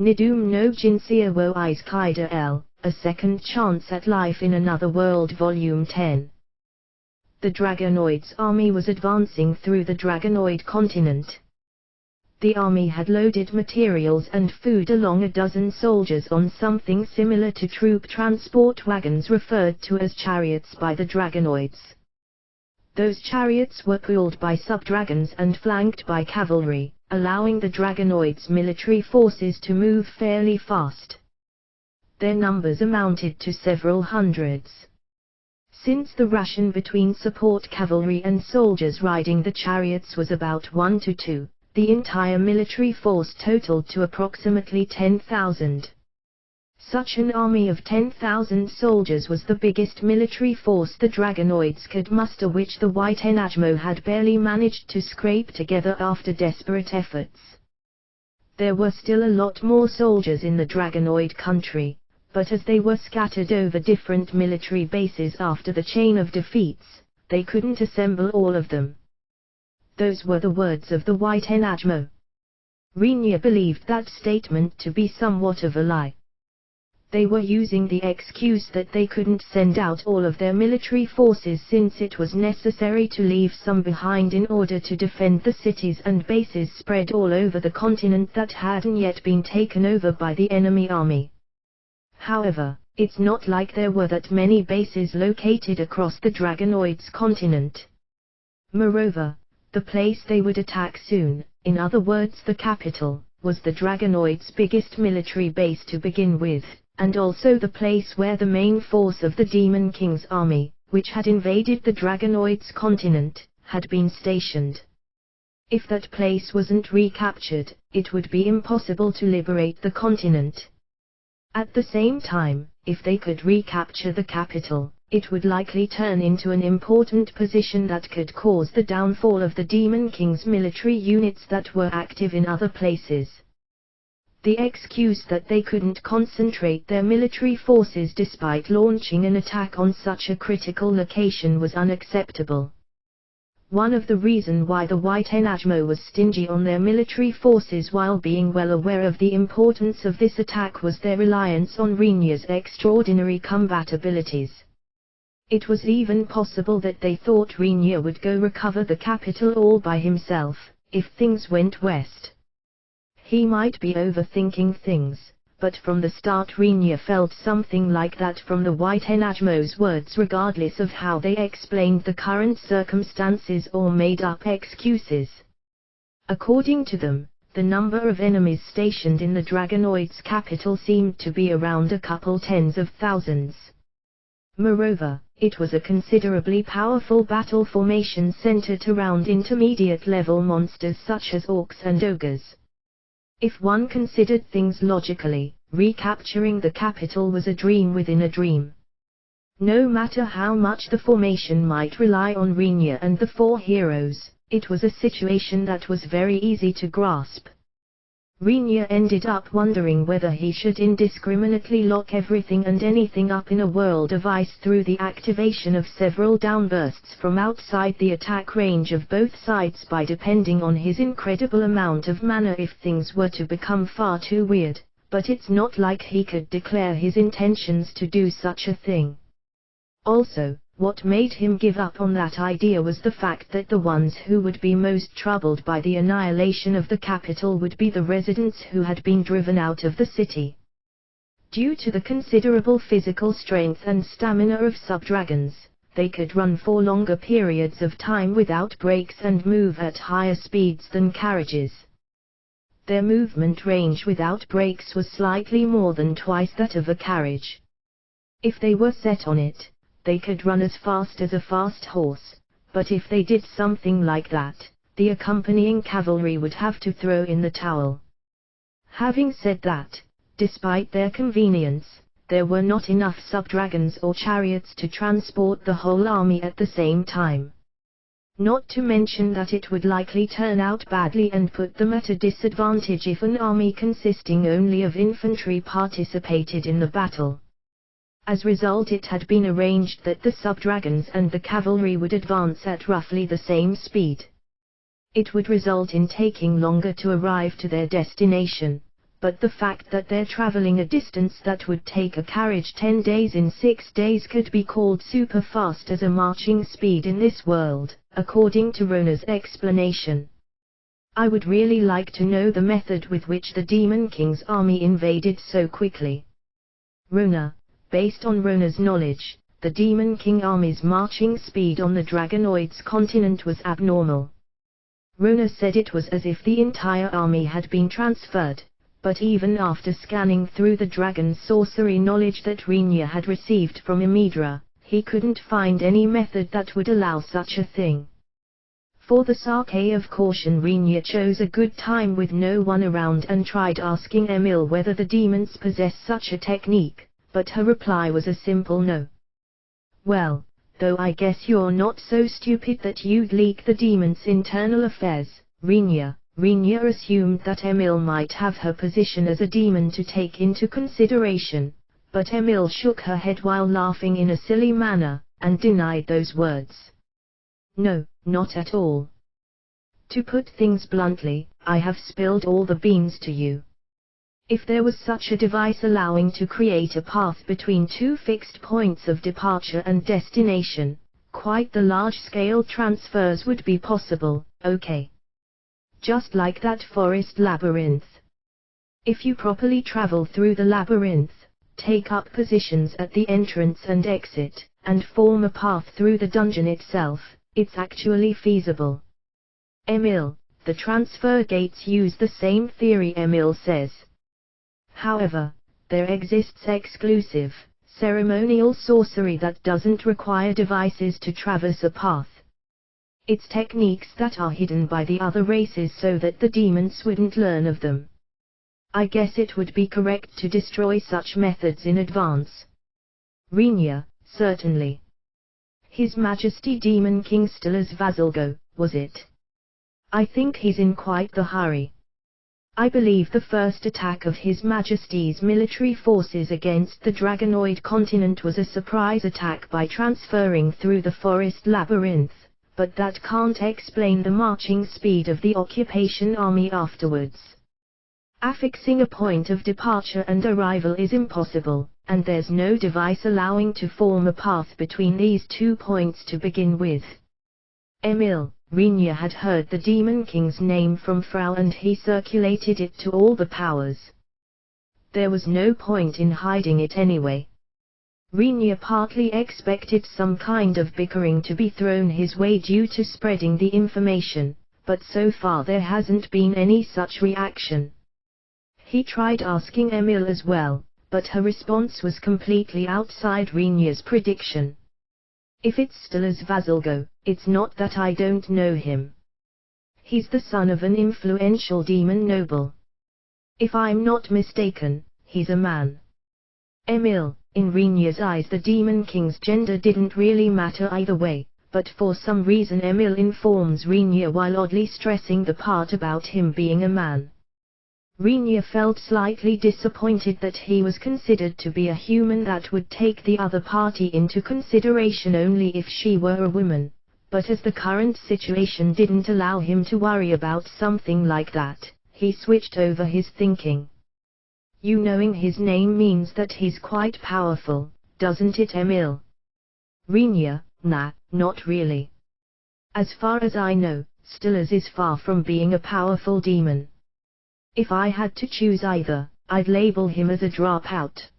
Nidoume no Jinsei wo Isekai de L, A Second Chance at Life in Another World Volume 10. The Dragonoid's army was advancing through the Dragonoid continent. The army had loaded materials and food along a dozen soldiers on something similar to troop transport wagons referred to as chariots by the Dragonoids. Those chariots were pulled by sub-dragons and flanked by cavalry, allowing the Dragonoids' military forces to move fairly fast. Their numbers amounted to several hundreds. Since the ration between support cavalry and soldiers riding the chariots was about 1 to 2, the entire military force totaled to approximately 10,000. Such an army of 10,000 soldiers was the biggest military force the Dragonoids could muster, which the White LNAudioBooks had barely managed to scrape together after desperate efforts. There were still a lot more soldiers in the Dragonoid country, but as they were scattered over different military bases after the chain of defeats, they couldn't assemble all of them. Those were the words of the White LNAudioBooks. Rinya believed that statement to be somewhat of a lie. They were using the excuse that they couldn't send out all of their military forces since it was necessary to leave some behind in order to defend the cities and bases spread all over the continent that hadn't yet been taken over by the enemy army. However, it's not like there were that many bases located across the Dragonoids' continent. Moreover, the place they would attack soon, in other words the capital, was the Dragonoids' biggest military base to begin with, and also the place where the main force of the Demon King's army, which had invaded the Dragonoids' continent, had been stationed. If that place wasn't recaptured, it would be impossible to liberate the continent. At the same time, if they could recapture the capital, it would likely turn into an important position that could cause the downfall of the Demon King's military units that were active in other places. The excuse that they couldn't concentrate their military forces despite launching an attack on such a critical location was unacceptable. One of the reasons why the White LNAudioBooks was stingy on their military forces while being well aware of the importance of this attack was their reliance on Rinya's extraordinary combat abilities. It was even possible that they thought Rinya would go recover the capital all by himself, if things went west. He might be overthinking things, but from the start Rinya felt something like that from the White LNAudioBooks' words, regardless of how they explained the current circumstances or made up excuses. According to them, the number of enemies stationed in the Dragonoids' capital seemed to be around a couple tens of thousands. Moreover, it was a considerably powerful battle formation centered around intermediate-level monsters such as orcs and ogres. If one considered things logically, recapturing the capital was a dream within a dream. No matter how much the formation might rely on Rinya and the four heroes, it was a situation that was very easy to grasp. Rinya ended up wondering whether he should indiscriminately lock everything and anything up in a world of ice through the activation of several downbursts from outside the attack range of both sides by depending on his incredible amount of mana if things were to become far too weird, but it's not like he could declare his intentions to do such a thing. Also, what made him give up on that idea was the fact that the ones who would be most troubled by the annihilation of the capital would be the residents who had been driven out of the city. Due to the considerable physical strength and stamina of sub-dragons, they could run for longer periods of time without breaks and move at higher speeds than carriages. Their movement range without breaks was slightly more than twice that of a carriage. If they were set on it, they could run as fast as a fast horse, but if they did something like that, the accompanying cavalry would have to throw in the towel. Having said that, despite their convenience, there were not enough sub-dragons or chariots to transport the whole army at the same time. Not to mention that it would likely turn out badly and put them at a disadvantage if an army consisting only of infantry participated in the battle. As a result, it had been arranged that the sub-dragons and the cavalry would advance at roughly the same speed. It would result in taking longer to arrive to their destination, but the fact that they're traveling a distance that would take a carriage 10 days in 6 days could be called super fast as a marching speed in this world, according to Rona's explanation. I would really like to know the method with which the Demon King's army invaded so quickly. Rona, based on Rona's knowledge, the Demon King army's marching speed on the Dragonoid's continent was abnormal. Rona said it was as if the entire army had been transferred, but even after scanning through the dragon sorcery knowledge that Rinya had received from Imidra, he couldn't find any method that would allow such a thing. For the sake of caution, Rinya chose a good time with no one around and tried asking Emil whether the demons possess such a technique, but her reply was a simple no. Well, though I guess you're not so stupid that you'd leak the demon's internal affairs, Rinya. Rinya assumed that Emil might have her position as a demon to take into consideration, but Emil shook her head while laughing in a silly manner, and denied those words. No, not at all. To put things bluntly, I have spilled all the beans to you. If there was such a device allowing to create a path between two fixed points of departure and destination, quite the large-scale transfers would be possible, okay. Just like that forest labyrinth. If you properly travel through the labyrinth, take up positions at the entrance and exit, and form a path through the dungeon itself, it's actually feasible. Emil, the transfer gates use the same theory, Emil says. However, there exists exclusive, ceremonial sorcery that doesn't require devices to traverse a path. It's techniques that are hidden by the other races so that the demons wouldn't learn of them. I guess it would be correct to destroy such methods in advance. Rinya, certainly. His Majesty Demon King Stella's Vasalgo, was it? I think he's in quite the hurry. I believe the first attack of His Majesty's military forces against the Dragonoid continent was a surprise attack by transferring through the forest labyrinth, but that can't explain the marching speed of the occupation army afterwards. Affixing a point of departure and arrival is impossible, and there's no device allowing to form a path between these 2 points to begin with. Emil, Rinya had heard the Demon King's name from Frau and he circulated it to all the powers. There was no point in hiding it anyway. Rinya partly expected some kind of bickering to be thrown his way due to spreading the information, but so far there hasn't been any such reaction. He tried asking Emil as well, but her response was completely outside Rinya's prediction. If it's Stella's Vasalgo, it's not that I don't know him. He's the son of an influential demon noble. If I'm not mistaken, he's a man. Emil, in Rinya's eyes the Demon King's gender didn't really matter either way, but for some reason Emil informs Rinya while oddly stressing the part about him being a man. Rinya felt slightly disappointed that he was considered to be a human that would take the other party into consideration only if she were a woman, but as the current situation didn't allow him to worry about something like that, he switched over his thinking. You knowing his name means that he's quite powerful, doesn't it, Emil? Rinya, nah, not really. As far as I know, Stella's is far from being a powerful demon. If I had to choose either, I'd label him as a dropout.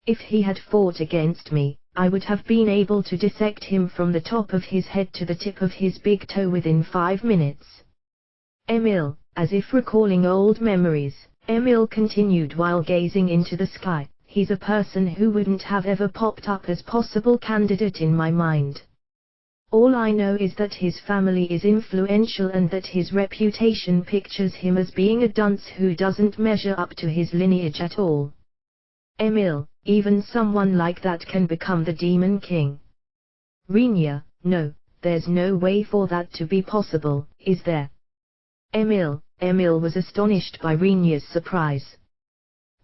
If he had fought against me, I would have been able to dissect him from the top of his head to the tip of his big toe within 5 minutes. Emil, as if recalling old memories, Emil continued while gazing into the sky, he's a person who wouldn't have ever popped up as possible candidate in my mind. All I know is that his family is influential and that his reputation pictures him as being a dunce who doesn't measure up to his lineage at all. Emil, even someone like that can become the Demon King. Rinya, no, there's no way for that to be possible, is there? Emil was astonished by Rinya's surprise.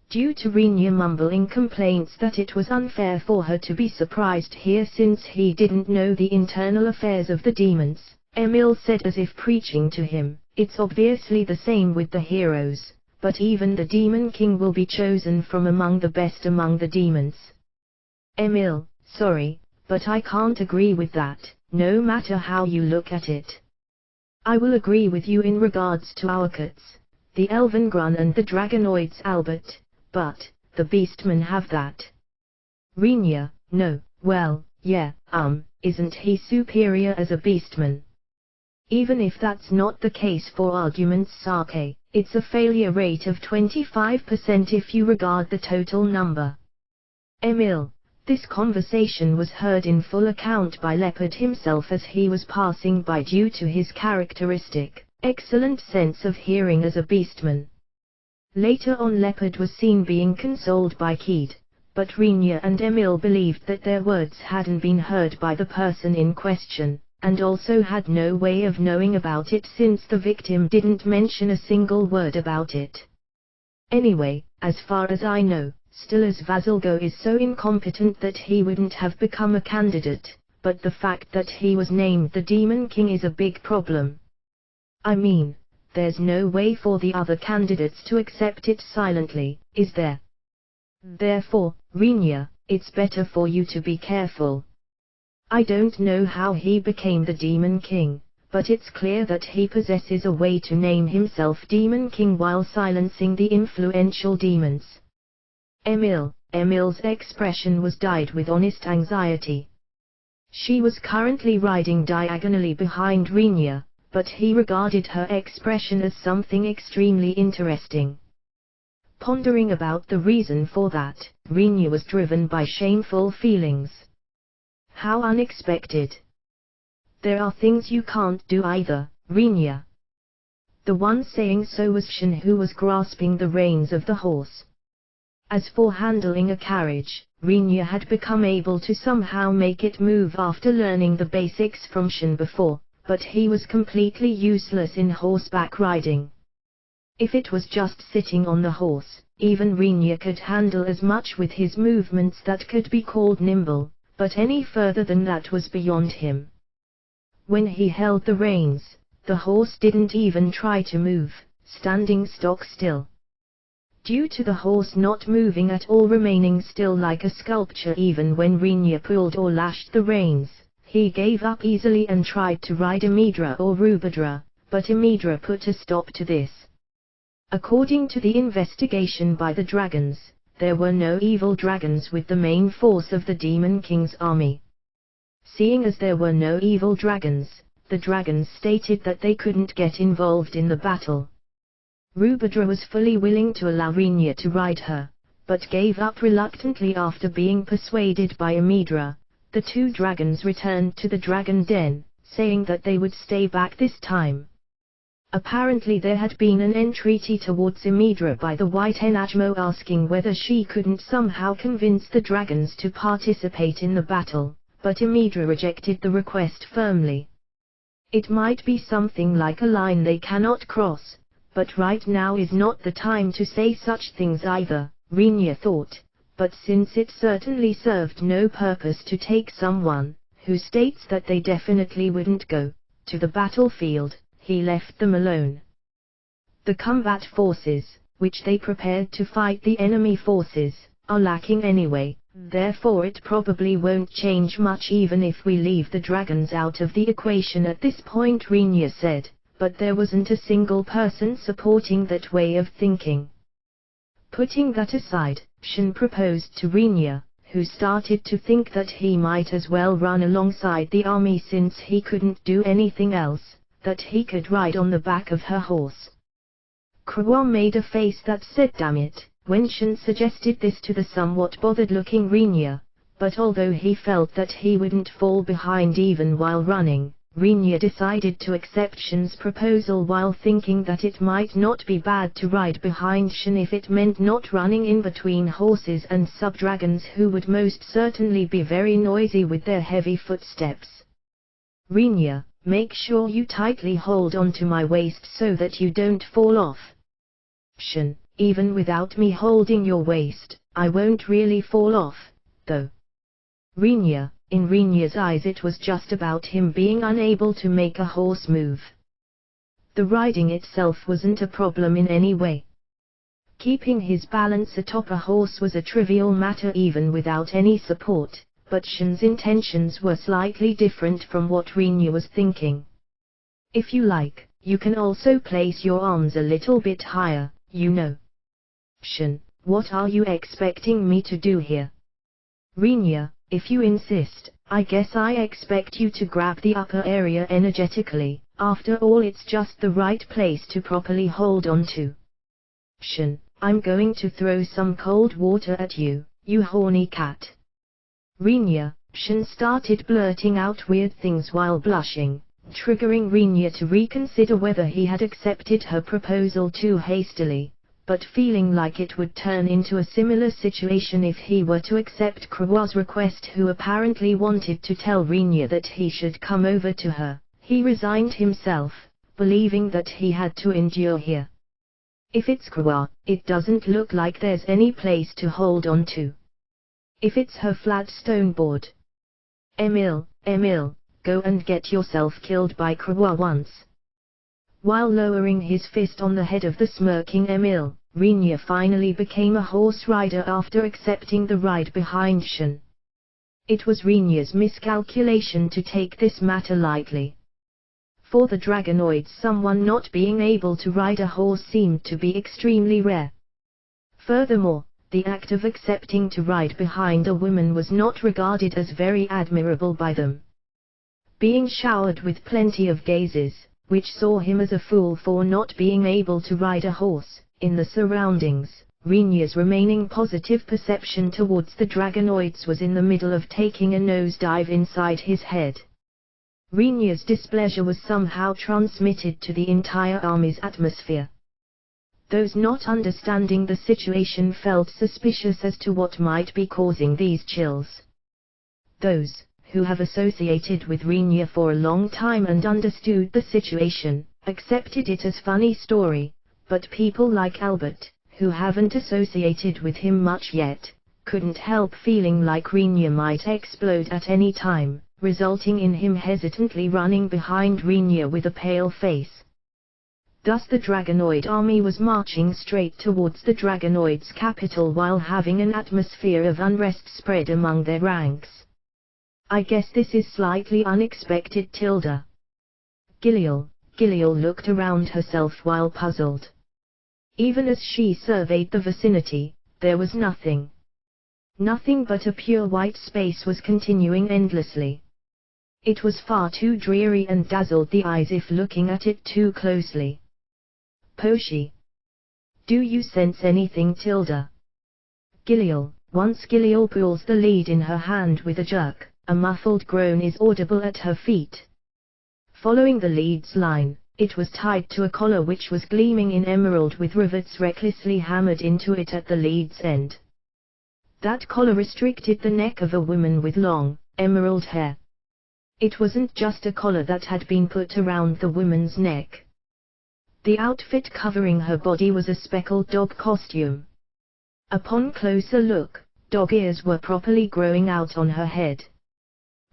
Due to Rinya mumbling complaints that it was unfair for her to be surprised here since he didn't know the internal affairs of the demons, Emil said as if preaching to him, it's obviously the same with the heroes, but even the Demon King will be chosen from among the best among the demons. Emil, sorry, but I can't agree with that, no matter how you look at it. I will agree with you in regards to our cats, the Elvengrun and the Dragonoids Albert, but the Beastmen have that. Renia, no, well, yeah, isn't he superior as a Beastman? Even if that's not the case for argument's sake, it's a failure rate of 25% if you regard the total number. Emil, this conversation was heard in full account by Leopard himself as he was passing by due to his characteristic, excellent sense of hearing as a beastman. Later on Leopard was seen being consoled by Keed, but Renia and Emil believed that their words hadn't been heard by the person in question, and also had no way of knowing about it since the victim didn't mention a single word about it. Anyway, as far as I know, Stilla's Vasilgo is so incompetent that he wouldn't have become a candidate, but the fact that he was named the Demon King is a big problem. I mean, there's no way for the other candidates to accept it silently, is there? Therefore, Renia, it's better for you to be careful. I don't know how he became the Demon King, but it's clear that he possesses a way to name himself Demon King while silencing the influential demons. Emil's expression was dyed with honest anxiety. She was currently riding diagonally behind Renia, but he regarded her expression as something extremely interesting. Pondering about the reason for that, Renia was driven by shameful feelings. How unexpected. There are things you can't do either, Renia. The one saying so was Shin, who was grasping the reins of the horse. As for handling a carriage, Renia had become able to somehow make it move after learning the basics from Shin before, but he was completely useless in horseback riding. If it was just sitting on the horse, even Renia could handle as much with his movements that could be called nimble, but any further than that was beyond him. When he held the reins, the horse didn't even try to move, standing stock still. Due to the horse not moving at all, remaining still like a sculpture even when Renia pulled or lashed the reins, he gave up easily and tried to ride Imidra or Rubadra, but Imidra put a stop to this. According to the investigation by the dragons, there were no evil dragons with the main force of the Demon King's army. Seeing as there were no evil dragons, the dragons stated that they couldn't get involved in the battle. Rubadra was fully willing to allow Renia to ride her, but gave up reluctantly after being persuaded by Imidra. The two dragons returned to the dragon den, saying that they would stay back this time. Apparently there had been an entreaty towards Imidra by the White Enajmo asking whether she couldn't somehow convince the dragons to participate in the battle, but Imidra rejected the request firmly. It might be something like a line they cannot cross, but right now is not the time to say such things either, Renia thought, but since it certainly served no purpose to take someone, who states that they definitely wouldn't go, to the battlefield, he left them alone. The combat forces, which they prepared to fight the enemy forces, are lacking anyway, therefore it probably won't change much even if we leave the dragons out of the equation at this point, Renia said, but there wasn't a single person supporting that way of thinking. Putting that aside, Shin proposed to Renia, who started to think that he might as well run alongside the army since he couldn't do anything else, that he could ride on the back of her horse. Krua made a face that said damn it, when Shin suggested this to the somewhat bothered-looking Renia, but although he felt that he wouldn't fall behind even while running, Renia decided to accept Shin's proposal while thinking that it might not be bad to ride behind Shin if it meant not running in between horses and sub-dragons who would most certainly be very noisy with their heavy footsteps. Renia, make sure you tightly hold onto my waist so that you don't fall off. Shin, even without me holding your waist, I won't really fall off, though. Renia, in Renia's eyes it was just about him being unable to make a horse move. The riding itself wasn't a problem in any way. Keeping his balance atop a horse was a trivial matter even without any support, but Shin's intentions were slightly different from what Rinya was thinking. If you like, you can also place your arms a little bit higher, you know. Shin, what are you expecting me to do here? Rinya, if you insist, I guess I expect you to grab the upper area energetically, after all it's just the right place to properly hold on to. Shin, I'm going to throw some cold water at you, you horny cat. Rinya, Shin started blurting out weird things while blushing, triggering Rinya to reconsider whether he had accepted her proposal too hastily, but feeling like it would turn into a similar situation if he were to accept Krawa's request, who apparently wanted to tell Rinya that he should come over to her. He resigned himself, believing that he had to endure here. If it's Krawa, it doesn't look like there's any place to hold on to. If it's her flat stone board. Emil, go and get yourself killed by Krawa once. While lowering his fist on the head of the smirking Emil, Rinya finally became a horse rider after accepting the ride behind Shin. It was Rinya's miscalculation to take this matter lightly. For the Dragonoids, someone not being able to ride a horse seemed to be extremely rare. Furthermore, the act of accepting to ride behind a woman was not regarded as very admirable by them. Being showered with plenty of gazes, which saw him as a fool for not being able to ride a horse, in the surroundings, Rinya's remaining positive perception towards the Dragonoids was in the middle of taking a nosedive inside his head. Rinya's displeasure was somehow transmitted to the entire army's atmosphere. Those not understanding the situation felt suspicious as to what might be causing these chills. Those who have associated with Rinya for a long time and understood the situation, accepted it as funny story, but people like Albert, who haven't associated with him much yet, couldn't help feeling like Rinya might explode at any time, resulting in him hesitantly running behind Rinya with a pale face. Thus the Dragonoid army was marching straight towards the Dragonoid's capital while having an atmosphere of unrest spread among their ranks. I guess this is slightly unexpected. Giliel looked around herself while puzzled. Even as she surveyed the vicinity, there was nothing. Nothing but a pure white space was continuing endlessly. It was far too dreary and dazzled the eyes if looking at it too closely. Poshi. Do you sense anything? Giliel. Once Giliel pulls the lead in her hand with a jerk, a muffled groan is audible at her feet. Following the lead's line, it was tied to a collar which was gleaming in emerald with rivets recklessly hammered into it at the lead's end. That collar restricted the neck of a woman with long, emerald hair. It wasn't just a collar that had been put around the woman's neck. The outfit covering her body was a speckled dog costume. Upon closer look, dog ears were properly growing out on her head.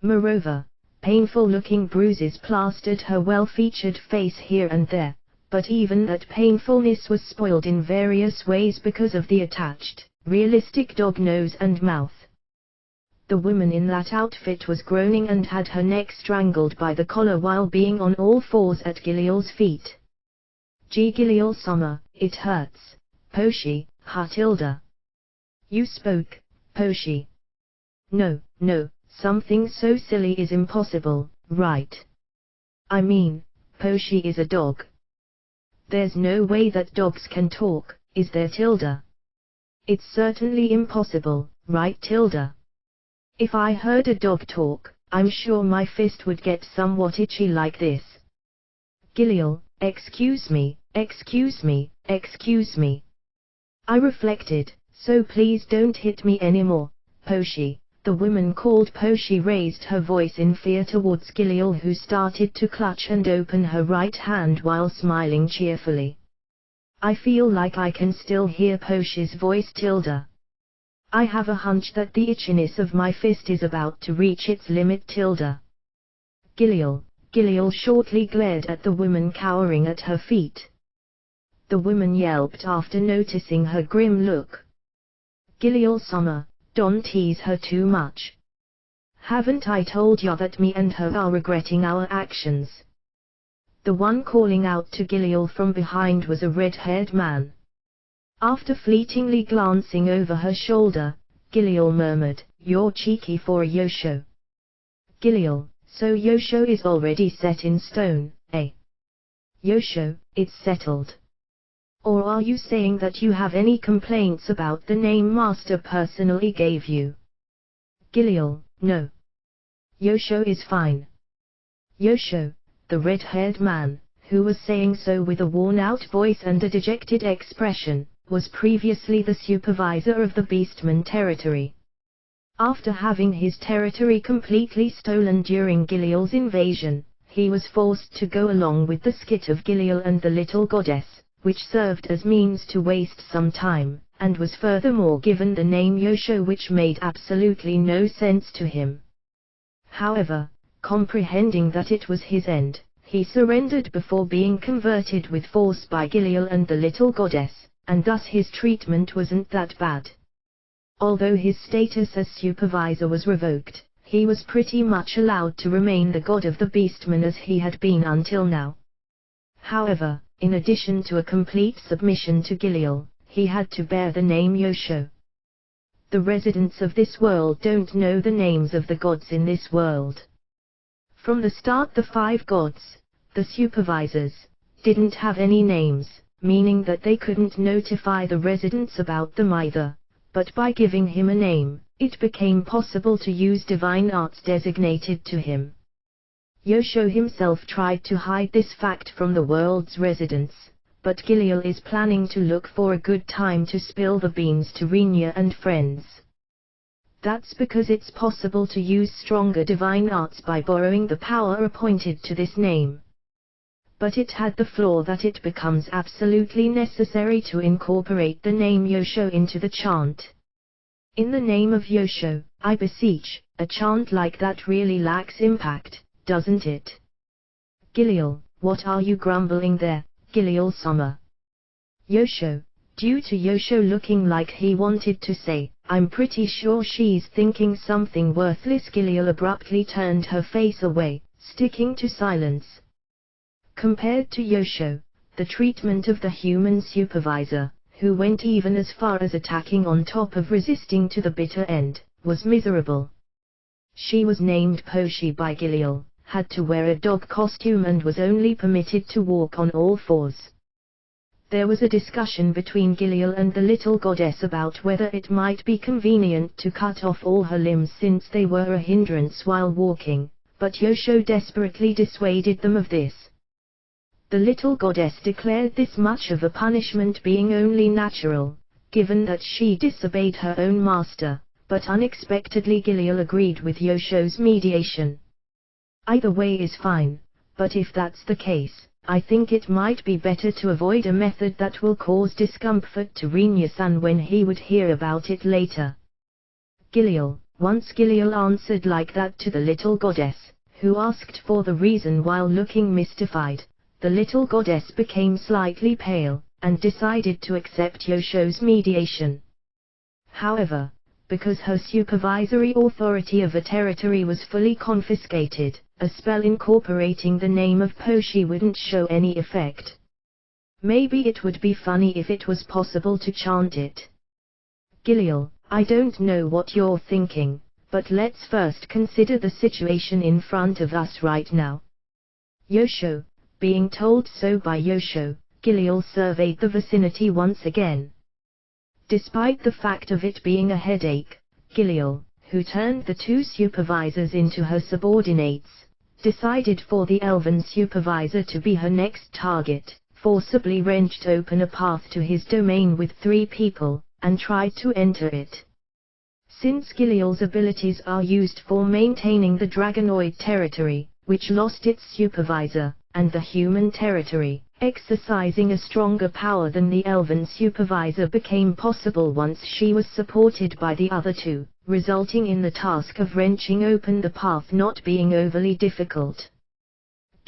Moreover, painful-looking bruises plastered her well-featured face here and there, but even that painfulness was spoiled in various ways because of the attached, realistic dog nose and mouth. The woman in that outfit was groaning and had her neck strangled by the collar while being on all fours at Giliel's feet. Gee Giliel-sama, it hurts. Poshi, ha. You spoke, Poshi. No, something so silly is impossible, right? I mean, Poshi is a dog. There's no way that dogs can talk, is there? It's certainly impossible, right? If I heard a dog talk, I'm sure my fist would get somewhat itchy like this. Giliel, excuse me. I reflected, so please don't hit me anymore, Poshi. The woman called Poshi raised her voice in fear towards Giliel, who started to clutch and open her right hand while smiling cheerfully. I feel like I can still hear Poshi's voice. I have a hunch that the itchiness of my fist is about to reach its limit. Giliel shortly glared at the woman cowering at her feet. the woman yelped after noticing her grim look. "Giliel-sama, don't tease her too much. Haven't I told you that me and her are regretting our actions?" The one calling out to Giliel from behind was a red-haired man. After fleetingly glancing over her shoulder, Giliel murmured, "You're cheeky for a Yosho." Giliel, "So Yosho is already set in stone, eh?" "Yosho, it's settled. Or are you saying that you have any complaints about the name Master personally gave you?" Giliel, "No. Yosho is fine." Yosho, the red-haired man, who was saying so with a worn-out voice and a dejected expression, was previously the supervisor of the Beastman territory. After having his territory completely stolen during Giliel's invasion, he was forced to go along with the skit of Giliel and the little goddess, which served as means to waste some time, and was furthermore given the name Yosho, which made absolutely no sense to him. However, comprehending that it was his end, he surrendered before being converted with force by Giliel and the little goddess, and thus his treatment wasn't that bad. Although his status as supervisor was revoked, he was pretty much allowed to remain the god of the Beastmen as he had been until now. However, in addition to a complete submission to Giliel, he had to bear the name Yosho. The residents of this world don't know the names of the gods in this world. From the start, the 5 gods, the supervisors, didn't have any names, meaning that they couldn't notify the residents about them either, but by giving him a name, it became possible to use divine arts designated to him. Yosho himself tried to hide this fact from the world's residents, but Giliel is planning to look for a good time to spill the beans to Rinya and friends. That's because it's possible to use stronger divine arts by borrowing the power appointed to this name. But it had the flaw that it becomes absolutely necessary to incorporate the name Yosho into the chant. In the name of Yosho, I beseech, a chant like that really lacks impact, doesn't it? Giliel, what are you grumbling there, Giliel-sama? Yosho, due to Yosho looking like he wanted to say, "I'm pretty sure she's thinking something worthless." Giliel abruptly turned her face away, sticking to silence. Compared to Yosho, the treatment of the human supervisor, who went even as far as attacking on top of resisting to the bitter end, was miserable. She was named Poshi by Giliel, had to wear a dog costume and was only permitted to walk on all 4s. There was a discussion between Giliel and the little goddess about whether it might be convenient to cut off all her limbs since they were a hindrance while walking, but Yosho desperately dissuaded them of this. The little goddess declared this much of a punishment being only natural, given that she disobeyed her own master, but unexpectedly Giliel agreed with Yosho's mediation. Either way is fine, but if that's the case, I think it might be better to avoid a method that will cause discomfort to Rinya-san when he would hear about it later. Giliel, once Giliel answered like that to the little goddess, who asked for the reason while looking mystified, the little goddess became slightly pale, and decided to accept Yosho's mediation. However, because her supervisory authority of a territory was fully confiscated, a spell incorporating the name of Poshi wouldn't show any effect. Maybe it would be funny if it was possible to chant it. Giliel, I don't know what you're thinking, but let's first consider the situation in front of us right now. Yosho, being told so by Yosho, Giliel surveyed the vicinity once again. Despite the fact of it being a headache, Giliel, who turned the 2 supervisors into her subordinates, decided for the elven supervisor to be her next target, forcibly wrenched open a path to his domain with 3 people, and tried to enter it. Since Giliel's abilities are used for maintaining the Dragonoid territory, which lost its supervisor, and the human territory, exercising a stronger power than the elven supervisor became possible once she was supported by the other 2, resulting in the task of wrenching open the path not being overly difficult.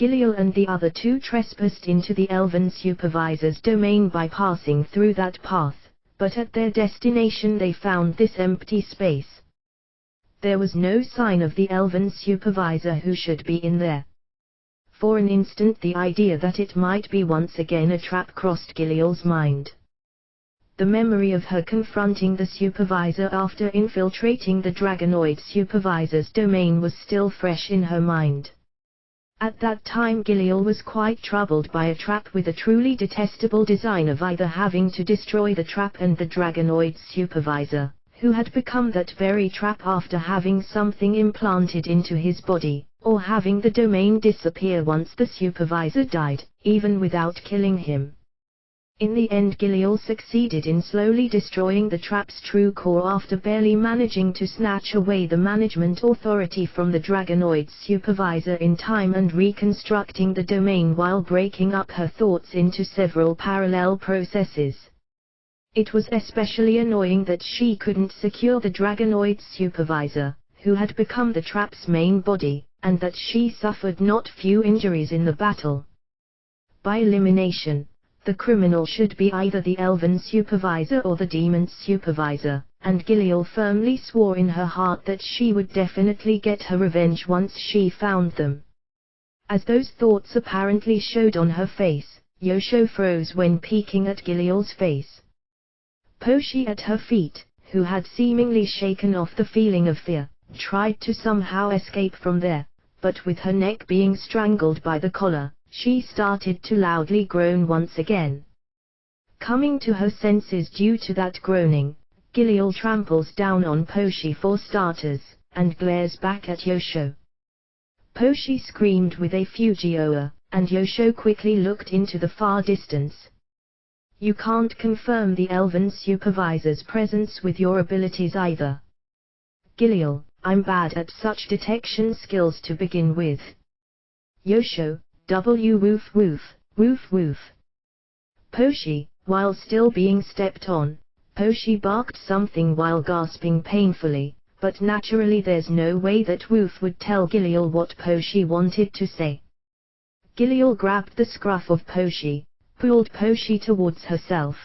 Giliel and the other two trespassed into the Elven supervisor's domain by passing through that path, but at their destination they found this empty space. There was no sign of the Elven supervisor who should be in there. For an instant the idea that it might be once again a trap crossed Giliel's mind. The memory of her confronting the supervisor after infiltrating the Dragonoid supervisor's domain was still fresh in her mind. At that time Giliel was quite troubled by a trap with a truly detestable design of either having to destroy the trap and the Dragonoid supervisor, who had become that very trap after having something implanted into his body, or having the domain disappear once the supervisor died, even without killing him. In the end Giliel succeeded in slowly destroying the trap's true core after barely managing to snatch away the management authority from the Dragonoid supervisor in time and reconstructing the domain while breaking up her thoughts into several parallel processes. It was especially annoying that she couldn't secure the Dragonoid supervisor, who had become the trap's main body, and that she suffered not few injuries in the battle. By elimination, the criminal should be either the Elven supervisor or the demon supervisor, and Giliel firmly swore in her heart that she would definitely get her revenge once she found them. As those thoughts apparently showed on her face, Yosho froze when peeking at Giliel's face. Poshi at her feet, who had seemingly shaken off the feeling of fear, tried to somehow escape from there, but with her neck being strangled by the collar, she started to loudly groan once again. Coming to her senses due to that groaning, Giliel tramples down on Poshi for starters, and glares back at Yosho. Poshi screamed with a Fujioa, and Yosho quickly looked into the far distance. You can't confirm the Elven supervisor's presence with your abilities either. Giliel, I'm bad at such detection skills to begin with. Yosho, woof woof, woof woof. Poshi, while still being stepped on, Poshi barked something while gasping painfully, but naturally there's no way that Woof would tell Giliel what Poshi wanted to say. Giliel grabbed the scruff of Poshi, pulled Poshi towards herself,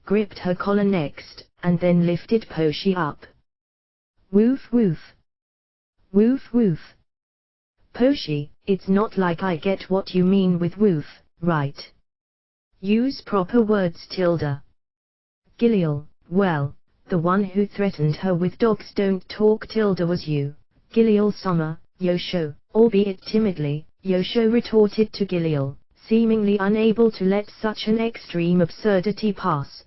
gripped her collar next, and then lifted Poshi up. Woof woof. Woof woof. Poshi, it's not like I get what you mean with woof, right? Use proper words tilde. Giliel, well, the one who threatened her with dogs don't talk tilde was you, Giliel-sama, Yosho, albeit timidly, Yosho retorted to Giliel, seemingly unable to let such an extreme absurdity pass.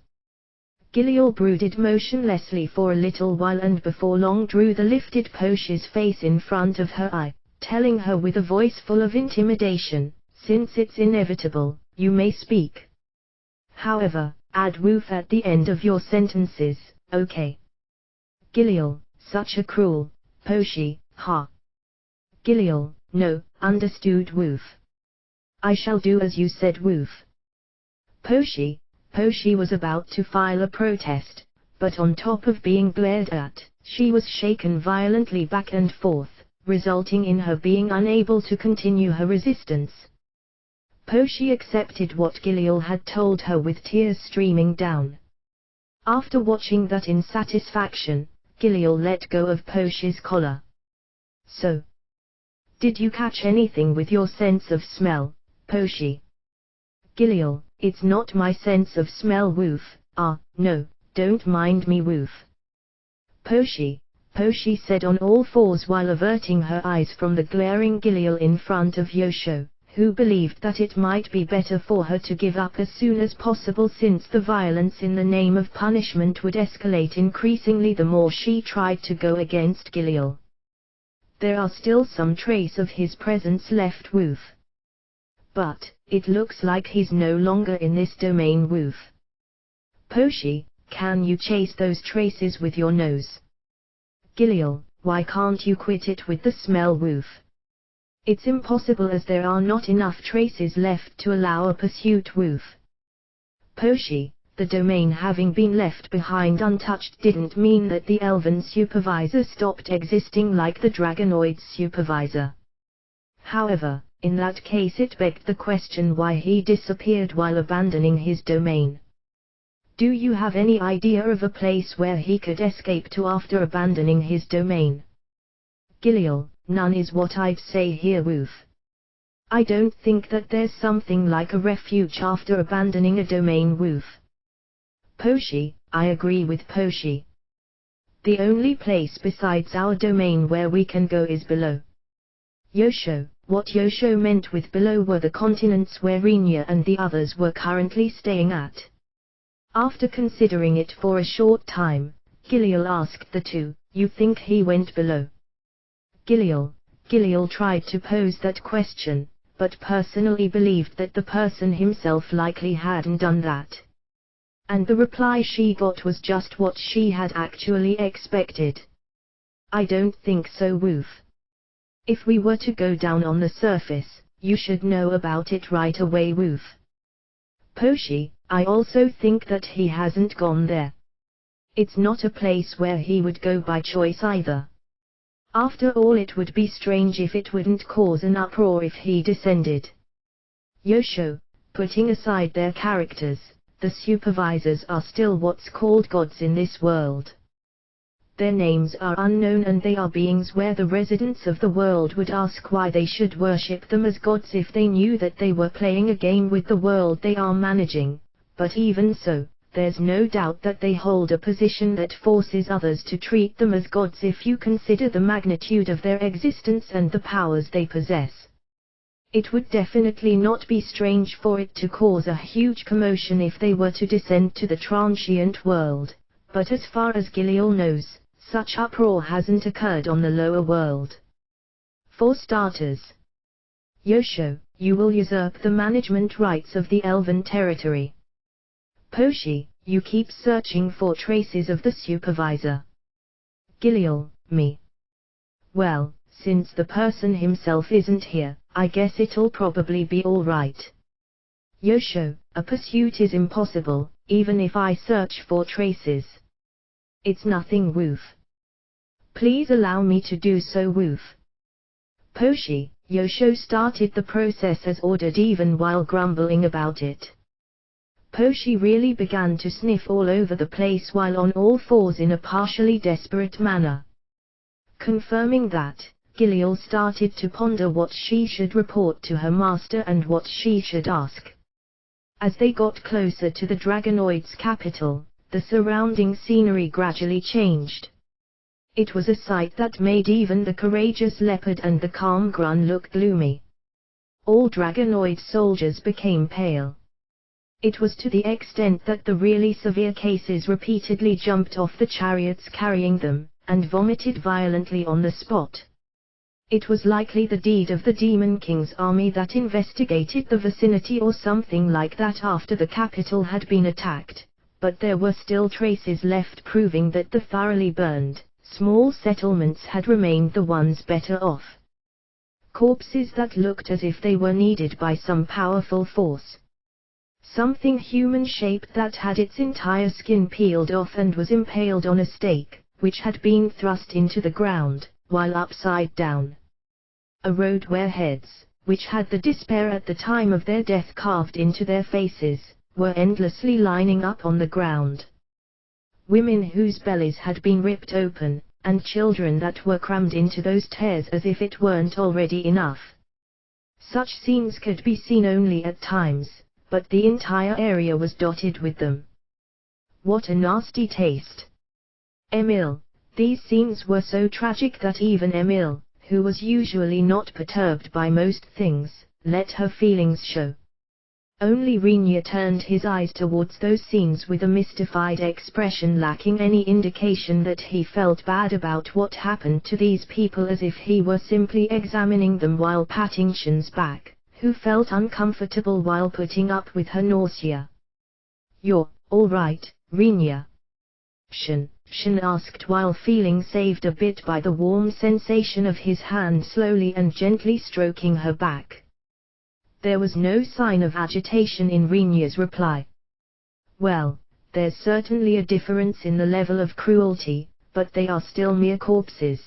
Giliel brooded motionlessly for a little while and before long drew the lifted Poshi's face in front of her eye, telling her with a voice full of intimidation, since it's inevitable, you may speak. However, add woof at the end of your sentences, okay? Giliel, such a cruel, Poshi, ha. Giliel, no, understood woof. I shall do as you said woof. Poshi was about to file a protest, but on top of being glared at, she was shaken violently back and forth, resulting in her being unable to continue her resistance. Poshi accepted what Giliel had told her with tears streaming down. After watching that in satisfaction, Giliel let go of Poshi's collar. So, did you catch anything with your sense of smell, Poshi? Giliel, it's not my sense of smell woof, no, don't mind me woof. Poshi said on all fours while averting her eyes from the glaring Giliel in front of Yosho, who believed that it might be better for her to give up as soon as possible since the violence in the name of punishment would escalate increasingly the more she tried to go against Giliel. There are still some trace of his presence left woof. But, it looks like he's no longer in this domain woof. Poshi, can you chase those traces with your nose? Giliel, why can't you quit it with the smell woof? It's impossible as there are not enough traces left to allow a pursuit woof. Poshi, the domain having been left behind untouched didn't mean that the Elven supervisor stopped existing like the Dragonoid supervisor. However, In that case it begged the question why he disappeared while abandoning his domain. Do you have any idea of a place where he could escape to after abandoning his domain? Giliel: none is what I'd say here, Woof. I don't think that there's something like a refuge after abandoning a domain, Woof. Poshi: I agree with Poshi. The only place besides our domain where we can go is below. Yosho: what Yosho meant with below were the continents where Rinya and the others were currently staying at. After considering it for a short time, Giliel asked the two, you think he went below? Giliel tried to pose that question, but personally believed that the person himself likely hadn't done that. And the reply she got was just what she had actually expected. I don't think so, Woof. If we were to go down on the surface, you should know about it right away, Woof. Poshi: I also think that he hasn't gone there. It's not a place where he would go by choice either. After all, it would be strange if it wouldn't cause an uproar if he descended. Yosho: putting aside their characters, the supervisors are still what's called gods in this world. Their names are unknown and they are beings where the residents of the world would ask why they should worship them as gods if they knew that they were playing a game with the world they are managing, but even so, there's no doubt that they hold a position that forces others to treat them as gods if you consider the magnitude of their existence and the powers they possess. It would definitely not be strange for it to cause a huge commotion if they were to descend to the transient world, but as far as Giliel knows, such uproar hasn't occurred on the lower world. For starters, Yosho: you will usurp the management rights of the Elven territory. Poshi: you keep searching for traces of the supervisor. Giliel: me. Well, since the person himself isn't here, I guess it'll probably be alright. Yosho: a pursuit is impossible, even if I search for traces. It's nothing, Woof. Please allow me to do so, Woof. Poshi: Yosho started the process as ordered even while grumbling about it. Poshi really began to sniff all over the place while on all fours in a partially desperate manner. Confirming that, Giliel started to ponder what she should report to her master and what she should ask. As they got closer to the Dragonoid's capital, the surrounding scenery gradually changed. It was a sight that made even the courageous leopard and the calm Grun look gloomy. All Dragonoid soldiers became pale. It was to the extent that the really severe cases repeatedly jumped off the chariots carrying them, and vomited violently on the spot. It was likely the deed of the Demon King's army that investigated the vicinity or something like that after the capital had been attacked, but there were still traces left proving that the thoroughly burned, small settlements had remained the ones better off. Corpses that looked as if they were needed by some powerful force. Something human-shaped that had its entire skin peeled off and was impaled on a stake, which had been thrust into the ground, while upside down. A road where heads, which had the despair at the time of their death carved into their faces, were endlessly lining up on the ground. Women whose bellies had been ripped open, and children that were crammed into those tears as if it weren't already enough. Such scenes could be seen only at times, but the entire area was dotted with them. What a nasty taste! Emil, these scenes were so tragic that even Emil, who was usually not perturbed by most things, let her feelings show. Only Rinya turned his eyes towards those scenes with a mystified expression lacking any indication that he felt bad about what happened to these people, as if he were simply examining them while patting Shin's back, who felt uncomfortable while putting up with her nausea. You're all right, Rinya? Shin asked while feeling saved a bit by the warm sensation of his hand slowly and gently stroking her back. There was no sign of agitation in Rinya's reply. Well, there's certainly a difference in the level of cruelty, but they are still mere corpses.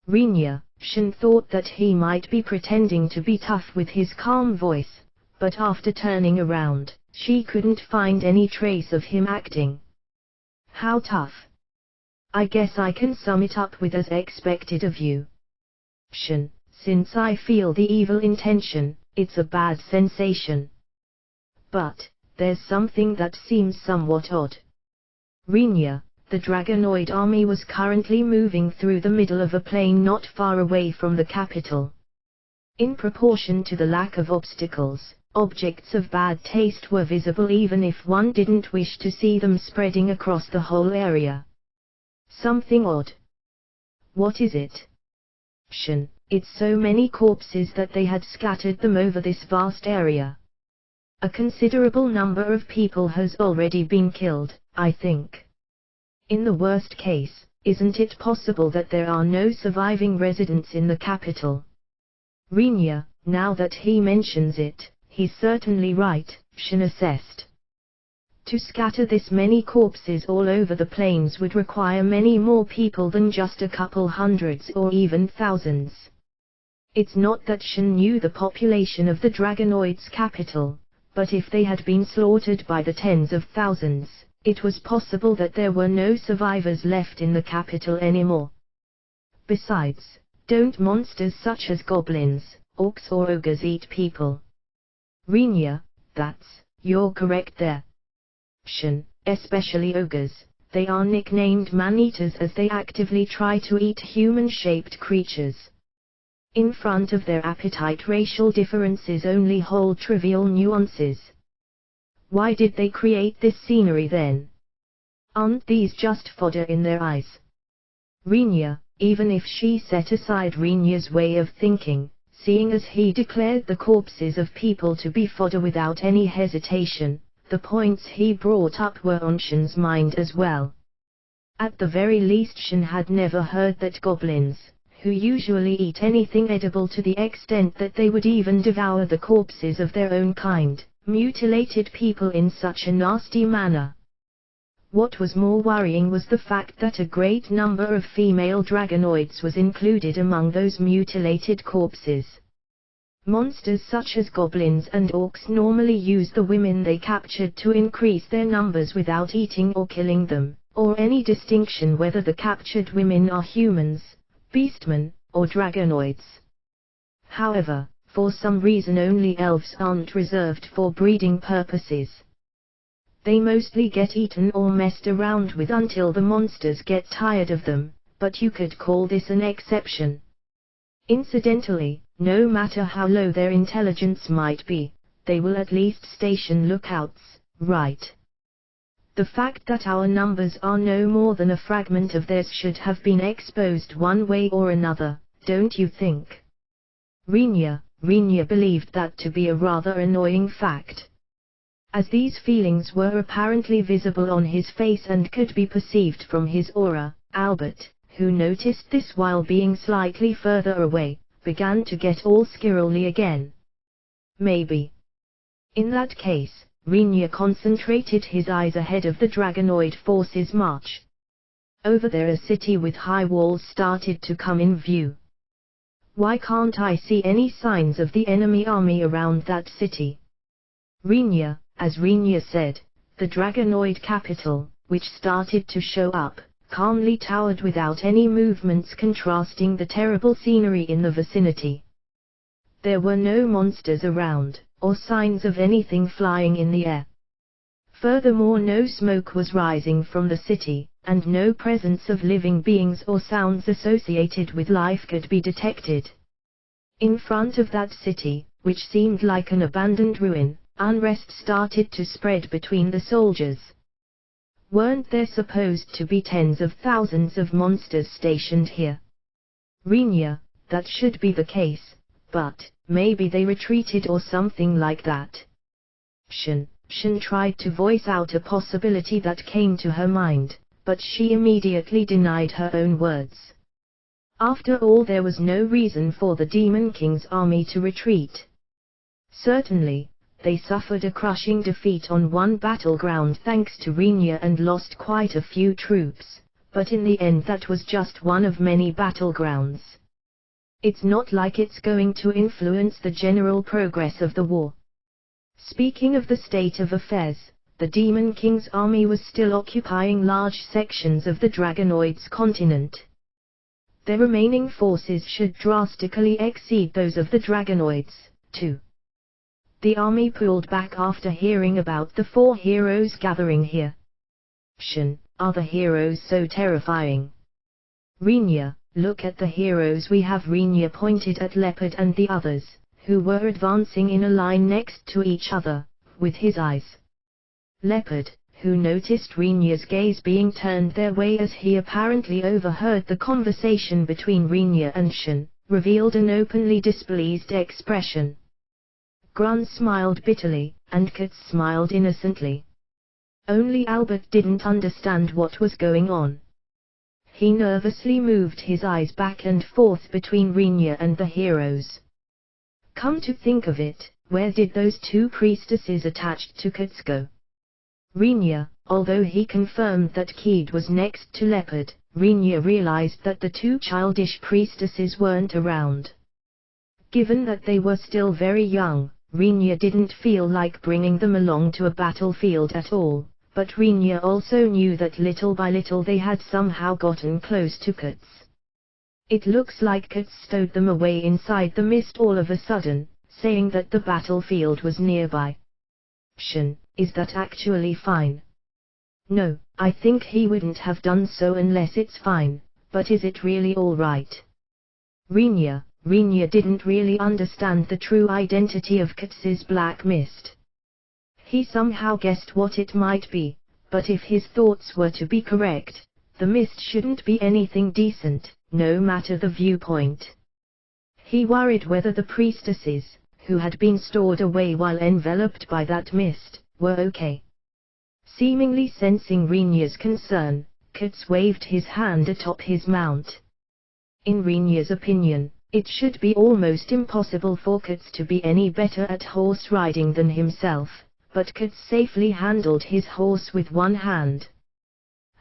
Rinya, Shin thought that he might be pretending to be tough with his calm voice, but after turning around, she couldn't find any trace of him acting. How tough? I guess I can sum it up with as expected of you. Shin, since I feel the evil intention, it's a bad sensation. But, there's something that seems somewhat odd. Rinya, the Dragonoid army was currently moving through the middle of a plain not far away from the capital. In proportion to the lack of obstacles, objects of bad taste were visible even if one didn't wish to see them spreading across the whole area. Something odd. What is it? Shin, it's so many corpses that they had scattered them over this vast area. A considerable number of people has already been killed, I think. In the worst case, isn't it possible that there are no surviving residents in the capital? Rinya, now that he mentions it, he's certainly right, Shin assessed. To scatter this many corpses all over the plains would require many more people than just a couple hundreds or even thousands. It's not that Shin knew the population of the Dragonoid's capital, but if they had been slaughtered by the tens of thousands, it was possible that there were no survivors left in the capital anymore. Besides, don't monsters such as goblins, orcs or ogres eat people? Rinya, you're correct there. Shin, especially ogres, they are nicknamed man-eaters as they actively try to eat human-shaped creatures. In front of their appetite, racial differences only hold trivial nuances. Why did they create this scenery then? Aren't these just fodder in their eyes? Rinya, even if she set aside Rinya's way of thinking, seeing as he declared the corpses of people to be fodder without any hesitation, the points he brought up were on Shin's mind as well. At the very least, Shin had never heard that goblins, who usually eat anything edible to the extent that they would even devour the corpses of their own kind, mutilated people in such a nasty manner. What was more worrying was the fact that a great number of female dragonoids was included among those mutilated corpses. Monsters such as goblins and orcs normally use the women they captured to increase their numbers without eating or killing them, or any distinction whether the captured women are humans, beastmen, or dragonoids. However, for some reason only elves aren't reserved for breeding purposes. They mostly get eaten or messed around with until the monsters get tired of them, but you could call this an exception. Incidentally, no matter how low their intelligence might be, they will at least station lookouts, right? The fact that our numbers are no more than a fragment of theirs should have been exposed one way or another, don't you think? Rinya believed that to be a rather annoying fact. As these feelings were apparently visible on his face and could be perceived from his aura, Albert, who noticed this while being slightly further away, began to get all squirrely again. Maybe. In that case, Rinya concentrated his eyes ahead of the Dragonoid force's march. Over there a city with high walls started to come in view. Why can't I see any signs of the enemy army around that city? Rinya, as Rinya said, the Dragonoid capital, which started to show up, calmly towered without any movements contrasting the terrible scenery in the vicinity. There were no monsters around, or signs of anything flying in the air. Furthermore, no smoke was rising from the city, and no presence of living beings or sounds associated with life could be detected. In front of that city, which seemed like an abandoned ruin, unrest started to spread between the soldiers. Weren't there supposed to be tens of thousands of monsters stationed here? Rinya, that should be the case, but maybe they retreated or something like that. Shin tried to voice out a possibility that came to her mind, but she immediately denied her own words. After all, there was no reason for the Demon King's army to retreat. Certainly, they suffered a crushing defeat on one battleground thanks to Rinya and lost quite a few troops, but in the end that was just one of many battlegrounds. It's not like it's going to influence the general progress of the war. Speaking of the state of affairs, the Demon King's army was still occupying large sections of the Dragonoid's continent. Their remaining forces should drastically exceed those of the Dragonoids, too. The army pulled back after hearing about the 4 heroes gathering here. Are the heroes so terrifying? Rinya, look at the heroes we have. Rinya pointed at Leopard and the others, who were advancing in a line next to each other, with his eyes. Leopard, who noticed Rinya's gaze being turned their way as he apparently overheard the conversation between Rinya and Shin, revealed an openly displeased expression. Grun smiled bitterly, and Katz smiled innocently. Only Albert didn't understand what was going on. He nervously moved his eyes back and forth between Rinya and the heroes. Come to think of it, where did those 2 priestesses attached to Katz go? Rinya, although he confirmed that Keed was next to Leopard, Rinya realized that the 2 childish priestesses weren't around. Given that they were still very young, Rinya didn't feel like bringing them along to a battlefield at all, but Rinya also knew that little by little they had somehow gotten close to Katz. It looks like Katz stowed them away inside the mist all of a sudden, saying that the battlefield was nearby. Is that actually fine? No, I think he wouldn't have done so unless it's fine, but is it really alright? Rinya didn't really understand the true identity of Katz's black mist. He somehow guessed what it might be, but if his thoughts were to be correct, the mist shouldn't be anything decent, no matter the viewpoint. He worried whether the priestesses, who had been stored away while enveloped by that mist, were okay. Seemingly sensing Rinya's concern, Katz waved his hand atop his mount. In Rinya's opinion, it should be almost impossible for Katz to be any better at horse riding than himself, but Katz safely handled his horse with one hand.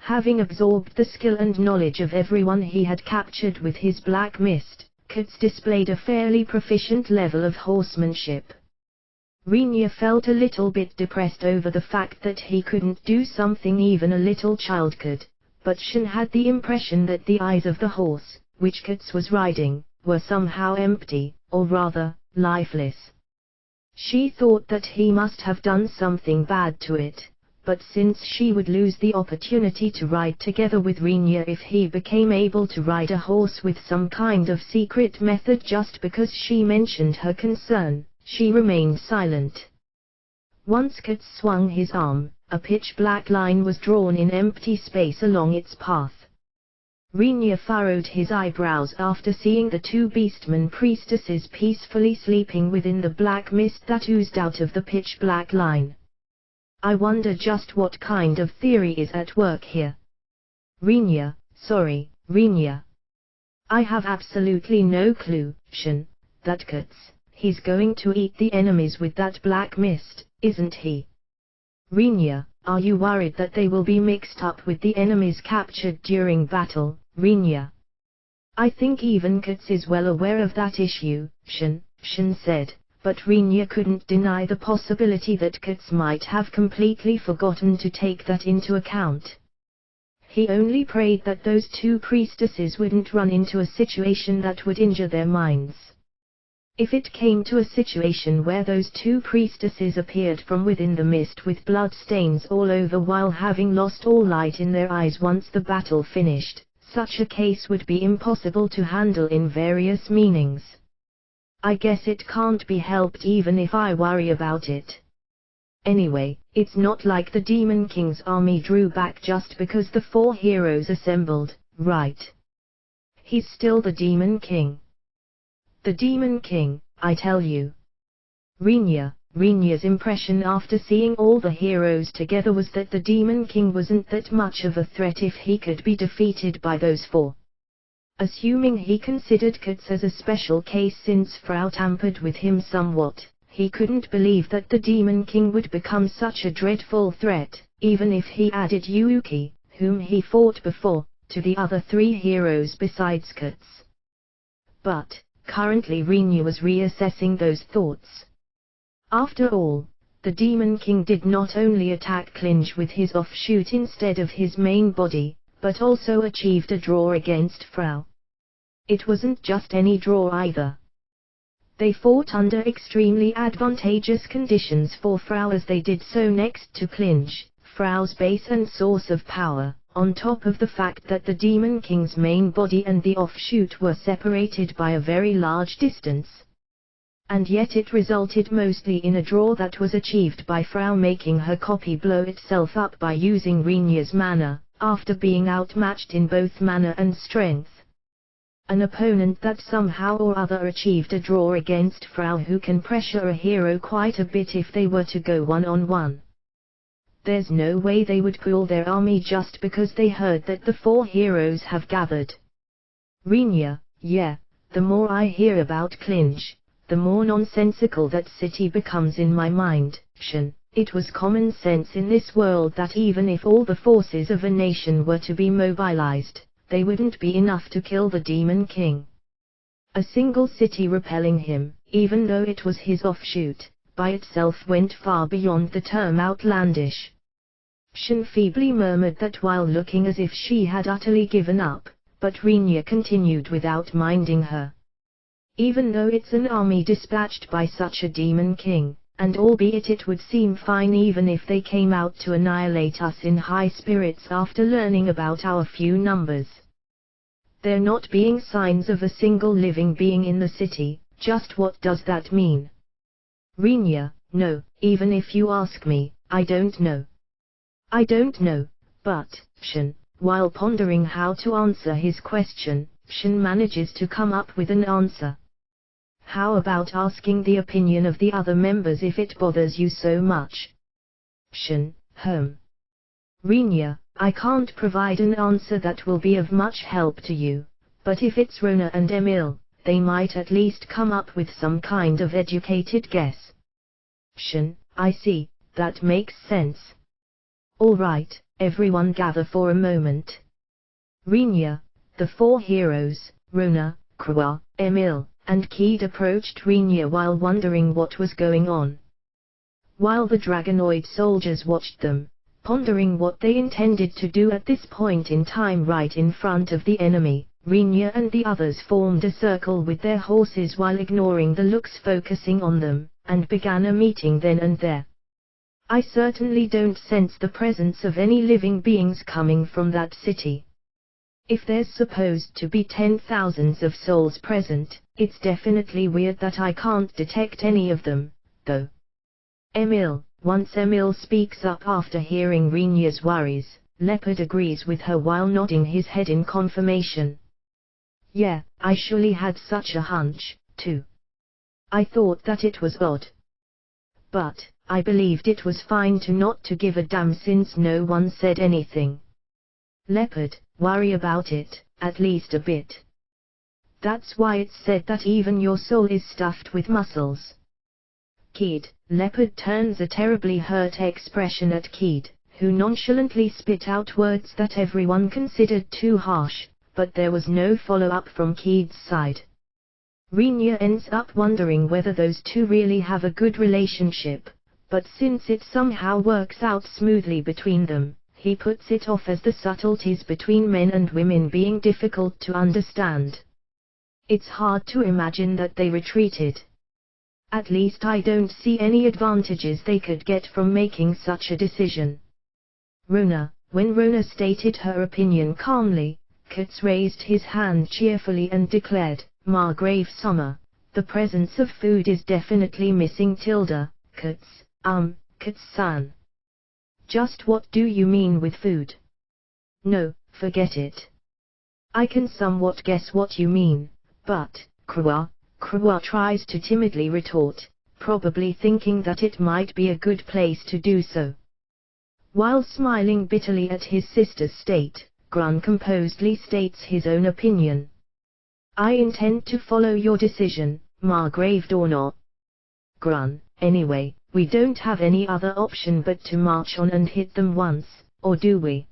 Having absorbed the skill and knowledge of everyone he had captured with his black mist, Katz displayed a fairly proficient level of horsemanship. Rinya felt a little bit depressed over the fact that he couldn't do something even a little child could, but Shin had the impression that the eyes of the horse, which Katz was riding, were somehow empty, or rather, lifeless. She thought that he must have done something bad to it, but since she would lose the opportunity to ride together with Rinya if he became able to ride a horse with some kind of secret method just because she mentioned her concern, she remained silent. Once Katz swung his arm, a pitch-black line was drawn in empty space along its path. Rinya furrowed his eyebrows after seeing the 2 beastmen priestesses peacefully sleeping within the black mist that oozed out of the pitch-black line. I wonder just what kind of theory is at work here. Rinya, I have absolutely no clue, Shin, that Katz, he's going to eat the enemies with that black mist, isn't he? Rinya, are you worried that they will be mixed up with the enemies captured during battle, Rinya? I think even Katz is well aware of that issue, Shin said, but Rinya couldn't deny the possibility that Katz might have completely forgotten to take that into account. He only prayed that those 2 priestesses wouldn't run into a situation that would injure their minds. If it came to a situation where those 2 priestesses appeared from within the mist with blood stains all over while having lost all light in their eyes once the battle finished, such a case would be impossible to handle in various meanings. I guess it can't be helped even if I worry about it. Anyway, it's not like the Demon King's army drew back just because the 4 heroes assembled, right? He's still the Demon King. The Demon King, I tell you. Rinya's impression after seeing all the heroes together was that the Demon King wasn't that much of a threat if he could be defeated by those 4. Assuming he considered Katz as a special case since Frau tampered with him somewhat, he couldn't believe that the Demon King would become such a dreadful threat, even if he added Yuki, whom he fought before, to the other 3 heroes besides Katz. But, Currently Rinya was reassessing those thoughts. After all, the Demon King did not only attack Clinch with his offshoot instead of his main body, but also achieved a draw against Frau. It wasn't just any draw either. They fought under extremely advantageous conditions for Frau as they did so next to Clinch, Frau's base and source of power, on top of the fact that the Demon King's main body and the offshoot were separated by a very large distance. And yet it resulted mostly in a draw that was achieved by Frau making her copy blow itself up by using Rinya's mana, after being outmatched in both mana and strength. An opponent that somehow or other achieved a draw against Frau who can pressure a hero quite a bit if they were to go one-on-one. There's no way they would pool their army just because they heard that the 4 heroes have gathered. Rinya, yeah, the more I hear about Clinch, the more nonsensical that city becomes in my mind. It was common sense in this world that even if all the forces of a nation were to be mobilized, they wouldn't be enough to kill the Demon King. A single city repelling him, even though it was his offshoot, by itself went far beyond the term outlandish. Shin feebly murmured that while looking as if she had utterly given up, but Rinya continued without minding her. Even though it's an army dispatched by such a Demon King, and albeit it would seem fine even if they came out to annihilate us in high spirits after learning about our few numbers. There not being signs of a single living being in the city, just what does that mean? Rinya, no, even if you ask me, I don't know. I don't know, but, while pondering how to answer his question, manages to come up with an answer. How about asking the opinion of the other members if it bothers you so much? Rinya, I can't provide an answer that will be of much help to you, but if it's Rona and Emil, they might at least come up with some kind of educated guess. I see, that makes sense. Alright, everyone gather for a moment. Rinya, the 4 heroes, Rona, Krua, Emil, and Keed approached Rinya while wondering what was going on. While the Dragonoid soldiers watched them, pondering what they intended to do at this point in time right in front of the enemy, Rinya and the others formed a circle with their horses while ignoring the looks focusing on them, and began a meeting then and there. I certainly don't sense the presence of any living beings coming from that city. If there's supposed to be 10,000s of souls present, it's definitely weird that I can't detect any of them, though. Emil, once Emil speaks up after hearing Rinya's worries, Leopard agrees with her while nodding his head in confirmation. Yeah, I surely had such a hunch, too. I thought that it was odd. But, I believed it was fine to not to give a damn since no one said anything. Leopard, worry about it, at least a bit. That's why it's said that even your soul is stuffed with muscles. Keed, Leopard turns a terribly hurt expression at Keed, who nonchalantly spit out words that everyone considered too harsh, but there was no follow-up from Keed's side. Rinya ends up wondering whether those two really have a good relationship, but since it somehow works out smoothly between them, he puts it off as the subtleties between men and women being difficult to understand. It's hard to imagine that they retreated. At least I don't see any advantages they could get from making such a decision. Rona, when Rona stated her opinion calmly, Kutz raised his hand cheerfully and declared, Margrave Summer, the presence of food is definitely missing. Kutz, Kutz-san. Just what do you mean with food? No, forget it. I can somewhat guess what you mean, but, Krua tries to timidly retort, probably thinking that it might be a good place to do so. While smiling bitterly at his sister's state, Grun composedly states his own opinion. I intend to follow your decision, Margrave Dornot. Grun, anyway, we don't have any other option but to march on and hit them once, or do we?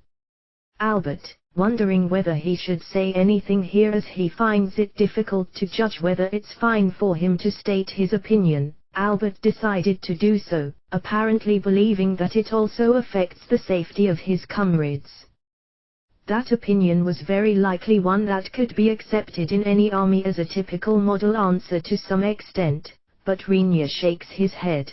Albert, wondering whether he should say anything here as he finds it difficult to judge whether it's fine for him to state his opinion. Albert decided to do so, apparently believing that it also affects the safety of his comrades. That opinion was very likely one that could be accepted in any army as a typical model answer to some extent, but Renier shakes his head.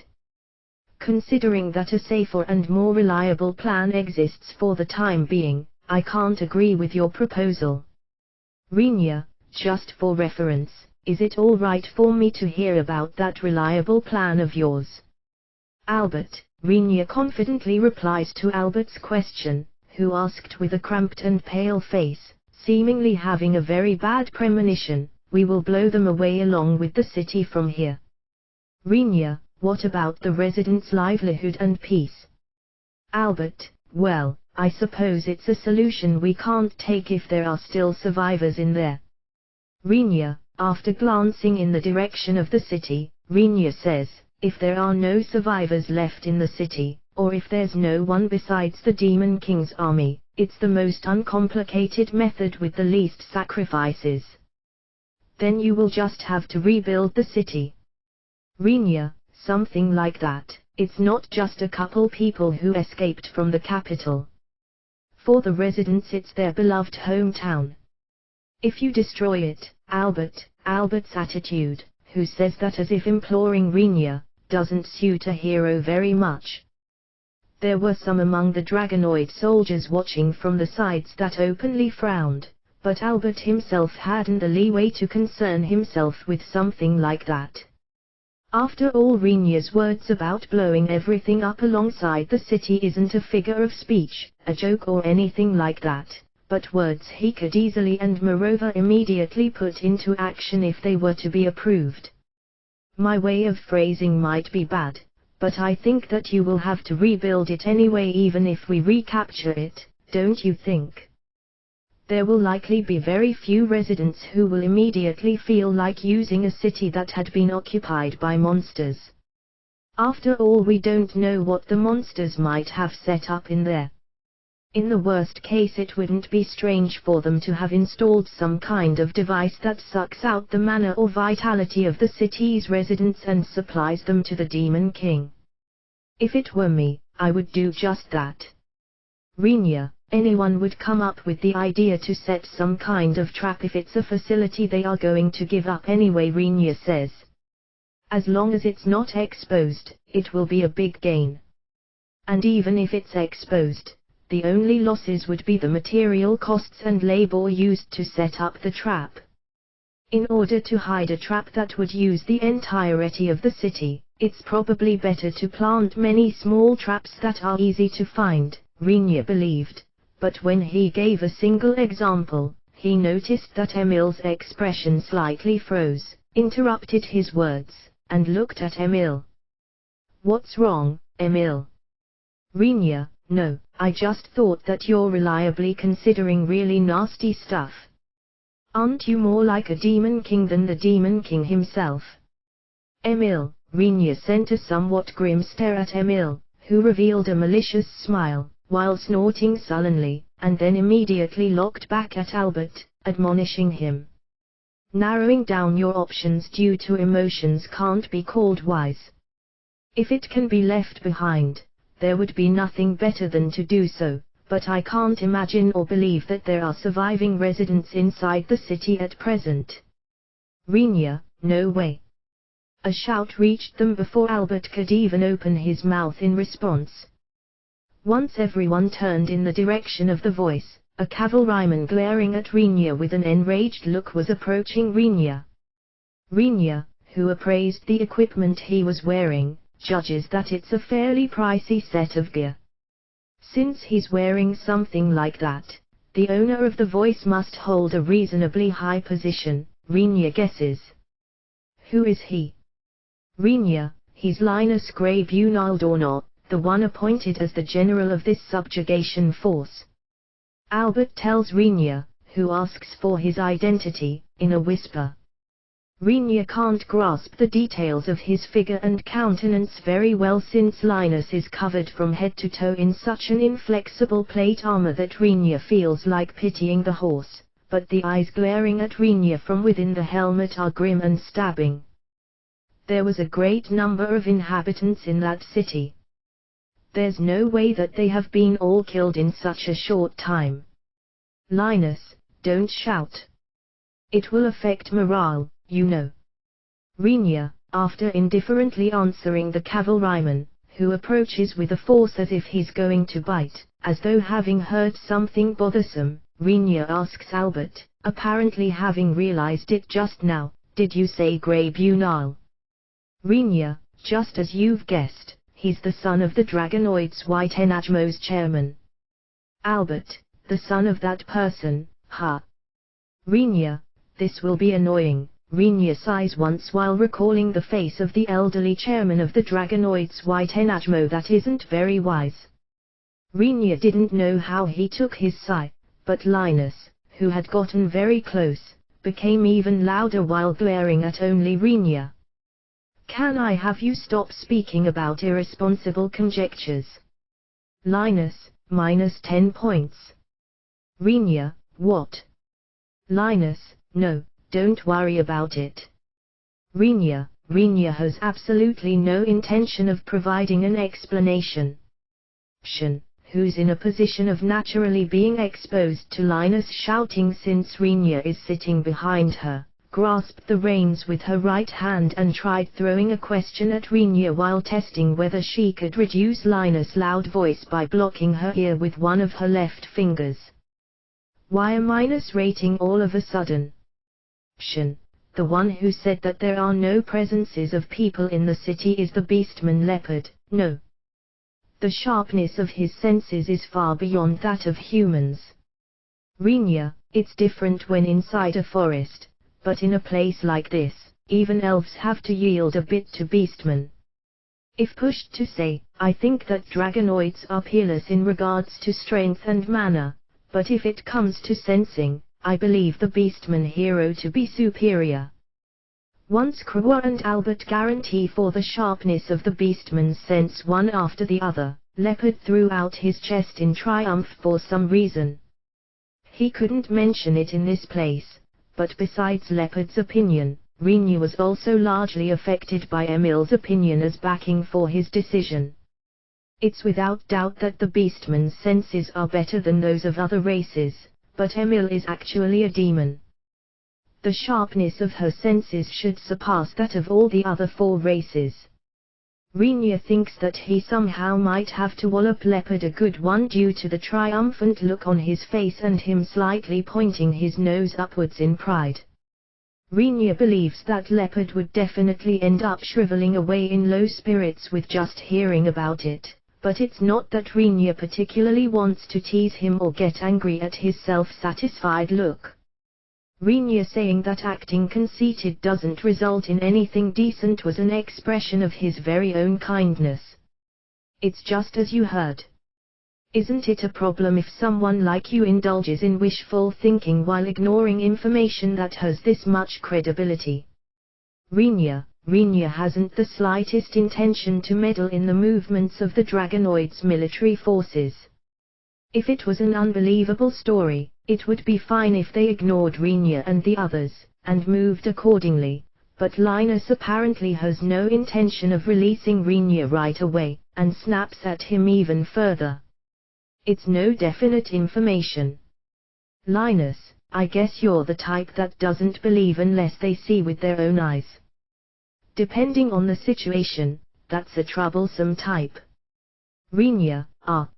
Considering that a safer and more reliable plan exists for the time being, I can't agree with your proposal. Renier, just for reference, is it all right for me to hear about that reliable plan of yours? Albert, Renier confidently replies to Albert's question, who asked with a cramped and pale face, seemingly having a very bad premonition, we will blow them away along with the city from here. Renier, what about the residents' livelihood and peace? Albert, well, I suppose it's a solution we can't take if there are still survivors in there. Renier, after glancing in the direction of the city, Renier says, if there are no survivors left in the city, or if there's no one besides the Demon King's army, it's the most uncomplicated method with the least sacrifices. Then you will just have to rebuild the city. Renier, something like that. It's not just a couple people who escaped from the capital. For the residents it's their beloved hometown. If you destroy it, Albert's attitude, who says that as if imploring Renier, doesn't suit a hero very much. There were some among the Dragonoid soldiers watching from the sides that openly frowned, but Albert himself hadn't the leeway to concern himself with something like that. After all, Renier's words about blowing everything up alongside the city isn't a figure of speech, a joke or anything like that, but words he could easily and moreover immediately put into action if they were to be approved. My way of phrasing might be bad, but I think that you will have to rebuild it anyway even if we recapture it, don't you think? There will likely be very few residents who will immediately feel like using a city that had been occupied by monsters. After all, we don't know what the monsters might have set up in there. In the worst case, it wouldn't be strange for them to have installed some kind of device that sucks out the mana or vitality of the city's residents and supplies them to the Demon King. If it were me, I would do just that. Renier, anyone would come up with the idea to set some kind of trap if it's a facility they are going to give up anyway, Renier says. As long as it's not exposed, it will be a big gain. And even if it's exposed, the only losses would be the material costs and labor used to set up the trap. In order to hide a trap that would use the entirety of the city, it's probably better to plant many small traps that are easy to find, Renier believed, but when he gave a single example, he noticed that Emil's expression slightly froze, interrupted his words, and looked at Emil. What's wrong, Emil? Renier, no, I just thought that you're reliably considering really nasty stuff. Aren't you more like a Demon King than the Demon King himself? Emil, Renier sent a somewhat grim stare at Emil, who revealed a malicious smile, while snorting sullenly, and then immediately looked back at Albert, admonishing him. Narrowing down your options due to emotions can't be called wise. If it can be left behind, there would be nothing better than to do so, but I can't imagine or believe that there are surviving residents inside the city at present. Renier, no way. A shout reached them before Albert could even open his mouth in response. Once everyone turned in the direction of the voice, a cavalryman glaring at Renier with an enraged look was approaching Renier. Renier, who appraised the equipment he was wearing, judges that it's a fairly pricey set of gear. Since he's wearing something like that, the owner of the voice must hold a reasonably high position, Renier guesses. Who is he? Renier, he's Linus Grey Bunaldornot, the one appointed as the general of this subjugation force. Albert tells Renier, who asks for his identity, in a whisper. Rinya can't grasp the details of his figure and countenance very well, since Linus is covered from head to toe in such an inflexible plate armor that Rinya feels like pitying the horse, but the eyes glaring at Rinya from within the helmet are grim and stabbing. There was a great number of inhabitants in that city. There's no way that they have been all killed in such a short time. Linus, don't shout. It will affect morale, you know. Rinya, after indifferently answering the cavalryman, who approaches with a force as if he's going to bite, as though having heard something bothersome, Rinya asks Albert, apparently having realized it just now, "Did you say Grey-Bunal?" Rinya, just as you've guessed, he's the son of the Dragonoids' White Enajmo's chairman. Albert, the son of that person, huh? Rinya, this will be annoying. Rinya sighs once while recalling the face of the elderly chairman of the Dragonoids' White Enajmo. That isn't very wise. Rinya didn't know how he took his sigh, but Linus, who had gotten very close, became even louder while glaring at only Rinya. Can I have you stop speaking about irresponsible conjectures? Linus, -10 points. Rinya, what? Linus, no, don't worry about it. Rinya has absolutely no intention of providing an explanation. Shin, who's in a position of naturally being exposed to Linus shouting since Rinya is sitting behind her, grasped the reins with her right hand and tried throwing a question at Rinya while testing whether she could reduce Linus' loud voice by blocking her ear with one of her left fingers. Why a minus rating all of a sudden? Shin, the one who said that there are no presences of people in the city is the beastman leopard. No. The sharpness of his senses is far beyond that of humans. Rinya, it's different when inside a forest, but in a place like this, even elves have to yield a bit to beastmen. If pushed to say, I think that Dragonoids are peerless in regards to strength and manner, but if it comes to sensing, I believe the beastman hero to be superior. Once Krewa and Albert guarantee for the sharpness of the beastman's sense one after the other, Leopard threw out his chest in triumph for some reason. He couldn't mention it in this place, but besides Leopard's opinion, Rinya was also largely affected by Emil's opinion as backing for his decision. It's without doubt that the beastman's senses are better than those of other races, but Emil is actually a demon. The sharpness of her senses should surpass that of all the other 4 races. Rinya thinks that he somehow might have to wallop Leopard a good one due to the triumphant look on his face and him slightly pointing his nose upwards in pride. Rinya believes that Leopard would definitely end up shriveling away in low spirits with just hearing about it, but it's not that Rinya particularly wants to tease him or get angry at his self-satisfied look. Rinya saying that acting conceited doesn't result in anything decent was an expression of his very own kindness. It's just as you heard. Isn't it a problem if someone like you indulges in wishful thinking while ignoring information that has this much credibility? Rinya hasn't the slightest intention to meddle in the movements of the Dragonoids' military forces. If it was an unbelievable story, it would be fine if they ignored Rinya and the others, and moved accordingly, but Linus apparently has no intention of releasing Rinya right away, and snaps at him even further. It's no definite information. Linus, I guess you're the type that doesn't believe unless they see with their own eyes. Depending on the situation, that's a troublesome type. Rinya,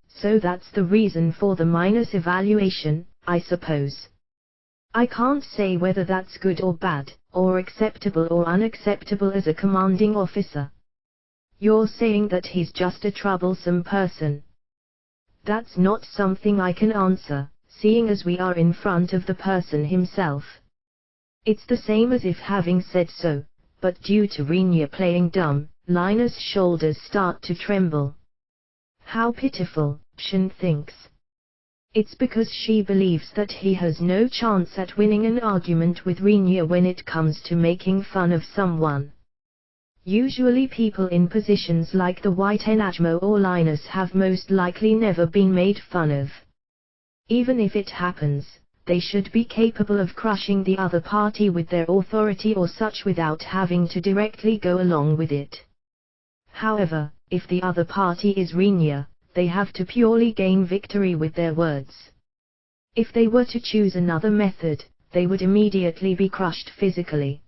so that's the reason for the minus evaluation, I suppose. I can't say whether that's good or bad, or acceptable or unacceptable as a commanding officer. You're saying that he's just a troublesome person. That's not something I can answer, seeing as we are in front of the person himself. It's the same as if having said so, but due to Rinya playing dumb, Linus' shoulders start to tremble. How pitiful, Shin thinks. It's because she believes that he has no chance at winning an argument with Rinya when it comes to making fun of someone. Usually people in positions like the White Enajmo or Linus have most likely never been made fun of. Even if it happens, they should be capable of crushing the other party with their authority or such without having to directly go along with it. However, if the other party is Rinya, they have to purely gain victory with their words. If they were to choose another method, they would immediately be crushed physically.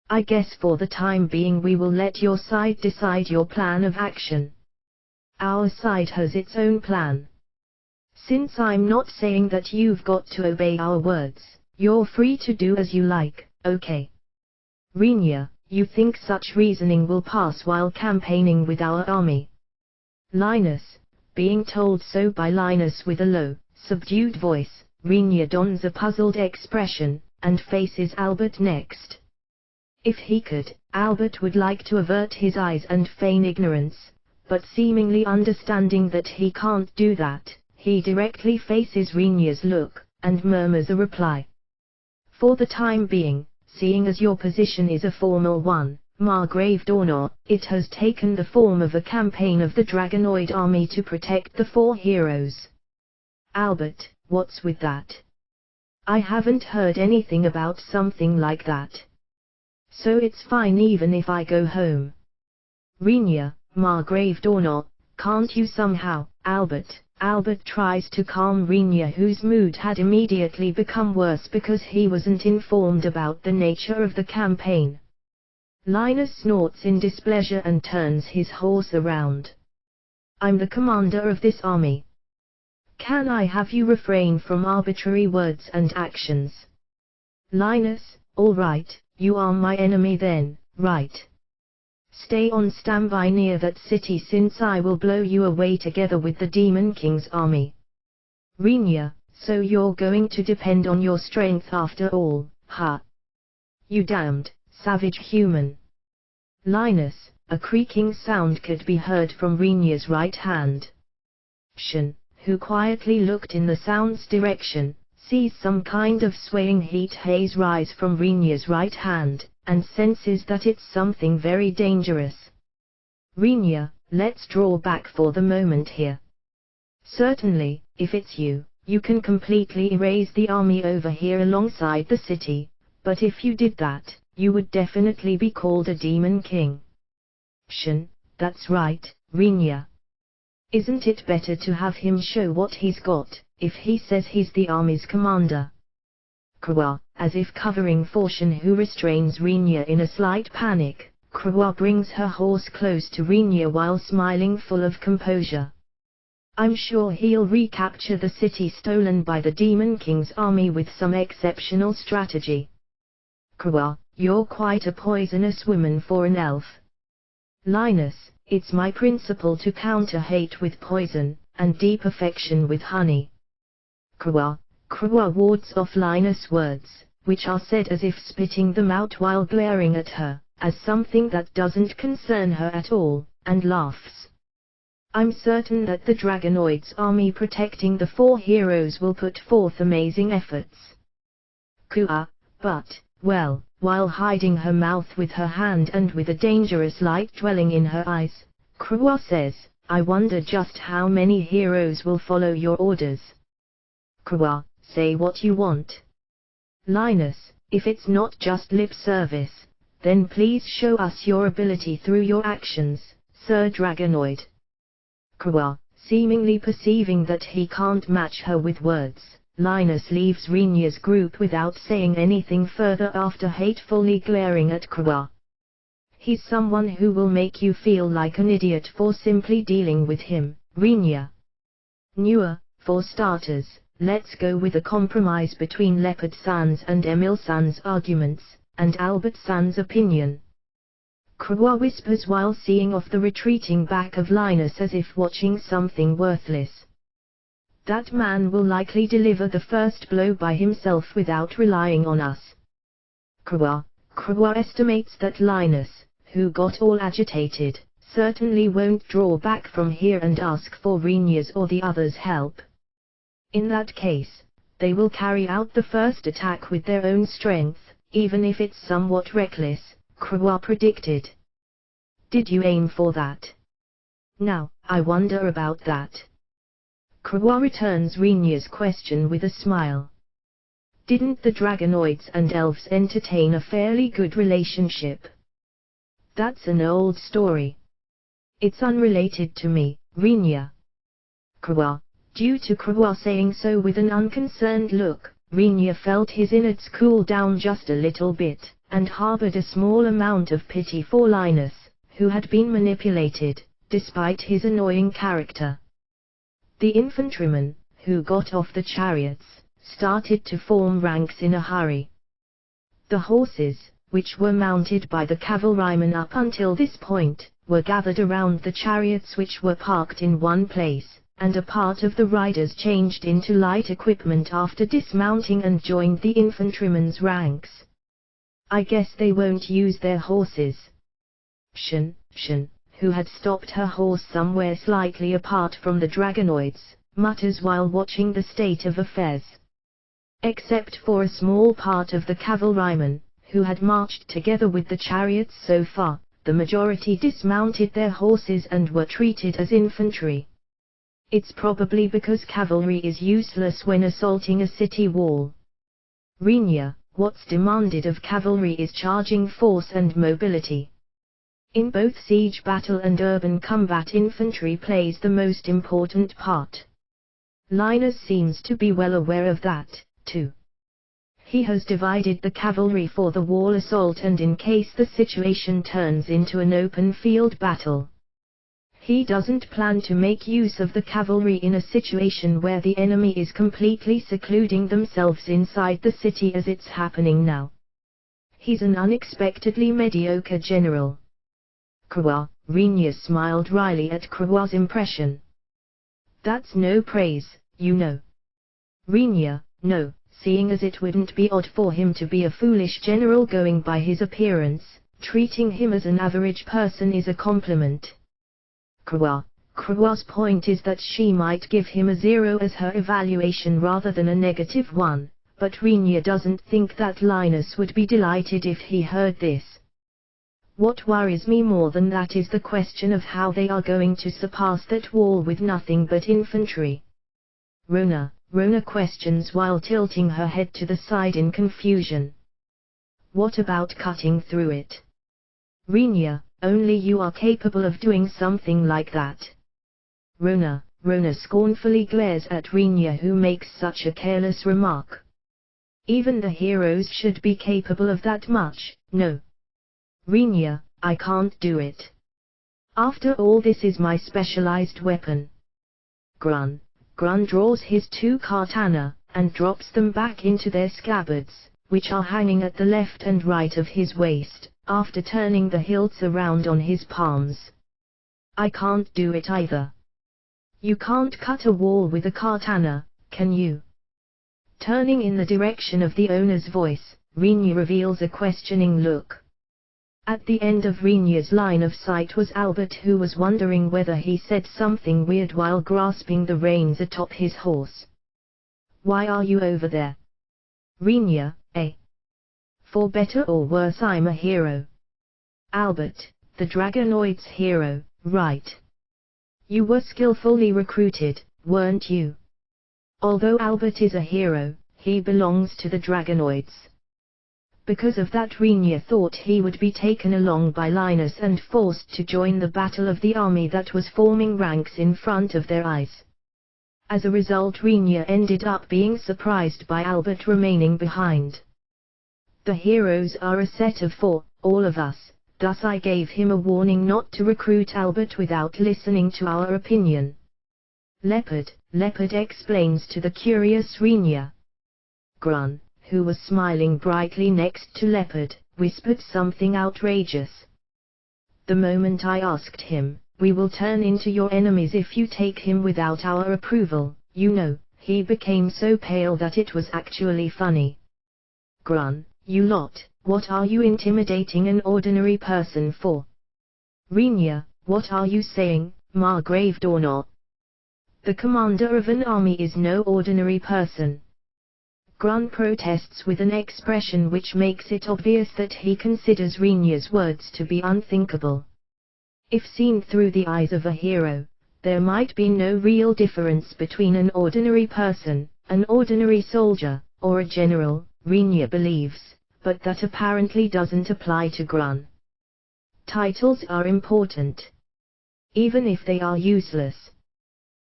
I guess for the time being we will let your side decide your plan of action. Our side has its own plan. Since I'm not saying that you've got to obey our words, you're free to do as you like, okay? Rinya, you think such reasoning will pass while campaigning with our army? Linus, being told so by Linus with a low, subdued voice, Rinya dons a puzzled expression, and faces Albert next. If he could, Albert would like to avert his eyes and feign ignorance, but seemingly understanding that he can't do that, he directly faces Rinya's look, and murmurs a reply. For the time being, seeing as your position is a formal one, Margrave Dornor, it has taken the form of a campaign of the Dragonoid army to protect the 4 heroes. Albert, what's with that? I haven't heard anything about something like that. So it's fine even if I go home. Rinya, Margrave Dornor, can't you somehow, Albert? Albert tries to calm Rinya, whose mood had immediately become worse because he wasn't informed about the nature of the campaign. Linus snorts in displeasure and turns his horse around. I'm the commander of this army. Can I have you refrain from arbitrary words and actions? Linus, all right, you are my enemy then, right? Stay on standby near that city since I will blow you away together with the Demon King's army. Rinya, so you're going to depend on your strength after all, huh? You damned, savage human. Linus, a creaking sound could be heard from Rinya's right hand. Shen, who quietly looked in the sound's direction, sees some kind of swaying heat haze rise from Rinya's right hand, and senses that it's something very dangerous. Rinya, let's draw back for the moment here. Certainly, if it's you, you can completely erase the army over here alongside the city, but if you did that, you would definitely be called a demon king. Shen, that's right, Rinya. Isn't it better to have him show what he's got, if he says he's the army's commander? Krua, as if covering for Shen, who restrains Rinya in a slight panic, Krua brings her horse close to Rinya while smiling full of composure. I'm sure he'll recapture the city stolen by the Demon King's army with some exceptional strategy. Krua, you're quite a poisonous woman for an elf. Linus, it's my principle to counter hate with poison, and deep affection with honey. Krua wards off Linus' words, which are said as if spitting them out while glaring at her, as something that doesn't concern her at all, and laughs. I'm certain that the Dragonoid's army protecting the 4 heroes will put forth amazing efforts. Kua, but, well, while hiding her mouth with her hand and with a dangerous light dwelling in her eyes, Krua says, I wonder just how many heroes will follow your orders. Krua, say what you want. Linus, if it's not just lip service, then please show us your ability through your actions, Sir Dragonoid. Krua, seemingly perceiving that he can't match her with words, Linus leaves Rinya's group without saying anything further after hatefully glaring at Krua. He's someone who will make you feel like an idiot for simply dealing with him, Rinya. Newer, for starters, let's go with a compromise between Leopard San's and Emil San's arguments, and Albert San's opinion. Krua whispers while seeing off the retreating back of Linus as if watching something worthless. That man will likely deliver the first blow by himself without relying on us. Krua estimates that Linus, who got all agitated, certainly won't draw back from here and ask for Rinya's or the others' help. In that case, they will carry out the first attack with their own strength, even if it's somewhat reckless, Krua predicted. Did you aim for that? Now, I wonder about that. Krua returns Rinya's question with a smile. Didn't the dragonoids and elves entertain a fairly good relationship? That's an old story. It's unrelated to me, Rinya. Krua. Due to Krua saying so with an unconcerned look, Rinya felt his innards cool down just a little bit, and harbored a small amount of pity for Linus, who had been manipulated, despite his annoying character. The infantrymen, who got off the chariots, started to form ranks in a hurry. The horses, which were mounted by the cavalrymen up until this point, were gathered around the chariots which were parked in one place, and a part of the riders changed into light equipment after dismounting and joined the infantrymen's ranks. I guess they won't use their horses. Shen, who had stopped her horse somewhere slightly apart from the dragonoids, mutters while watching the state of affairs. Except for a small part of the cavalrymen, who had marched together with the chariots so far, the majority dismounted their horses and were treated as infantry. It's probably because cavalry is useless when assaulting a city wall. Rinya, what's demanded of cavalry is charging force and mobility. In both siege battle and urban combat, infantry plays the most important part. Linus seems to be well aware of that, too. He has divided the cavalry for the wall assault and in case the situation turns into an open field battle. He doesn't plan to make use of the cavalry in a situation where the enemy is completely secluding themselves inside the city as it's happening now. He's an unexpectedly mediocre general. Krua, Rinya smiled wryly at Krua's impression. That's no praise, you know. Rinya, no, seeing as it wouldn't be odd for him to be a foolish general going by his appearance, treating him as an average person is a compliment. Krua's point is that she might give him a 0 as her evaluation rather than a -1, but Rinya doesn't think that Linus would be delighted if he heard this. What worries me more than that is the question of how they are going to surpass that wall with nothing but infantry. Rona questions while tilting her head to the side in confusion. What about cutting through it? Rinya, only you are capable of doing something like that. Rona scornfully glares at Rinya, who makes such a careless remark. Even the heroes should be capable of that much, no. Rinya, I can't do it. After all, this is my specialized weapon. Grun draws his 2 katana, and drops them back into their scabbards, which are hanging at the left and right of his waist, after turning the hilts around on his palms. I can't do it either. You can't cut a wall with a katana, can you? Turning in the direction of the owner's voice, Rinya reveals a questioning look. At the end of Rinya's line of sight was Albert, who was wondering whether he said something weird while grasping the reins atop his horse. Why are you over there? Rinya, eh? For better or worse, I'm a hero. Albert, the Dragonoid's hero, right? You were skillfully recruited, weren't you? Although Albert is a hero, he belongs to the Dragonoids. Because of that, Rinya thought he would be taken along by Linus and forced to join the battle of the army that was forming ranks in front of their eyes. As a result, Rinya ended up being surprised by Albert remaining behind. The heroes are a set of 4, all of us, thus I gave him a warning not to recruit Albert without listening to our opinion. Leopard explains to the curious Rinya. Grun, who was smiling brightly next to Leopard, whispered something outrageous. The moment I asked him, we will turn into your enemies if you take him without our approval, you know, he became so pale that it was actually funny. Grun, you lot, what are you intimidating an ordinary person for? Rinya, what are you saying, Margraved or not? The commander of an army is no ordinary person. Grun protests with an expression which makes it obvious that he considers Rinya's words to be unthinkable. If seen through the eyes of a hero, there might be no real difference between an ordinary person, an ordinary soldier, or a general, Rinya believes, but that apparently doesn't apply to Grun. Titles are important, even if they are useless.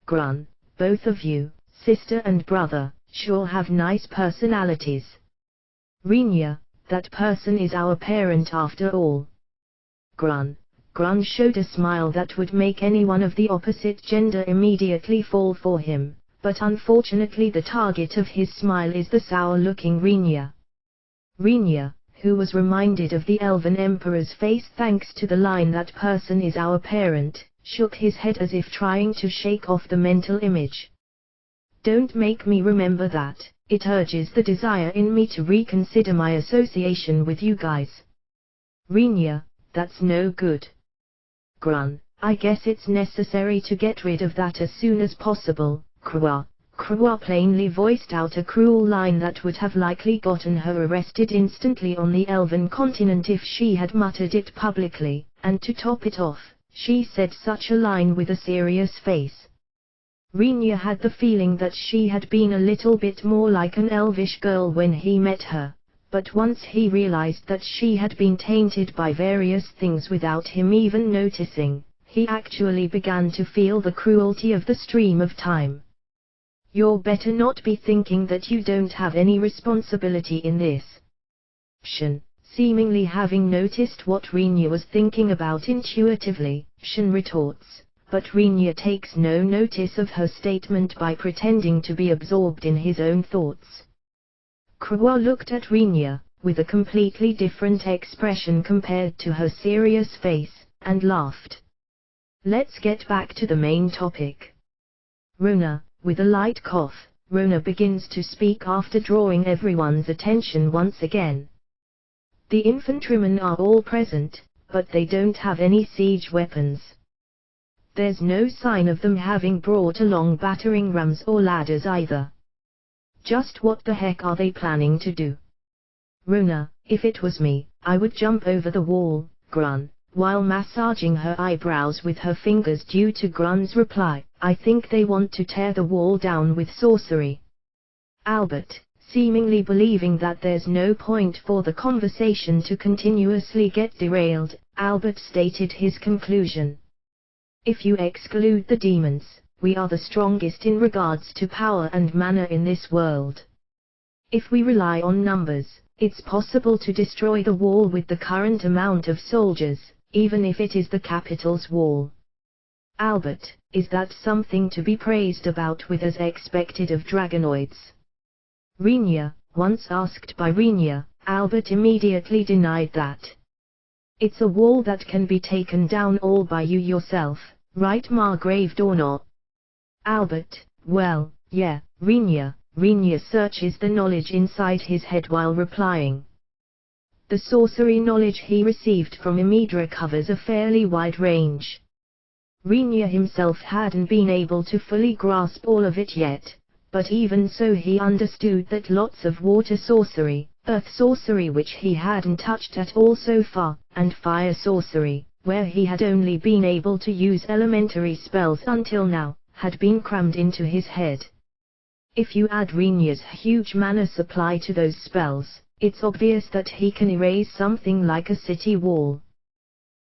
Grun, both of you, sister and brother, sure have nice personalities. Rinya, that person is our parent after all. Grun showed a smile that would make anyone of the opposite gender immediately fall for him, but unfortunately the target of his smile is the sour-looking Rinya. Rinya, who was reminded of the Elven Emperor's face thanks to the line "that person is our parent," shook his head as if trying to shake off the mental image. Don't make me remember that, it urges the desire in me to reconsider my association with you guys. Rinya, that's no good. Grun, I guess it's necessary to get rid of that as soon as possible. Krua plainly voiced out a cruel line that would have likely gotten her arrested instantly on the Elven continent if she had muttered it publicly, and to top it off, she said such a line with a serious face. Rinya had the feeling that she had been a little bit more like an elvish girl when he met her, but once he realized that she had been tainted by various things without him even noticing, he actually began to feel the cruelty of the stream of time. You're better not be thinking that you don't have any responsibility in this. Shen, seemingly having noticed what Rinya was thinking about intuitively, Shen retorts, but Rinya takes no notice of her statement by pretending to be absorbed in his own thoughts. Krua looked at Rinya, with a completely different expression compared to her serious face, and laughed. Let's get back to the main topic. Rona, with a light cough, Rona begins to speak after drawing everyone's attention once again. The infantrymen are all present, but they don't have any siege weapons. There's no sign of them having brought along battering rams or ladders either. Just what the heck are they planning to do? Rona, if it was me, I would jump over the wall, Grun, while massaging her eyebrows with her fingers due to Grun's reply, I think they want to tear the wall down with sorcery. Albert, seemingly believing that there's no point for the conversation to continuously get derailed, Albert stated his conclusion. If you exclude the demons, we are the strongest in regards to power and mana in this world. If we rely on numbers, it's possible to destroy the wall with the current amount of soldiers, even if it is the capital's wall. Albert, is that something to be praised about with as expected of dragonoids? Rinya, once asked by Rinya, Albert immediately denied that. It's a wall that can be taken down all by you yourself, right Margrave Dornot? Albert, well, yeah, Rinya searches the knowledge inside his head while replying. The sorcery knowledge he received from Imidra covers a fairly wide range. Rinya himself hadn't been able to fully grasp all of it yet, but even so he understood that lots of water sorcery, earth sorcery which he hadn't touched at all so far, and fire sorcery, where he had only been able to use elementary spells until now, had been crammed into his head. If you add Rinya's huge mana supply to those spells, it's obvious that he can erase something like a city wall.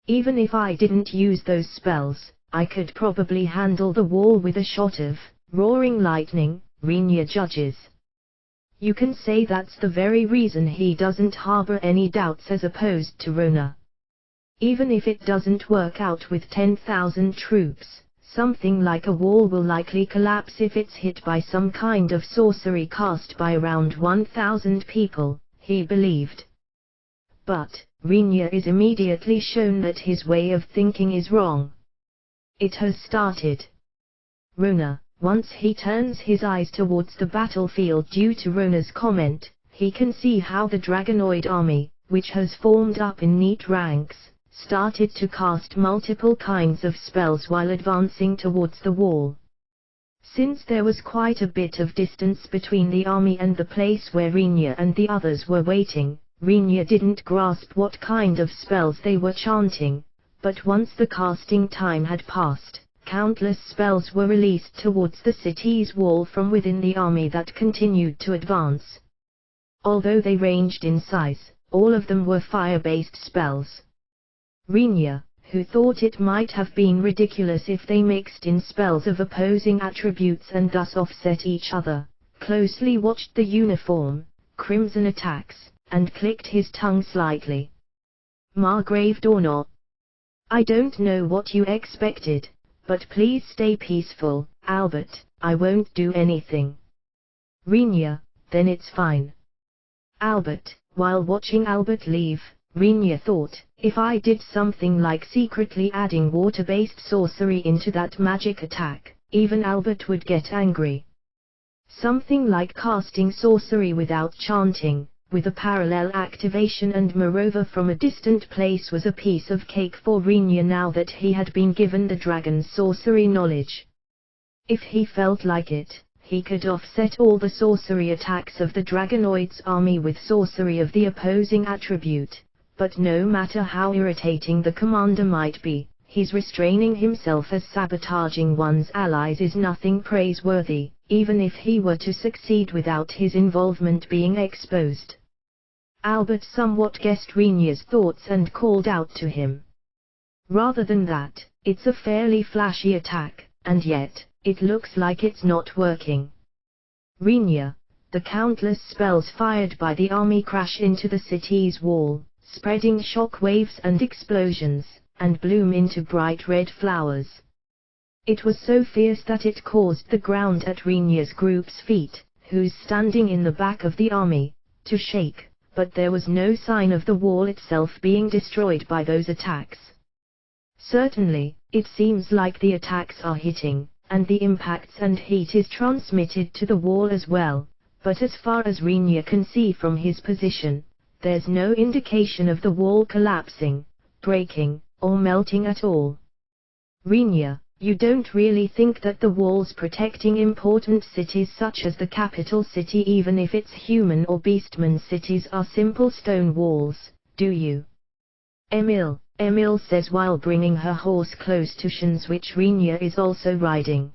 Even if I didn't use those spells, I could probably handle the wall with a shot of roaring lightning, Rinya judges. You can say that's the very reason he doesn't harbor any doubts as opposed to Rona. Even if it doesn't work out with 10,000 troops, something like a wall will likely collapse if it's hit by some kind of sorcery cast by around 1,000 people, he believed. But, Rinya is immediately shown that his way of thinking is wrong. It has started. Rona, once he turns his eyes towards the battlefield due to Rona's comment, he can see how the Dragonoid army, which has formed up in neat ranks, started to cast multiple kinds of spells while advancing towards the wall. Since there was quite a bit of distance between the army and the place where Rinya and the others were waiting, Rinya didn't grasp what kind of spells they were chanting, but once the casting time had passed, countless spells were released towards the city's wall from within the army that continued to advance. Although they ranged in size, all of them were fire-based spells. Rinya, who thought it might have been ridiculous if they mixed in spells of opposing attributes and thus offset each other, closely watched the uniform, crimson attacks, and clicked his tongue slightly. Margrave Dornot. I don't know what you expected, but please stay peaceful, Albert, I won't do anything. Rinya, then it's fine. Albert, while watching Albert leave, Rinya thought, if I did something like secretly adding water-based sorcery into that magic attack, even Albert would get angry. Something like casting sorcery without chanting, with a parallel activation and moreover from a distant place was a piece of cake for Rinya now that he had been given the dragon's sorcery knowledge. If he felt like it, he could offset all the sorcery attacks of the Dragonoid's army with sorcery of the opposing attribute, but no matter how irritating the commander might be, his restraining himself as sabotaging one's allies is nothing praiseworthy, even if he were to succeed without his involvement being exposed. Albert somewhat guessed Rinya's thoughts and called out to him. Rather than that, it's a fairly flashy attack, and yet, it looks like it's not working. Rinya, the countless spells fired by the army crash into the city's wall, spreading shock waves and explosions, and bloom into bright red flowers. It was so fierce that it caused the ground at Rinya's group's feet, who's standing in the back of the army, to shake, but there was no sign of the wall itself being destroyed by those attacks. Certainly, it seems like the attacks are hitting, and the impacts and heat is transmitted to the wall as well, but as far as Rinya can see from his position, there's no indication of the wall collapsing, breaking, or melting at all. Rinya, you don't really think that the walls protecting important cities such as the capital city, even if it's human or beastman cities, are simple stone walls, do you? Emil says while bringing her horse close to Shin's, which Rinya is also riding.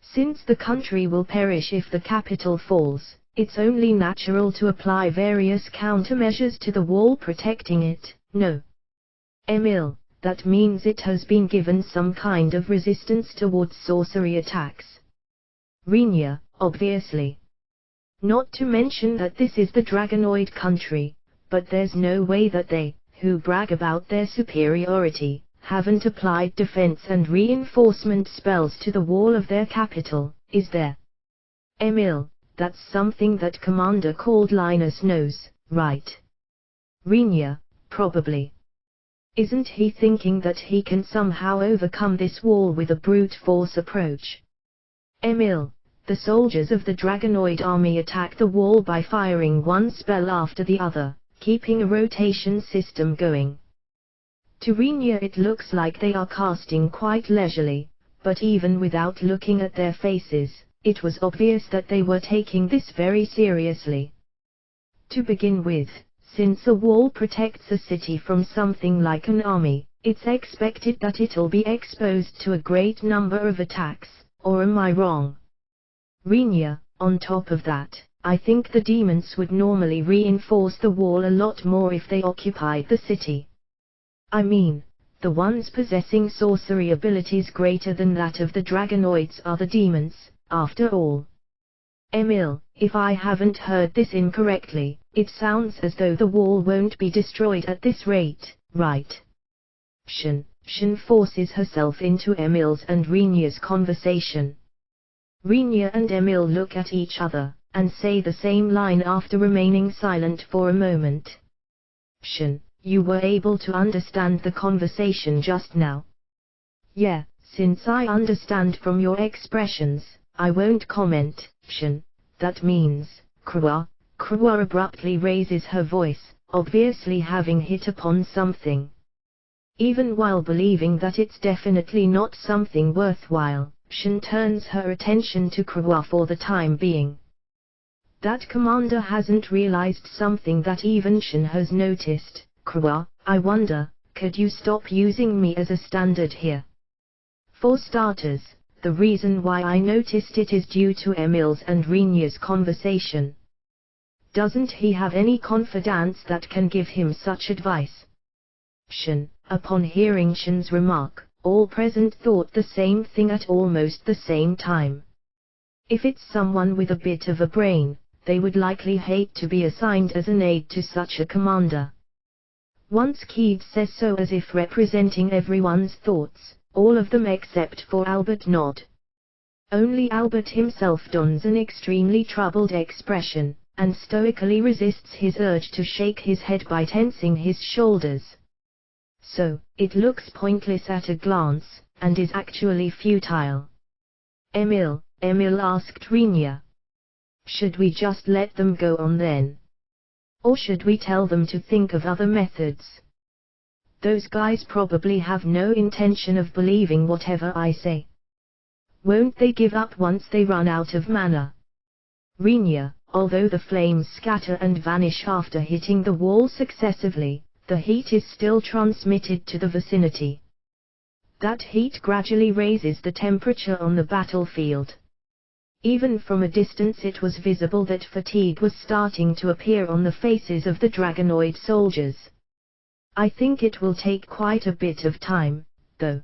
Since the country will perish if the capital falls, it's only natural to apply various countermeasures to the wall protecting it, no? Emil, that means it has been given some kind of resistance towards sorcery attacks. Rinya, obviously. Not to mention that this is the Dragonoid country, but there's no way that they, who brag about their superiority, haven't applied defense and reinforcement spells to the wall of their capital, is there? Emil, that's something that Commander called Linus knows, right? Rinya, probably. Isn't he thinking that he can somehow overcome this wall with a brute force approach? Emil, the soldiers of the Dragonoid army attack the wall by firing one spell after the other, keeping a rotation system going. To Rinya it looks like they are casting quite leisurely, but even without looking at their faces, it was obvious that they were taking this very seriously. To begin with, since a wall protects a city from something like an army, it's expected that it'll be exposed to a great number of attacks, or am I wrong? Rinya, on top of that, I think the demons would normally reinforce the wall a lot more if they occupied the city. I mean, the ones possessing sorcery abilities greater than that of the Dragonoids are the demons, after all. Emil, if I haven't heard this incorrectly, it sounds as though the wall won't be destroyed at this rate, right? Shin forces herself into Emil's and Rinya's conversation. Rinya and Emil look at each other, and say the same line after remaining silent for a moment. Shin, you were able to understand the conversation just now? Yeah, since I understand from your expressions, I won't comment, Shin. That means, Krua abruptly raises her voice, obviously having hit upon something. Even while believing that it's definitely not something worthwhile, Shin turns her attention to Krua for the time being. That commander hasn't realized something that even Shin has noticed. Krua, I wonder, could you stop using me as a standard here? For starters, the reason why I noticed it is due to Emil's and Rinya's conversation. Doesn't he have any confidants that can give him such advice? Shin, upon hearing Shin's remark, all present thought the same thing at almost the same time. If it's someone with a bit of a brain, they would likely hate to be assigned as an aide to such a commander. Once Keith says so as if representing everyone's thoughts, all of them except for Albert nod. Only Albert himself dons an extremely troubled expression, and stoically resists his urge to shake his head by tensing his shoulders. So, it looks pointless at a glance, and is actually futile. Emil asked Rinya. Should we just let them go on then? Or should we tell them to think of other methods? Those guys probably have no intention of believing whatever I say. Won't they give up once they run out of mana? Rinya, although the flames scatter and vanish after hitting the wall successively, the heat is still transmitted to the vicinity. That heat gradually raises the temperature on the battlefield. Even from a distance it was visible that fatigue was starting to appear on the faces of the Dragonoid soldiers. I think it will take quite a bit of time, though.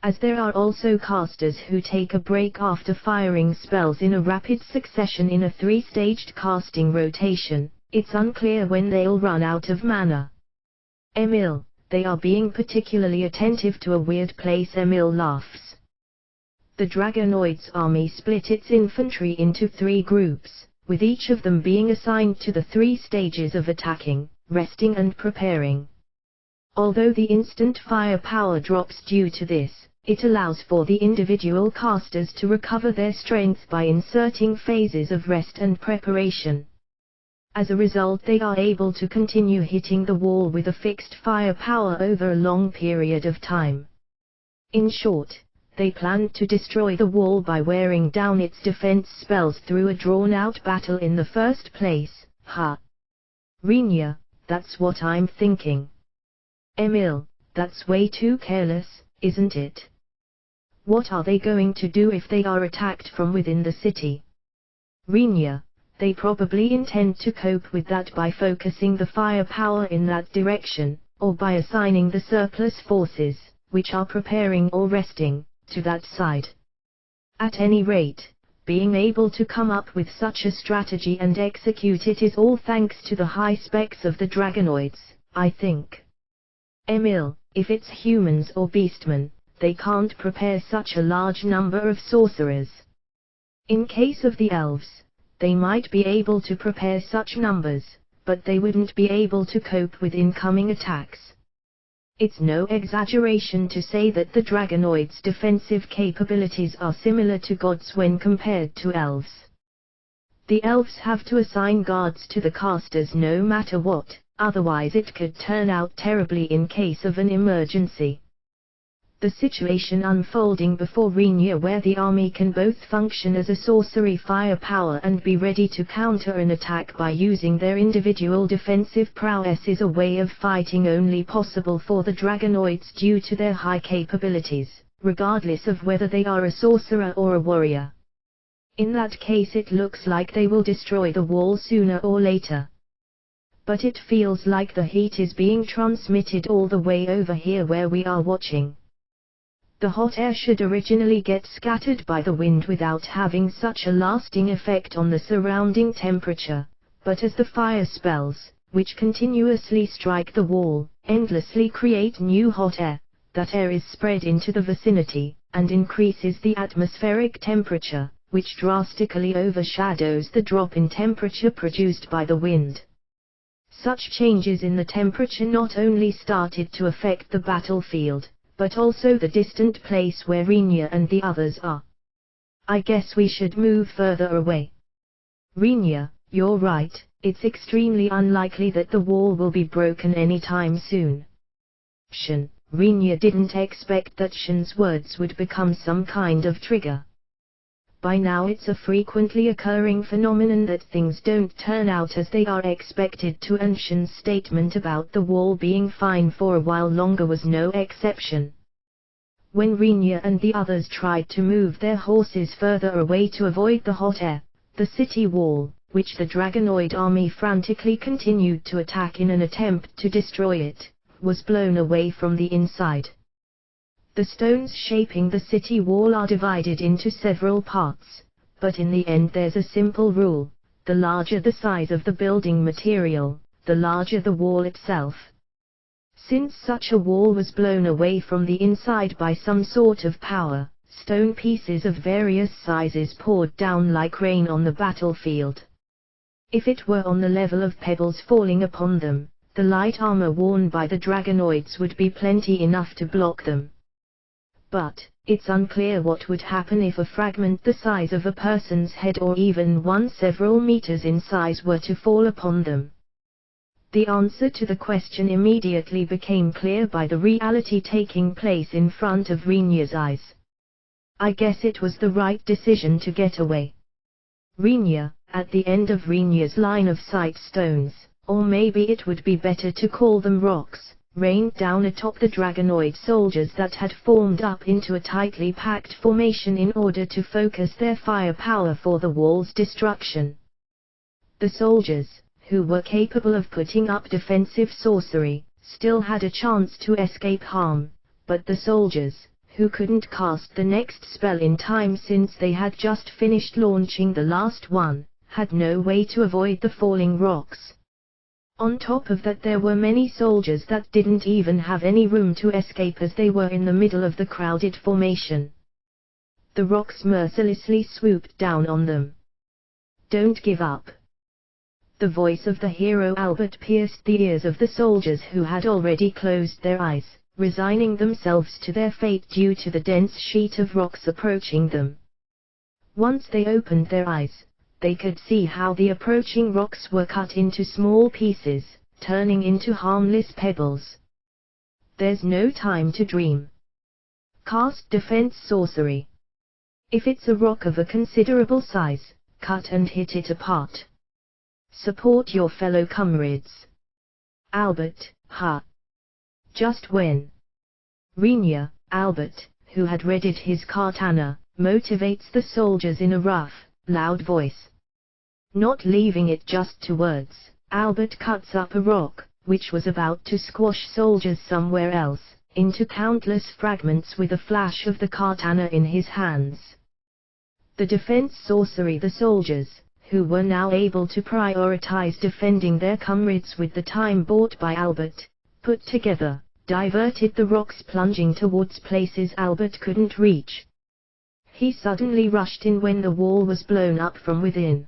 As there are also casters who take a break after firing spells in a rapid succession in a 3-staged casting rotation, it's unclear when they'll run out of mana. Emil, they are being particularly attentive to a weird place. Emil laughs. The Dragonoid's army split its infantry into 3 groups, with each of them being assigned to the 3 stages of attacking, resting and preparing. Although the instant firepower drops due to this, it allows for the individual casters to recover their strength by inserting phases of rest and preparation. As a result, they are able to continue hitting the wall with a fixed firepower over a long period of time. In short, they planned to destroy the wall by wearing down its defense spells through a drawn-out battle in the first place. Rinya, that's what I'm thinking. Emil, that's way too careless, isn't it? What are they going to do if they are attacked from within the city? Rinya, they probably intend to cope with that by focusing the firepower in that direction, or by assigning the surplus forces, which are preparing or resting, to that side. At any rate, being able to come up with such a strategy and execute it is all thanks to the high specs of the Dragonoids, I think. Emil, if it's humans or beastmen, they can't prepare such a large number of sorcerers. In case of the elves, they might be able to prepare such numbers, but they wouldn't be able to cope with incoming attacks. It's no exaggeration to say that the Dragonoids' defensive capabilities are similar to gods when compared to elves. The elves have to assign guards to the casters no matter what, otherwise it could turn out terribly in case of an emergency. The situation unfolding before Rinya, where the army can both function as a sorcery firepower and be ready to counter an attack by using their individual defensive prowess, is a way of fighting only possible for the Dragonoids due to their high capabilities, regardless of whether they are a sorcerer or a warrior. In that case it looks like they will destroy the wall sooner or later. But it feels like the heat is being transmitted all the way over here where we are watching. The hot air should originally get scattered by the wind without having such a lasting effect on the surrounding temperature, but as the fire spells, which continuously strike the wall, endlessly create new hot air, that air is spread into the vicinity, and increases the atmospheric temperature, which drastically overshadows the drop in temperature produced by the wind. Such changes in the temperature not only started to affect the battlefield, but also the distant place where Rinya and the others are. I guess we should move further away. Rinya, you're right, it's extremely unlikely that the wall will be broken anytime soon. Shin, Rinya didn't expect that Shin's words would become some kind of trigger. By now it's a frequently occurring phenomenon that things don't turn out as they are expected to, and Shin's statement about the wall being fine for a while longer was no exception. When Rinya and the others tried to move their horses further away to avoid the hot air, the city wall, which the Dragonoid army frantically continued to attack in an attempt to destroy it, was blown away from the inside. The stones shaping the city wall are divided into several parts, but in the end there's a simple rule: the larger the size of the building material, the larger the wall itself. Since such a wall was blown away from the inside by some sort of power, stone pieces of various sizes poured down like rain on the battlefield. If it were on the level of pebbles falling upon them, the light armor worn by the Dragonoids would be plenty enough to block them. But it's unclear what would happen if a fragment the size of a person's head or even one several meters in size were to fall upon them. The answer to the question immediately became clear by the reality taking place in front of Rinya's eyes. I guess it was the right decision to get away. Rinya, at the end of Rinya's line of sight, stones, or maybe it would be better to call them rocks, rained down atop the Dragonoid soldiers that had formed up into a tightly packed formation in order to focus their firepower for the wall's destruction. The soldiers, who were capable of putting up defensive sorcery, still had a chance to escape harm, but the soldiers, who couldn't cast the next spell in time since they had just finished launching the last one, had no way to avoid the falling rocks. On top of that, there were many soldiers that didn't even have any room to escape as they were in the middle of the crowded formation. The rocks mercilessly swooped down on them. "Don't give up." The voice of the hero Albert pierced the ears of the soldiers who had already closed their eyes, resigning themselves to their fate due to the dense sheet of rocks approaching them. Once they opened their eyes, they could see how the approaching rocks were cut into small pieces, turning into harmless pebbles. There's no time to dream. Cast defense sorcery. If it's a rock of a considerable size, cut and hit it apart. Support your fellow comrades. Albert, ha! Just when Rinya, Albert, who had readied his katana, motivates the soldiers in a rough, loud voice. Not leaving it just to words, Albert cuts up a rock, which was about to squash soldiers somewhere else, into countless fragments with a flash of the katana in his hands. The defense sorcery the soldiers, who were now able to prioritize defending their comrades with the time bought by Albert, put together, diverted the rocks plunging towards places Albert couldn't reach. He suddenly rushed in when the wall was blown up from within.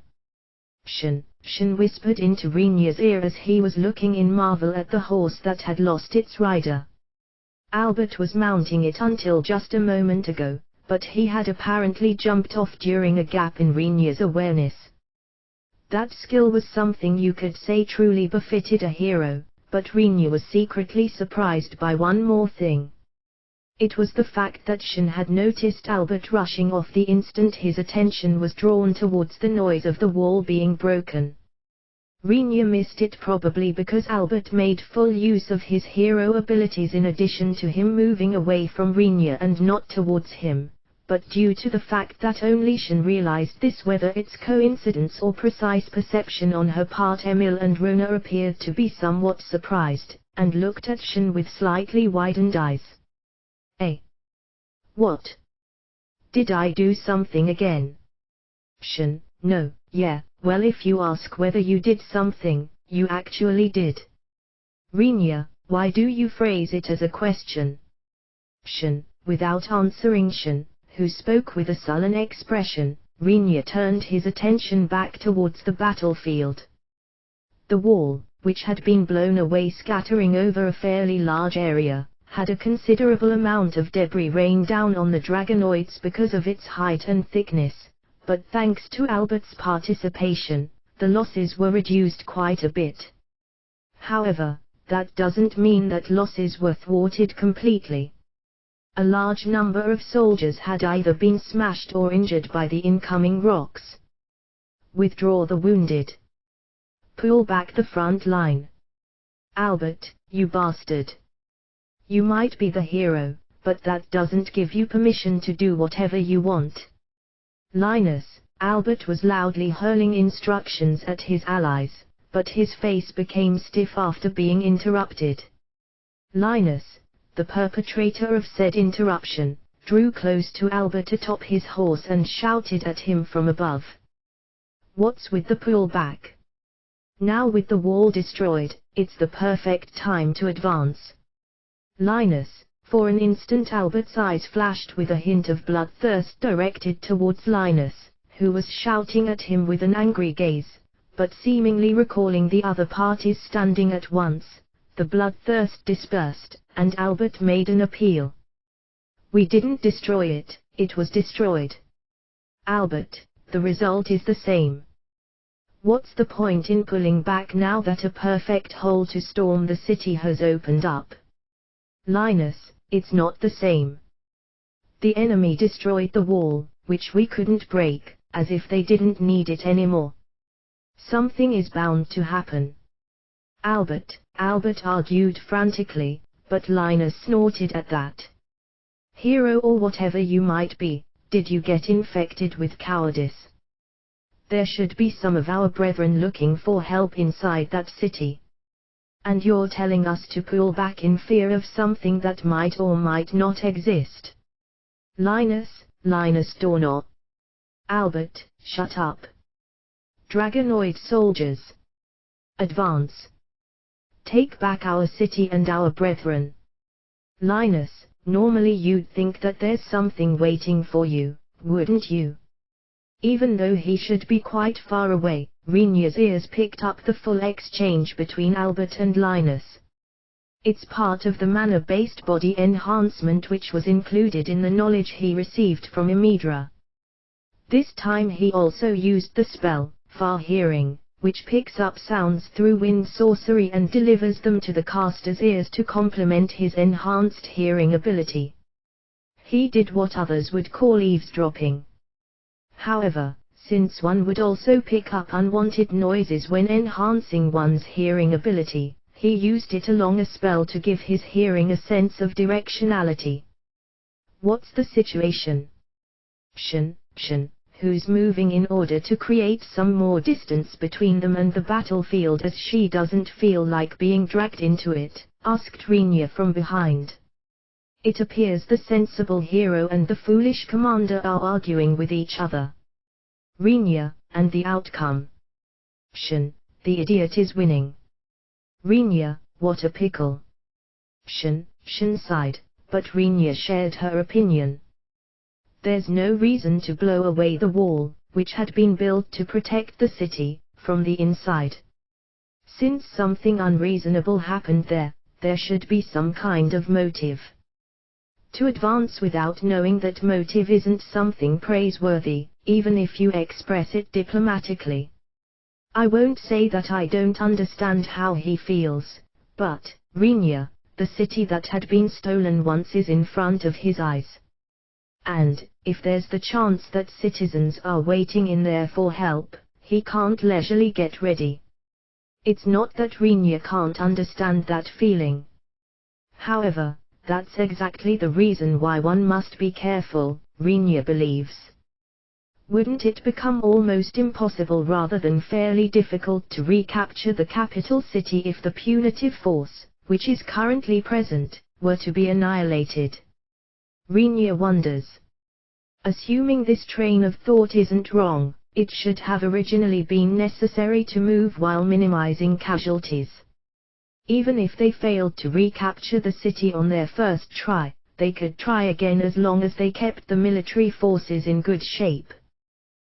Shin whispered into Rinya's ear as he was looking in marvel at the horse that had lost its rider. Albert was mounting it until just a moment ago, but he had apparently jumped off during a gap in Rinya's awareness. That skill was something you could say truly befitted a hero, but Rinya was secretly surprised by one more thing. It was the fact that Shin had noticed Albert rushing off the instant his attention was drawn towards the noise of the wall being broken. Rinya missed it probably because Albert made full use of his hero abilities in addition to him moving away from Rinya and not towards him, but due to the fact that only Shin realized this. Whether it's coincidence or precise perception on her part, Emil and Rona appeared to be somewhat surprised, and looked at Shin with slightly widened eyes. What? Did I do something again? Shin, no, yeah, well, if you ask whether you did something, you actually did. Rinya, why do you phrase it as a question? Shin, without answering Shin, who spoke with a sullen expression, Rinya turned his attention back towards the battlefield. The wall, which had been blown away scattering over a fairly large area, had a considerable amount of debris rain down on the Dragonoids because of its height and thickness, but thanks to Albert's participation, the losses were reduced quite a bit. However, that doesn't mean that losses were thwarted completely. A large number of soldiers had either been smashed or injured by the incoming rocks. Withdraw the wounded. Pull back the front line. Albert, you bastard. You might be the hero, but that doesn't give you permission to do whatever you want. Linus, Albert was loudly hurling instructions at his allies, but his face became stiff after being interrupted. Linus, the perpetrator of said interruption, drew close to Albert atop his horse and shouted at him from above. What's with the pullback? Now with the wall destroyed, it's the perfect time to advance. Linus, for an instant Albert's eyes flashed with a hint of bloodthirst directed towards Linus, who was shouting at him with an angry gaze, but seemingly recalling the other parties standing at once, the bloodthirst dispersed, and Albert made an appeal. We didn't destroy it, it was destroyed. Albert, the result is the same. What's the point in pulling back now that a perfect hole to storm the city has opened up? Linus, it's not the same. The enemy destroyed the wall, which we couldn't break, as if they didn't need it anymore. Something is bound to happen. Albert argued frantically, but Linus snorted at that. Hero or whatever you might be, did you get infected with cowardice? There should be some of our brethren looking for help inside that city. And you're telling us to pull back in fear of something that might or might not exist. Linus Dornot. Albert, shut up. Dragonoid soldiers. Advance. Take back our city and our brethren. Linus, normally you'd think that there's something waiting for you, wouldn't you? Even though he should be quite far away, Renia's ears picked up the full exchange between Albert and Linus. It's part of the manner-based body enhancement which was included in the knowledge he received from Imidra. This time he also used the spell, Far Hearing, which picks up sounds through wind sorcery and delivers them to the caster's ears to complement his enhanced hearing ability. He did what others would call eavesdropping. However, since one would also pick up unwanted noises when enhancing one's hearing ability, he used it along a spell to give his hearing a sense of directionality. What's the situation? Shen, who's moving in order to create some more distance between them and the battlefield as she doesn't feel like being dragged into it, asked Renia from behind. It appears the sensible hero and the foolish commander are arguing with each other. Renia, and the outcome? Shen, the idiot is winning. Renia, what a pickle. Shen sighed, but Renia shared her opinion. There's no reason to blow away the wall, which had been built to protect the city, from the inside. Since something unreasonable happened there should be some kind of motive. To advance without knowing that motive isn't something praiseworthy, even if you express it diplomatically. I won't say that I don't understand how he feels, but, Renia, the city that had been stolen once is in front of his eyes. And, if there's the chance that citizens are waiting in there for help, he can't leisurely get ready. It's not that Renia can't understand that feeling. However, that's exactly the reason why one must be careful, Renia believes. Wouldn't it become almost impossible rather than fairly difficult to recapture the capital city if the punitive force, which is currently present, were to be annihilated? Renia wonders. Assuming this train of thought isn't wrong, it should have originally been necessary to move while minimizing casualties. Even if they failed to recapture the city on their first try, they could try again as long as they kept the military forces in good shape.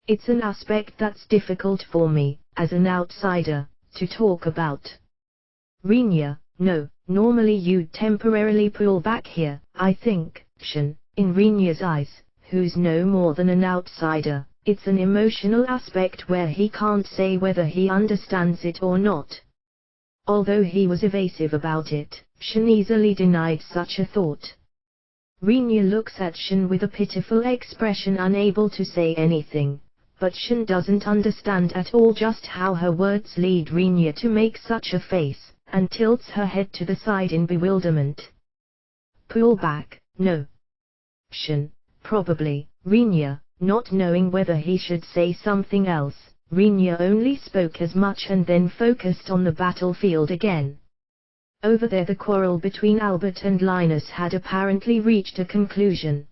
It's an aspect that's difficult for me, as an outsider, to talk about. Renia, no, normally you'd temporarily pull back here, I think, Shen, in Renia's eyes, who's no more than an outsider, it's an emotional aspect where he can't say whether he understands it or not. Although he was evasive about it, Shin easily denied such a thought. Rinya looks at Shin with a pitiful expression, unable to say anything, but Shin doesn't understand at all just how her words lead Rinya to make such a face, and tilts her head to the side in bewilderment. Pull back, no. Shin, probably. Rinya, not knowing whether he should say something else, Rinya only spoke as much and then focused on the battlefield again. Over there the quarrel between Albert and Linus had apparently reached a conclusion.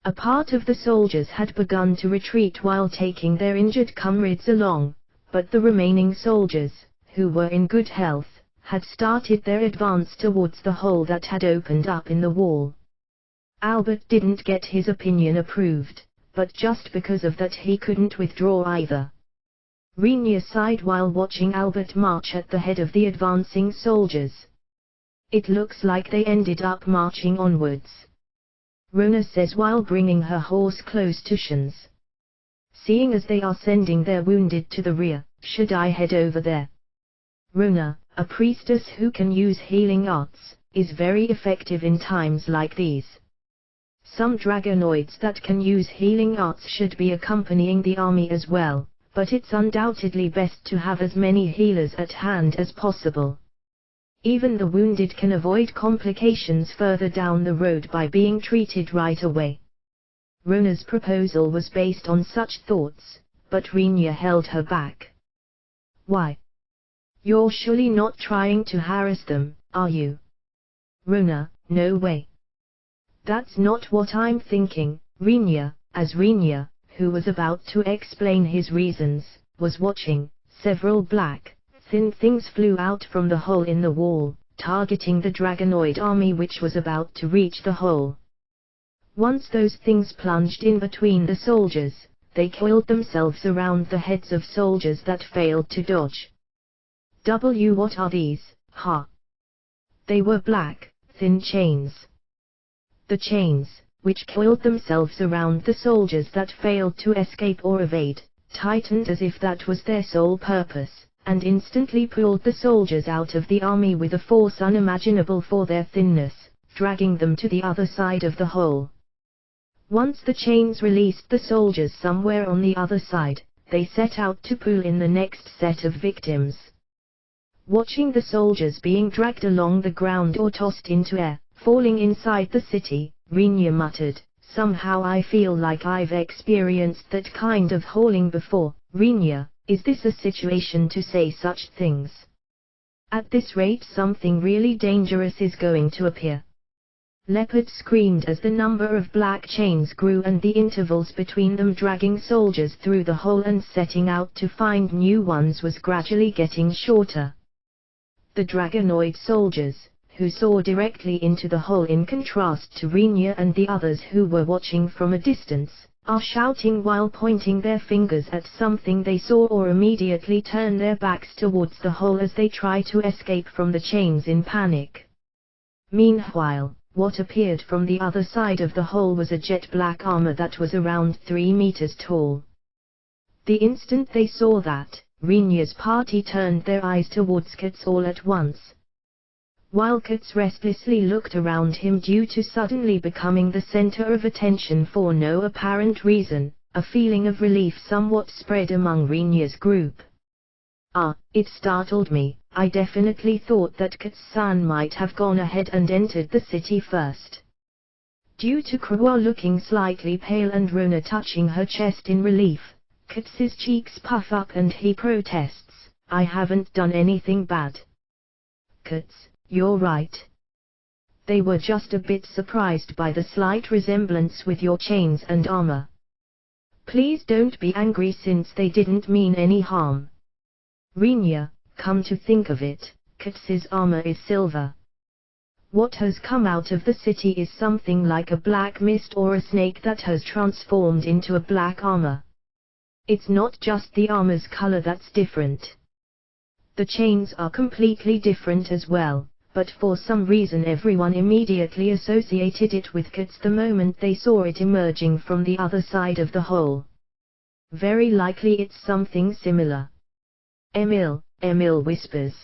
A part of the soldiers had begun to retreat while taking their injured comrades along, but the remaining soldiers, who were in good health, had started their advance towards the hole that had opened up in the wall. Albert didn't get his opinion approved, but just because of that he couldn't withdraw either. Rinya sighed while watching Albert march at the head of the advancing soldiers. It looks like they ended up marching onwards. Rona says while bringing her horse close to Shin's. Seeing as they are sending their wounded to the rear, should I head over there? Rona, a priestess who can use healing arts, is very effective in times like these. Some dragonoids that can use healing arts should be accompanying the army as well, but it's undoubtedly best to have as many healers at hand as possible. Even the wounded can avoid complications further down the road by being treated right away. Rona's proposal was based on such thoughts, but Rinya held her back. Why? You're surely not trying to harass them, are you? Rona, no way. That's not what I'm thinking. Rinya, as Rinya, who was about to explain his reasons, was watching, several black, thin things flew out from the hole in the wall, targeting the dragonoid army which was about to reach the hole. Once those things plunged in between the soldiers, they coiled themselves around the heads of soldiers that failed to dodge. What are these, huh? They were black, thin chains. The chains, which coiled themselves around the soldiers that failed to escape or evade, tightened as if that was their sole purpose, and instantly pulled the soldiers out of the army with a force unimaginable for their thinness, dragging them to the other side of the hole. Once the chains released the soldiers somewhere on the other side, they set out to pull in the next set of victims. Watching the soldiers being dragged along the ground or tossed into air, falling inside the city, Rinya muttered, "Somehow I feel like I've experienced that kind of hauling before." Rinya, is this a situation to say such things? At this rate something really dangerous is going to appear. Leopard screamed as the number of black chains grew and the intervals between them dragging soldiers through the hole and setting out to find new ones was gradually getting shorter. The dragonoid soldiers, who saw directly into the hole in contrast to Rinya and the others who were watching from a distance, are shouting while pointing their fingers at something they saw or immediately turn their backs towards the hole as they try to escape from the chains in panic. Meanwhile, what appeared from the other side of the hole was a jet black armor that was around 3 meters tall. The instant they saw that, Rinya's party turned their eyes towards Katz all at once. While Katz restlessly looked around him due to suddenly becoming the center of attention for no apparent reason, a feeling of relief somewhat spread among Rinya's group. It startled me. I definitely thought that Katz-san might have gone ahead and entered the city first. Due to Krua looking slightly pale and Rona touching her chest in relief, Katz's cheeks puff up and he protests, "I haven't done anything bad." Katz, you're right. They were just a bit surprised by the slight resemblance with your chains and armor. Please don't be angry since they didn't mean any harm. Rinya, come to think of it, Katz's armor is silver. What has come out of the city is something like a black mist or a snake that has transformed into a black armor. It's not just the armor's color that's different. The chains are completely different as well, but for some reason everyone immediately associated it with Katz the moment they saw it emerging from the other side of the hole. Very likely it's something similar. Emil whispers.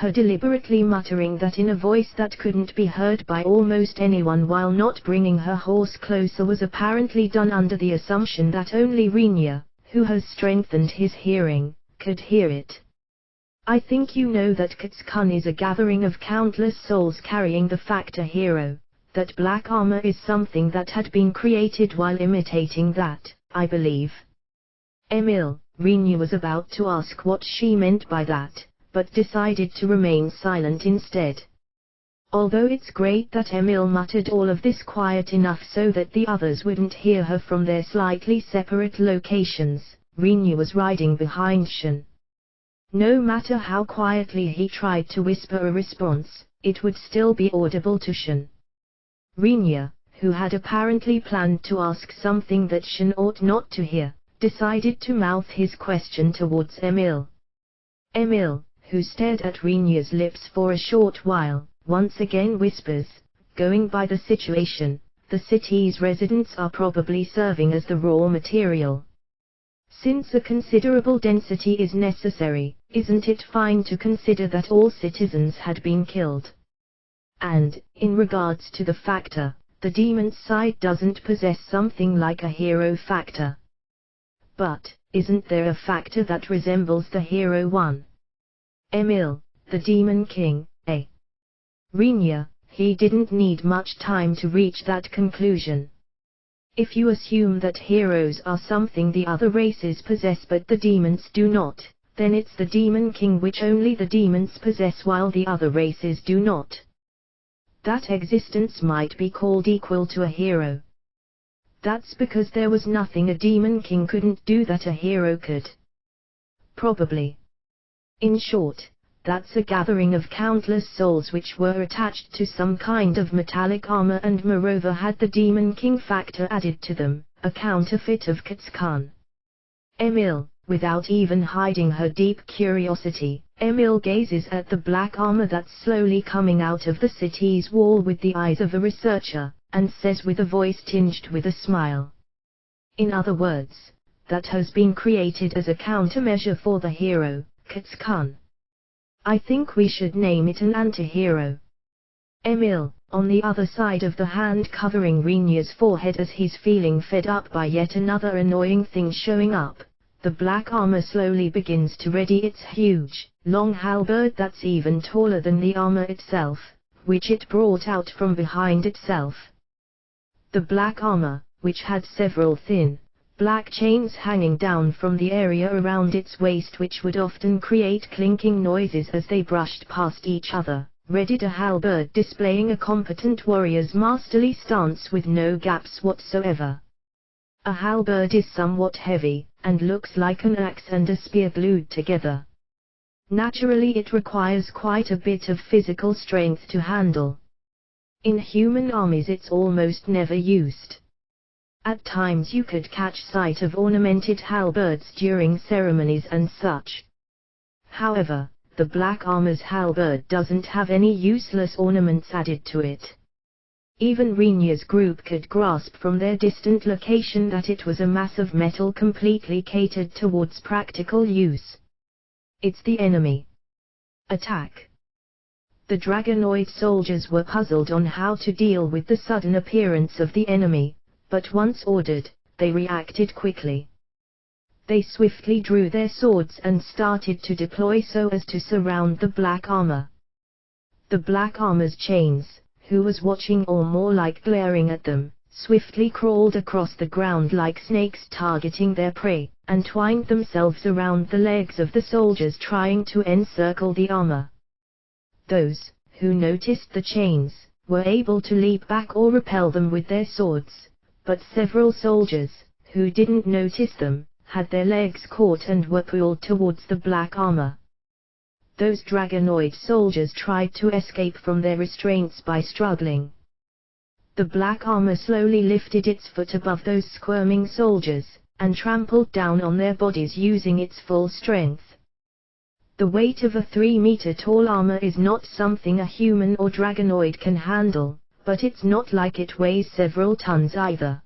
her deliberately muttering that in a voice that couldn't be heard by almost anyone while not bringing her horse closer was apparently done under the assumption that only Rinya, who has strengthened his hearing, could hear it. I think you know that Katsukan is a gathering of countless souls carrying the factor hero, that black armor is something that had been created while imitating that, I believe. Emil, Rinya was about to ask what she meant by that, but decided to remain silent instead. Although it's great that Emil muttered all of this quiet enough so that the others wouldn't hear her from their slightly separate locations, Rinya was riding behind Shin. No matter how quietly he tried to whisper a response, it would still be audible to Shin. Rinya, who had apparently planned to ask something that Shin ought not to hear, decided to mouth his question towards Emil. Emil, who stared at Rinya's lips for a short while, once again whispers, going by the situation, the city's residents are probably serving as the raw material. Since a considerable density is necessary, isn't it fine to consider that all citizens had been killed? And, in regards to the factor, the demon's side doesn't possess something like a hero factor. But, isn't there a factor that resembles the hero one? Emil, the Demon King, eh? Rinya, he didn't need much time to reach that conclusion. If you assume that heroes are something the other races possess but the demons do not, then it's the Demon King which only the demons possess while the other races do not. That existence might be called equal to a hero. That's because there was nothing a Demon King couldn't do that a hero could. Probably. In short, that's a gathering of countless souls which were attached to some kind of metallic armor and moreover had the Demon King factor added to them, a counterfeit of Katsukan. Emil, without even hiding her deep curiosity, Emil gazes at the black armor that's slowly coming out of the city's wall with the eyes of a researcher, and says with a voice tinged with a smile. In other words, that has been created as a countermeasure for the hero, Katsukan. I think we should name it an anti-hero. Emil, on the other side of the hand covering Rinya's forehead as he's feeling fed up by yet another annoying thing showing up, the black armor slowly begins to ready its huge, long halberd that's even taller than the armor itself, which it brought out from behind itself. The black armor, which had several thin, black chains hanging down from the area around its waist which would often create clinking noises as they brushed past each other, readied a halberd displaying a competent warrior's masterly stance with no gaps whatsoever. A halberd is somewhat heavy, and looks like an axe and a spear glued together. Naturally it requires quite a bit of physical strength to handle. In human armies it's almost never used. At times you could catch sight of ornamented halberds during ceremonies and such. However, the black armor's halberd doesn't have any useless ornaments added to it. Even Rinya's group could grasp from their distant location that it was a mass of metal completely catered towards practical use. It's the enemy. Attack. The Dragonoid soldiers were puzzled on how to deal with the sudden appearance of the enemy, but once ordered, they reacted quickly. They swiftly drew their swords and started to deploy so as to surround the black armor. The black armor's chains, who was watching or more like glaring at them, swiftly crawled across the ground like snakes targeting their prey, and twined themselves around the legs of the soldiers trying to encircle the armor. Those, who noticed the chains, were able to leap back or repel them with their swords, but several soldiers, who didn't notice them, had their legs caught and were pulled towards the black armor. Those Dragonoid soldiers tried to escape from their restraints by struggling. The black armor slowly lifted its foot above those squirming soldiers, and trampled down on their bodies using its full strength. The weight of a 3-meter-tall armor is not something a human or Dragonoid can handle, but it's not like it weighs several tons either.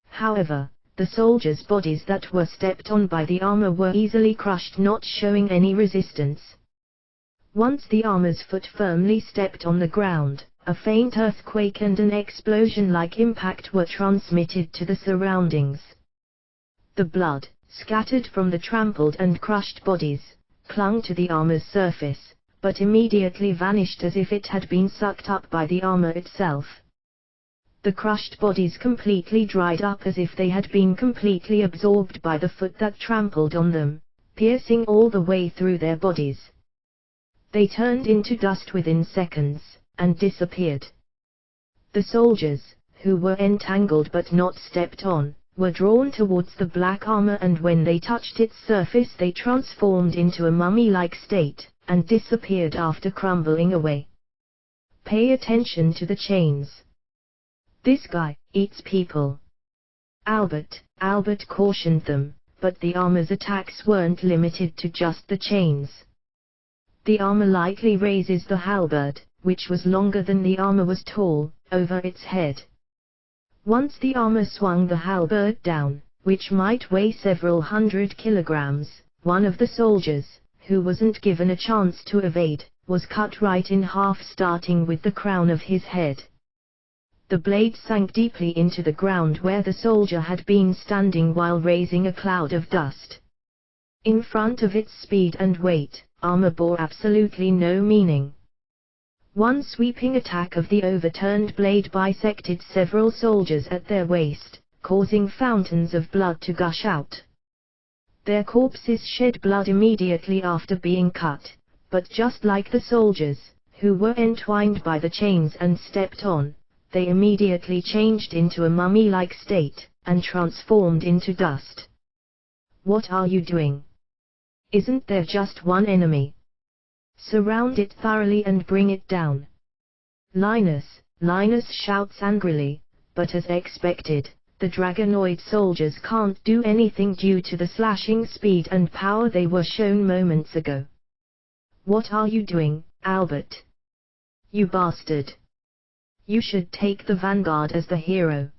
However, the soldiers' bodies that were stepped on by the armor were easily crushed, not showing any resistance. Once the armor's foot firmly stepped on the ground, a faint earthquake and an explosion-like impact were transmitted to the surroundings. The blood, scattered from the trampled and crushed bodies, clung to the armor's surface, but immediately vanished as if it had been sucked up by the armor itself. The crushed bodies completely dried up as if they had been completely absorbed by the foot that trampled on them, piercing all the way through their bodies. They turned into dust within seconds, and disappeared. The soldiers, who were entangled but not stepped on, were drawn towards the black armor, and when they touched its surface they transformed into a mummy-like state, and disappeared after crumbling away. Pay attention to the chains. This guy eats people. Albert cautioned them, but the armor's attacks weren't limited to just the chains. The armor lightly raises the halberd, which was longer than the armor was tall, over its head. Once the armor swung the halberd down, which might weigh several hundred kilograms, one of the soldiers, who wasn't given a chance to evade, was cut right in half, starting with the crown of his head. The blade sank deeply into the ground where the soldier had been standing while raising a cloud of dust. In front of its speed and weight, armor bore absolutely no meaning. One sweeping attack of the overturned blade bisected several soldiers at their waist, causing fountains of blood to gush out. Their corpses shed blood immediately after being cut, but just like the soldiers, who were entwined by the chains and stepped on, they immediately changed into a mummy-like state, and transformed into dust. What are you doing? Isn't there just one enemy? Surround it thoroughly and bring it down. Linus shouts angrily, but as expected, the Dragonoid soldiers can't do anything due to the slashing speed and power they were shown moments ago. What are you doing, Albert? You bastard! You should take the vanguard as the hero.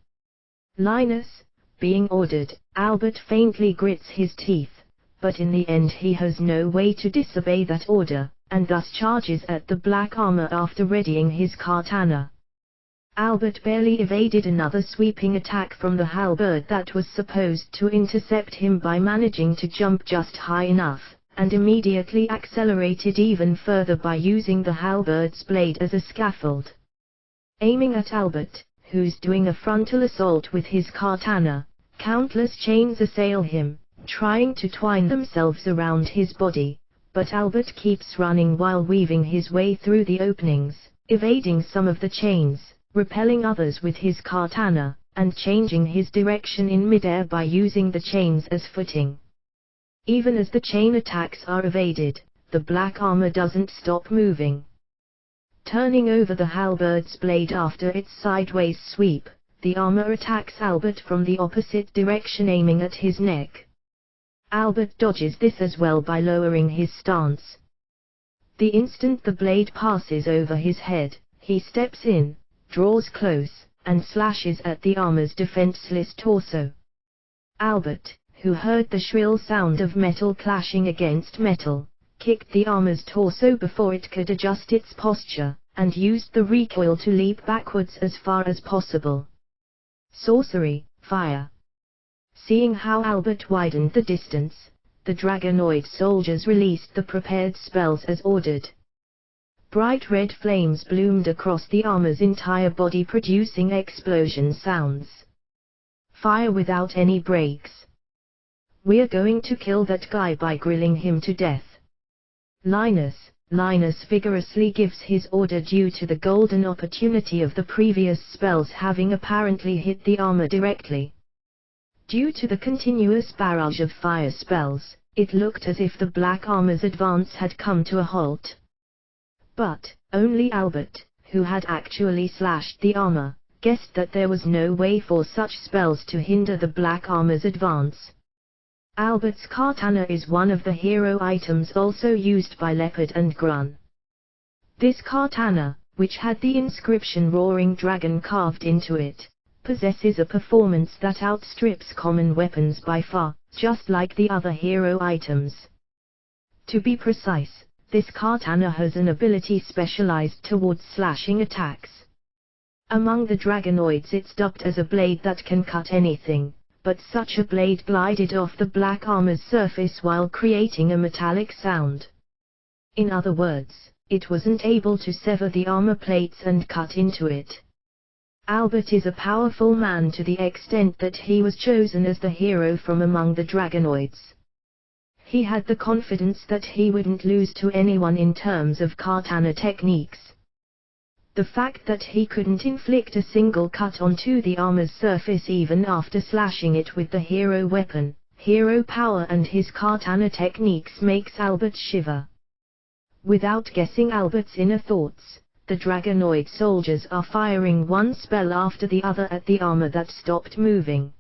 Linus, being ordered, Albert faintly grits his teeth, but in the end he has no way to disobey that order, and thus charges at the black armor after readying his katana. Albert barely evaded another sweeping attack from the halberd that was supposed to intercept him by managing to jump just high enough, and immediately accelerated even further by using the halberd's blade as a scaffold. Aiming at Albert, who's doing a frontal assault with his katana, countless chains assail him, trying to twine themselves around his body, but Albert keeps running while weaving his way through the openings, evading some of the chains, repelling others with his katana, and changing his direction in midair by using the chains as footing. Even as the chain attacks are evaded, the black armor doesn't stop moving. Turning over the halberd's blade after its sideways sweep, the armor attacks Albert from the opposite direction, aiming at his neck. Albert dodges this as well by lowering his stance. The instant the blade passes over his head, he steps in, draws close, and slashes at the armor's defenseless torso. Albert, who heard the shrill sound of metal clashing against metal, kicked the armor's torso before it could adjust its posture, and used the recoil to leap backwards as far as possible. Sorcery, fire. Seeing how Albert widened the distance, the Dragonoid soldiers released the prepared spells as ordered. Bright red flames bloomed across the armor's entire body, producing explosion sounds. Fire without any breaks. We're going to kill that guy by grilling him to death. Linus vigorously gives his order due to the golden opportunity of the previous spells having apparently hit the armor directly. Due to the continuous barrage of fire spells, it looked as if the black armor's advance had come to a halt. But only Albert, who had actually slashed the armor, guessed that there was no way for such spells to hinder the black armor's advance. Albert's katana is one of the hero items also used by Leopard and Grun. This katana, which had the inscription Roaring Dragon carved into it, possesses a performance that outstrips common weapons by far, just like the other hero items. To be precise, This katana has an ability specialized towards slashing attacks. Among the dragonoids it's dubbed as a blade that can cut anything, but such a blade glided off the black armor's surface while creating a metallic sound. In other words, it wasn't able to sever the armor plates and cut into it. Albert is a powerful man to the extent that he was chosen as the hero from among the dragonoids. He had the confidence that he wouldn't lose to anyone in terms of katana techniques. The fact that he couldn't inflict a single cut onto the armor's surface even after slashing it with the hero weapon, hero power and his katana techniques makes Albert shiver. Without guessing Albert's inner thoughts, the dragonoid soldiers are firing one spell after the other at the armor that stopped moving.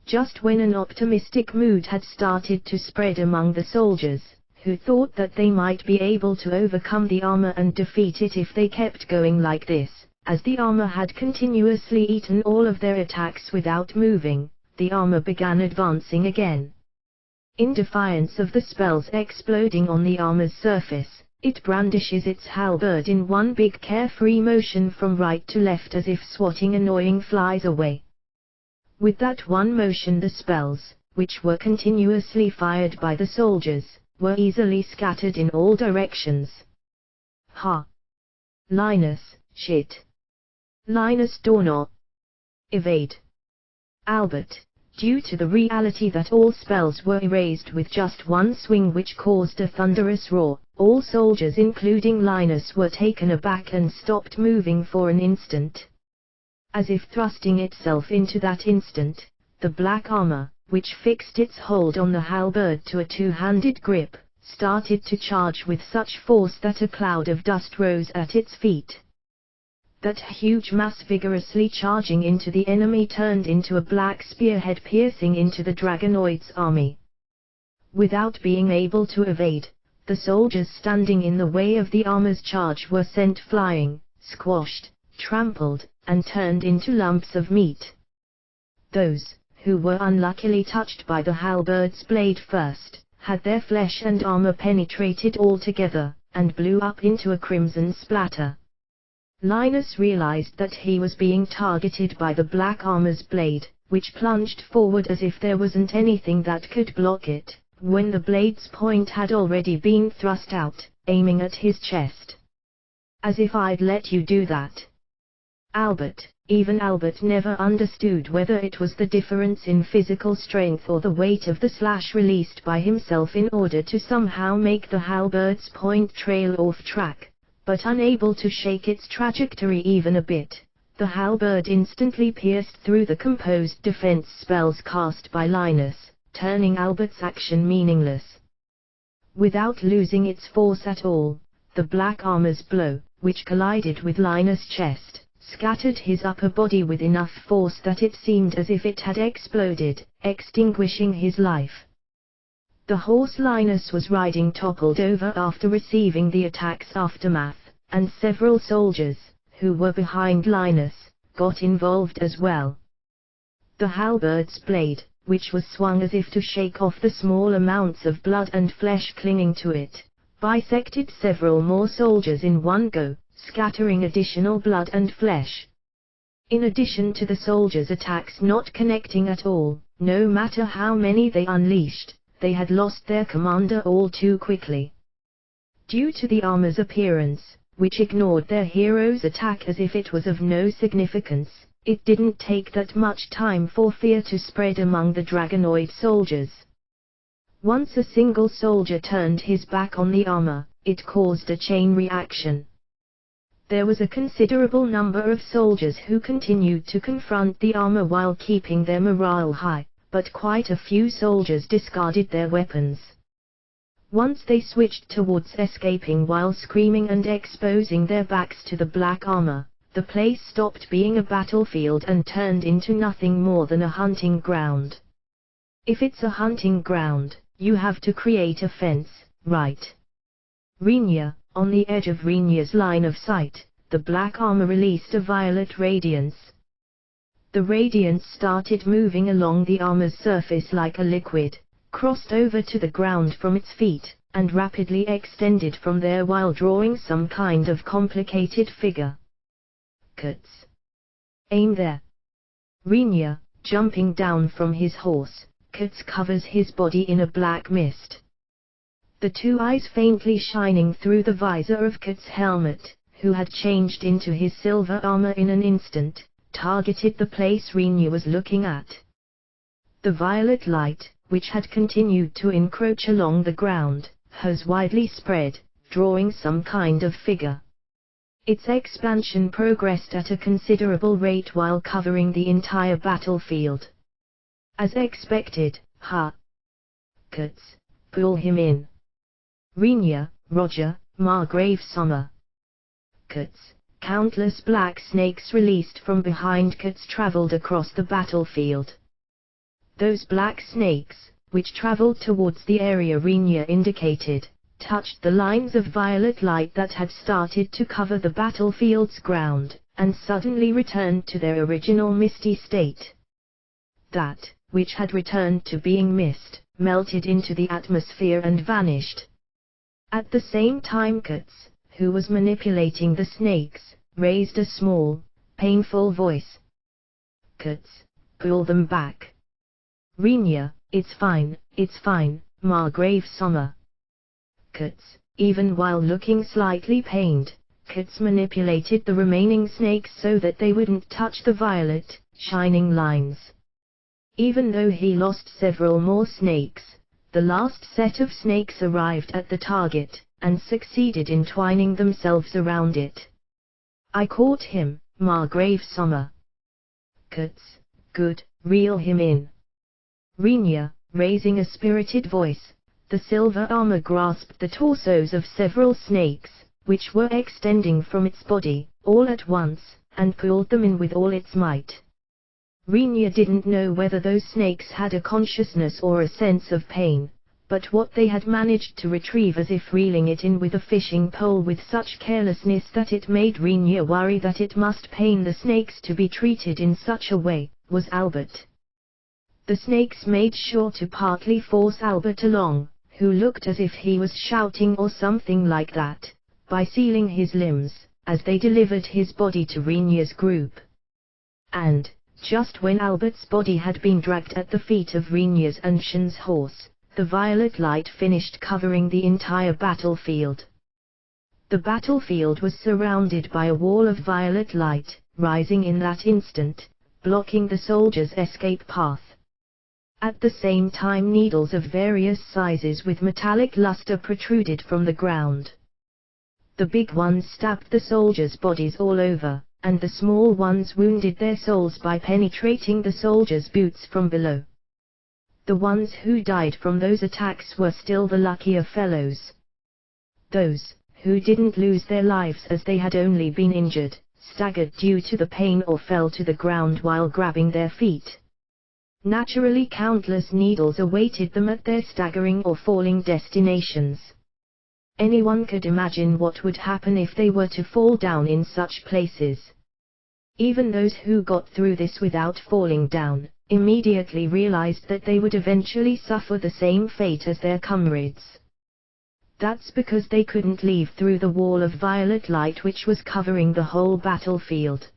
Just when an optimistic mood had started to spread among the soldiers, who thought that they might be able to overcome the armor and defeat it if they kept going like this, as the armor had continuously eaten all of their attacks without moving, the armor began advancing again. In defiance of the spells exploding on the armor's surface, it brandishes its halberd in one big carefree motion from right to left as if swatting annoying flies away. With that one motion the spells, which were continuously fired by the soldiers, were easily scattered in all directions. Ha! Linus, shit! Linus doorknob! Evade! Albert, due to the reality that all spells were erased with just one swing which caused a thunderous roar, all soldiers including Linus were taken aback and stopped moving for an instant. As if thrusting itself into that instant, the black armor, which fixed its hold on the halberd to a two-handed grip, started to charge with such force that a cloud of dust rose at its feet. That huge mass vigorously charging into the enemy turned into a black spearhead piercing into the dragonoid's army. Without being able to evade, the soldiers standing in the way of the armor's charge were sent flying, squashed, trampled, and turned into lumps of meat. Those, who were unluckily touched by the halberd's blade first, had their flesh and armor penetrated altogether, and blew up into a crimson splatter. Linus realized that he was being targeted by the black armor's blade, which plunged forward as if there wasn't anything that could block it, when the blade's point had already been thrust out, aiming at his chest. As if I'd let you do that. Even Albert never understood whether it was the difference in physical strength or the weight of the slash released by himself in order to somehow make the halberd's point trail off track, but unable to shake its trajectory even a bit, the halberd instantly pierced through the composed defense spells cast by Linus, turning Albert's action meaningless. Without losing its force at all, the black armor's blow, which collided with Linus' chest, scattered his upper body with enough force that it seemed as if it had exploded, extinguishing his life. The horse Linus was riding toppled over after receiving the attack's aftermath, and several soldiers, who were behind Linus, got involved as well. The halberd's blade, which was swung as if to shake off the small amounts of blood and flesh clinging to it, bisected several more soldiers in one go, scattering additional blood and flesh. In addition to the soldiers' attacks not connecting at all, no matter how many they unleashed, they had lost their commander all too quickly. Due to the armor's appearance, which ignored their hero's attack as if it was of no significance, it didn't take that much time for fear to spread among the dragonoid soldiers. Once a single soldier turned his back on the armor, it caused a chain reaction. There was a considerable number of soldiers who continued to confront the armor while keeping their morale high, but quite a few soldiers discarded their weapons. Once they switched towards escaping while screaming and exposing their backs to the black armor, the place stopped being a battlefield and turned into nothing more than a hunting ground. If it's a hunting ground, you have to create a fence, right? Renya, on the edge of Renya's line of sight, the black armor released a violet radiance. The radiance started moving along the armor's surface like a liquid, crossed over to the ground from its feet, and rapidly extended from there while drawing some kind of complicated figure. Cuts. Aim there. Rinya, jumping down from his horse, Cuts covers his body in a black mist. The two eyes faintly shining through the visor of Cuts' helmet, who had changed into his silver armor in an instant, targeted the place Rinya was looking at. The violet light, which had continued to encroach along the ground, has widely spread, drawing some kind of figure. Its expansion progressed at a considerable rate while covering the entire battlefield. As expected, Cuts, pull him in. Rinya, Roger, Margrave Sommer. Cuts, countless black snakes released from behind Cuts traveled across the battlefield. Those black snakes, which traveled towards the area Rinya indicated, touched the lines of violet light that had started to cover the battlefield's ground, and suddenly returned to their original misty state. That, which had returned to being mist, melted into the atmosphere and vanished. At the same time Cuts, who was manipulating the snakes, raised a small, painful voice. Cuts, pull them back. Rinya, it's fine, Margrave Sommer. Cuts, even while looking slightly pained, Cuts manipulated the remaining snakes so that they wouldn't touch the violet, shining lines. Even though he lost several more snakes, the last set of snakes arrived at the target, and succeeded in twining themselves around it. I caught him, Margrave Sommer. Cuts, good, reel him in. Rinya, raising a spirited voice, the silver armor grasped the torsos of several snakes, which were extending from its body, all at once, and pulled them in with all its might. Rinya didn't know whether those snakes had a consciousness or a sense of pain, but what they had managed to retrieve as if reeling it in with a fishing pole with such carelessness that it made Rinya worry that it must pain the snakes to be treated in such a way, was Albert. The snakes made sure to partly force Albert along, who looked as if he was shouting or something like that, by sealing his limbs, as they delivered his body to Rinya's group. And, just when Albert's body had been dragged at the feet of Rinya's ancient's horse, the violet light finished covering the entire battlefield. The battlefield was surrounded by a wall of violet light, rising in that instant, blocking the soldiers' escape path. At the same time needles of various sizes with metallic luster protruded from the ground. The big ones stabbed the soldiers' bodies all over, and the small ones wounded their souls by penetrating the soldiers' boots from below. The ones who died from those attacks were still the luckier fellows. Those who didn't lose their lives as they had only been injured, staggered due to the pain or fell to the ground while grabbing their feet. Naturally, countless needles awaited them at their staggering or falling destinations. Anyone could imagine what would happen if they were to fall down in such places. Even those who got through this without falling down, immediately realized that they would eventually suffer the same fate as their comrades. That's because they couldn't leave through the wall of violet light which was covering the whole battlefield.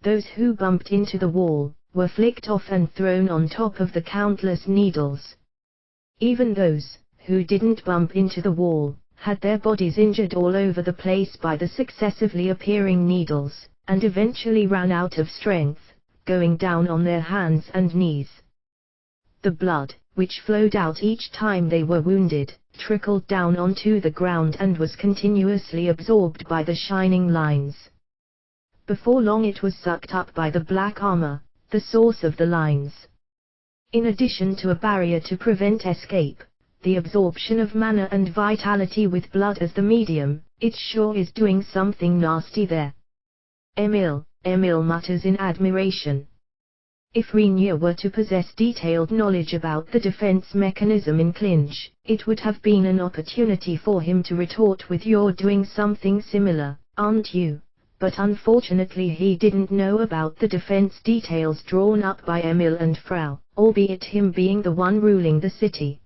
Those who bumped into the wall were flicked off and thrown on top of the countless needles. Even those who didn't bump into the wall had their bodies injured all over the place by the successively appearing needles, and eventually ran out of strength, going down on their hands and knees. The blood, which flowed out each time they were wounded, trickled down onto the ground and was continuously absorbed by the shining lines. Before long it was sucked up by the black armor, the source of the lines. In addition to a barrier to prevent escape, the absorption of mana and vitality with blood as the medium, it sure is doing something nasty there. Emil mutters in admiration. If Rinya were to possess detailed knowledge about the defense mechanism in clinch, it would have been an opportunity for him to retort with, "You're doing something similar, aren't you?" But unfortunately he didn't know about the defense details drawn up by Emil and Frau, albeit him being the one ruling the city.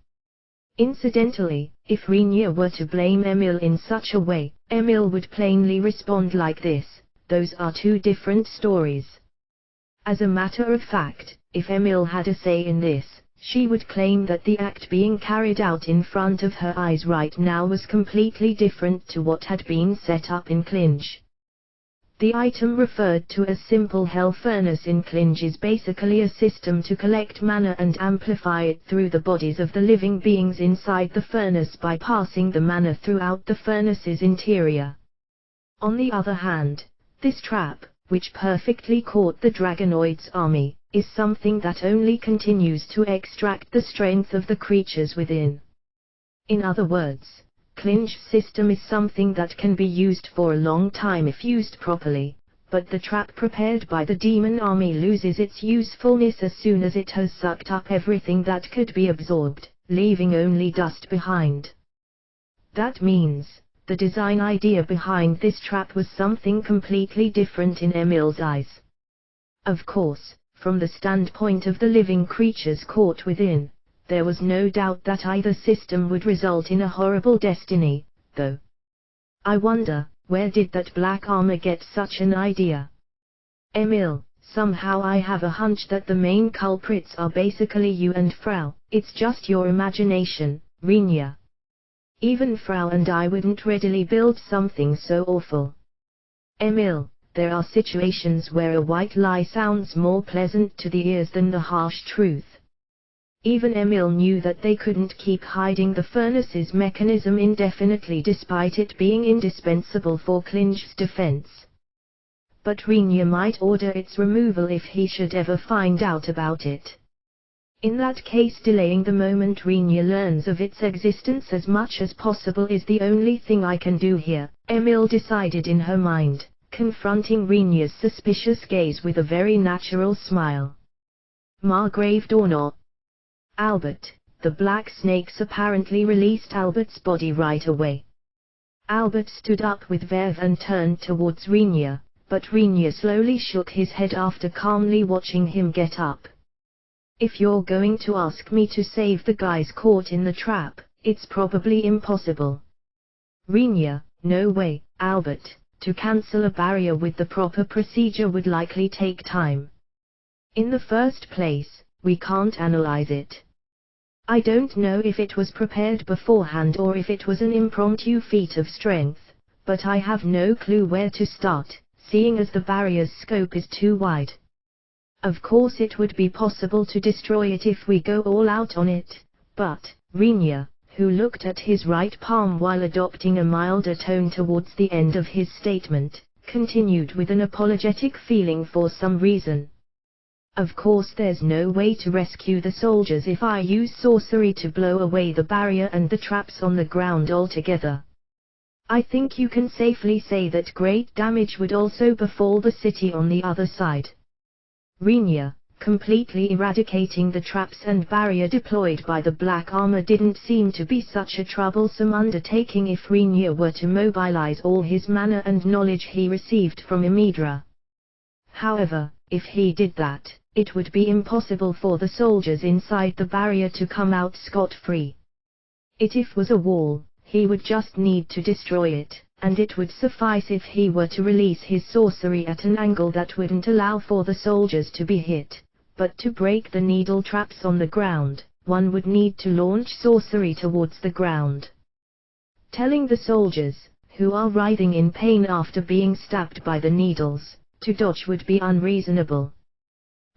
Incidentally, if Rinya were to blame Emil in such a way, Emil would plainly respond like this: "Those are two different stories." As a matter of fact, if Emil had a say in this, she would claim that the act being carried out in front of her eyes right now was completely different to what had been set up in Klinge. The item referred to as simple hell furnace in Klinge is basically a system to collect mana and amplify it through the bodies of the living beings inside the furnace by passing the mana throughout the furnace's interior. On the other hand, this trap, which perfectly caught the Dragonoid's army, is something that only continues to extract the strength of the creatures within. In other words, Klinge's system is something that can be used for a long time if used properly, but the trap prepared by the demon army loses its usefulness as soon as it has sucked up everything that could be absorbed, leaving only dust behind. That means, the design idea behind this trap was something completely different in Emil's eyes. Of course, from the standpoint of the living creatures caught within, there was no doubt that either system would result in a horrible destiny, though. I wonder, where did that black armor get such an idea? Emil, somehow I have a hunch that the main culprits are basically you and Frau. It's just your imagination, Rinya. Even Frau and I wouldn't readily build something so awful. Emil, there are situations where a white lie sounds more pleasant to the ears than the harsh truth. Even Emil knew that they couldn't keep hiding the furnace's mechanism indefinitely despite it being indispensable for Klinge's defense. But Rinya might order its removal if he should ever find out about it. In that case, delaying the moment Rinya learns of its existence as much as possible is the only thing I can do here, Emil decided in her mind, confronting Rinya's suspicious gaze with a very natural smile. Margrave or not? Albert, the black snakes apparently released Albert's body right away. Albert stood up with verve and turned towards Rinya, but Rinya slowly shook his head after calmly watching him get up. If you're going to ask me to save the guys caught in the trap, it's probably impossible. Rinya, no way, Albert. To cancel a barrier with the proper procedure would likely take time. In the first place, we can't analyze it. I don't know if it was prepared beforehand or if it was an impromptu feat of strength, but I have no clue where to start, seeing as the barrier's scope is too wide. Of course it would be possible to destroy it if we go all out on it, but, Rinya, who looked at his right palm while adopting a milder tone towards the end of his statement, continued with an apologetic feeling for some reason. Of course there's no way to rescue the soldiers if I use sorcery to blow away the barrier and the traps on the ground altogether. I think you can safely say that great damage would also befall the city on the other side. Rinya, completely eradicating the traps and barrier deployed by the black armor didn't seem to be such a troublesome undertaking if Rinya were to mobilize all his mana and knowledge he received from Imidra. However, if he did that, it would be impossible for the soldiers inside the barrier to come out scot-free. If was a wall, he would just need to destroy it, and it would suffice if he were to release his sorcery at an angle that wouldn't allow for the soldiers to be hit. But to break the needle traps on the ground, one would need to launch sorcery towards the ground. Telling the soldiers, who are writhing in pain after being stabbed by the needles, to dodge would be unreasonable.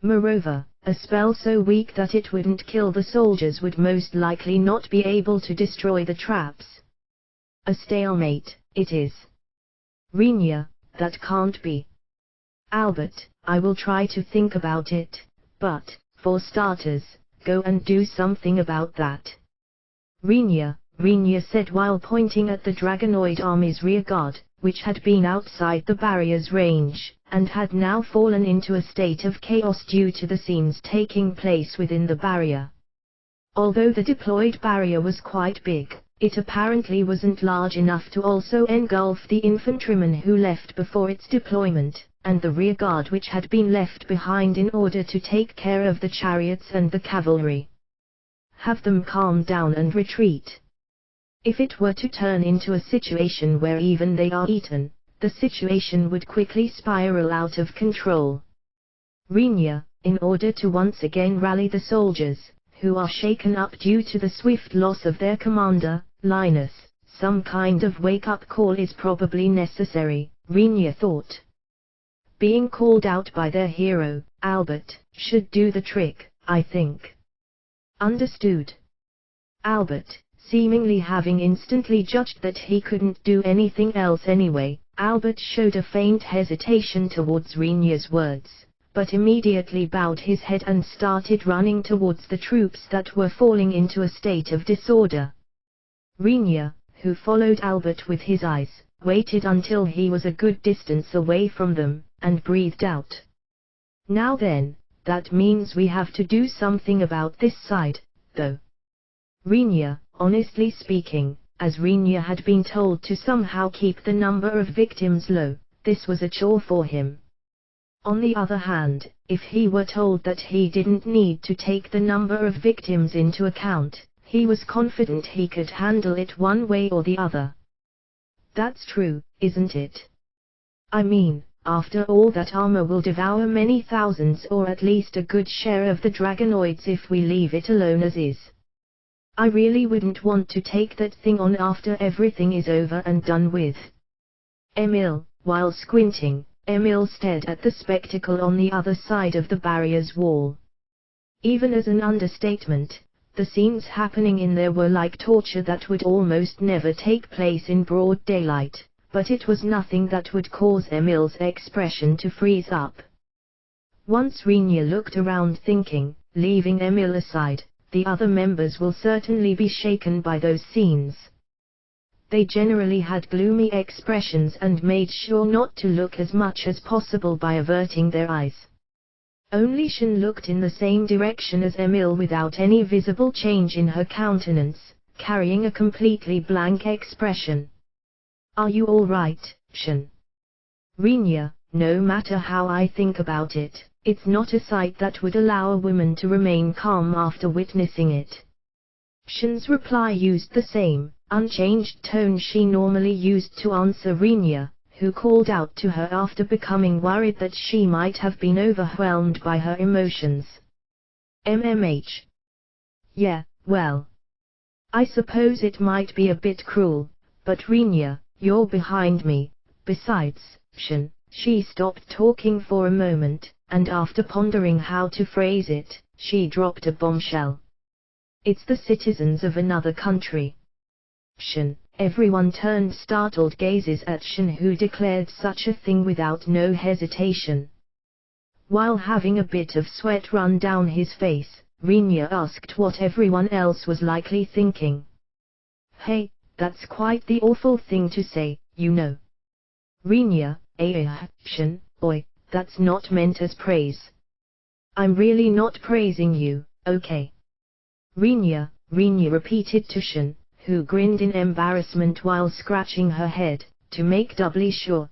Moreover, a spell so weak that it wouldn't kill the soldiers would most likely not be able to destroy the traps. A stalemate, it is. Rinya, that can't be. Albert, I will try to think about it, but, for starters, go and do something about that. Rinya said while pointing at the Dragonoid army's rear guard, which had been outside the barrier's range, and had now fallen into a state of chaos due to the scenes taking place within the barrier. Although the deployed barrier was quite big, it apparently wasn't large enough to also engulf the infantrymen who left before its deployment, and the rear guard which had been left behind in order to take care of the chariots and the cavalry. have them calm down and retreat. If it were to turn into a situation where even they are eaten, the situation would quickly spiral out of control. Rinya, in order to once again rally the soldiers, who are shaken up due to the swift loss of their commander, Linus, some kind of wake-up call is probably necessary, Rinya thought. Being called out by their hero, Albert, should do the trick, I think. Understood. Albert, seemingly having instantly judged that he couldn't do anything else anyway, Albert showed a faint hesitation towards Rinya's words, but immediately bowed his head and started running towards the troops that were falling into a state of disorder. Rinya, who followed Albert with his eyes, waited until he was a good distance away from them, and breathed out. Now then, that means we have to do something about this side, though. Rinya, honestly speaking, as Rinya had been told to somehow keep the number of victims low, this was a chore for him. On the other hand, if he were told that he didn't need to take the number of victims into account, he was confident he could handle it one way or the other. That's true, isn't it? I mean, after all, that armor will devour many thousands or at least a good share of the dragonoids if we leave it alone as is. I really wouldn't want to take that thing on after everything is over and done with. Emil, while squinting, Emil stared at the spectacle on the other side of the barrier's wall. Even as an understatement, the scenes happening in there were like torture that would almost never take place in broad daylight, but it was nothing that would cause Emil's expression to freeze up. Once Rinya looked around thinking, leaving Emil aside, the other members will certainly be shaken by those scenes. They generally had gloomy expressions and made sure not to look as much as possible by averting their eyes. Only Shin looked in the same direction as Emil without any visible change in her countenance, carrying a completely blank expression. Are you all right, Shin? Rinya, no matter how I think about it, it's not a sight that would allow a woman to remain calm after witnessing it. Shin's reply used the same, unchanged tone she normally used to answer Rinya, who called out to her after becoming worried that she might have been overwhelmed by her emotions. MMH. Yeah, well. I suppose it might be a bit cruel, but Rinya, you're behind me. Besides, Shin, she stopped talking for a moment, and after pondering how to phrase it, she dropped a bombshell. It's the citizens of another country. Shin. Everyone turned startled gazes at Shin, who declared such a thing without no hesitation. While having a bit of sweat run down his face, Rinya asked what everyone else was likely thinking. Hey, that's quite the awful thing to say, you know. Rinya, Shin, boy, that's not meant as praise. I'm really not praising you, okay? Rinya repeated to Shin, who grinned in embarrassment while scratching her head, to make doubly sure.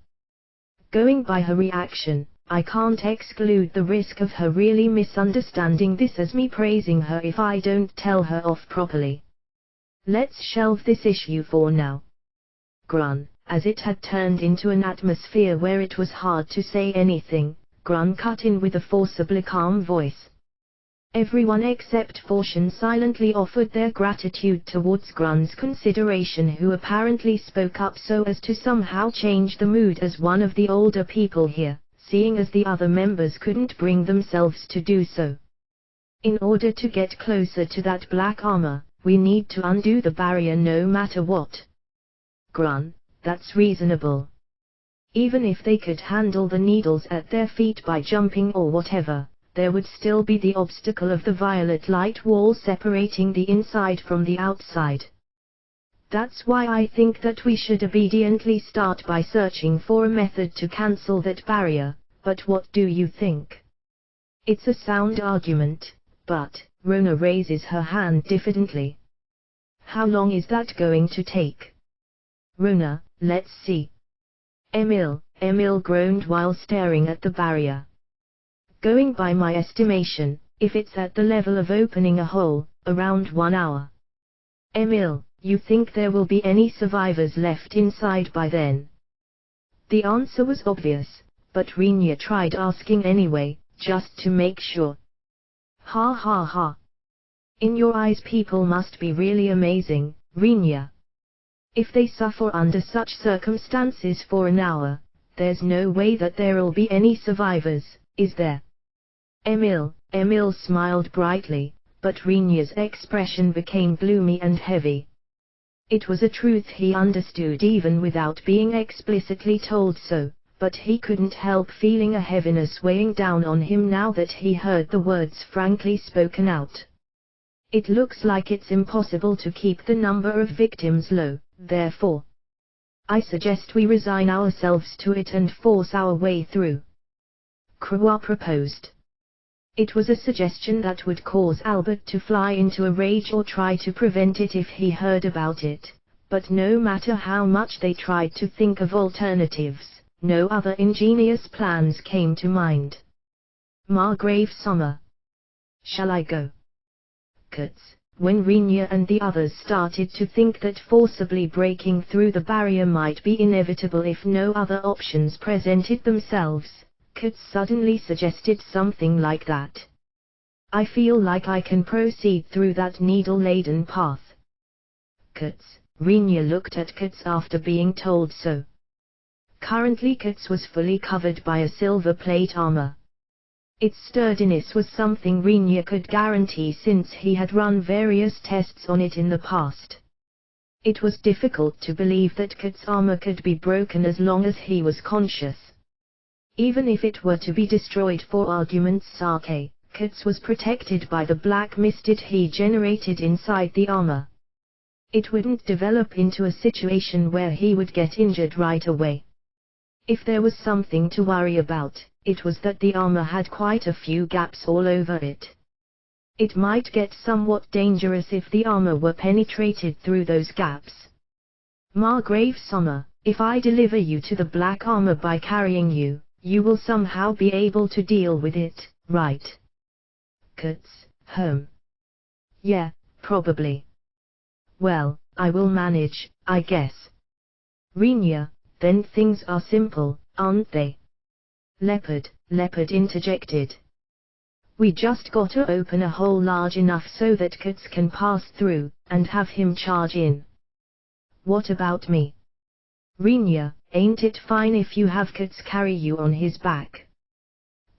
Going by her reaction, I can't exclude the risk of her really misunderstanding this as me praising her if I don't tell her off properly. Let's shelve this issue for now. Grun, as it had turned into an atmosphere where it was hard to say anything, Grun cut in with a forcibly calm voice. Everyone except for Shin silently offered their gratitude towards Grun's consideration, who apparently spoke up so as to somehow change the mood as one of the older people here, seeing as the other members couldn't bring themselves to do so. In order to get closer to that black armor, we need to undo the barrier no matter what. Grun, that's reasonable. Even if they could handle the needles at their feet by jumping or whatever, there would still be the obstacle of the violet light wall separating the inside from the outside. That's why I think that we should obediently start by searching for a method to cancel that barrier, but what do you think? It's a sound argument, but, Rona raises her hand diffidently. How long is that going to take? Rona, let's see. Emil groaned while staring at the barrier. Going by my estimation, if it's at the level of opening a hole, Around 1 hour. Emil, you think there will be any survivors left inside by then? The answer was obvious, but Rinya tried asking anyway, just to make sure. Ha ha ha. In your eyes people must be really amazing, Rinya. If they suffer under such circumstances for an hour, there's no way that there'll be any survivors, is there? Emil smiled brightly, but Rinya's expression became gloomy and heavy. It was a truth he understood even without being explicitly told so, but he couldn't help feeling a heaviness weighing down on him now that he heard the words frankly spoken out. It looks like it's impossible to keep the number of victims low, therefore. I suggest we resign ourselves to it and force our way through. Krua proposed. It was a suggestion that would cause Albert to fly into a rage or try to prevent it if he heard about it, but no matter how much they tried to think of alternatives, no other ingenious plans came to mind. Margrave Summer. Shall I go? Kurtz, when Rinya and the others started to think that forcibly breaking through the barrier might be inevitable if no other options presented themselves, Kurtz suddenly suggested something like that. I feel like I can proceed through that needle-laden path. Kurtz, Rinya looked at Kurtz after being told so. Currently Kurtz was fully covered by a silver plate armor. Its sturdiness was something Rinya could guarantee since he had run various tests on it in the past. It was difficult to believe that Kurtz's armor could be broken as long as he was conscious. Even if it were to be destroyed for argument's sake, Kurtz was protected by the black mist he generated inside the armor. It wouldn't develop into a situation where he would get injured right away. If there was something to worry about, it was that the armor had quite a few gaps all over it. It might get somewhat dangerous if the armor were penetrated through those gaps. Margrave Summer, if I deliver you to the black armor by carrying you, you will somehow be able to deal with it, right? Kurtz, Yeah, probably. Well, I will manage, I guess. Rinya, then things are simple, aren't they? Leopard interjected. We just gotta open a hole large enough so that Kurtz can pass through, and have him charge in. What about me? Rinya, ain't it fine if you have Kurtz carry you on his back?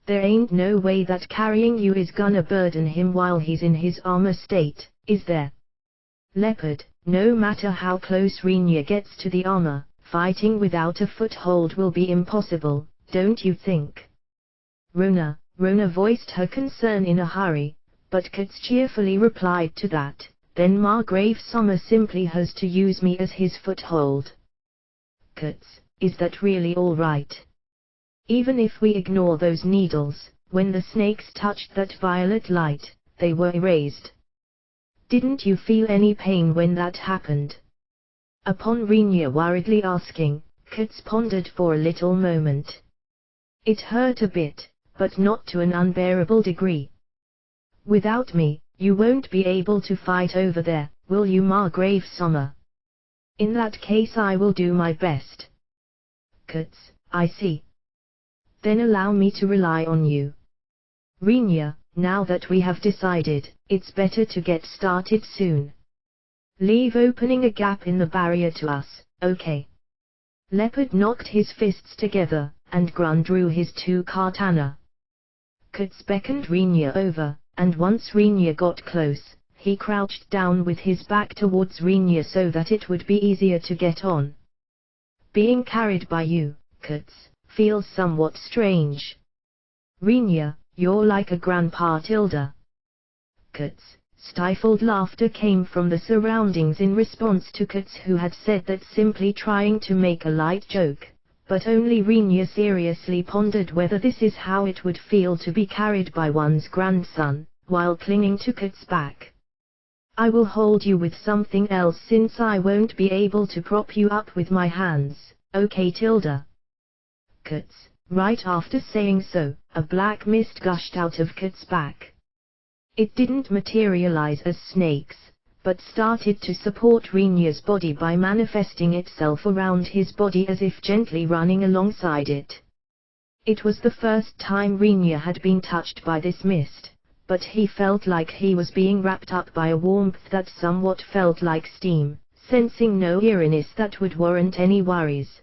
There ain't no way that carrying you is gonna burden him while he's in his armor state, is there? Leopard, no matter how close Rinya gets to the armor, fighting without a foothold will be impossible, don't you think? Rona voiced her concern in a hurry, but Kurtz cheerfully replied to that, then Margrave Summer simply has to use me as his foothold. Kurtz, is that really all right? Even if we ignore those needles, when the snakes touched that violet light, they were erased. Didn't you feel any pain when that happened? Upon Rinya worriedly asking, Kurtz pondered for a little moment. It hurt a bit, but not to an unbearable degree. Without me, you won't be able to fight over there, will you, Margrave Summer? In that case I will do my best. Kurtz, I see. Then allow me to rely on you. Rinya, now that we have decided, it's better to get started soon. Leave opening a gap in the barrier to us, okay? Leopard knocked his fists together, and Grun drew his 2 katana. Kurtz beckoned Rinya over, and once Rinya got close, he crouched down with his back towards Rinya so that it would be easier to get on. Being carried by you, Kurtz, feels somewhat strange. Rinya, you're like a grandpa Tilda. Kurtz. Stifled laughter came from the surroundings in response to Kurtz, who had said that simply trying to make a light joke, but only Rinya seriously pondered whether this is how it would feel to be carried by one's grandson, while clinging to Kurtz's back. I will hold you with something else since I won't be able to prop you up with my hands, okay Tilda? Kurtz, right after saying so, a black mist gushed out of Kurtz's back. It didn't materialize as snakes, but started to support Rinya's body by manifesting itself around his body as if gently running alongside it. It was the first time Rinya had been touched by this mist, but he felt like he was being wrapped up by a warmth that somewhat felt like steam, sensing no eeriness that would warrant any worries.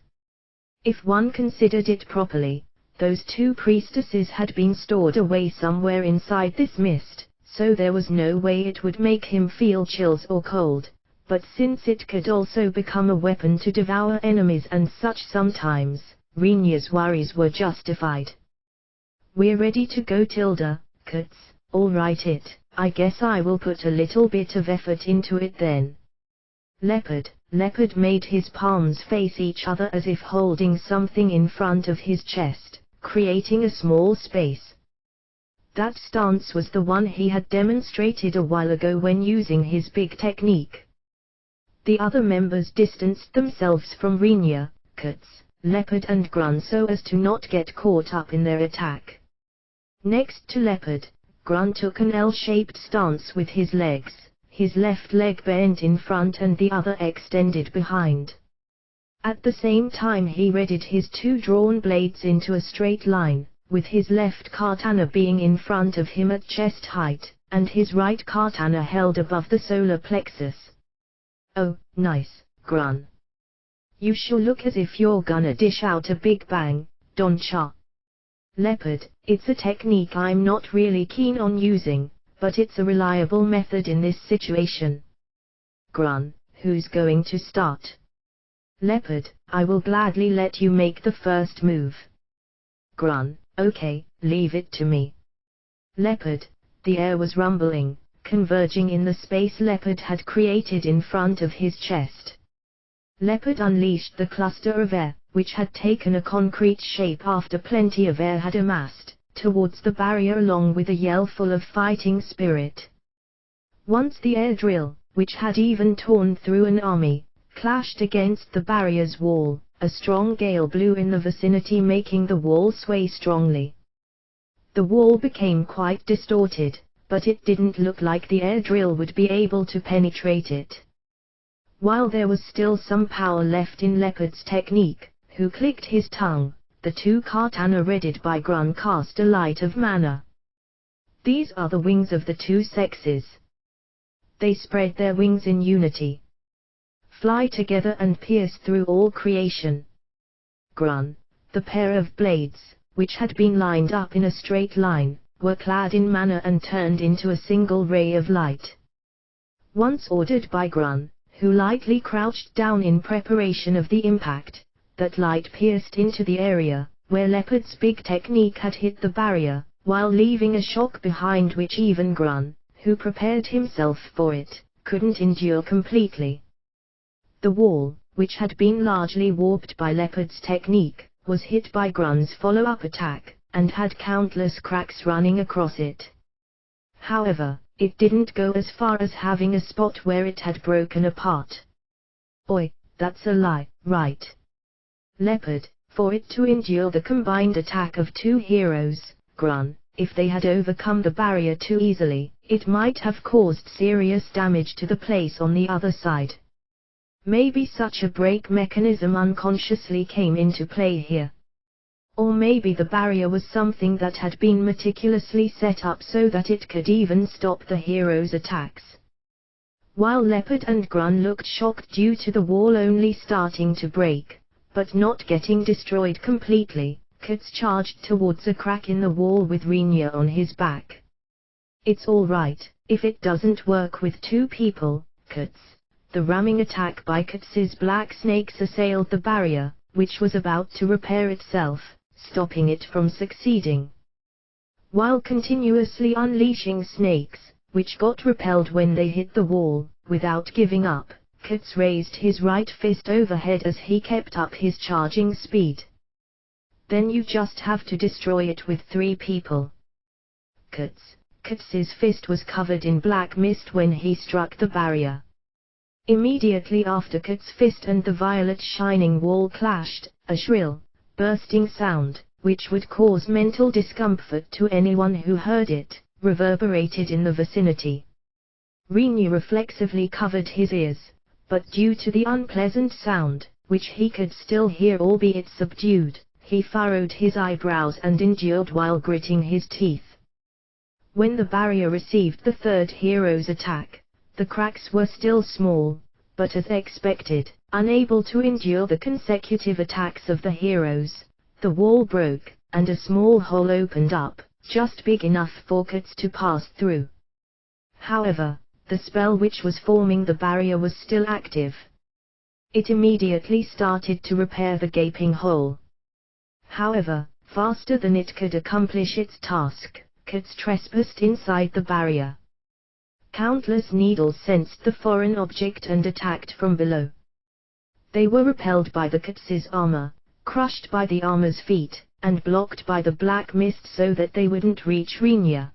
If one considered it properly, those two priestesses had been stored away somewhere inside this mist, so there was no way it would make him feel chills or cold, but since it could also become a weapon to devour enemies and such sometimes, Rinya's worries were justified. "We're ready to go, Tilda, Kats, alright I guess I will put a little bit of effort into it then." Leopard made his palms face each other as if holding something in front of his chest, creating a small space. That stance was the one he had demonstrated a while ago when using his big technique. The other members distanced themselves from Rinya, Kats, Leopard and Grun so as to not get caught up in their attack. Next to Leopard, Grun took an L-shaped stance with his legs, his left leg bent in front and the other extended behind. At the same time he readied his two drawn blades into a straight line, with his left katana being in front of him at chest height, and his right katana held above the solar plexus. "Oh, nice, Grun. You sure look as if you're gonna dish out a big bang, don't ya?" "Leopard, it's a technique I'm not really keen on using, but it's a reliable method in this situation." "Grun, who's going to start?" "Leopard, I will gladly let you make the first move." Grun, "Okay, leave it to me." Leopard, the air was rumbling, converging in the space Leopard had created in front of his chest. Leopard unleashed the cluster of air, which had taken a concrete shape after plenty of air had amassed, towards the barrier along with a yell full of fighting spirit. Once the air drill, which had even torn through an army, clashed against the barrier's wall, a strong gale blew in the vicinity making the wall sway strongly. The wall became quite distorted, but it didn't look like the air drill would be able to penetrate it. While there was still some power left in Leopard's technique, who clicked his tongue, the two katana readied by Grun cast a light of mana. These are the wings of the two sexes. They spread their wings in unity, fly together and pierce through all creation. Grun, the pair of blades, which had been lined up in a straight line, were clad in mana and turned into a single ray of light. Once ordered by Grun, who lightly crouched down in preparation of the impact, that light pierced into the area where Leopard's big technique had hit the barrier, while leaving a shock behind which even Grun, who prepared himself for it, couldn't endure completely. The wall, which had been largely warped by Leopard's technique, was hit by Grun's follow-up attack, and had countless cracks running across it. However, it didn't go as far as having a spot where it had broken apart. "Oi, that's a lie, right? Leopard, for it to endure the combined attack of two heroes, Grun, if they had overcome the barrier too easily, it might have caused serious damage to the place on the other side. Maybe such a break mechanism unconsciously came into play here. Or maybe the barrier was something that had been meticulously set up so that it could even stop the hero's attacks." While Leopard and Grun looked shocked due to the wall only starting to break, but not getting destroyed completely, Kats charged towards a crack in the wall with Rinya on his back. "It's alright, if it doesn't work with two people, Kats." The ramming attack by Kats's black snakes assailed the barrier, which was about to repair itself, stopping it from succeeding. While continuously unleashing snakes, which got repelled when they hit the wall, without giving up, Kats raised his right fist overhead as he kept up his charging speed. "Then you just have to destroy it with 3 people. Kats's fist was covered in black mist when he struck the barrier. Immediately after Kats's fist and the violet shining wall clashed, a shrill, bursting sound, which would cause mental discomfort to anyone who heard it, reverberated in the vicinity. Rinya reflexively covered his ears, but due to the unpleasant sound, which he could still hear albeit subdued, he furrowed his eyebrows and endured while gritting his teeth. When the barrier received the third hero's attack, the cracks were still small, but as expected, unable to endure the consecutive attacks of the heroes, the wall broke, and a small hole opened up, just big enough for Kits to pass through. However, the spell which was forming the barrier was still active. It immediately started to repair the gaping hole. However, faster than it could accomplish its task, Kits trespassed inside the barrier. Countless needles sensed the foreign object and attacked from below. They were repelled by the Kits's armor, crushed by the armor's feet, and blocked by the black mist so that they wouldn't reach Rinya.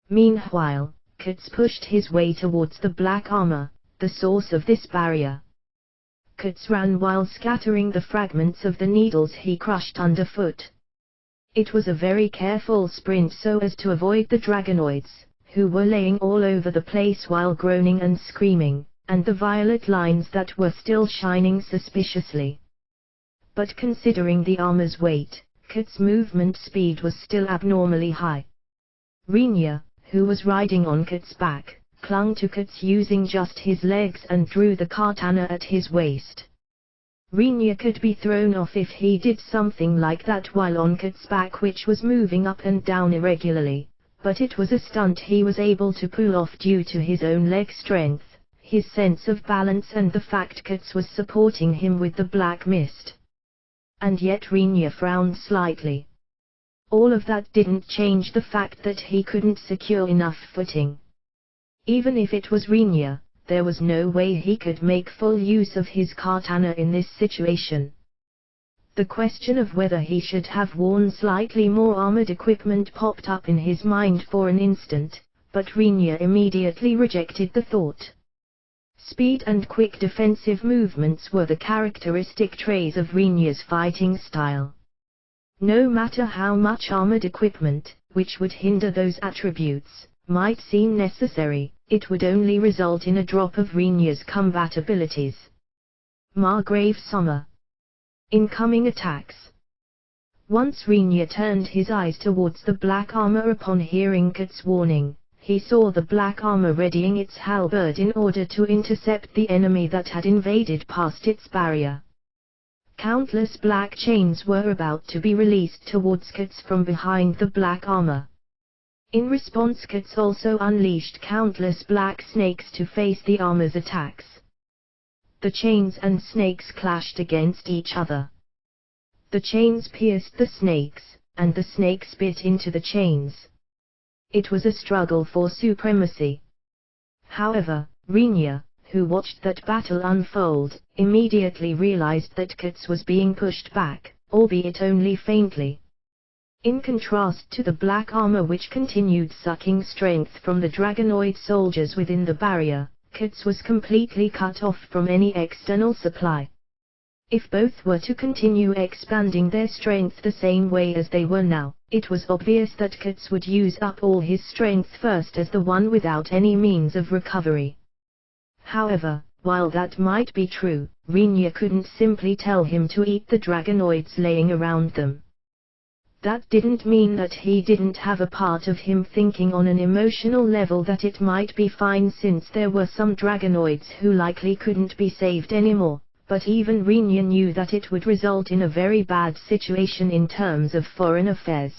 Meanwhile, Kits pushed his way towards the black armor, the source of this barrier. Kits ran while scattering the fragments of the needles he crushed underfoot. It was a very careful sprint so as to avoid the dragonoids, who were laying all over the place while groaning and screaming, and the violet lines that were still shining suspiciously. But considering the armor's weight, Kits' movement speed was still abnormally high. Rinya, who was riding on Kits' back, clung to Kits using just his legs and drew the katana at his waist. Rinya could be thrown off if he did something like that while on Kits' back, which was moving up and down irregularly, but it was a stunt he was able to pull off due to his own leg strength, his sense of balance and the fact Kits was supporting him with the black mist. And yet Rinya frowned slightly. All of that didn't change the fact that he couldn't secure enough footing. Even if it was Rinya, there was no way he could make full use of his katana in this situation. The question of whether he should have worn slightly more armored equipment popped up in his mind for an instant, but Rinya immediately rejected the thought. Speed and quick defensive movements were the characteristic traits of Rinya's fighting style. No matter how much armored equipment, which would hinder those attributes, might seem necessary, it would only result in a drop of Rinya's combat abilities. Margrave Summer. Incoming attacks. Once Rinya turned his eyes towards the black armor upon hearing Kits' warning, he saw the black armor readying its halberd in order to intercept the enemy that had invaded past its barrier. Countless black chains were about to be released towards Kits from behind the black armor. In response, Kits also unleashed countless black snakes to face the armor's attacks. The chains and snakes clashed against each other. The chains pierced the snakes, and the snakes bit into the chains. It was a struggle for supremacy. However, Rinya, who watched that battle unfold, immediately realized that Kits was being pushed back, albeit only faintly. In contrast to the black armor which continued sucking strength from the dragonoid soldiers within the barrier, Kits was completely cut off from any external supply. If both were to continue expanding their strength the same way as they were now, it was obvious that Kits would use up all his strength first as the one without any means of recovery. However, while that might be true, Rinya couldn't simply tell him to eat the dragonoids laying around them. That didn't mean that he didn't have a part of him thinking on an emotional level that it might be fine since there were some dragonoids who likely couldn't be saved anymore, but even Rinya knew that it would result in a very bad situation in terms of foreign affairs.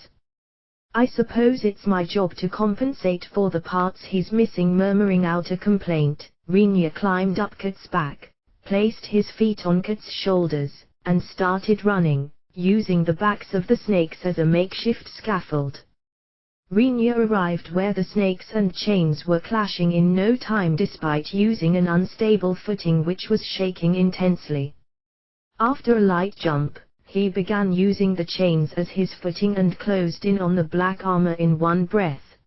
"I suppose it's my job to compensate for the parts he's missing." Murmuring out a complaint, Rinya climbed up Kits' back, placed his feet on Kits' shoulders, and started running, using the backs of the snakes as a makeshift scaffold. Rinya arrived where the snakes and chains were clashing in no time despite using an unstable footing which was shaking intensely. After a light jump, he began using the chains as his footing and closed in on the black armor in one breath.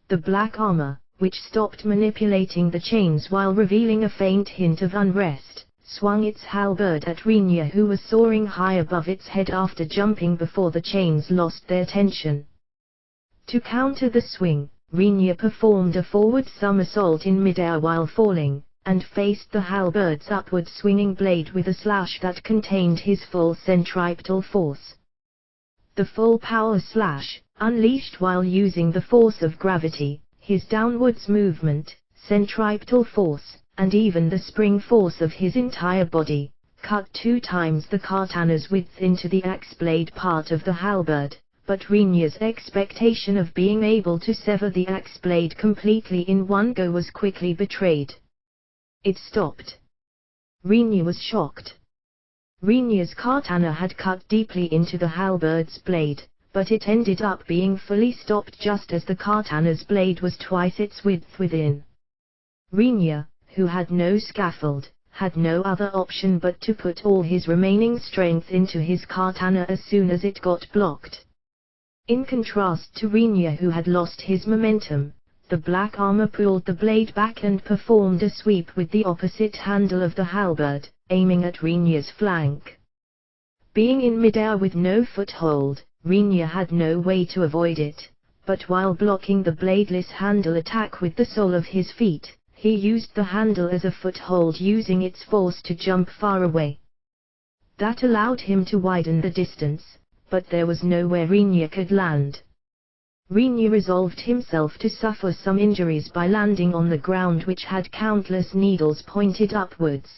The black armor, which stopped manipulating the chains while revealing a faint hint of unrest, swung its halberd at Rinya, who was soaring high above its head after jumping before the chains lost their tension. To counter the swing, Rinya performed a forward somersault in midair while falling, and faced the halberd's upward swinging blade with a slash that contained his full centripetal force. The full power slash, unleashed while using the force of gravity, his downwards movement, centripetal force, and even the spring force of his entire body, cut 2 times the katana's width into the axe blade part of the halberd, but Rinya's expectation of being able to sever the axe blade completely in one go was quickly betrayed. It stopped. Rinya was shocked. Rinya's katana had cut deeply into the halberd's blade, but it ended up being fully stopped just as the katana's blade was twice its width within. Rinya, who had no scaffold, had no other option but to put all his remaining strength into his katana as soon as it got blocked. In contrast to Rinya, who had lost his momentum, the black armor pulled the blade back and performed a sweep with the opposite handle of the halberd, aiming at Rinya's flank. Being in midair with no foothold, Rinya had no way to avoid it, but while blocking the bladeless handle attack with the sole of his feet, he used the handle as a foothold, using its force to jump far away. That allowed him to widen the distance, but there was nowhere Rinya could land. Rinya resolved himself to suffer some injuries by landing on the ground, which had countless needles pointed upwards,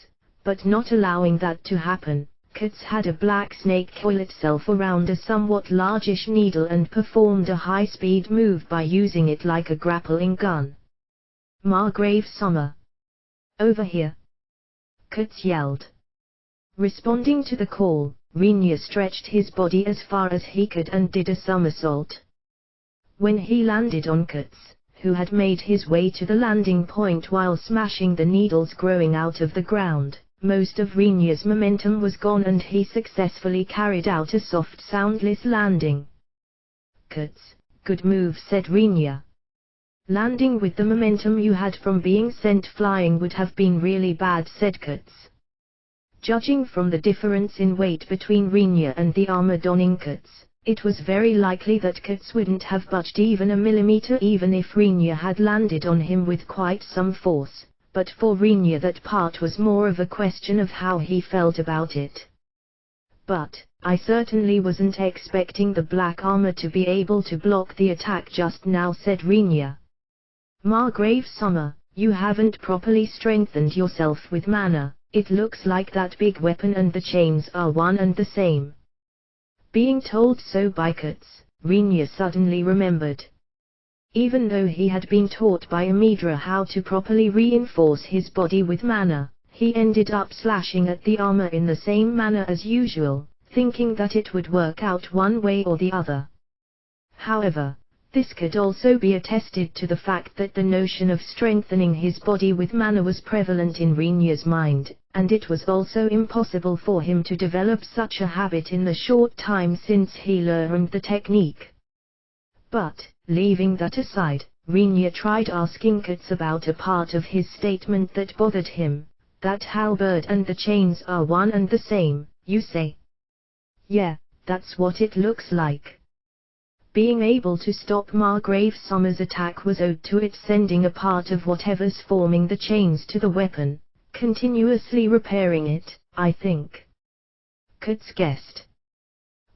but not allowing that to happen, Katz had a black snake coil itself around a somewhat largish needle and performed a high-speed move by using it like a grappling gun. Margrave Summer! Over here! Katz yelled. Responding to the call, Rinya stretched his body as far as he could and did a somersault. When he landed on Katz, who had made his way to the landing point while smashing the needles growing out of the ground, most of Rinya's momentum was gone and he successfully carried out a soft, soundless landing. Katz, good move, said Rinya. Landing with the momentum you had from being sent flying would have been really bad, said Katz. Judging from the difference in weight between Rinya and the armor-donning Katz, it was very likely that Katz wouldn't have budged even a millimeter even if Rinya had landed on him with quite some force, but for Rinya that part was more of a question of how he felt about it. But, I certainly wasn't expecting the black armor to be able to block the attack just now, said Rinya. Margrave Summer, you haven't properly strengthened yourself with mana. It looks like that big weapon and the chains are one and the same. Being told so by Katz, Rinya suddenly remembered. Even though he had been taught by Amidra how to properly reinforce his body with mana, he ended up slashing at the armor in the same manner as usual, thinking that it would work out one way or the other. However, this could also be attested to the fact that the notion of strengthening his body with mana was prevalent in Rinya's mind, and it was also impossible for him to develop such a habit in the short time since he learned the technique. But, leaving that aside, Rinya tried asking Katz about a part of his statement that bothered him. That halberd and the chains are one and the same, you say? Yeah, that's what it looks like. Being able to stop Margrave Summer's attack was owed to it sending a part of whatever's forming the chains to the weapon, continuously repairing it, I think. Katz guessed.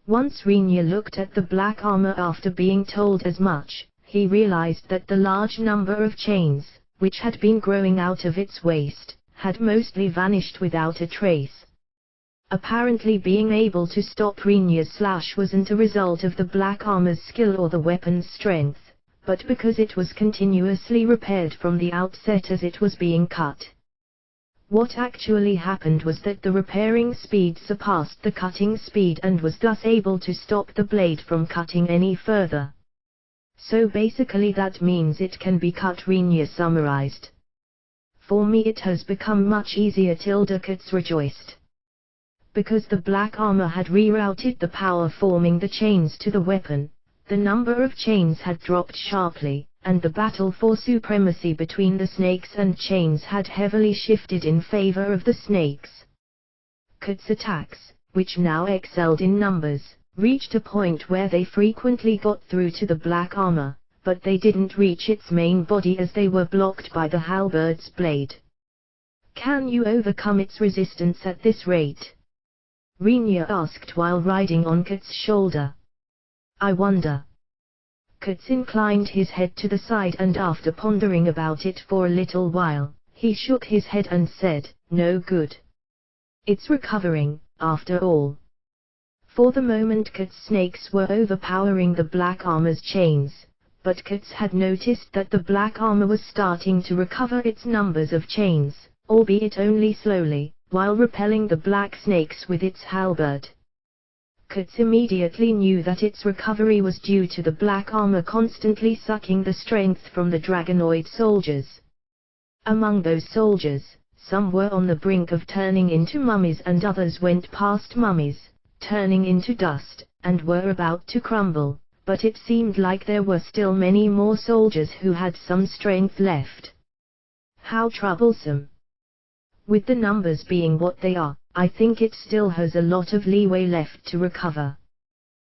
Once Rinya looked at the black armor after being told as much, he realized that the large number of chains, which had been growing out of its waist, had mostly vanished without a trace. Apparently being able to stop Rinya's slash wasn't a result of the black armor's skill or the weapon's strength, but because it was continuously repaired from the outset as it was being cut. What actually happened was that the repairing speed surpassed the cutting speed and was thus able to stop the blade from cutting any further. So basically that means it can be cut, Rinya summarized. For me it has become much easier, Katz rejoiced. Because the black armor had rerouted the power forming the chains to the weapon, the number of chains had dropped sharply, and the battle for supremacy between the snakes and chains had heavily shifted in favor of the snakes. Katz's attacks, which now excelled in numbers, reached a point where they frequently got through to the black armor, but they didn't reach its main body as they were blocked by the halberd's blade. Can you overcome its resistance at this rate? Rinya asked while riding on Kat's shoulder. I wonder. Katz inclined his head to the side, and after pondering about it for a little while, he shook his head and said, no good. It's recovering, after all. For the moment Kat's snakes were overpowering the black armor's chains, but Katz had noticed that the black armor was starting to recover its numbers of chains, albeit only slowly, while repelling the black snakes with its halberd. Katz immediately knew that its recovery was due to the black armor constantly sucking the strength from the dragonoid soldiers. Among those soldiers, some were on the brink of turning into mummies, and others went past mummies, turning into dust, and were about to crumble, but it seemed like there were still many more soldiers who had some strength left. How troublesome. With the numbers being what they are, I think it still has a lot of leeway left to recover.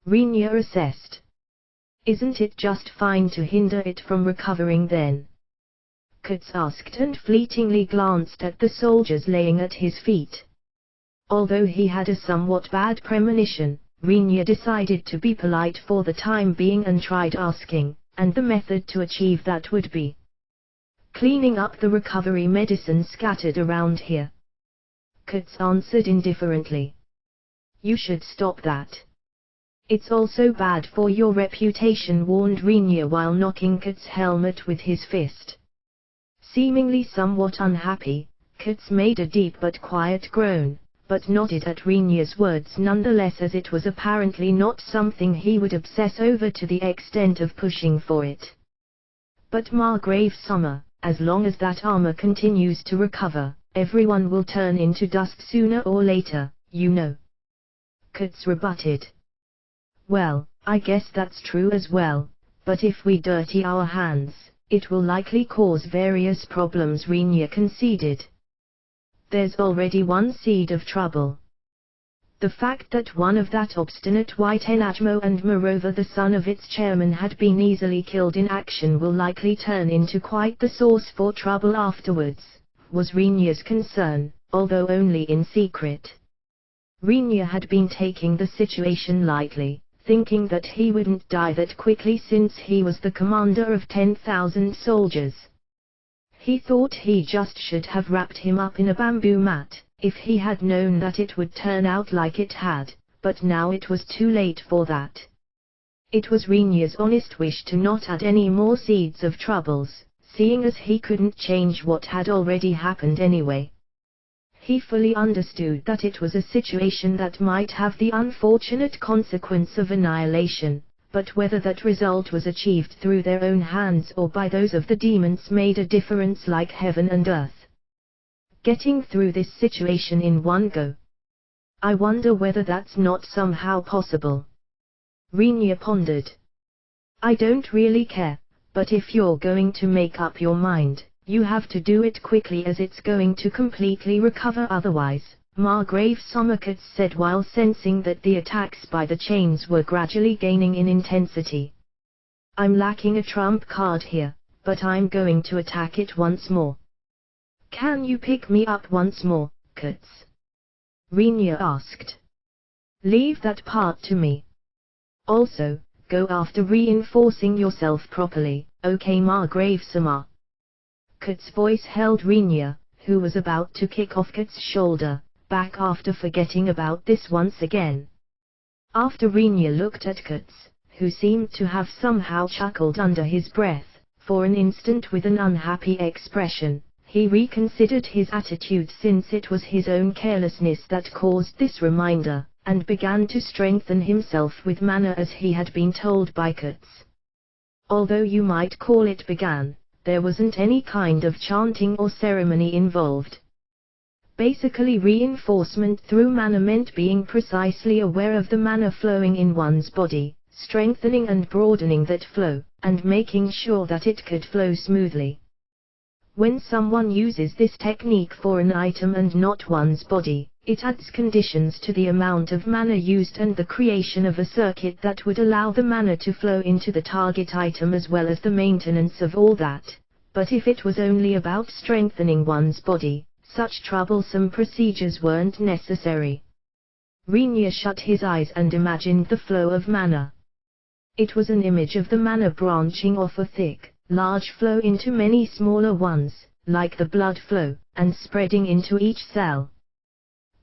Rinya assessed. Isn't it just fine to hinder it from recovering then? Katz asked and fleetingly glanced at the soldiers laying at his feet. Although he had a somewhat bad premonition, Rinya decided to be polite for the time being and tried asking, and the method to achieve that would be cleaning up the recovery medicine scattered around here. Katz answered indifferently. You should stop that. It's also bad for your reputation, warned Rinya while knocking Katz's helmet with his fist. Seemingly somewhat unhappy, Katz made a deep but quiet groan, but nodded at Rinya's words nonetheless, as it was apparently not something he would obsess over to the extent of pushing for it. But Margrave Summer, as long as that armor continues to recover, everyone will turn into dust sooner or later, you know. Katz rebutted. Well, I guess that's true as well, but if we dirty our hands, it will likely cause various problems, Rinya conceded. There's already one seed of trouble. The fact that one of that obstinate white Enajmo and moreover the son of its chairman had been easily killed in action will likely turn into quite the source for trouble afterwards, was Rinya's concern, although only in secret. Rinya had been taking the situation lightly, thinking that he wouldn't die that quickly since he was the commander of 10,000 soldiers. He thought he just should have wrapped him up in a bamboo mat, if he had known that it would turn out like it had, but now it was too late for that. It was Rinya's honest wish to not add any more seeds of troubles, seeing as he couldn't change what had already happened anyway. He fully understood that it was a situation that might have the unfortunate consequence of annihilation, but whether that result was achieved through their own hands or by those of the demons made a difference like heaven and earth. Getting through this situation in one go. I wonder whether that's not somehow possible. Rinya pondered. I don't really care, but if you're going to make up your mind, you have to do it quickly as it's going to completely recover otherwise, Margrave Sommerkatz said while sensing that the attacks by the chains were gradually gaining in intensity. I'm lacking a trump card here, but I'm going to attack it once more. Can you pick me up once more, Katz? Rinya asked. Leave that part to me. Also, go after reinforcing yourself properly, okay Margrave Sama? Katz's voice held Rinya, who was about to kick off Katz's shoulder, back after forgetting about this once again. After Rinya looked at Katz, who seemed to have somehow chuckled under his breath, for an instant with an unhappy expression, he reconsidered his attitude since it was his own carelessness that caused this reminder, and began to strengthen himself with manner as he had been told by Katz. Although you might call it began, there wasn't any kind of chanting or ceremony involved. Basically reinforcement through mana meant being precisely aware of the mana flowing in one's body, strengthening and broadening that flow, and making sure that it could flow smoothly. When someone uses this technique for an item and not one's body, It adds conditions to the amount of mana used and the creation of a circuit that would allow the mana to flow into the target item as well as the maintenance of all that. But if it was only about strengthening one's body, such troublesome procedures weren't necessary. Rinya shut his eyes and imagined the flow of mana. It was an image of the mana branching off a thick, large flow into many smaller ones, like the blood flow, and spreading into each cell.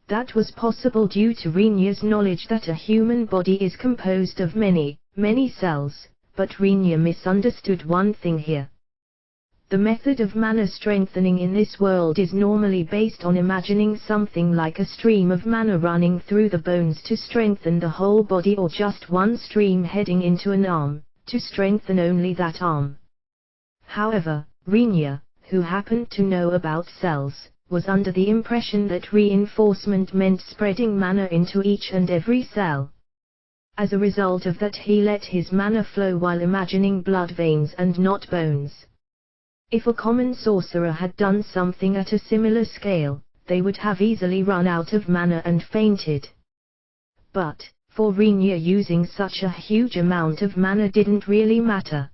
That was possible due to Rinya's knowledge that a human body is composed of many, many cells, but Rinya misunderstood one thing here. The method of mana strengthening in this world is normally based on imagining something like a stream of mana running through the bones to strengthen the whole body, or just one stream heading into an arm, to strengthen only that arm. However, Rinya, who happened to know about cells, was under the impression that reinforcement meant spreading mana into each and every cell. As a result of that, he let his mana flow while imagining blood veins and not bones. If a common sorcerer had done something at a similar scale, they would have easily run out of mana and fainted. But, for Rinya, using such a huge amount of mana didn't really matter.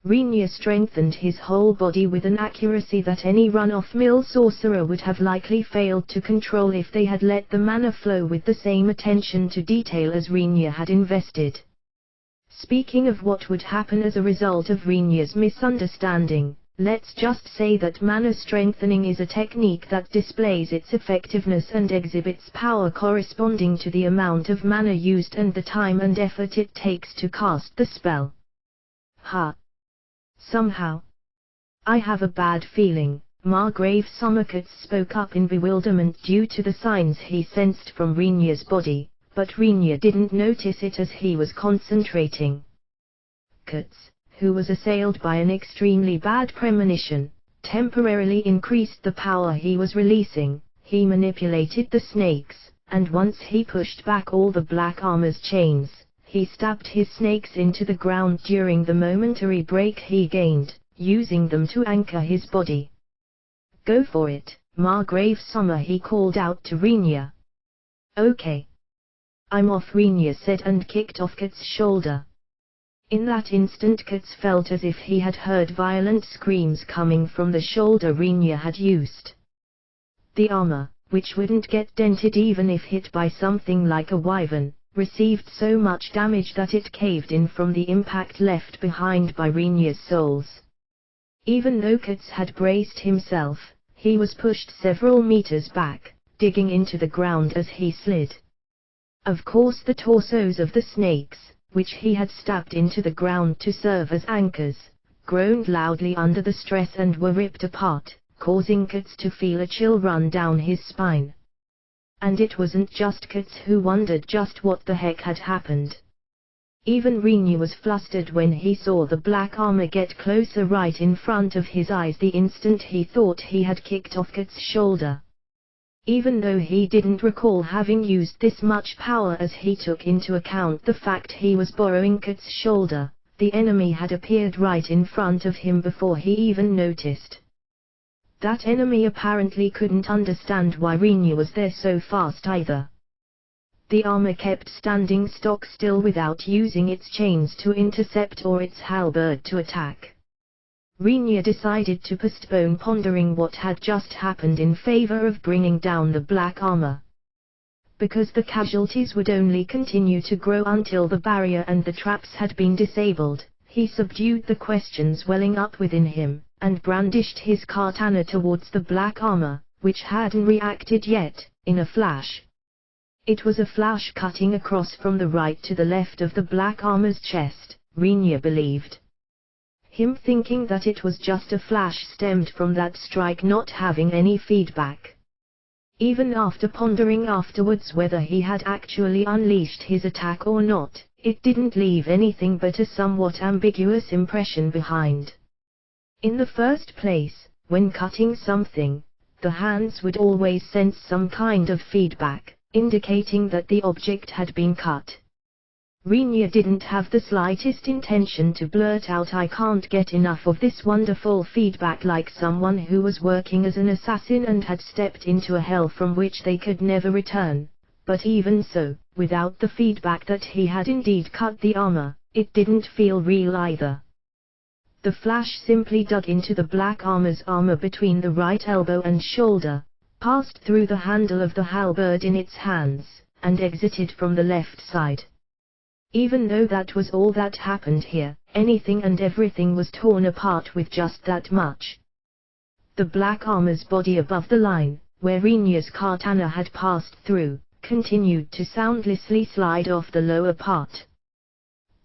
Rinya strengthened his whole body with an accuracy that any run-of-mill sorcerer would have likely failed to control if they had let the mana flow with the same attention to detail as Rinya had invested. Speaking of what would happen as a result of Rinya's misunderstanding, let's just say that mana strengthening is a technique that displays its effectiveness and exhibits power corresponding to the amount of mana used and the time and effort it takes to cast the spell. Somehow, I have a bad feeling, Margrave Summercuts spoke up in bewilderment due to the signs he sensed from Rinya's body, but Rinya didn't notice it as he was concentrating. Cuts, who was assailed by an extremely bad premonition, temporarily increased the power he was releasing. He manipulated the snakes, and once he pushed back all the black armor's chains, he stabbed his snakes into the ground during the momentary break he gained, using them to anchor his body. "Go for it, Margrave Summer," he called out to Rinya. "Okay. I'm off," Rinya said and kicked off Cuts' shoulder. In that instant Cuts felt as if he had heard violent screams coming from the shoulder Rinya had used. The armor, which wouldn't get dented even if hit by something like a wyvern, received so much damage that it caved in from the impact left behind by Rinya's soles. Even though Cuts had braced himself, he was pushed several meters back, digging into the ground as he slid. Of course, the torsos of the snakes, which he had stabbed into the ground to serve as anchors, groaned loudly under the stress and were ripped apart, causing Cuts to feel a chill run down his spine. And it wasn't just Cuts who wondered just what the heck had happened. Even Rinya was flustered when he saw the black armor get closer right in front of his eyes the instant he thought he had kicked off Cuts' shoulder. Even though he didn't recall having used this much power as he took into account the fact he was borrowing Cuts' shoulder, the enemy had appeared right in front of him before he even noticed. That enemy apparently couldn't understand why Rinya was there so fast either. The armor kept standing stock still without using its chains to intercept or its halberd to attack. Rinya decided to postpone pondering what had just happened in favor of bringing down the black armor. Because the casualties would only continue to grow until the barrier and the traps had been disabled, he subdued the questions welling up within him, and brandished his katana towards the black armor, which hadn't reacted yet, in a flash. It was a flash cutting across from the right to the left of the black armor's chest, Rinya believed. Him thinking that it was just a flash stemmed from that strike not having any feedback. Even after pondering afterwards whether he had actually unleashed his attack or not, it didn't leave anything but a somewhat ambiguous impression behind. In the first place, when cutting something, the hands would always sense some kind of feedback, indicating that the object had been cut. Rinya didn't have the slightest intention to blurt out, "I can't get enough of this wonderful feedback," like someone who was working as an assassin and had stepped into a hell from which they could never return. But even so, without the feedback that he had indeed cut the armor, it didn't feel real either. The flash simply dug into the black armor's armor between the right elbow and shoulder, passed through the handle of the halberd in its hands, and exited from the left side. Even though that was all that happened here, anything and everything was torn apart with just that much. The black armor's body above the line, where Rinya's katana had passed through, continued to soundlessly slide off the lower part.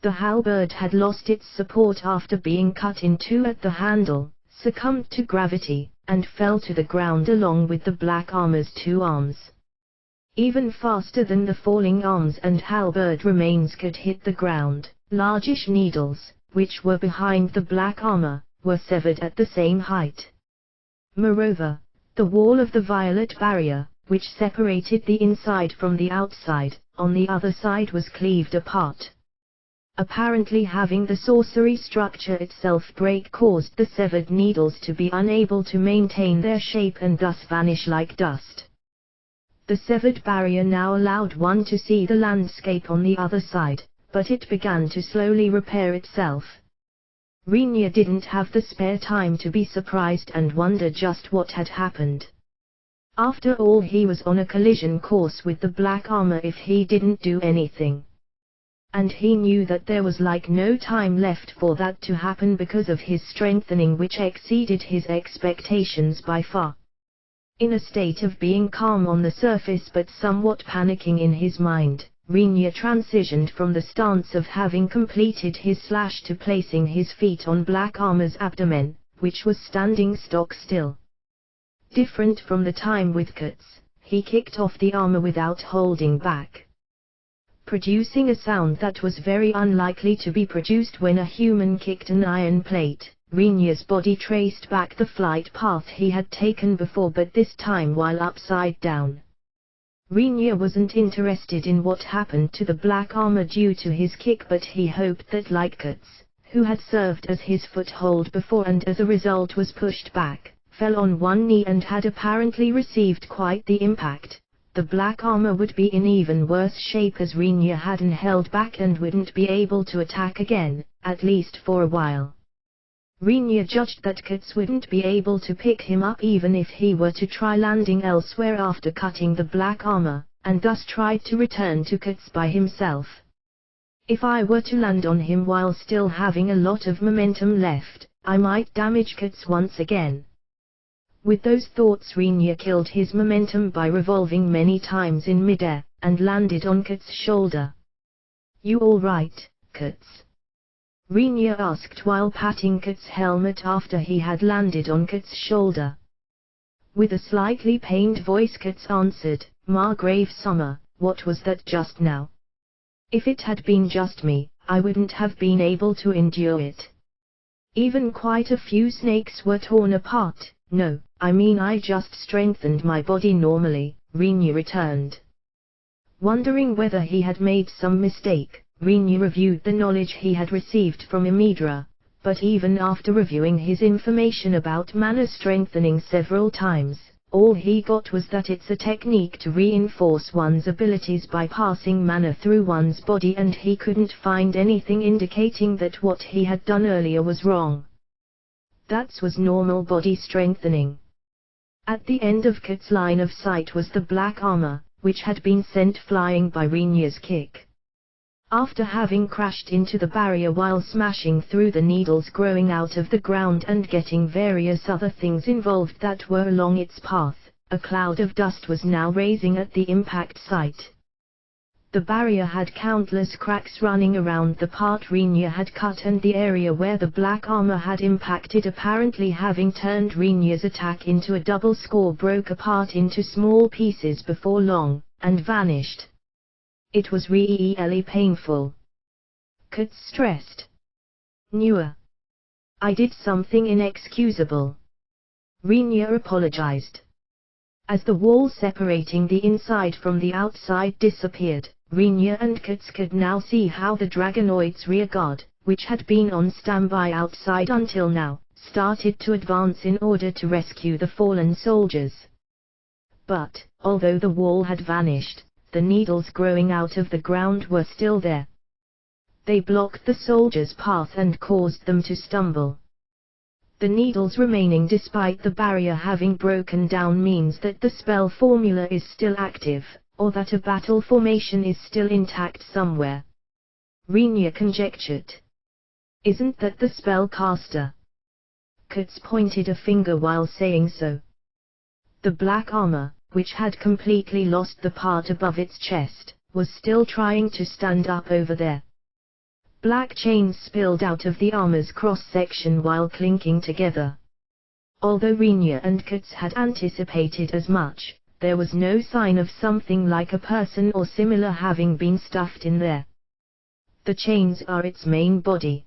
The halberd had lost its support after being cut in two at the handle, succumbed to gravity, and fell to the ground along with the black armor's two arms. Even faster than the falling arms and halberd remains could hit the ground, largish needles, which were behind the black armor, were severed at the same height. Moreover, the wall of the violet barrier, which separated the inside from the outside, on the other side was cleaved apart. Apparently having the sorcery structure itself break caused the severed needles to be unable to maintain their shape and thus vanish like dust. The severed barrier now allowed one to see the landscape on the other side, but it began to slowly repair itself. Rinya didn't have the spare time to be surprised and wonder just what had happened. After all, he was on a collision course with the black armor if he didn't do anything. And he knew that there was like no time left for that to happen because of his strengthening, which exceeded his expectations by far. In a state of being calm on the surface but somewhat panicking in his mind, Rinya transitioned from the stance of having completed his slash to placing his feet on black armor's abdomen, which was standing stock still. Different from the time with Katz, he kicked off the armor without holding back, producing a sound that was very unlikely to be produced when a human kicked an iron plate. Rinya's body traced back the flight path he had taken before, but this time while upside down. Rinya wasn't interested in what happened to the black armor due to his kick, but he hoped that like Katz, who had served as his foothold before and as a result was pushed back, fell on one knee and had apparently received quite the impact, the black armor would be in even worse shape as Rinya hadn't held back and wouldn't be able to attack again, at least for a while. Rinya judged that Katz wouldn't be able to pick him up even if he were to try landing elsewhere after cutting the black armor, and thus tried to return to Katz by himself. If I were to land on him while still having a lot of momentum left, I might damage Katz once again. With those thoughts, Rinya killed his momentum by revolving many times in midair, and landed on Katz's shoulder. "You all right, Katz?" Rinya asked while patting Katz's helmet after he had landed on Katz's shoulder. With a slightly pained voice, Katz answered, "Margrave Summer, what was that just now? If it had been just me, I wouldn't have been able to endure it. Even quite a few snakes were torn apart." "No, I mean I just strengthened my body normally," Rinya returned. Wondering whether he had made some mistake, Rinya reviewed the knowledge he had received from Imidra, but even after reviewing his information about mana strengthening several times, all he got was that it's a technique to reinforce one's abilities by passing mana through one's body, and he couldn't find anything indicating that what he had done earlier was wrong. That was normal body strengthening. At the end of Katz's line of sight was the black armor, which had been sent flying by Rinya's kick. After having crashed into the barrier while smashing through the needles growing out of the ground and getting various other things involved that were along its path, a cloud of dust was now raising at the impact site. The barrier had countless cracks running around the part Rinya had cut, and the area where the black armor had impacted, apparently having turned Rinya's attack into a double score, broke apart into small pieces before long, and vanished. It was really painful. Katz stressed. "Newer. I did something inexcusable." Rinya apologized. As the wall separating the inside from the outside disappeared, Rinya and Katz could now see how the Dragonoid's rear guard, which had been on standby outside until now, started to advance in order to rescue the fallen soldiers. But, although the wall had vanished, the needles growing out of the ground were still there. They blocked the soldiers' path and caused them to stumble. The needles remaining despite the barrier having broken down means that the spell formula is still active, or that a battle formation is still intact somewhere. Rinya conjectured. Isn't that the spellcaster? Katz pointed a finger while saying so. The black armor, which had completely lost the part above its chest, was still trying to stand up over there. Black chains spilled out of the armor's cross-section while clinking together. Although Rinya and Katz had anticipated as much, there was no sign of something like a person or similar having been stuffed in there. The chains are its main body.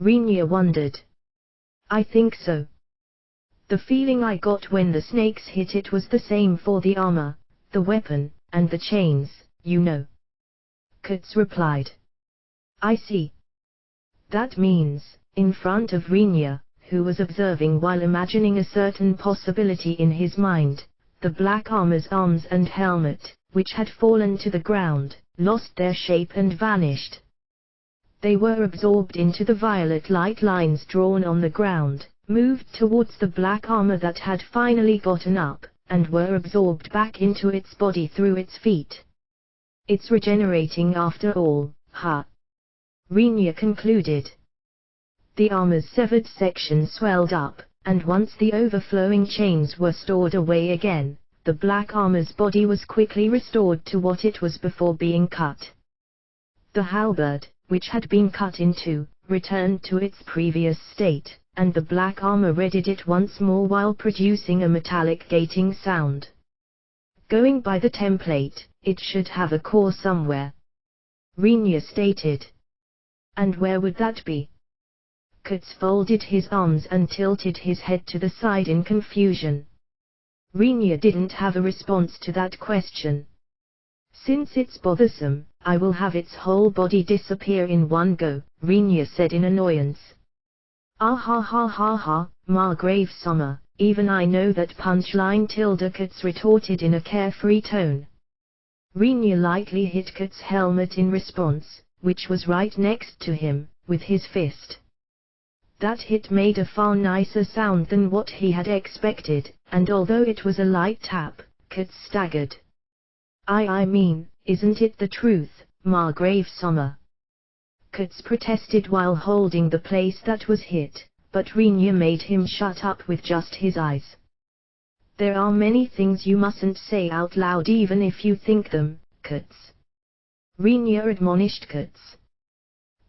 Rinya wondered. I think so. The feeling I got when the snakes hit it was the same for the armor, the weapon, and the chains, you know. Katz replied. I see. That means, in front of Rinya, who was observing while imagining a certain possibility in his mind, the black armor's arms and helmet, which had fallen to the ground, lost their shape and vanished. They were absorbed into the violet light lines drawn on the ground, moved towards the black armor that had finally gotten up, and were absorbed back into its body through its feet. It's regenerating after all, huh? Rinya concluded. The armor's severed section swelled up, and once the overflowing chains were stored away again, the black armor's body was quickly restored to what it was before being cut. The halberd, which had been cut in two, returned to its previous state, and the black armor readied it once more while producing a metallic grating sound. Going by the template, it should have a core somewhere. Rinya stated. And where would that be? Katz folded his arms and tilted his head to the side in confusion. Rinya didn't have a response to that question. Since it's bothersome, I will have its whole body disappear in one go, Rinya said in annoyance. Ah ha ha ha ha, Margrave Summer, even I know that punchline. Katz retorted in a carefree tone. Rinya lightly hit Katz's helmet in response, which was right next to him, with his fist. That hit made a far nicer sound than what he had expected, and although it was a light tap, Katz staggered. I mean, isn't it the truth, Margrave Summer? Katz protested while holding the place that was hit, but Rinya made him shut up with just his eyes. There are many things you mustn't say out loud even if you think them, Katz. Rinya admonished Katz.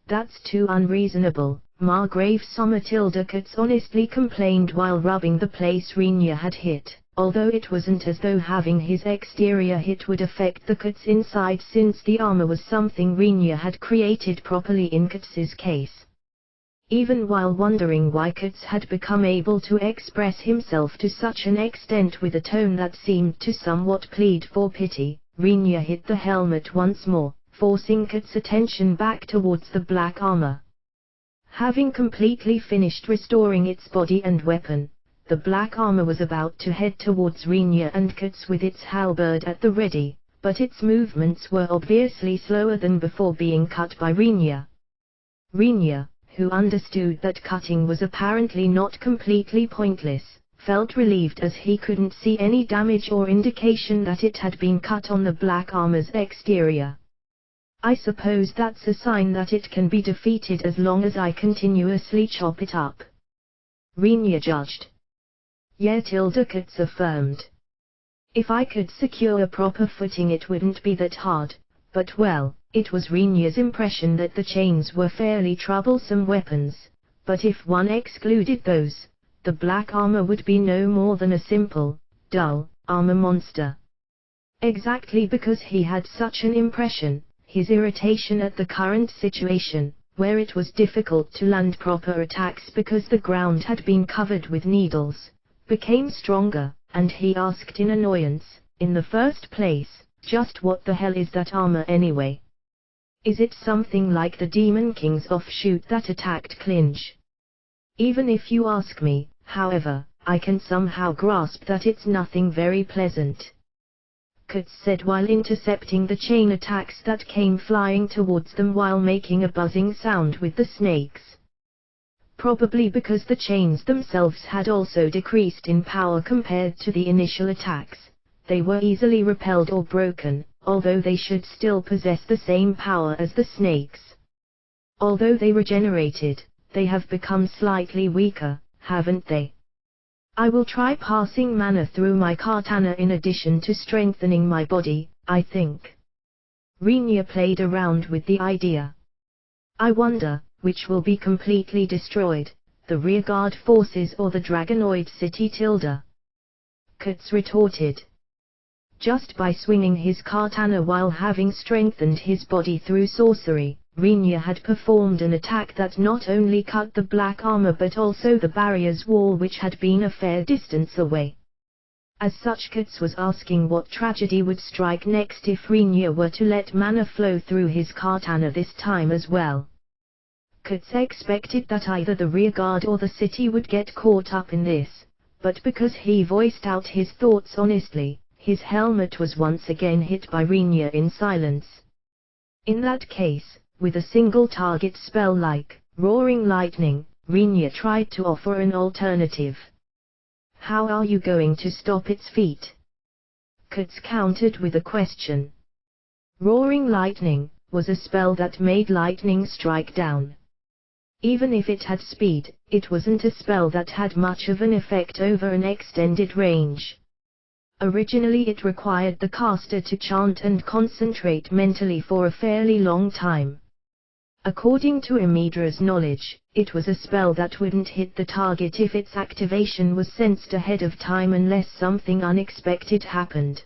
That's too unreasonable, Margrave Summer. Katz honestly complained while rubbing the place Rinya had hit, although it wasn't as though having his exterior hit would affect the Katz's inside since the armor was something Rinya had created properly in Katz's case. Even while wondering why Katz had become able to express himself to such an extent with a tone that seemed to somewhat plead for pity, Rinya hit the helmet once more, forcing Katz's attention back towards the black armor. Having completely finished restoring its body and weapon, the black armor was about to head towards Rinya and Katz with its halberd at the ready, but its movements were obviously slower than before being cut by Rinya. Rinya, who understood that cutting was apparently not completely pointless, felt relieved as he couldn't see any damage or indication that it had been cut on the black armor's exterior. I suppose that's a sign that it can be defeated as long as I continuously chop it up. Rinya judged. Yeah, Katz affirmed. If I could secure a proper footing it wouldn't be that hard, but well, it was Rinya's impression that the chains were fairly troublesome weapons, but if one excluded those, the black armor would be no more than a simple, dull, armor monster. Exactly because he had such an impression, his irritation at the current situation, where it was difficult to land proper attacks because the ground had been covered with needles, became stronger, and he asked in annoyance, in the first place, Just what the hell is that armor anyway? Is it something like the Demon King's offshoot that attacked Clinch? Even if you ask me, however, I can somehow grasp that it's nothing very pleasant," Kurtz said while intercepting the chain attacks that came flying towards them while making a buzzing sound with the snakes. Probably because the chains themselves had also decreased in power compared to the initial attacks, they were easily repelled or broken, although they should still possess the same power as the snakes. Although they regenerated, they have become slightly weaker, haven't they? I will try passing mana through my katana in addition to strengthening my body, I think. Rinya played around with the idea. I wonder, which will be completely destroyed, the rearguard forces or the Dragonoid city tilde? Kurtz retorted. Just by swinging his katana while having strengthened his body through sorcery, Rinya had performed an attack that not only cut the black armor but also the barrier's wall, which had been a fair distance away. As such, Kurtz was asking what tragedy would strike next if Rinya were to let mana flow through his katana this time as well. Kurtz expected that either the rearguard or the city would get caught up in this, but because he voiced out his thoughts honestly, his helmet was once again hit by Rinya in silence. In that case, with a single target spell like Roaring Lightning, Rinya tried to offer an alternative. How are you going to stop its feet? Kurtz countered with a question. Roaring Lightning was a spell that made lightning strike down. Even if it had speed, it wasn't a spell that had much of an effect over an extended range. Originally it required the caster to chant and concentrate mentally for a fairly long time. According to Amidra's knowledge, it was a spell that wouldn't hit the target if its activation was sensed ahead of time unless something unexpected happened.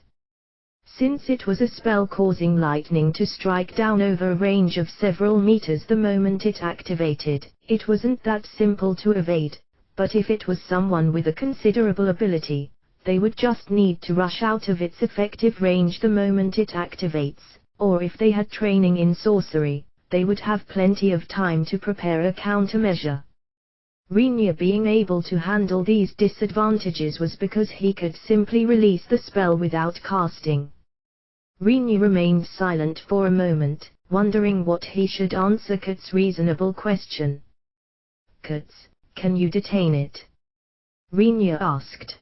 Since it was a spell causing lightning to strike down over a range of several meters the moment it activated, it wasn't that simple to evade, but if it was someone with a considerable ability, they would just need to rush out of its effective range the moment it activates, or if they had training in sorcery, they would have plenty of time to prepare a countermeasure. Rinya being able to handle these disadvantages was because he could simply release the spell without casting. Rinya remained silent for a moment, wondering what he should answer Kurtz's reasonable question. Kurtz, can you detain it? Rinya asked.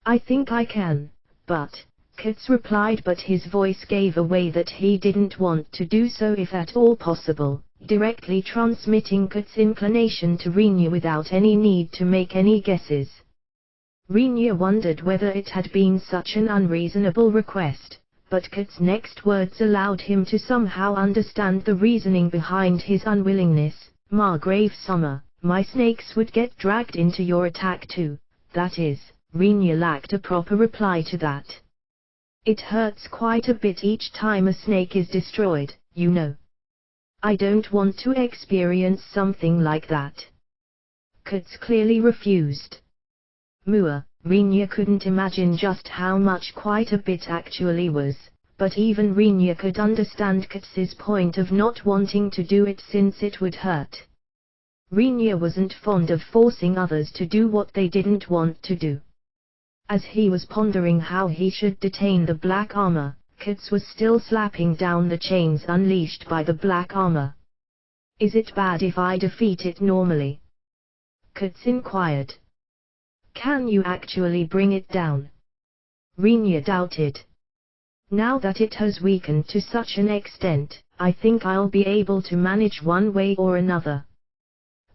I think I can, but, Kurtz replied, but his voice gave away that he didn't want to do so if at all possible, directly transmitting Kurtz's inclination to Rinya without any need to make any guesses. Rinya wondered whether it had been such an unreasonable request, but Kurtz's next words allowed him to somehow understand the reasoning behind his unwillingness. Margrave Summer, my snakes would get dragged into your attack too, that is. Rinya lacked a proper reply to that. It hurts quite a bit each time a snake is destroyed, you know. I don't want to experience something like that. Kurtz clearly refused. Rinya couldn't imagine just how much quite a bit actually was, but even Rinya could understand Kurtz's point of not wanting to do it since it would hurt. Rinya wasn't fond of forcing others to do what they didn't want to do. As he was pondering how he should detain the black armor, Kurtz was still slapping down the chains unleashed by the black armor. Is it bad if I defeat it normally? Kurtz inquired. Can you actually bring it down? Rinya doubted. Now that it has weakened to such an extent, I think I'll be able to manage one way or another.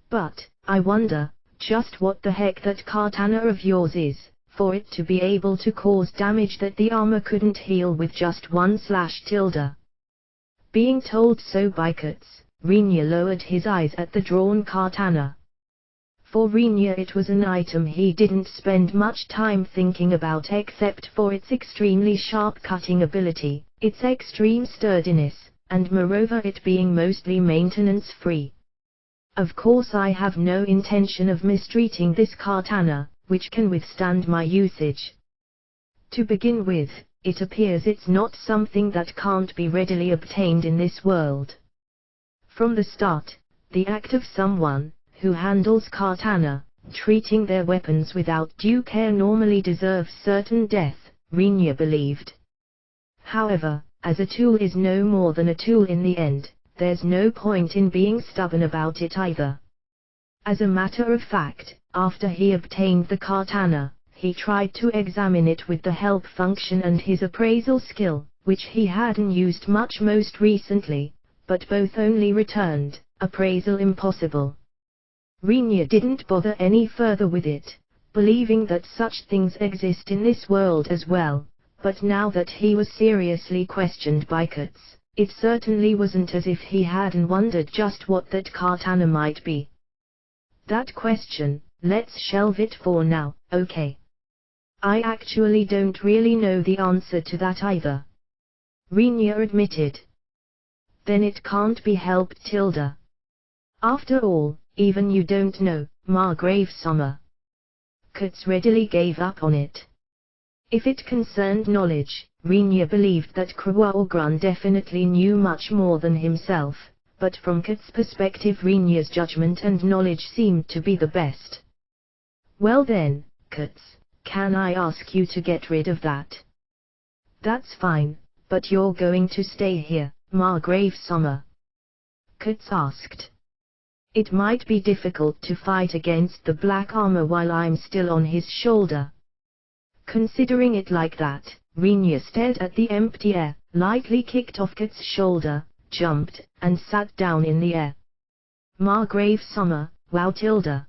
But, I wonder, just what the heck that katana of yours is, for it to be able to cause damage that the armor couldn't heal with just one slash tilde. Being told so by Kurtz, Rinya lowered his eyes at the drawn katana. For Rinya it was an item he didn't spend much time thinking about except for its extremely sharp cutting ability, its extreme sturdiness, and moreover it being mostly maintenance-free. Of course I have no intention of mistreating this katana, which can withstand my usage. To begin with, it appears it's not something that can't be readily obtained in this world. From the start, the act of someone who handles katana, treating their weapons without due care normally deserves certain death, Rinya believed. However, as a tool is no more than a tool in the end, there's no point in being stubborn about it either. As a matter of fact, after he obtained the katana, he tried to examine it with the help function and his appraisal skill, which he hadn't used much most recently, but both only returned appraisal impossible. Rinya didn't bother any further with it, believing that such things exist in this world as well, but now that he was seriously questioned by Katz, it certainly wasn't as if he hadn't wondered just what that katana might be. That question, let's shelve it for now, okay? I actually don't really know the answer to that either, Rinya admitted. Then it can't be helped, Tilda. After all, even you don't know, Margrave-sama. Katz readily gave up on it. If it concerned knowledge, Rinya believed that Krawalgrun definitely knew much more than himself, but from Katz's perspective Rinya's judgment and knowledge seemed to be the best. Well then, Katz, can I ask you to get rid of that? That's fine, but you're going to stay here, Margrave-sama? Katz asked. It might be difficult to fight against the black armor while I'm still on his shoulder. Considering it like that, Rinya stared at the empty air, lightly kicked off Katz's shoulder, jumped, and sat down in the air. Margrave-sama, wow Tilda.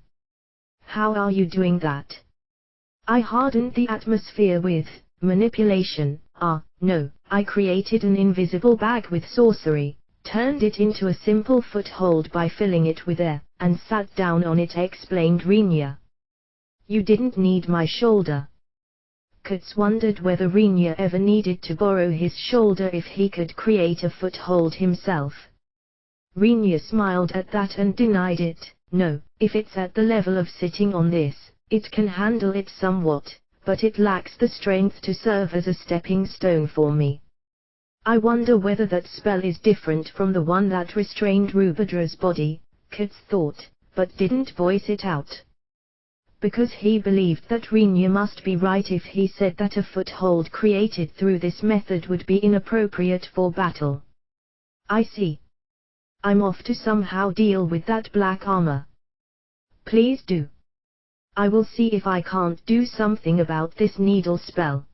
How are you doing that? I hardened the atmosphere with manipulation. No, I created an invisible bag with sorcery, turned it into a simple foothold by filling it with air, and sat down on it, explained Rinya. You didn't need my shoulder. Katz wondered whether Rinya ever needed to borrow his shoulder if he could create a foothold himself. Rinya smiled at that and denied it. No, if it's at the level of sitting on this, it can handle it somewhat, but it lacks the strength to serve as a stepping stone for me. I wonder whether that spell is different from the one that restrained Rubadra's body, Katz thought, but didn't voice it out. Because he believed that Rinya must be right if he said that a foothold created through this method would be inappropriate for battle. I see. I'm off to somehow deal with that black armor. Please do. I will see if I can't do something about this needle spell,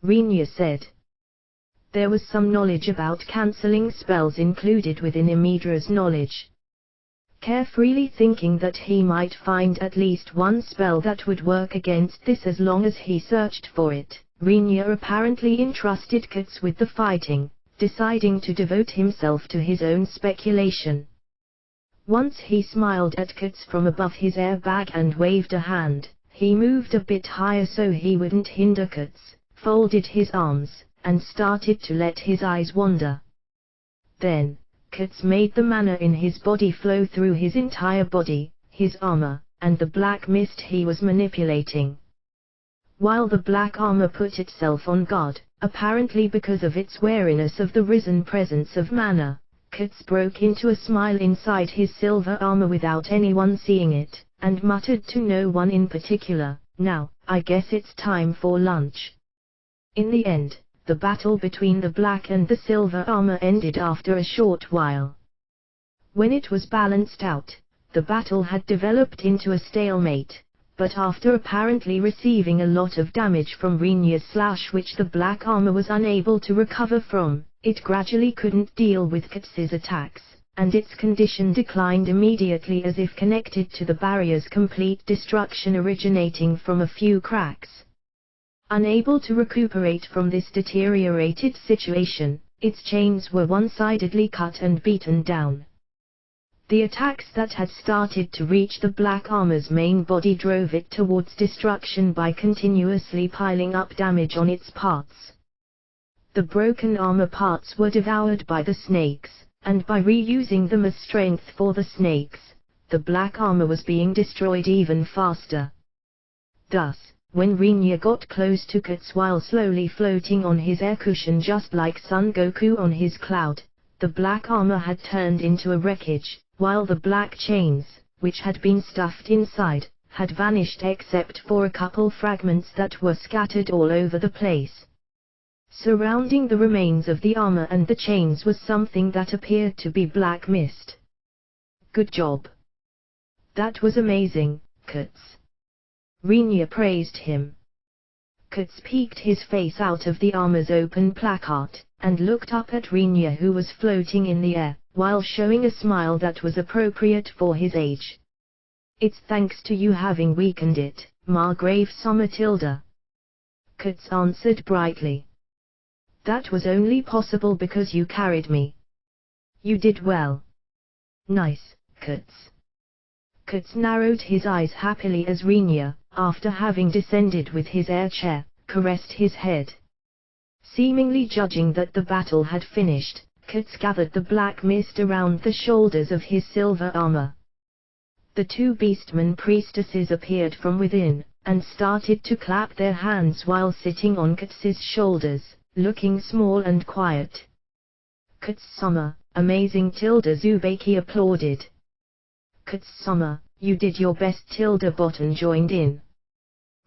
Rinya said. There was some knowledge about cancelling spells included within Imidra's knowledge. Carefully thinking that he might find at least one spell that would work against this as long as he searched for it, Rinya apparently entrusted Katz with the fighting, deciding to devote himself to his own speculation. Once he smiled at Katz from above his airbag and waved a hand. He moved a bit higher so he wouldn't hinder Katz, folded his arms, and started to let his eyes wander. Then, Katz made the mana in his body flow through his entire body, his armor, and the black mist he was manipulating. While the black armor put itself on guard, apparently because of its wariness of the risen presence of mana, Katz broke into a smile inside his silver armor without anyone seeing it, and muttered to no one in particular, "Now, I guess it's time for lunch." In the end, the battle between the black and the silver armor ended after a short while. When it was balanced out, the battle had developed into a stalemate, but after apparently receiving a lot of damage from Rinya's slash which the black armor was unable to recover from, it gradually couldn't deal with Katz's attacks, and its condition declined immediately as if connected to the barrier's complete destruction originating from a few cracks. Unable to recuperate from this deteriorated situation, its chains were one-sidedly cut and beaten down. The attacks that had started to reach the black armor's main body drove it towards destruction by continuously piling up damage on its parts. The broken armor parts were devoured by the snakes, and by reusing them as strength for the snakes, the black armor was being destroyed even faster. Thus, When Rinya got close to Katsu while slowly floating on his air cushion just like Son Goku on his cloud, the black armor had turned into a wreckage, while the black chains, which had been stuffed inside, had vanished except for a couple fragments that were scattered all over the place. Surrounding the remains of the armor and the chains was something that appeared to be black mist. Good job. That was amazing, Katsu. Rinya praised him. Katsu peeked his face out of the armor's open placard, and looked up at Rinya who was floating in the air, while showing a smile that was appropriate for his age. It's thanks to you having weakened it, Margrave-sama Tilda. Katsu answered brightly. That was only possible because you carried me. You did well. Nice, Katsu. Katsu narrowed his eyes happily as Rinya, after having descended with his air chair, caressed his head. Seemingly judging that the battle had finished, Katsu gathered the black mist around the shoulders of his silver armor. The two beastmen priestesses appeared from within, and started to clap their hands while sitting on Katsu's shoulders, looking small and quiet. Katsu-sama, amazing, Tilda Tsubaki applauded. Katsu-sama, you did your best, Tilda Botan joined in.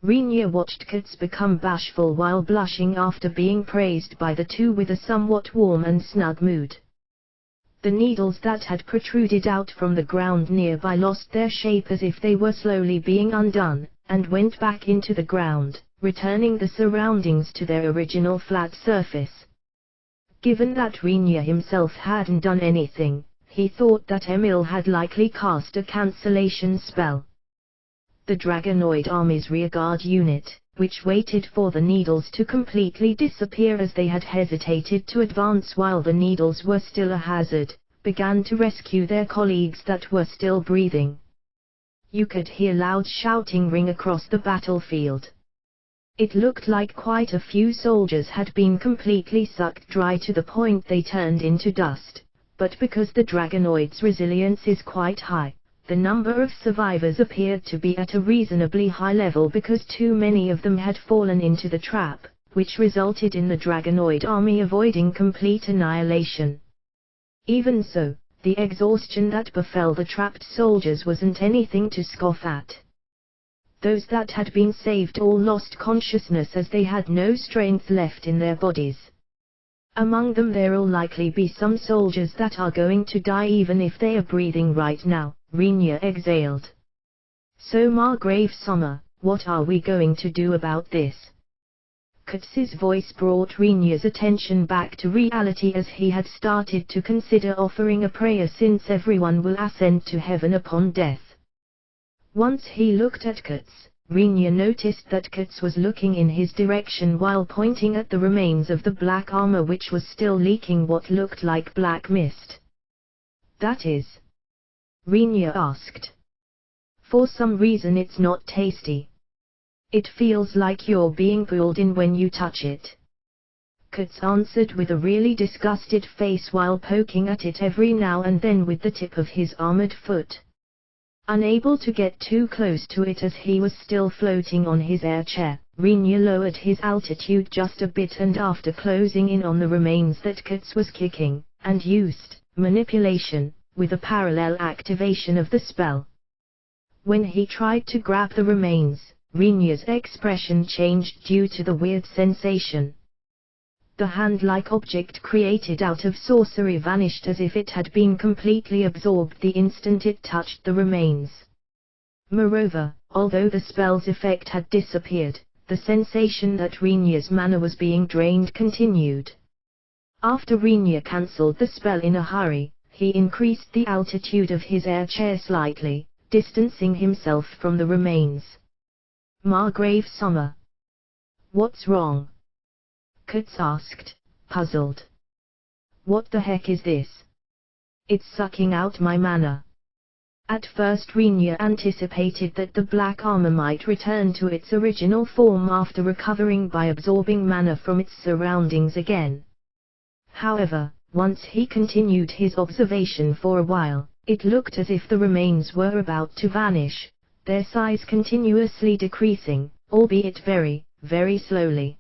Rinya watched Katsu become bashful while blushing after being praised by the two with a somewhat warm and snug mood. The needles that had protruded out from the ground nearby lost their shape as if they were slowly being undone, and went back into the ground, returning the surroundings to their original flat surface. Given that Rinya himself hadn't done anything, he thought that Emil had likely cast a cancellation spell. The Dragonoid Army's rearguard unit, which waited for the needles to completely disappear as they had hesitated to advance while the needles were still a hazard, began to rescue their colleagues that were still breathing. You could hear loud shouting ring across the battlefield. It looked like quite a few soldiers had been completely sucked dry to the point they turned into dust, but because the Dragonoid's resilience is quite high, the number of survivors appeared to be at a reasonably high level because too many of them had fallen into the trap, which resulted in the Dragonoid army avoiding complete annihilation. Even so, the exhaustion that befell the trapped soldiers wasn't anything to scoff at. Those that had been saved all lost consciousness as they had no strength left in their bodies. Among them there'll likely be some soldiers that are going to die even if they are breathing right now, Rinya exhaled. So Margrave-sama, what are we going to do about this? Katsu's voice brought Rinya's attention back to reality as he had started to consider offering a prayer since everyone will ascend to heaven upon death. Once he looked at Katsu, Rinya noticed that Katsu was looking in his direction while pointing at the remains of the black armor which was still leaking what looked like black mist. That is? Rinya asked. For some reason it's not tasty. It feels like you're being pulled in when you touch it. Katsu answered with a really disgusted face while poking at it every now and then with the tip of his armored foot. Unable to get too close to it as he was still floating on his air chair, Rinya lowered his altitude just a bit and after closing in on the remains that Katsu was kicking, and used manipulation, with a parallel activation of the spell. When he tried to grab the remains, Rinya's expression changed due to the weird sensation. The hand-like object created out of sorcery vanished as if it had been completely absorbed the instant it touched the remains. Moreover, although the spell's effect had disappeared, the sensation that Rinya's mana was being drained continued. After Rinya cancelled the spell in a hurry, he increased the altitude of his air chair slightly, distancing himself from the remains. Margrave-sama. What's wrong? Katsu asked, puzzled. What the heck is this? It's sucking out my mana. At first Rinya anticipated that the black armor might return to its original form after recovering by absorbing mana from its surroundings again. However, once he continued his observation for a while, it looked as if the remains were about to vanish, their size continuously decreasing, albeit very, very slowly.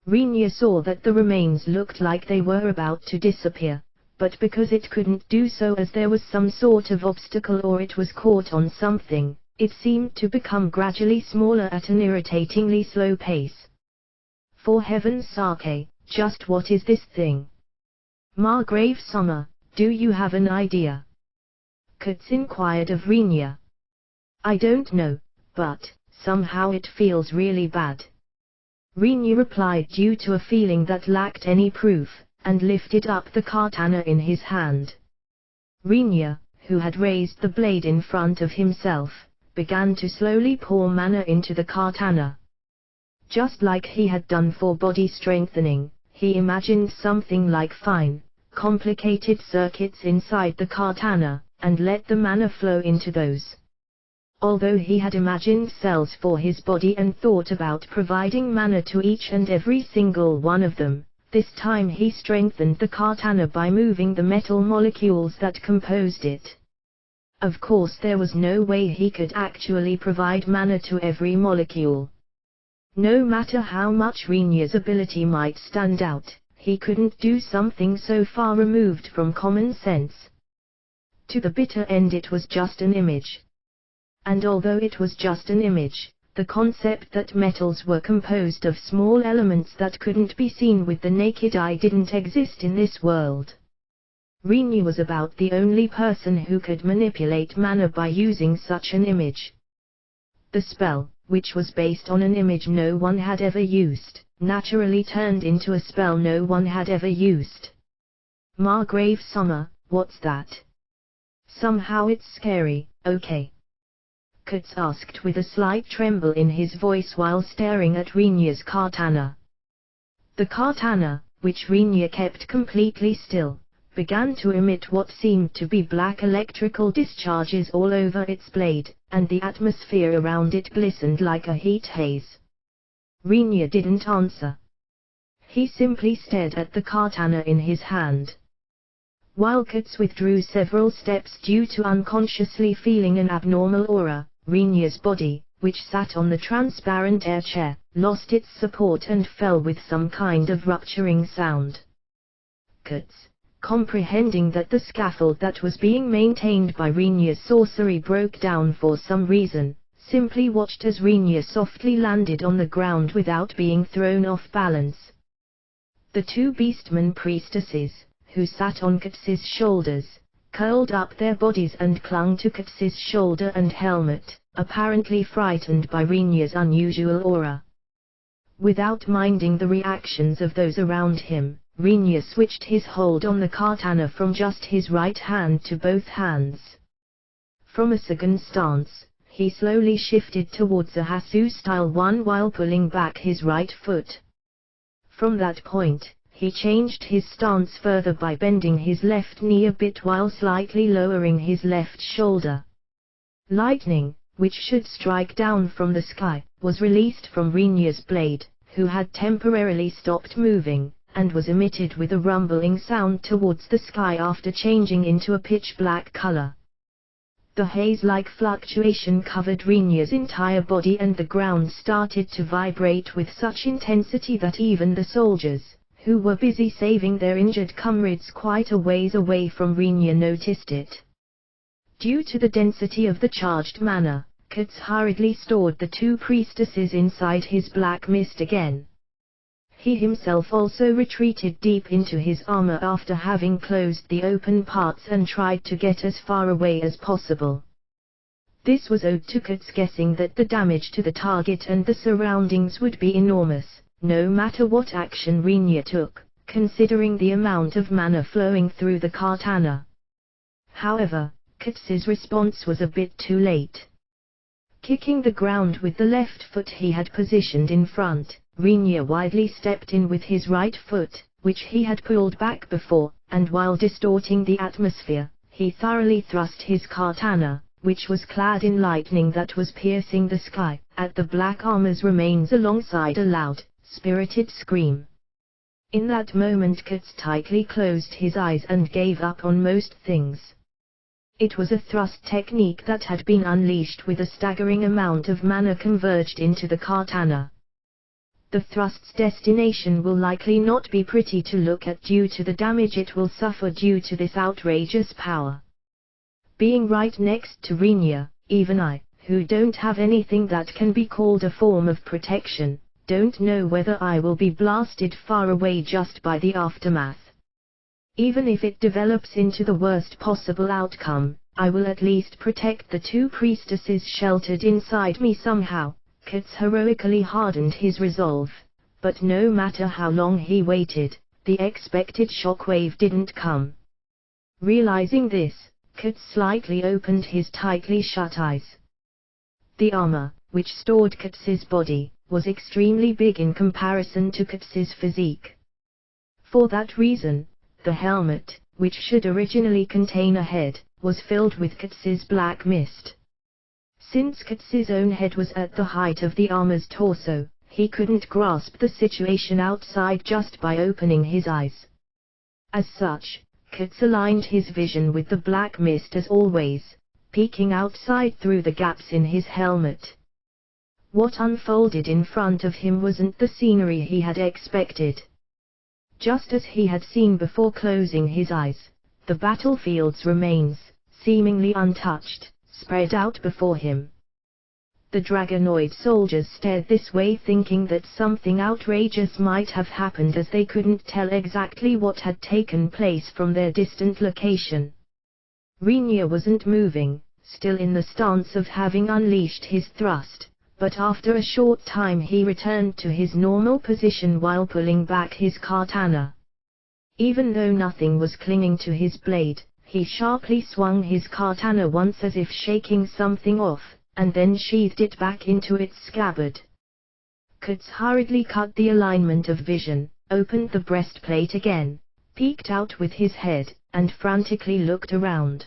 Rinya saw that the remains looked like they were about to disappear, but because it couldn't do so as there was some sort of obstacle or it was caught on something, it seemed to become gradually smaller at an irritatingly slow pace. For heaven's sake, just what is this thing? Margrave-sama, do you have an idea? Katz inquired of Rinya. I don't know, but somehow it feels really bad. Rinya replied due to a feeling that lacked any proof, and lifted up the katana in his hand. Rinya, who had raised the blade in front of himself, began to slowly pour mana into the katana. Just like he had done for body strengthening, he imagined something like fine, complicated circuits inside the katana, and let the mana flow into those. Although he had imagined cells for his body and thought about providing mana to each and every single one of them, this time he strengthened the katana by moving the metal molecules that composed it. Of course there was no way he could actually provide mana to every molecule. No matter how much Rinya's ability might stand out, he couldn't do something so far removed from common sense. To the bitter end it was just an image. And although it was just an image, the concept that metals were composed of small elements that couldn't be seen with the naked eye didn't exist in this world. Rinya was about the only person who could manipulate mana by using such an image. The spell, which was based on an image no one had ever used, naturally turned into a spell no one had ever used. Margrave-sama, what's that? Somehow it's scary, okay? Katz asked with a slight tremble in his voice while staring at Rinya's katana. The katana, which Rinya kept completely still, began to emit what seemed to be black electrical discharges all over its blade, and the atmosphere around it glistened like a heat haze. Rinya didn't answer. He simply stared at the katana in his hand. While Katz withdrew several steps due to unconsciously feeling an abnormal aura, Rinya's body, which sat on the transparent air chair, lost its support and fell with some kind of rupturing sound. Katz, comprehending that the scaffold that was being maintained by Rinya's sorcery broke down for some reason, simply watched as Rinya softly landed on the ground without being thrown off balance. The two beastmen priestesses, who sat on Katz's shoulders, curled up their bodies and clung to Katz's shoulder and helmet, apparently frightened by Rinya's unusual aura. Without minding the reactions of those around him, Rinya switched his hold on the katana from just his right hand to both hands. From a second stance, he slowly shifted towards a Hasu style one while pulling back his right foot. From that point, he changed his stance further by bending his left knee a bit while slightly lowering his left shoulder. Lightning, which should strike down from the sky, was released from Rinya's blade, who had temporarily stopped moving, and was emitted with a rumbling sound towards the sky after changing into a pitch-black color. The haze-like fluctuation covered Rinya's entire body and the ground started to vibrate with such intensity that even the soldiers, who were busy saving their injured comrades quite a ways away from Rinya, noticed it. Due to the density of the charged mana, Katz hurriedly stored the two priestesses inside his black mist again. He himself also retreated deep into his armor after having closed the open parts and tried to get as far away as possible. This was owed to Katz guessing that the damage to the target and the surroundings would be enormous, no matter what action Rinya took, considering the amount of mana flowing through the katana. However, Katz's response was a bit too late. Kicking the ground with the left foot he had positioned in front, Rinya widely stepped in with his right foot, which he had pulled back before, and while distorting the atmosphere, he thoroughly thrust his katana, which was clad in lightning that was piercing the sky, at the black armor's remains alongside a loud, spirited scream. In that moment Katz tightly closed his eyes and gave up on most things. It was a thrust technique that had been unleashed with a staggering amount of mana converged into the katana. The thrust's destination will likely not be pretty to look at due to the damage it will suffer due to this outrageous power. Being right next to Rinya, even I, who don't have anything that can be called a form of protection, don't know whether I will be blasted far away just by the aftermath. Even if it develops into the worst possible outcome, I will at least protect the two priestesses sheltered inside me somehow. Kits heroically hardened his resolve, but no matter how long he waited, the expected shockwave didn't come. Realizing this, Kits slightly opened his tightly shut eyes. The armor, which stored Kits's body, was extremely big in comparison to Kits's physique. For that reason, the helmet, which should originally contain a head, was filled with Kits's black mist. Since Kits's own head was at the height of the armor's torso, he couldn't grasp the situation outside just by opening his eyes. As such, Kits aligned his vision with the black mist as always, peeking outside through the gaps in his helmet. What unfolded in front of him wasn't the scenery he had expected. Just as he had seen before closing his eyes, the battlefield's remains, seemingly untouched, spread out before him. The Dragonoid soldiers stared this way thinking that something outrageous might have happened as they couldn't tell exactly what had taken place from their distant location. Rinya wasn't moving, still in the stance of having unleashed his thrust, but after a short time he returned to his normal position while pulling back his katana. Even though nothing was clinging to his blade, he sharply swung his katana once as if shaking something off, and then sheathed it back into its scabbard. Kits hurriedly cut the alignment of vision, opened the breastplate again, peeked out with his head, and frantically looked around.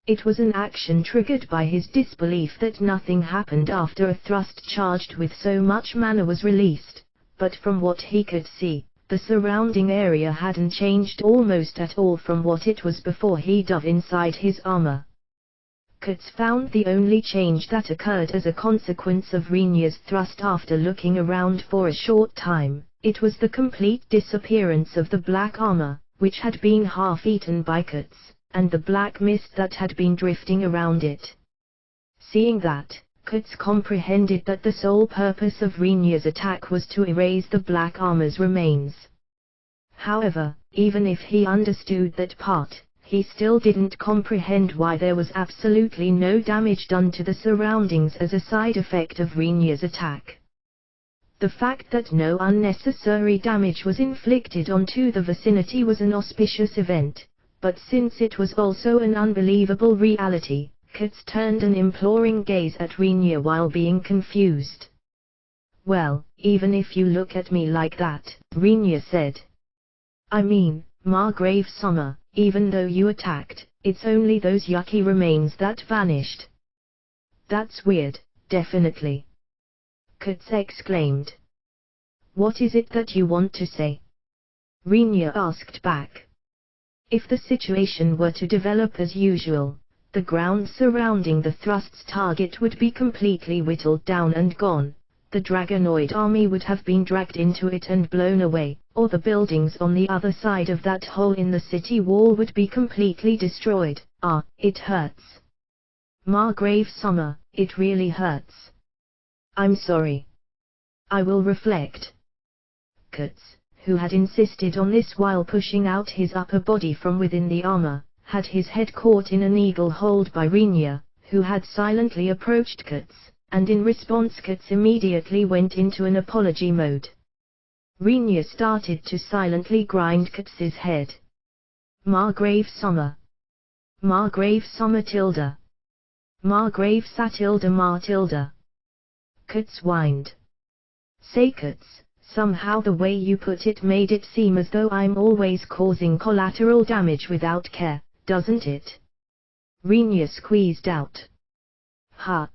It was an action triggered by his disbelief that nothing happened after a thrust charged with so much mana was released, but from what he could see, the surrounding area hadn't changed almost at all from what it was before he dove inside his armor. Kits found the only change that occurred as a consequence of Rinya's thrust after looking around for a short time. It was the complete disappearance of the black armor, which had been half eaten by Kits, and the black mist that had been drifting around it. Seeing that, Kits comprehended that the sole purpose of Rinya's attack was to erase the black armor's remains. However, even if he understood that part, he still didn't comprehend why there was absolutely no damage done to the surroundings as a side effect of Rinya's attack. The fact that no unnecessary damage was inflicted onto the vicinity was an auspicious event, but since it was also an unbelievable reality, Kits turned an imploring gaze at Rinya while being confused. "Well, even if you look at me like that," Rinya said. "I mean, Margrave Summer, even though you attacked, it's only those yucky remains that vanished." "That's weird, definitely," Kits exclaimed. "What is it that you want to say?" Rinya asked back. If the situation were to develop as usual, the ground surrounding the thrust's target would be completely whittled down and gone. The Dragonoid army would have been dragged into it and blown away, or the buildings on the other side of that hole in the city wall would be completely destroyed. "Ah, it hurts. Margrave Summer, it really hurts. I'm sorry. I will reflect." Kits, who had insisted on this while pushing out his upper body from within the armor, had his head caught in an eagle hold by Rinya, who had silently approached Kits, and in response Kits immediately went into an apology mode. Rinya started to silently grind Kits's head. "Margrave Summer. Margrave Summer tilde. Margrave Satilda Martilda." Kits whined. "Say Kits, somehow the way you put it made it seem as though I'm always causing collateral damage without care, doesn't it?" Rinya squeezed out. "Ha!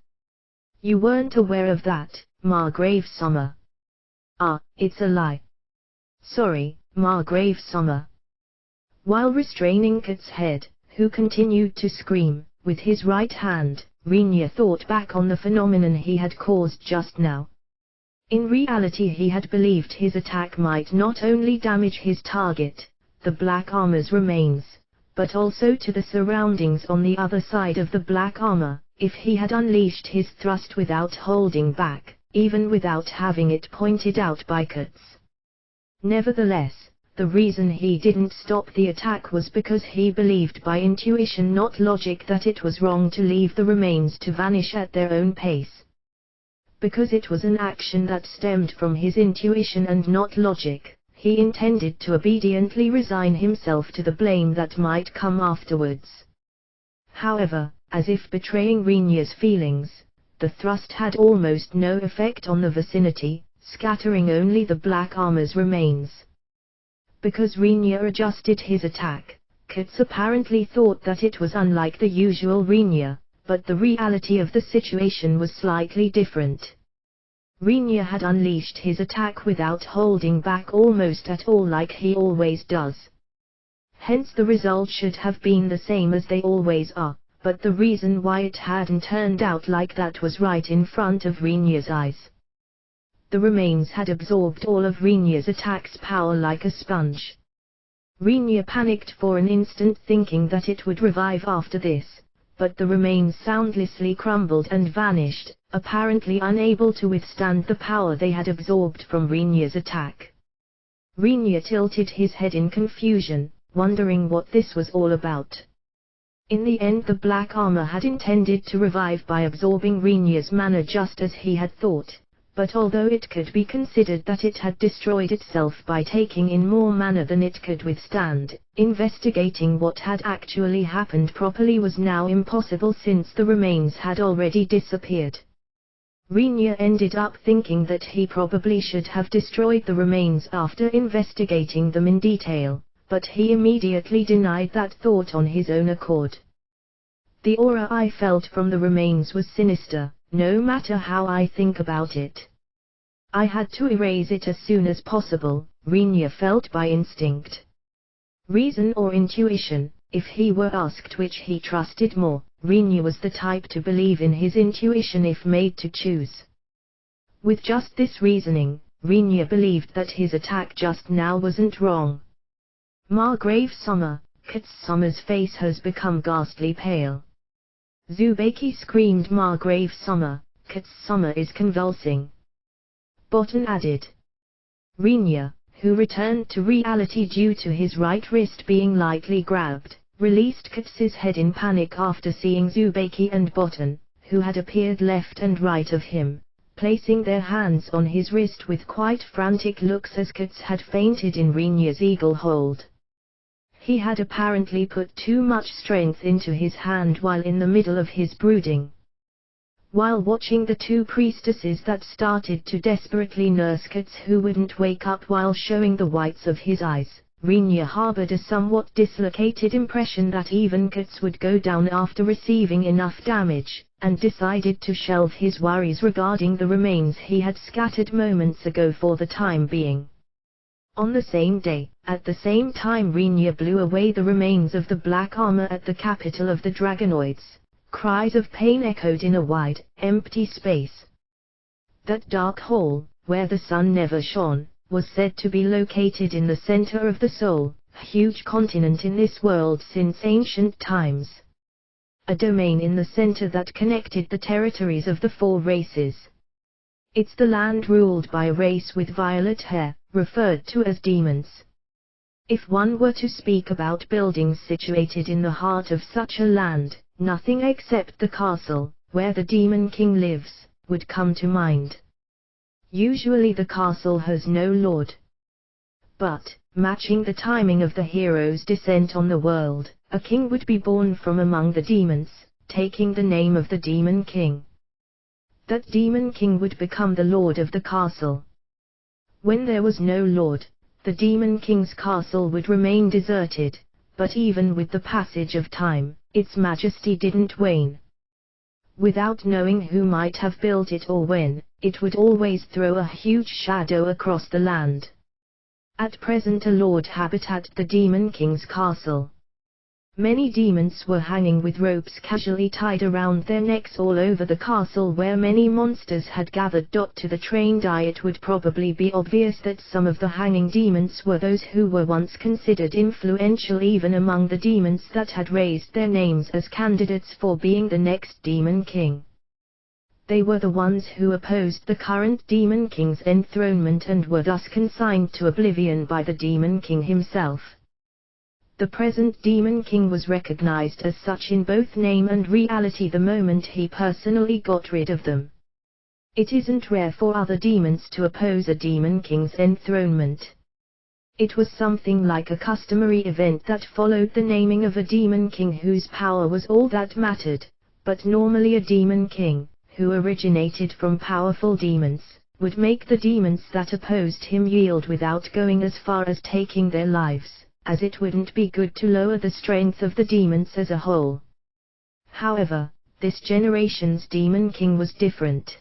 You weren't aware of that, Margrave Summer." "Ah, it's a lie. Sorry, Margrave Summer." While restraining Kits' head, who continued to scream. With his right hand, Rinya thought back on the phenomenon he had caused just now. In reality he had believed his attack might not only damage his target, the black armor's remains, but also to the surroundings on the other side of the black armor, if he had unleashed his thrust without holding back, even without having it pointed out by Katz. Nevertheless, the reason he didn't stop the attack was because he believed by intuition not logic that it was wrong to leave the remains to vanish at their own pace. Because it was an action that stemmed from his intuition and not logic, he intended to obediently resign himself to the blame that might come afterwards. However, as if betraying Rinya's feelings, the thrust had almost no effect on the vicinity, scattering only the black armor's remains. Because Rinya adjusted his attack, Katz apparently thought that it was unlike the usual Rinya, but the reality of the situation was slightly different. Rinya had unleashed his attack without holding back almost at all like he always does. Hence the result should have been the same as they always are, but the reason why it hadn't turned out like that was right in front of Rinya's eyes. The remains had absorbed all of Rinya's attack's power like a sponge. Rinya panicked for an instant thinking that it would revive after this, but the remains soundlessly crumbled and vanished, apparently unable to withstand the power they had absorbed from Rinya's attack. Rinya tilted his head in confusion, wondering what this was all about. In the end the black armor had intended to revive by absorbing Rinya's mana just as he had thought, but although it could be considered that it had destroyed itself by taking in more mana than it could withstand, investigating what had actually happened properly was now impossible since the remains had already disappeared. Rinya ended up thinking that he probably should have destroyed the remains after investigating them in detail, but he immediately denied that thought on his own accord. The aura I felt from the remains was sinister, no matter how I think about it. I had to erase it as soon as possible, Rinya felt by instinct. Reason or intuition, if he were asked which he trusted more, Rinya was the type to believe in his intuition if made to choose. With just this reasoning, Rinya believed that his attack just now wasn't wrong. Margrave Summer, Katz Summer's face has become ghastly pale. Zubeki screamed Margrave Summer, Katz Summer is convulsing. Botan added. Rinya, who returned to reality due to his right wrist being lightly grabbed, released Katz's head in panic after seeing Zubeki and Botan, who had appeared left and right of him, placing their hands on his wrist with quite frantic looks as Katz had fainted in Rinya's eagle hold. He had apparently put too much strength into his hand while in the middle of his brooding. While watching the two priestesses that started to desperately nurse Katz who wouldn't wake up while showing the whites of his eyes, Rinya harbored a somewhat dislocated impression that even Katz would go down after receiving enough damage, and decided to shelve his worries regarding the remains he had scattered moments ago for the time being. On the same day, at the same time Rinya blew away the remains of the black armor at the capital of the Dragonoids, cries of pain echoed in a wide, empty space. That dark hole, where the sun never shone, was said to be located in the center of the Soul, a huge continent in this world since ancient times. A domain in the center that connected the territories of the four races. It's the land ruled by a race with violet hair, referred to as demons. If one were to speak about buildings situated in the heart of such a land, nothing except the castle, where the Demon King lives, would come to mind. Usually the castle has no lord. But, matching the timing of the hero's descent on the world, a king would be born from among the demons, taking the name of the Demon King. That Demon King would become the lord of the castle. When there was no lord, the Demon King's castle would remain deserted, but even with the passage of time, its majesty didn't wane. Without knowing who might have built it or when, it would always throw a huge shadow across the land. At present a lord habitat the Demon King's castle. Many demons were hanging with ropes casually tied around their necks all over the castle where many monsters had gathered. To the trained eye it would probably be obvious that some of the hanging demons were those who were once considered influential even among the demons that had raised their names as candidates for being the next demon king. They were the ones who opposed the current demon king's enthronement and were thus consigned to oblivion by the demon king himself. The present demon king was recognized as such in both name and reality the moment he personally got rid of them. It isn't rare for other demons to oppose a demon king's enthronement. It was something like a customary event that followed the naming of a demon king whose power was all that mattered, but normally a demon king, who originated from powerful demons, would make the demons that opposed him yield without going as far as taking their lives, as it wouldn't be good to lower the strength of the demons as a whole. However, this generation's demon king was different.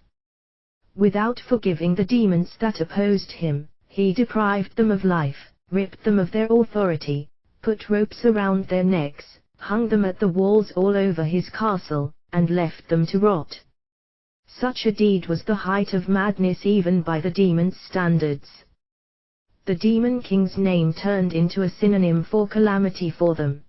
Without forgiving the demons that opposed him, he deprived them of life, ripped them of their authority, put ropes around their necks, hung them at the walls all over his castle, and left them to rot. Such a deed was the height of madness even by the demons' standards. The demon king's name turned into a synonym for calamity for them.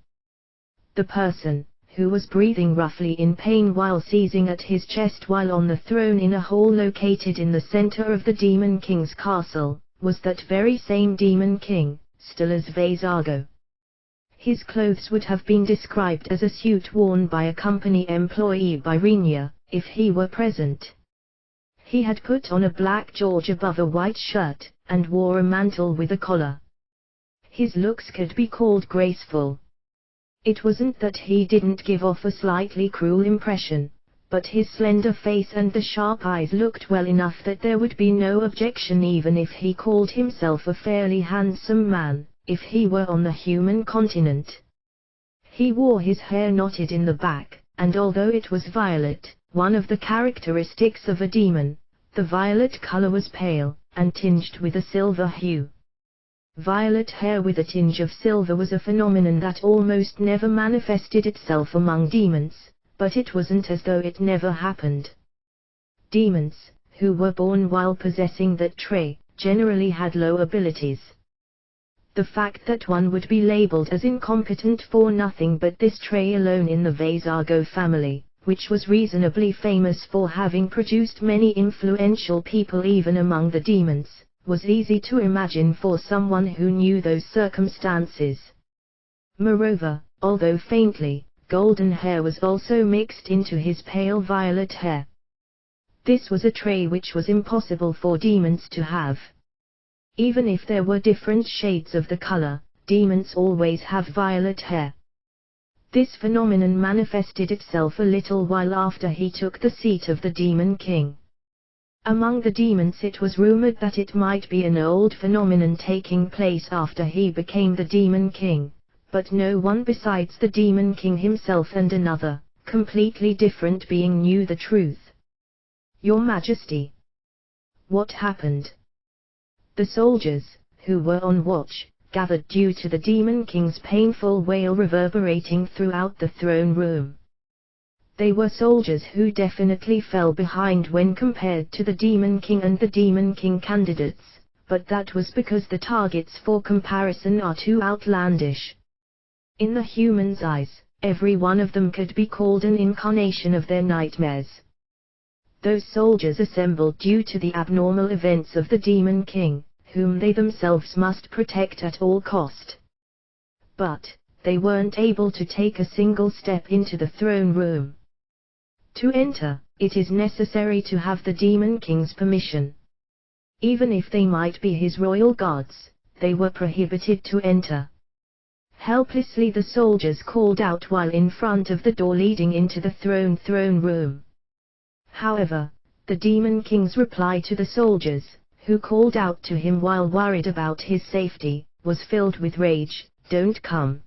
The person, who was breathing roughly in pain while seizing at his chest while on the throne in a hall located in the center of the demon king's castle, was that very same demon king, still as Vasago. His clothes would have been described as a suit worn by a company employee by Renia, if he were present. He had put on a black George above a white shirt, and wore a mantle with a collar. His looks could be called graceful. It wasn't that he didn't give off a slightly cruel impression, but his slender face and the sharp eyes looked well enough that there would be no objection even if he called himself a fairly handsome man, if he were on the human continent. He wore his hair knotted in the back, and although it was violet, one of the characteristics of a demon, the violet color was pale, and tinged with a silver hue. Violet hair with a tinge of silver was a phenomenon that almost never manifested itself among demons, but it wasn't as though it never happened. Demons, who were born while possessing that trait, generally had low abilities. The fact that one would be labeled as incompetent for nothing but this trait alone in the Vasago family, which was reasonably famous for having produced many influential people even among the demons, was easy to imagine for someone who knew those circumstances. Moreover, although faintly, golden hair was also mixed into his pale violet hair. This was a trait which was impossible for demons to have. Even if there were different shades of the color, demons always have violet hair. This phenomenon manifested itself a little while after he took the seat of the demon king. Among the demons it was rumored that it might be an old phenomenon taking place after he became the demon king, but no one besides the demon king himself and another, completely different being knew the truth. Your Majesty. What happened? The soldiers, who were on watch, gathered due to the demon king's painful wail reverberating throughout the throne room. They were soldiers who definitely fell behind when compared to the demon king and the demon king candidates, but that was because the targets for comparison are too outlandish. In the human's eyes, every one of them could be called an incarnation of their nightmares. Those soldiers assembled due to the abnormal events of the demon king, whom they themselves must protect at all cost. But they weren't able to take a single step into the throne room. To enter, it is necessary to have the demon king's permission. Even if they might be his royal guards, they were prohibited to enter. Helplessly the soldiers called out while in front of the door leading into the throne room. However, the demon king's reply to the soldiers, who called out to him while worried about his safety, was filled with rage. Don't come.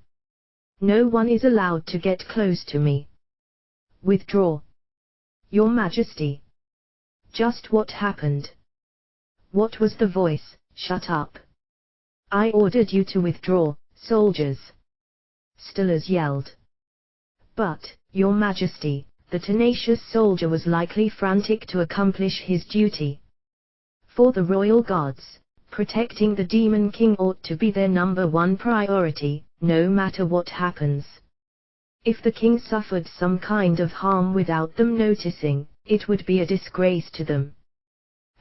No one is allowed to get close to me. Withdraw. Your Majesty. Just what happened? What was the voice? Shut up. I ordered you to withdraw, soldiers. Stillers yelled. But, Your Majesty, the tenacious soldier was likely frantic to accomplish his duty. For the royal guards, protecting the Demon King ought to be their number one priority, no matter what happens. If the king suffered some kind of harm without them noticing, it would be a disgrace to them.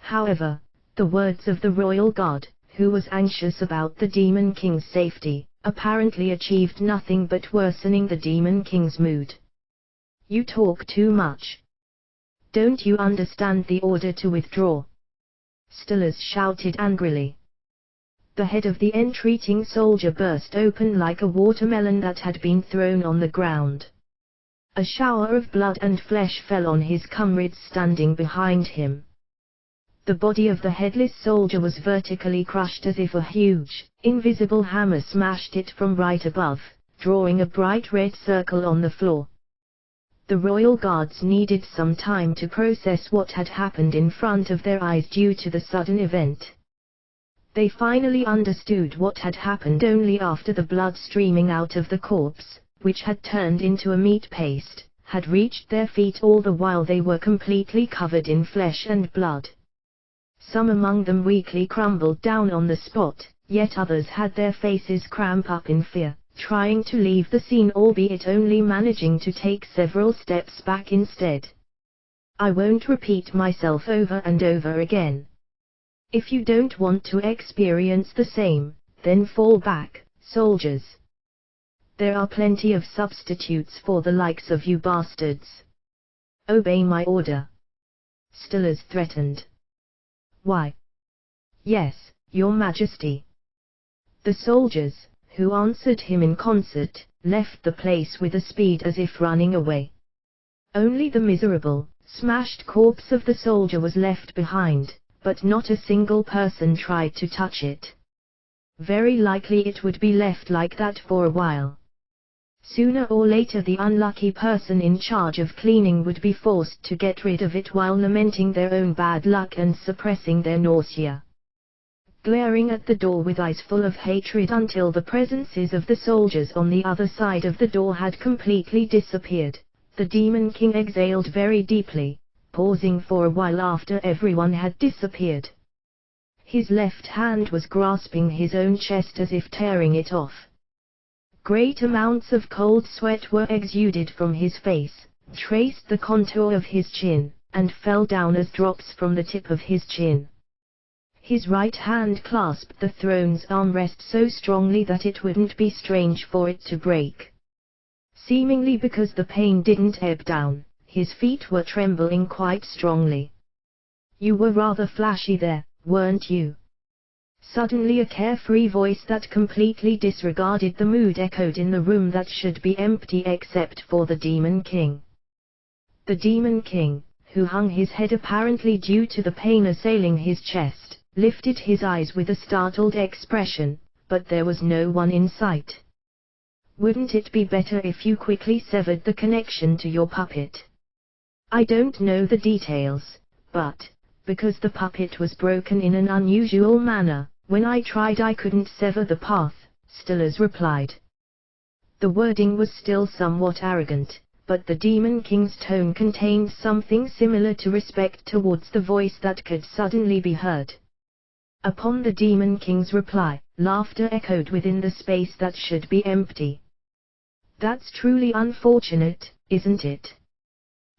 However, the words of the royal guard, who was anxious about the Demon King's safety, apparently achieved nothing but worsening the Demon King's mood. You talk too much. Don't you understand the order to withdraw? Stillers shouted angrily. The head of the entreating soldier burst open like a watermelon that had been thrown on the ground. A shower of blood and flesh fell on his comrades standing behind him. The body of the headless soldier was vertically crushed as if a huge, invisible hammer smashed it from right above, drawing a bright red circle on the floor. The royal guards needed some time to process what had happened in front of their eyes due to the sudden event. They finally understood what had happened only after the blood streaming out of the corpse, which had turned into a meat paste, had reached their feet. All the while they were completely covered in flesh and blood. Some among them weakly crumbled down on the spot, yet others had their faces cramp up in fear, trying to leave the scene, albeit only managing to take several steps back instead. I won't repeat myself over and over again. If you don't want to experience the same, then fall back, soldiers. There are plenty of substitutes for the likes of you bastards. Obey my order. Stillers threatened. Why? Yes, Your Majesty. The soldiers, who answered him in concert, left the place with a speed as if running away. Only the miserable, smashed corpse of the soldier was left behind, but not a single person tried to touch it. Very likely it would be left like that for a while. Sooner or later the unlucky person in charge of cleaning would be forced to get rid of it while lamenting their own bad luck and suppressing their nausea. Glaring at the door with eyes full of hatred until the presences of the soldiers on the other side of the door had completely disappeared, the Demon King exhaled very deeply, pausing for a while after everyone had disappeared. His left hand was grasping his own chest as if tearing it off. Great amounts of cold sweat were exuded from his face, traced the contour of his chin, and fell down as drops from the tip of his chin. His right hand clasped the throne's armrest so strongly that it wouldn't be strange for it to break. Seemingly because the pain didn't ebb down, his feet were trembling quite strongly. You were rather flashy there, weren't you? Suddenly a carefree voice that completely disregarded the mood echoed in the room that should be empty except for the Demon King. The Demon King, who hung his head apparently due to the pain assailing his chest, lifted his eyes with a startled expression, but there was no one in sight. Wouldn't it be better if you quickly severed the connection to your puppet? I don't know the details, but, because the puppet was broken in an unusual manner, when I tried I couldn't sever the path, Stillers replied. The wording was still somewhat arrogant, but the Demon King's tone contained something similar to respect towards the voice that could suddenly be heard. Upon the Demon King's reply, laughter echoed within the space that should be empty. That's truly unfortunate, isn't it?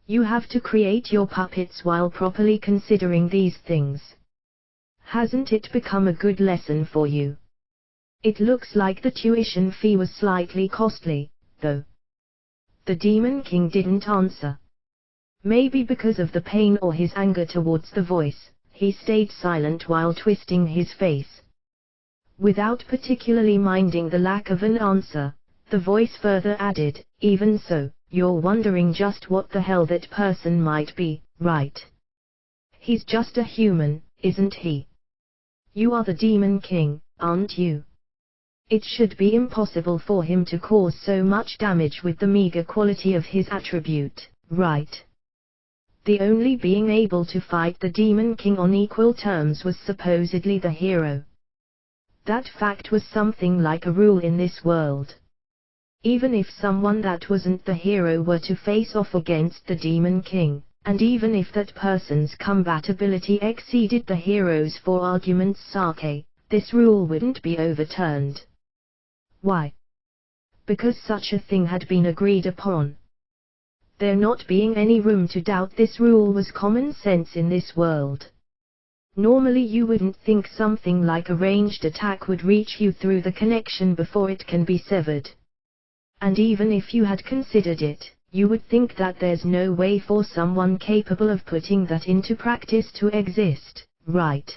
You have to create your puppets while properly considering these things. Hasn't it become a good lesson for you? It looks like the tuition fee was slightly costly, though. The Demon King didn't answer. Maybe because of the pain or his anger towards the voice, he stayed silent while twisting his face. Without particularly minding the lack of an answer, the voice further added, even so, you're wondering just what the hell that person might be, right? He's just a human, isn't he? You are the Demon King, aren't you? It should be impossible for him to cause so much damage with the meager quality of his attribute, right? The only being able to fight the Demon King on equal terms was supposedly the hero. That fact was something like a rule in this world. Even if someone that wasn't the hero were to face off against the Demon King, and even if that person's combatability exceeded the hero's for argument's sake, this rule wouldn't be overturned. Why? Because such a thing had been agreed upon. There not being any room to doubt this rule was common sense in this world. Normally you wouldn't think something like a ranged attack would reach you through the connection before it can be severed. And even if you had considered it, you would think that there's no way for someone capable of putting that into practice to exist, right?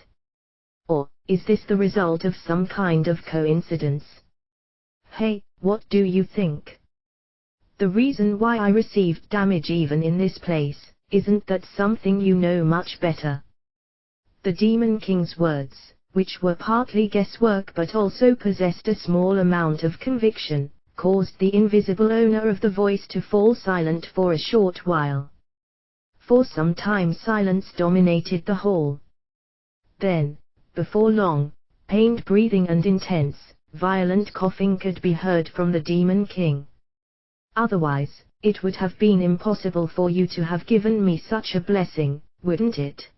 Or, is this the result of some kind of coincidence? Hey, what do you think? The reason why I received damage even in this place, isn't that something you know much better? The Demon King's words, which were partly guesswork but also possessed a small amount of conviction, caused the invisible owner of the voice to fall silent for a short while. For some time silence dominated the hall. Then, before long, pained breathing and intense, violent coughing could be heard from the Demon King. Otherwise, it would have been impossible for you to have given me such a blessing, wouldn't it?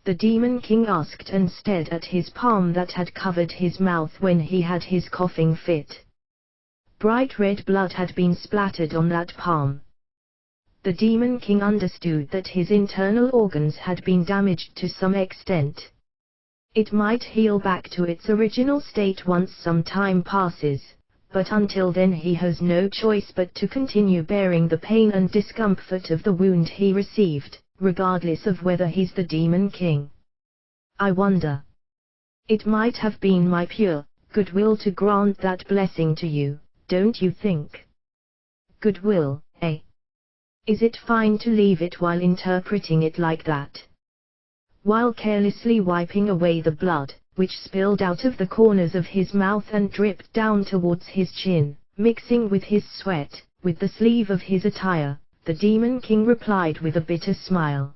The Demon King asked and stared at his palm that had covered his mouth when he had his coughing fit. Bright red blood had been splattered on that palm. The Demon King understood that his internal organs had been damaged to some extent. It might heal back to its original state once some time passes, but until then he has no choice but to continue bearing the pain and discomfort of the wound he received, regardless of whether he's the Demon King. I wonder. It might have been my pure goodwill to grant that blessing to you, don't you think? Goodwill, eh? Is it fine to leave it while interpreting it like that? While carelessly wiping away the blood, which spilled out of the corners of his mouth and dripped down towards his chin, mixing with his sweat, with the sleeve of his attire, the Demon King replied with a bitter smile.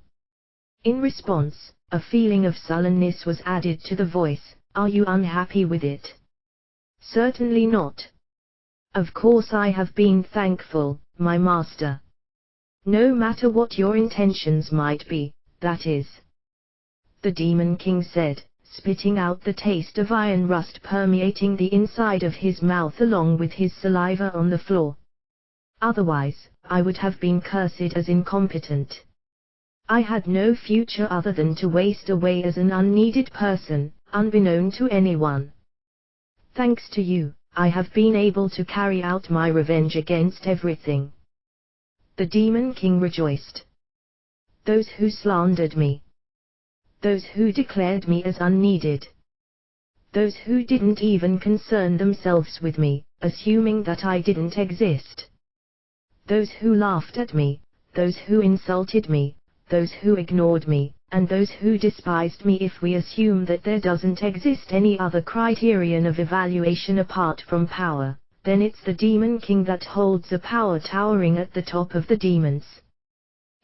In response, a feeling of sullenness was added to the voice. Are you unhappy with it? Certainly not. Of course I have been thankful, my master. No matter what your intentions might be, that is. The Demon King said, spitting out the taste of iron rust permeating the inside of his mouth along with his saliva on the floor. Otherwise, I would have been cursed as incompetent. I had no future other than to waste away as an unneeded person, unbeknown to anyone. Thanks to you, I have been able to carry out my revenge against everything. The Demon King rejoiced. Those who slandered me. Those who declared me as unneeded. Those who didn't even concern themselves with me, assuming that I didn't exist. Those who laughed at me, those who insulted me, those who ignored me, and those who despised me. If we assume that there doesn't exist any other criterion of evaluation apart from power, then it's the Demon King that holds a power towering at the top of the demons.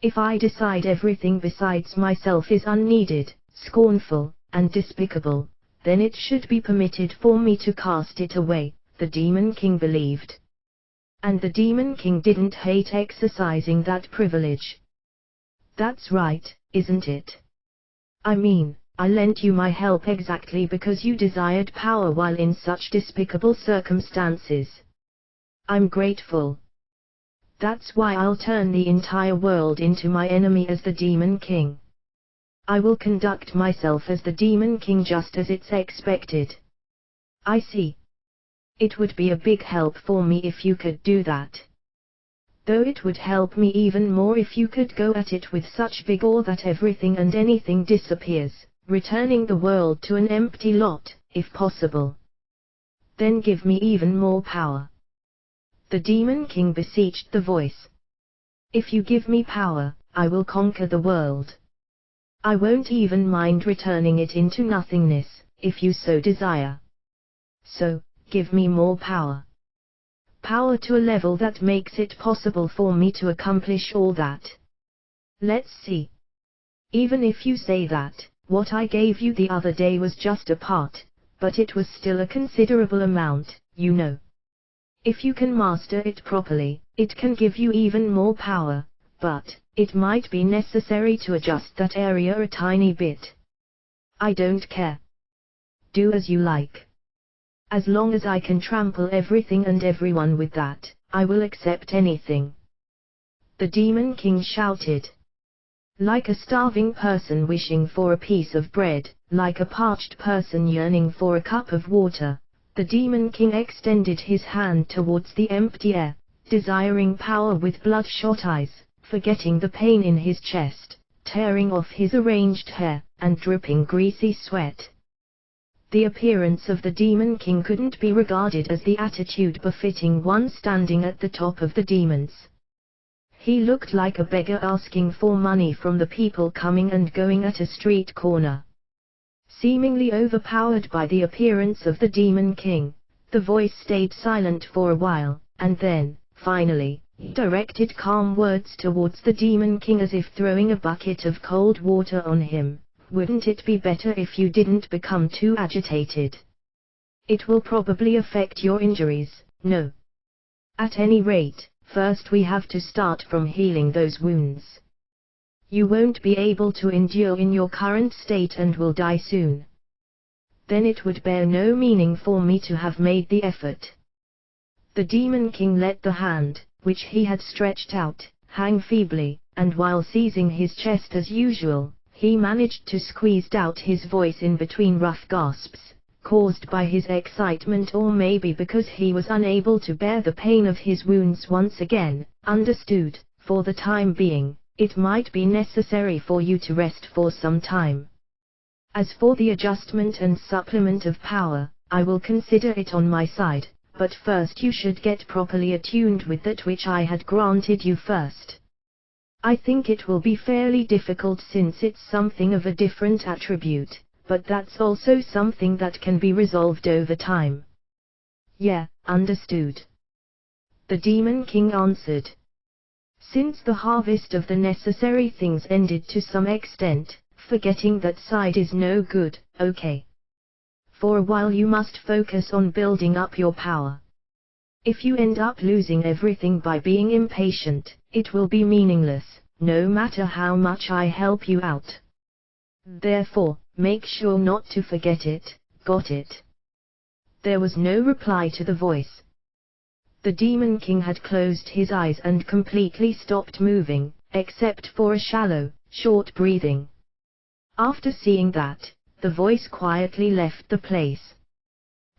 If I decide everything besides myself is unneeded, scornful, and despicable, then it should be permitted for me to cast it away, the Demon King believed. And the Demon King didn't hate exercising that privilege. That's right, isn't it? I mean, I lent you my help exactly because you desired power while in such despicable circumstances. I'm grateful. That's why I'll turn the entire world into my enemy as the Demon King. I will conduct myself as the Demon King just as it's expected. I see. It would be a big help for me if you could do that. Though it would help me even more if you could go at it with such vigor that everything and anything disappears, returning the world to an empty lot, if possible. Then give me even more power. The Demon King beseeched the voice. If you give me power, I will conquer the world. I won't even mind returning it into nothingness, if you so desire. So, give me more power. Power to a level that makes it possible for me to accomplish all that. Let's see. Even if you say that, what I gave you the other day was just a part, but it was still a considerable amount, you know. If you can master it properly, it can give you even more power, but it might be necessary to adjust that area a tiny bit. I don't care. Do as you like. As long as I can trample everything and everyone with that, I will accept anything. The Demon King shouted. Like a starving person wishing for a piece of bread, like a parched person yearning for a cup of water, the Demon King extended his hand towards the empty air, desiring power with bloodshot eyes, forgetting the pain in his chest, tearing off his arranged hair, and dripping greasy sweat. The appearance of the Demon King couldn't be regarded as the attitude befitting one standing at the top of the demons. He looked like a beggar asking for money from the people coming and going at a street corner. Seemingly overpowered by the appearance of the Demon King, the voice stayed silent for a while, and then, finally, directed calm words towards the Demon King as if throwing a bucket of cold water on him. Wouldn't it be better if you didn't become too agitated? It will probably affect your injuries, no? At any rate, first we have to start from healing those wounds. You won't be able to endure in your current state and will die soon. Then it would bear no meaning for me to have made the effort. The Demon King let the hand, which he had stretched out, hang feebly, and while seizing his chest as usual, he managed to squeeze out his voice in between rough gasps, caused by his excitement or maybe because he was unable to bear the pain of his wounds once again. Understood, for the time being, it might be necessary for you to rest for some time. As for the adjustment and supplement of power, I will consider it on my side, but first you should get properly attuned with that which I had granted you first. I think it will be fairly difficult since it's something of a different attribute, but that's also something that can be resolved over time. Yeah, understood. The Demon King answered. Since the harvest of the necessary things ended to some extent, forgetting that side is no good, okay. For a while you must focus on building up your power. If you end up losing everything by being impatient, it will be meaningless, no matter how much I help you out. Therefore, make sure not to forget it, got it? There was no reply to the voice. The Demon King had closed his eyes and completely stopped moving, except for a shallow, short breathing. After seeing that, the voice quietly left the place.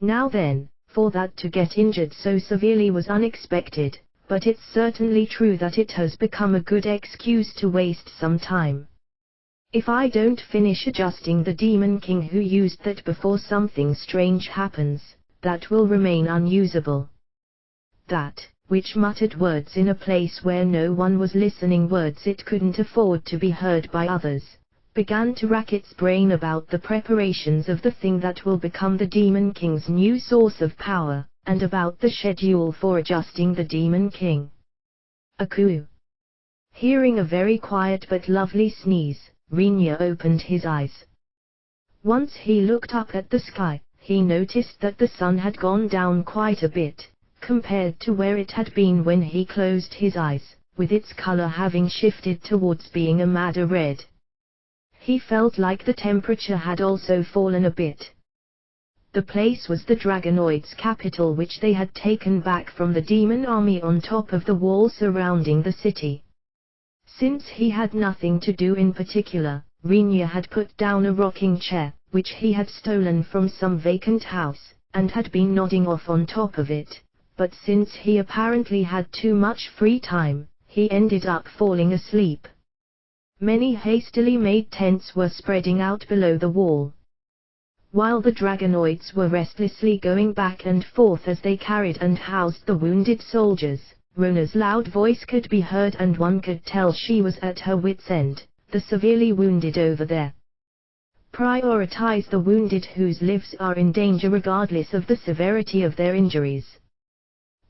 Now then, for that to get injured so severely was unexpected, but it's certainly true that it has become a good excuse to waste some time. If I don't finish adjusting the Demon King who used that before something strange happens, that will remain unusable. That, which muttered words in a place where no one was listening, words it couldn't afford to be heard by others, began to rack its brain about the preparations of the thing that will become the Demon King's new source of power, and about the schedule for adjusting the Demon King. A coo. Hearing a very quiet but lovely sneeze, Rinya opened his eyes. Once he looked up at the sky, he noticed that the sun had gone down quite a bit, compared to where it had been when he closed his eyes, with its color having shifted towards being a madder red. He felt like the temperature had also fallen a bit. The place was the Dragonoids' capital, which they had taken back from the demon army on top of the wall surrounding the city. Since he had nothing to do in particular, Rinya had put down a rocking chair, which he had stolen from some vacant house, and had been nodding off on top of it, but since he apparently had too much free time, he ended up falling asleep. Many hastily made tents were spreading out below the wall. While the Dragonoids were restlessly going back and forth as they carried and housed the wounded soldiers, Rona's loud voice could be heard and one could tell she was at her wit's end. The severely wounded over there. Prioritize the wounded whose lives are in danger regardless of the severity of their injuries.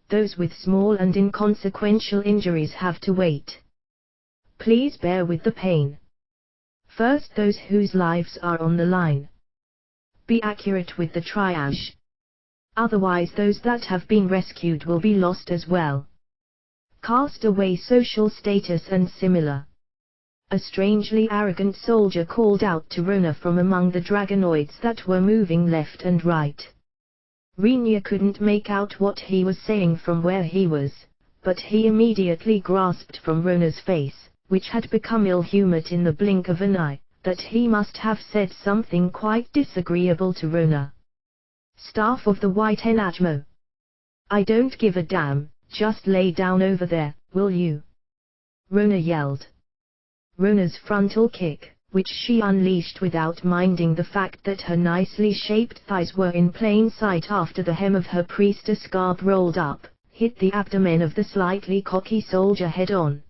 Those with small and inconsequential injuries have to wait. Please bear with the pain. First those whose lives are on the line. Be accurate with the triage. Otherwise those that have been rescued will be lost as well. Cast away social status and similar. A strangely arrogant soldier called out to Rona from among the dragonoids that were moving left and right. Rinya couldn't make out what he was saying from where he was, but he immediately grasped from Rona's face, which had become ill-humored in the blink of an eye, that he must have said something quite disagreeable to Rona. Staff of the White Enajmo. I don't give a damn, just lay down over there, will you? Rona yelled. Rona's frontal kick, which she unleashed without minding the fact that her nicely shaped thighs were in plain sight after the hem of her priestess garb rolled up, hit the abdomen of the slightly cocky soldier head-on.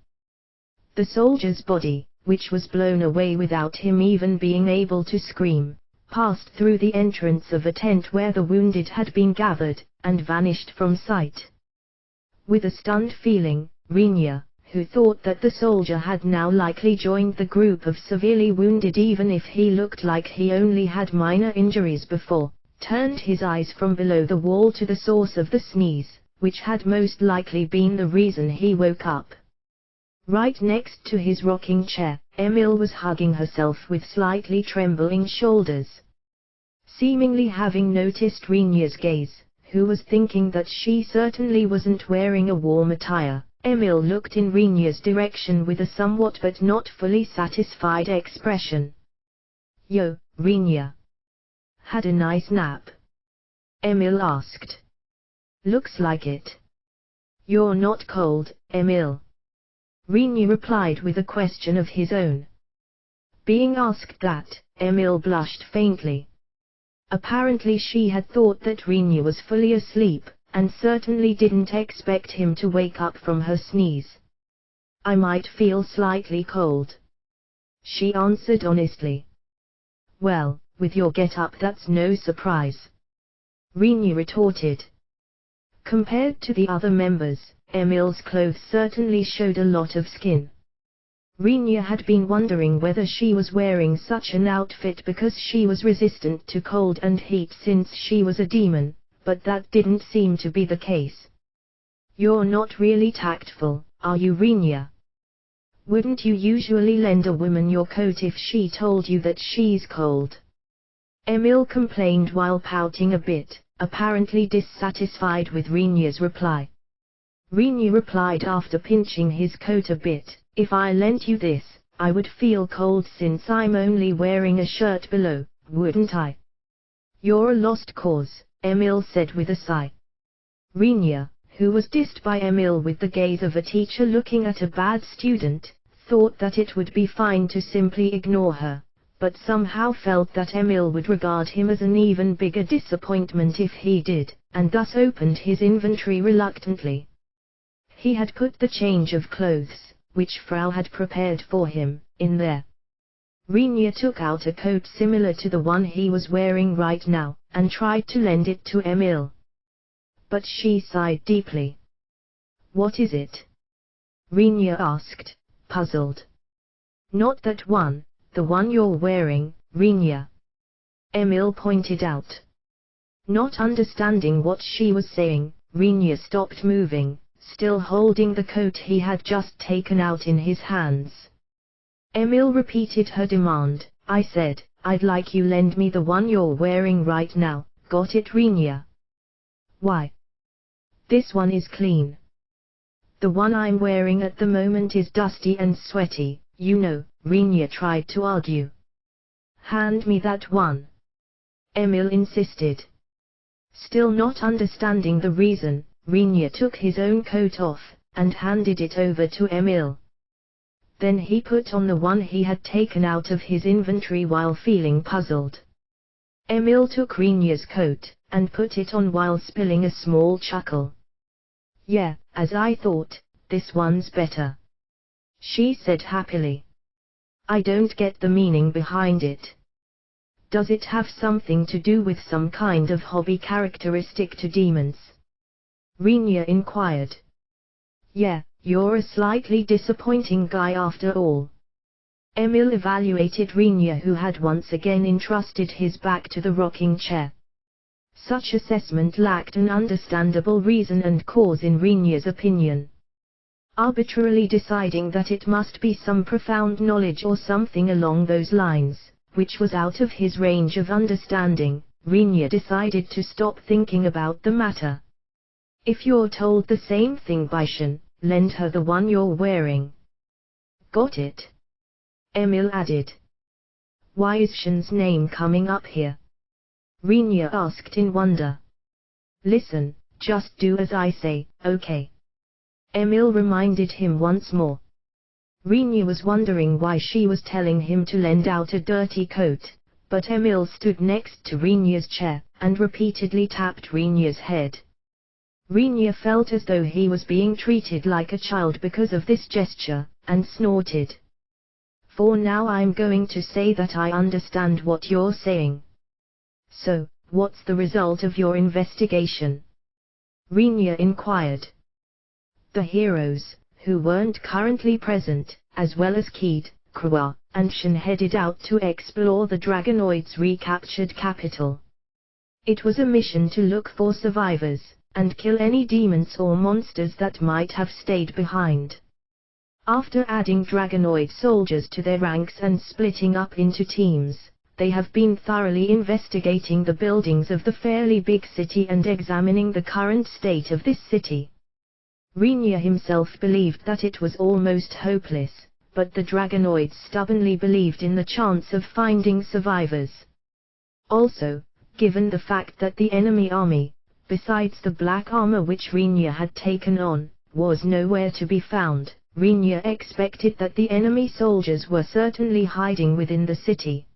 The soldier's body, which was blown away without him even being able to scream, passed through the entrance of a tent where the wounded had been gathered, and vanished from sight. With a stunned feeling, Rinya, who thought that the soldier had now likely joined the group of severely wounded even if he looked like he only had minor injuries before, turned his eyes from below the wall to the source of the sneeze, which had most likely been the reason he woke up. Right next to his rocking chair, Emil was hugging herself with slightly trembling shoulders. Seemingly having noticed Rinya's gaze, who was thinking that she certainly wasn't wearing a warm attire, Emil looked in Rinya's direction with a somewhat but not fully satisfied expression. Yo, Rinya. Had a nice nap? Emil asked. Looks like it. You're not cold, Emil? Rinya replied with a question of his own. Being asked that, Emil blushed faintly. Apparently she had thought that Rinya was fully asleep, and certainly didn't expect him to wake up from her sneeze. I might feel slightly cold, she answered honestly. Well, with your get-up that's no surprise, Rinya retorted. Compared to the other members, Emil's clothes certainly showed a lot of skin. Rinya had been wondering whether she was wearing such an outfit because she was resistant to cold and heat since she was a demon, but that didn't seem to be the case. You're not really tactful, are you, Rinya? Wouldn't you usually lend a woman your coat if she told you that she's cold? Emil complained while pouting a bit, apparently dissatisfied with Rinya's reply. Rinya replied after pinching his coat a bit, if I lent you this, I would feel cold since I'm only wearing a shirt below, wouldn't I? You're a lost cause, Emil said with a sigh. Rinya, who was dissed by Emil with the gaze of a teacher looking at a bad student, thought that it would be fine to simply ignore her, but somehow felt that Emil would regard him as an even bigger disappointment if he did, and thus opened his inventory reluctantly. He had put the change of clothes, which Frau had prepared for him, in there. Rinya took out a coat similar to the one he was wearing right now, and tried to lend it to Emil. But she sighed deeply. What is it? Rinya asked, puzzled. Not that one, the one you're wearing, Rinya. Emil pointed out. Not understanding what she was saying, Rinya stopped moving, still holding the coat he had just taken out in his hands. Emil repeated her demand. I said, I'd like you lend me the one you're wearing right now, got it, Rinya? Why? This one is clean. The one I'm wearing at the moment is dusty and sweaty, you know, Rinya tried to argue. Hand me that one, Emil insisted. Still not understanding the reason, Rinya took his own coat off, and handed it over to Emil. Then he put on the one he had taken out of his inventory while feeling puzzled. Emil took Rinya's coat, and put it on while spilling a small chuckle. Yeah, as I thought, this one's better, she said happily. I don't get the meaning behind it. Does it have something to do with some kind of hobby characteristic to demons? Rinya inquired. Yeah, you're a slightly disappointing guy after all. Emil evaluated Rinya, who had once again entrusted his back to the rocking chair. Such assessment lacked an understandable reason and cause in Rinya's opinion. Arbitrarily deciding that it must be some profound knowledge or something along those lines, which was out of his range of understanding, Rinya decided to stop thinking about the matter. If you're told the same thing by Shin, lend her the one you're wearing. Got it? Emil added. Why is Shin's name coming up here? Rinya asked in wonder. Listen, just do as I say, okay? Emil reminded him once more. Rinya was wondering why she was telling him to lend out a dirty coat, but Emil stood next to Rinya's chair, and repeatedly tapped Rinya's head. Rinya felt as though he was being treated like a child because of this gesture, and snorted. For now I'm going to say that I understand what you're saying. So, what's the result of your investigation? Rinya inquired. The heroes, who weren't currently present, as well as Keed, Krua, and Shin headed out to explore the Dragonoid's recaptured capital. It was a mission to look for survivors, and kill any demons or monsters that might have stayed behind. After adding Dragonoid soldiers to their ranks and splitting up into teams, they have been thoroughly investigating the buildings of the fairly big city and examining the current state of this city. Rinya himself believed that it was almost hopeless, but the Dragonoids stubbornly believed in the chance of finding survivors. Also, given the fact that the enemy army, besides the black armor which Rinya had taken on, was nowhere to be found, Rinya expected that the enemy soldiers were certainly hiding within the city.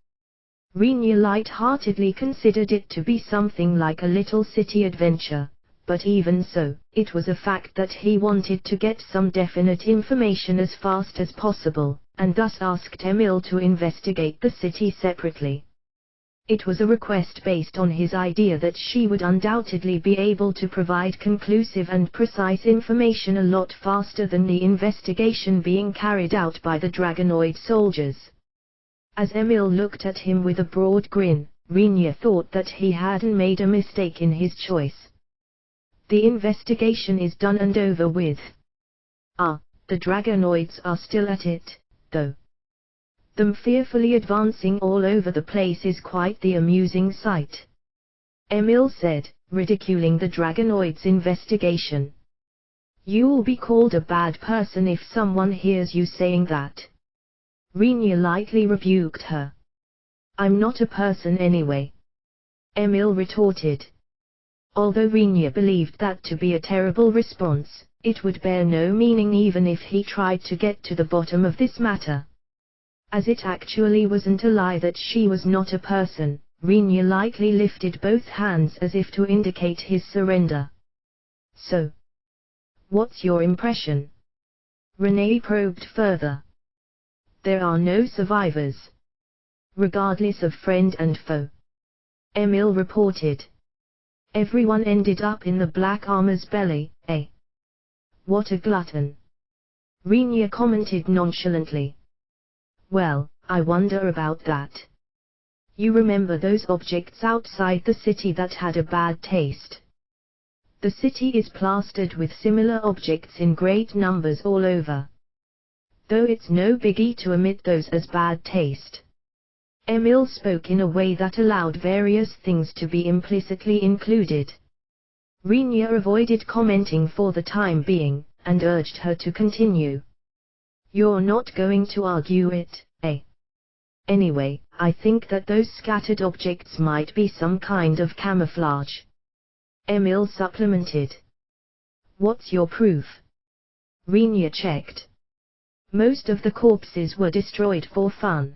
Rinya light-heartedly considered it to be something like a little city adventure, but even so, it was a fact that he wanted to get some definite information as fast as possible, and thus asked Emil to investigate the city separately. It was a request based on his idea that she would undoubtedly be able to provide conclusive and precise information a lot faster than the investigation being carried out by the Dragonoid soldiers. As Emil looked at him with a broad grin, Rinya thought that he hadn't made a mistake in his choice. The investigation is done and over with. Ah, the Dragonoids are still at it, though. Them fearfully advancing all over the place is quite the amusing sight. Emil said, ridiculing the Dragonoids' investigation. You'll be called a bad person if someone hears you saying that. Rinya lightly rebuked her. I'm not a person anyway. Emil retorted. Although Rinya believed that to be a terrible response, it would bear no meaning even if he tried to get to the bottom of this matter. As it actually wasn't a lie that she was not a person, Rinya lightly lifted both hands as if to indicate his surrender. So, what's your impression? Renee probed further. There are no survivors. Regardless of friend and foe. Emil reported. Everyone ended up in the black armor's belly, eh? What a glutton. Rinya commented nonchalantly. Well, I wonder about that. You remember those objects outside the city that had a bad taste? The city is plastered with similar objects in great numbers all over. Though it's no biggie to omit those as bad taste. Emil spoke in a way that allowed various things to be implicitly included. Rinya avoided commenting for the time being, and urged her to continue. You're not going to argue it, eh? Anyway, I think that those scattered objects might be some kind of camouflage. Emil supplemented. What's your proof? Rinya checked. Most of the corpses were destroyed for fun.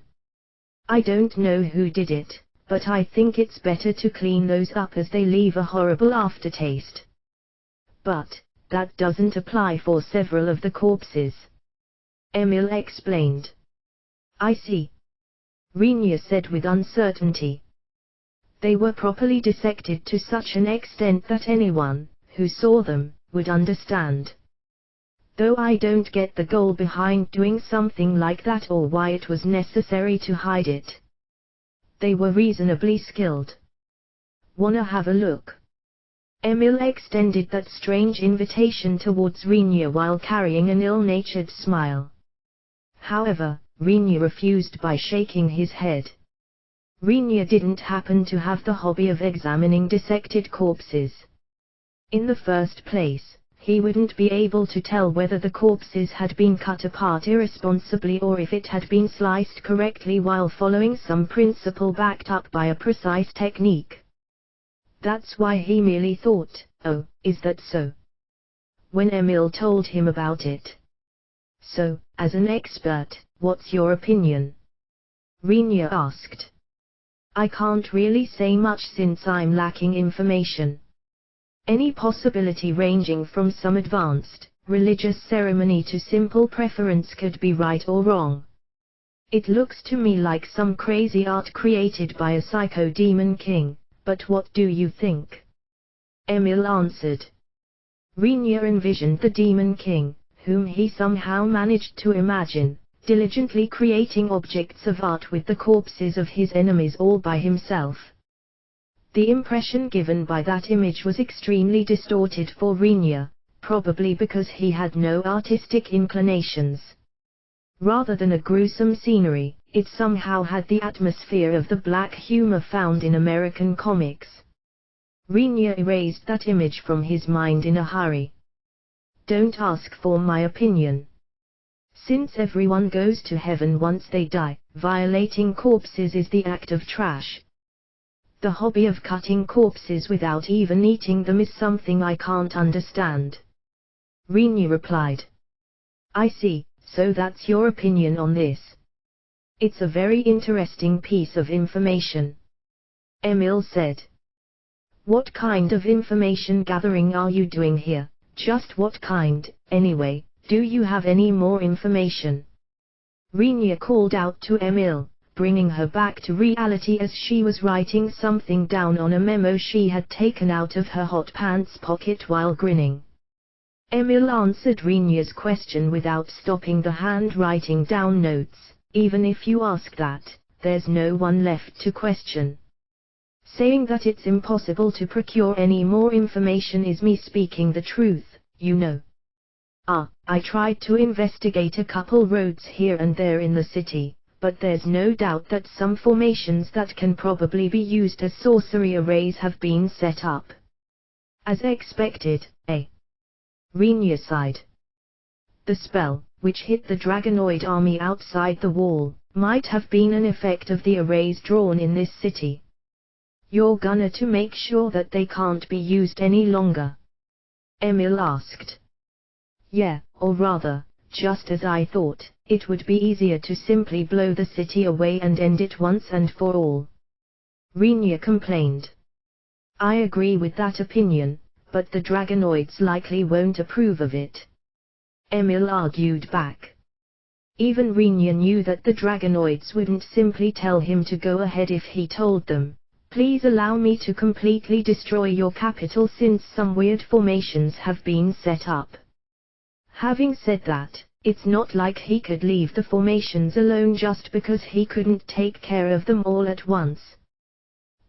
I don't know who did it, but I think it's better to clean those up as they leave a horrible aftertaste. But that doesn't apply for several of the corpses. Emil explained. I see. Rinya said with uncertainty. They were properly dissected to such an extent that anyone, who saw them, would understand. Though I don't get the goal behind doing something like that or why it was necessary to hide it. They were reasonably skilled. Wanna have a look? Emil extended that strange invitation towards Rinya while carrying an ill-natured smile. However, Rinya refused by shaking his head. Rinya didn't happen to have the hobby of examining dissected corpses. In the first place, he wouldn't be able to tell whether the corpses had been cut apart irresponsibly or if it had been sliced correctly while following some principle backed up by a precise technique. That's why he merely thought, "Oh, is that so?" when Emil told him about it. "So, as an expert, what's your opinion?" Rinya asked. "I can't really say much since I'm lacking information. Any possibility ranging from some advanced, religious ceremony to simple preference could be right or wrong. It looks to me like some crazy art created by a psycho demon king, but what do you think?" Emil answered. Rinya envisioned the demon king, whom he somehow managed to imagine, diligently creating objects of art with the corpses of his enemies all by himself. The impression given by that image was extremely distorted for Rinya, probably because he had no artistic inclinations. Rather than a gruesome scenery, it somehow had the atmosphere of the black humor found in American comics. Rinya erased that image from his mind in a hurry. "Don't ask for my opinion. Since everyone goes to heaven once they die, violating corpses is the act of trash. The hobby of cutting corpses without even eating them is something I can't understand." Rinya replied. "I see, so that's your opinion on this. It's a very interesting piece of information," Emil said. "What kind of information gathering are you doing here? Just what kind, anyway? Do you have any more information?" Rinya called out to Emil, bringing her back to reality as she was writing something down on a memo she had taken out of her hot pants pocket while grinning. Emil answered Rinya's question without stopping the hand-writing down notes. "Even if you ask that, there's no one left to question. Saying that it's impossible to procure any more information is me speaking the truth, you know. I tried to investigate a couple roads here and there in the city, but there's no doubt that some formations that can probably be used as sorcery arrays have been set up." "As expected, eh?" Rinya sighed. "The spell, which hit the Dragonoid army outside the wall, might have been an effect of the arrays drawn in this city. You're gonna to make sure that they can't be used any longer?" Emil asked. "Yeah, or rather, just as I thought, it would be easier to simply blow the city away and end it once and for all," Rinya complained. "I agree with that opinion, but the Dragonoids likely won't approve of it," Emil argued back. Even Rinya knew that the Dragonoids wouldn't simply tell him to go ahead if he told them, "Please allow me to completely destroy your capital since some weird formations have been set up." Having said that, it's not like he could leave the formations alone just because he couldn't take care of them all at once.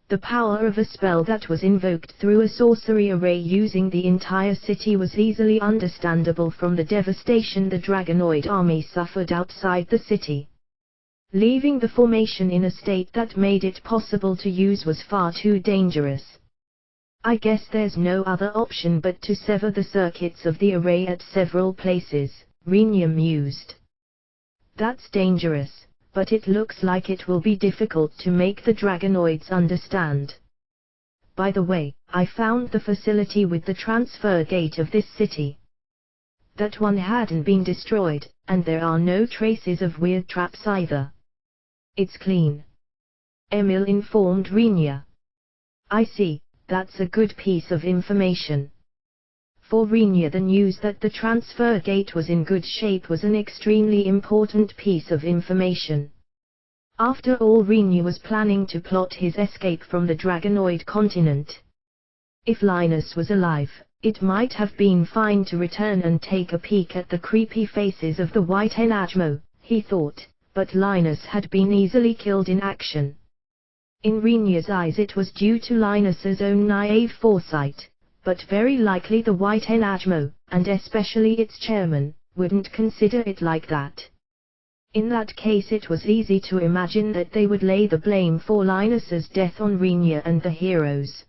The power of a spell that was invoked through a sorcery array using the entire city was easily understandable from the devastation the Dragonoid army suffered outside the city. Leaving the formation in a state that made it possible to use was far too dangerous. "I guess there's no other option but to sever the circuits of the array at several places," Rinya mused. "That's dangerous, but it looks like it will be difficult to make the Dragonoids understand. By the way, I found the facility with the transfer gate of this city. That one hadn't been destroyed, and there are no traces of weird traps either. It's clean," Emil informed Rinya. "I see, that's a good piece of information." For Rinya, the news that the transfer gate was in good shape was an extremely important piece of information. After all, Rinya was planning to plot his escape from the Dragonoid continent. If Linus was alive, it might have been fine to return and take a peek at the creepy faces of the White Enajmo, he thought, but Linus had been easily killed in action. In Renia's eyes it was due to Linus's own naive foresight, but very likely the White LNAudioBooks, and especially its chairman, wouldn't consider it like that. In that case it was easy to imagine that they would lay the blame for Linus's death on Renia and the heroes.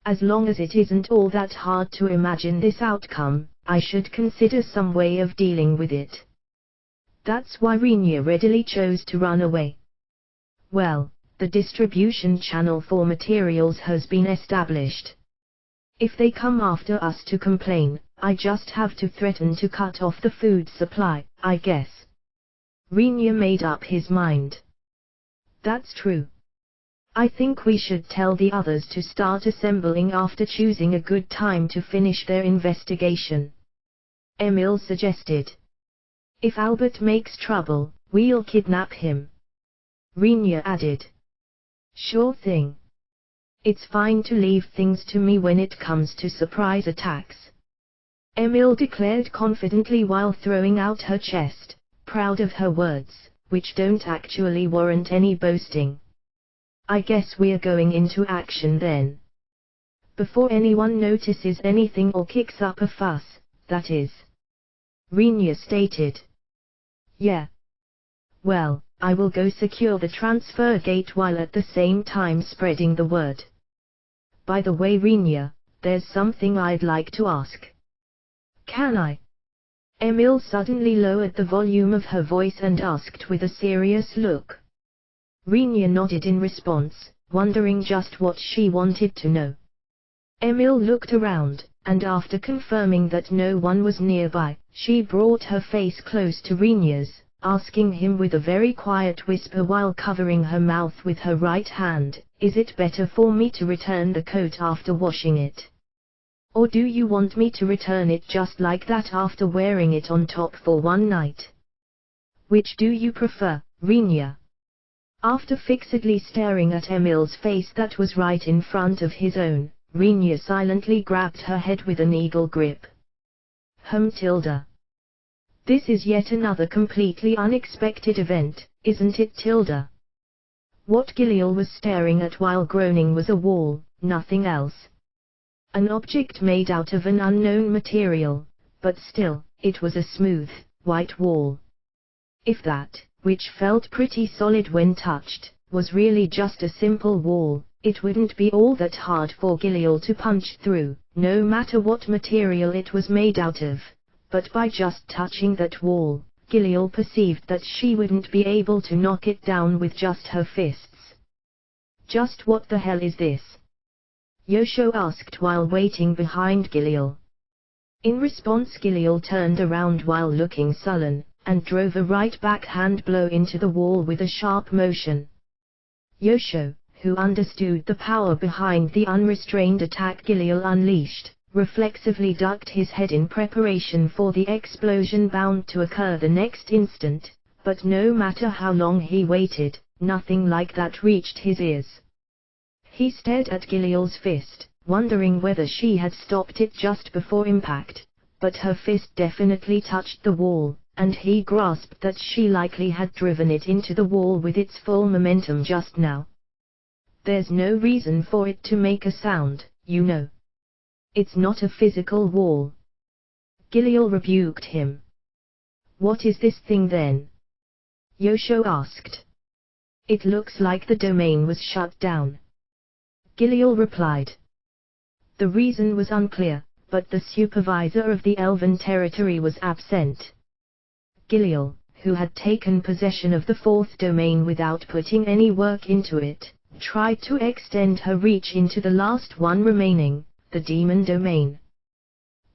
As long as it isn't all that hard to imagine this outcome, I should consider some way of dealing with it. That's why Renia readily chose to run away. Well, the distribution channel for materials has been established. If they come after us to complain, I just have to threaten to cut off the food supply, I guess. Renia made up his mind. That's true. I think we should tell the others to start assembling after choosing a good time to finish their investigation. Emil suggested. If Albert makes trouble, we'll kidnap him. Renia added. Sure thing. It's fine to leave things to me when it comes to surprise attacks. Emil declared confidently while throwing out her chest, proud of her words, which don't actually warrant any boasting. I guess we're going into action then. Before anyone notices anything or kicks up a fuss, that is. Renia stated. Yeah. Well, I will go secure the transfer gate while at the same time spreading the word. By the way Renia, there's something I'd like to ask. Can I? Emil suddenly lowered the volume of her voice and asked with a serious look. Renia nodded in response, wondering just what she wanted to know. Emil looked around, and after confirming that no one was nearby, she brought her face close to Renia's, asking him with a very quiet whisper while covering her mouth with her right hand, is it better for me to return the coat after washing it? Or do you want me to return it just like that after wearing it on top for one night? Which do you prefer, Renia? After fixedly staring at Emil's face that was right in front of his own, Renia silently grabbed her head with an eagle grip. Tilda. This is yet another completely unexpected event, isn't it Tilda? What Giliel was staring at while groaning was a wall, nothing else. An object made out of an unknown material, but still, it was a smooth, white wall. If that, which felt pretty solid when touched, was really just a simple wall, it wouldn't be all that hard for Giliel to punch through, no matter what material it was made out of. But by just touching that wall, Giliel perceived that she wouldn't be able to knock it down with just her fists. Just what the hell is this? Yosho asked while waiting behind Giliel. In response Giliel turned around while looking sullen, and drove a right backhand blow into the wall with a sharp motion. Yosho, who understood the power behind the unrestrained attack Giliel unleashed, reflexively ducked his head in preparation for the explosion bound to occur the next instant, but no matter how long he waited, nothing like that reached his ears. He stared at Giliel's fist, wondering whether she had stopped it just before impact, but her fist definitely touched the wall, and he grasped that she likely had driven it into the wall with its full momentum just now. There's no reason for it to make a sound, you know. It's not a physical wall. Giliel rebuked him. What is this thing then? Yosho asked. It looks like the domain was shut down. Giliel replied. The reason was unclear, but the supervisor of the Elven territory was absent. Giliel, who had taken possession of the fourth domain without putting any work into it, tried to extend her reach into the last one remaining, the demon domain.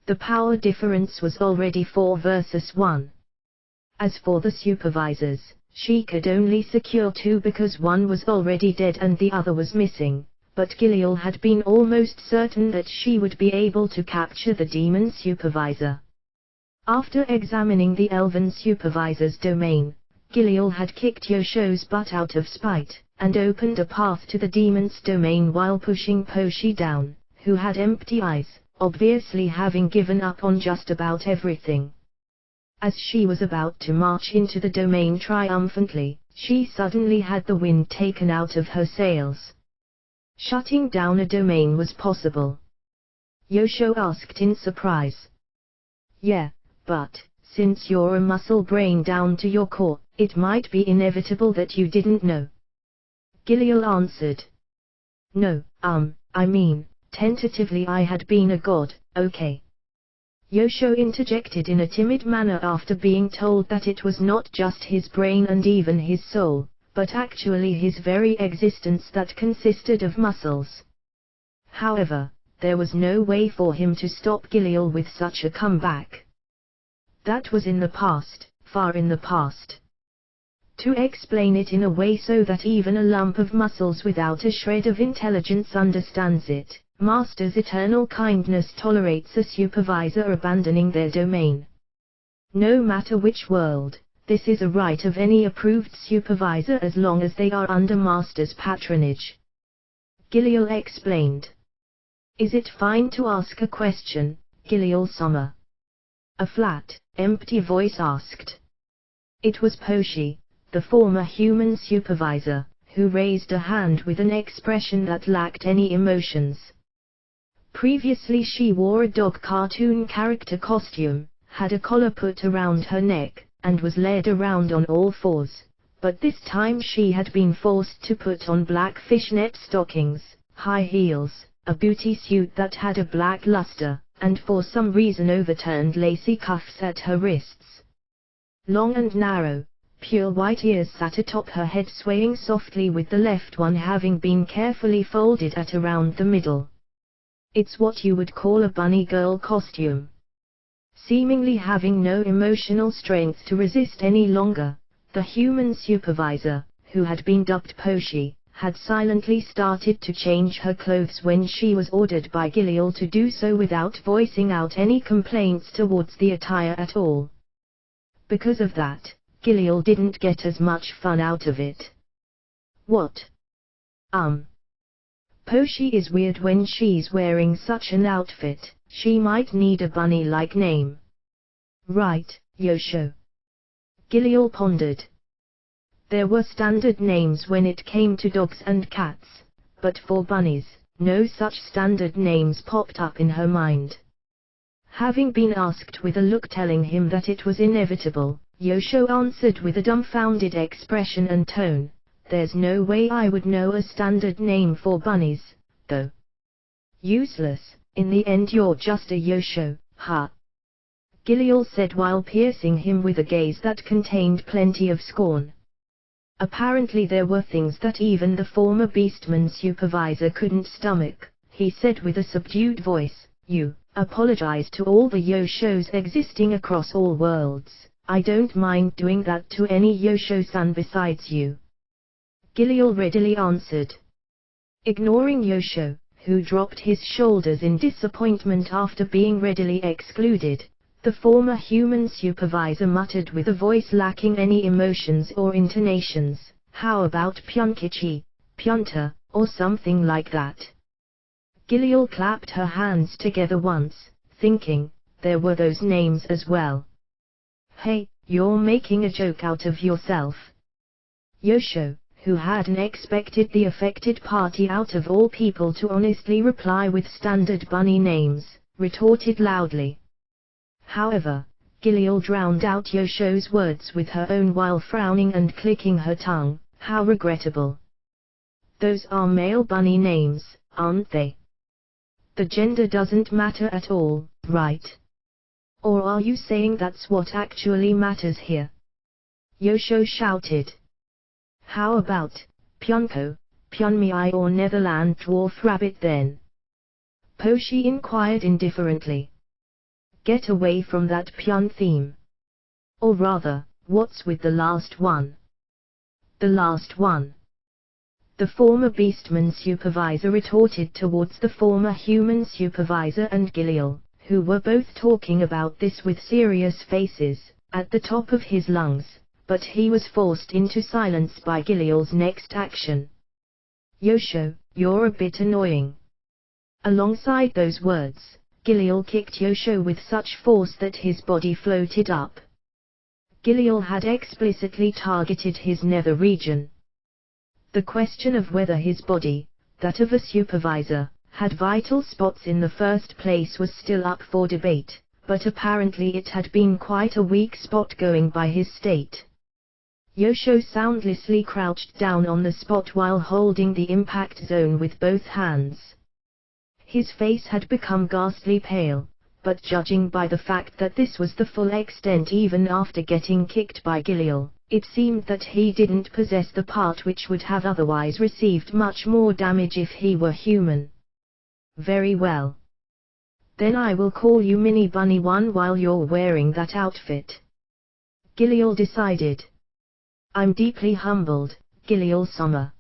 The power difference was already 4 versus 1. As for the supervisors, she could only secure 2 because one was already dead and the other was missing, but Giliel had been almost certain that she would be able to capture the demon supervisor. After examining the elven supervisor's domain, Giliel had kicked Yosho's butt out of spite, and opened a path to the demon's domain while pushing Poshi down, who had empty eyes, obviously having given up on just about everything. As she was about to march into the domain triumphantly, She suddenly had the wind taken out of her sails. Shutting down a domain was possible. Yosho asked in surprise. Yeah, but, since you're a muscle brain down to your core, it might be inevitable that you didn't know. Giliel answered. No, I mean, tentatively I had been a god, okay. Yosho interjected in a timid manner after being told that it was not just his brain and even his soul, but actually his very existence that consisted of muscles. However, there was no way for him to stop Giliel with such a comeback. That was in the past, far in the past. To explain it in a way so that even a lump of muscles without a shred of intelligence understands it, Master's eternal kindness tolerates a supervisor abandoning their domain. No matter which world, this is a right of any approved supervisor as long as they are under Master's patronage. Giliel explained. Is it fine to ask a question, Giliel-sama? A flat, empty voice asked. It was Poshi, the former human supervisor, who raised a hand with an expression that lacked any emotions. Previously she wore a dog cartoon character costume, had a collar put around her neck, and was led around on all fours, but this time she had been forced to put on black fishnet stockings, high heels, a booty suit that had a black luster, and for some reason overturned lacy cuffs at her wrists. Long and narrow, pure white ears sat atop her head, swaying softly with the left one having been carefully folded at around the middle. It's what you would call a bunny girl costume. Seemingly having no emotional strength to resist any longer, the human supervisor, who had been dubbed Poshi, had silently started to change her clothes when she was ordered by Giliel to do so without voicing out any complaints towards the attire at all. Because of that, Giliel didn't get as much fun out of it. What? Poshi is weird when she's wearing such an outfit, she might need a bunny-like name. Right, Yosho. Giliel pondered. There were standard names when it came to dogs and cats, but for bunnies, no such standard names popped up in her mind. Having been asked with a look telling him that it was inevitable, Yosho answered with a dumbfounded expression and tone. There's no way I would know a standard name for bunnies, though. Useless, in the end you're just a Yosho, huh? Giliel said while piercing him with a gaze that contained plenty of scorn. Apparently there were things that even the former Beastman supervisor couldn't stomach. He said with a subdued voice, You apologize to all the Yoshos existing across all worlds. I don't mind doing that to any Yosho-san besides you. Giliel readily answered. Ignoring Yosho, who dropped his shoulders in disappointment after being readily excluded, the former human supervisor muttered with a voice lacking any emotions or intonations, how about Pyunkichi, Pyunta, or something like that. Giliel clapped her hands together once, thinking, there were those names as well. Hey, you're making a joke out of yourself. Yosho, who hadn't expected the affected party out of all people to honestly reply with standard bunny names, retorted loudly. However, Giliel drowned out Yosho's words with her own while frowning and clicking her tongue. How regrettable. Those are male bunny names, aren't they? The gender doesn't matter at all, right? Or are you saying that's what actually matters here? Yosho shouted. How about Pyunko, Pyunmei or Netherland dwarf rabbit then? Poshi inquired indifferently. Get away from that Pyun theme. Or rather, what's with the last one? The last one. The former Beastman supervisor retorted towards the former human supervisor and Giliel, who were both talking about this with serious faces, at the top of his lungs, but he was forced into silence by Giliel's next action. Yosho, you're a bit annoying. Alongside those words, Giliel kicked Yosho with such force that his body floated up. Giliol had explicitly targeted his nether region. The question of whether his body, that of a supervisor, had vital spots in the first place was still up for debate, but apparently it had been quite a weak spot going by his state. Yosho soundlessly crouched down on the spot while holding the impact zone with both hands. His face had become ghastly pale, but judging by the fact that this was the full extent even after getting kicked by Giliol, it seemed that he didn't possess the part which would have otherwise received much more damage if he were human. Very well. Then I will call you Mini Bunny 1 while you're wearing that outfit. Giliol decided. I'm deeply humbled, Giliol-sama.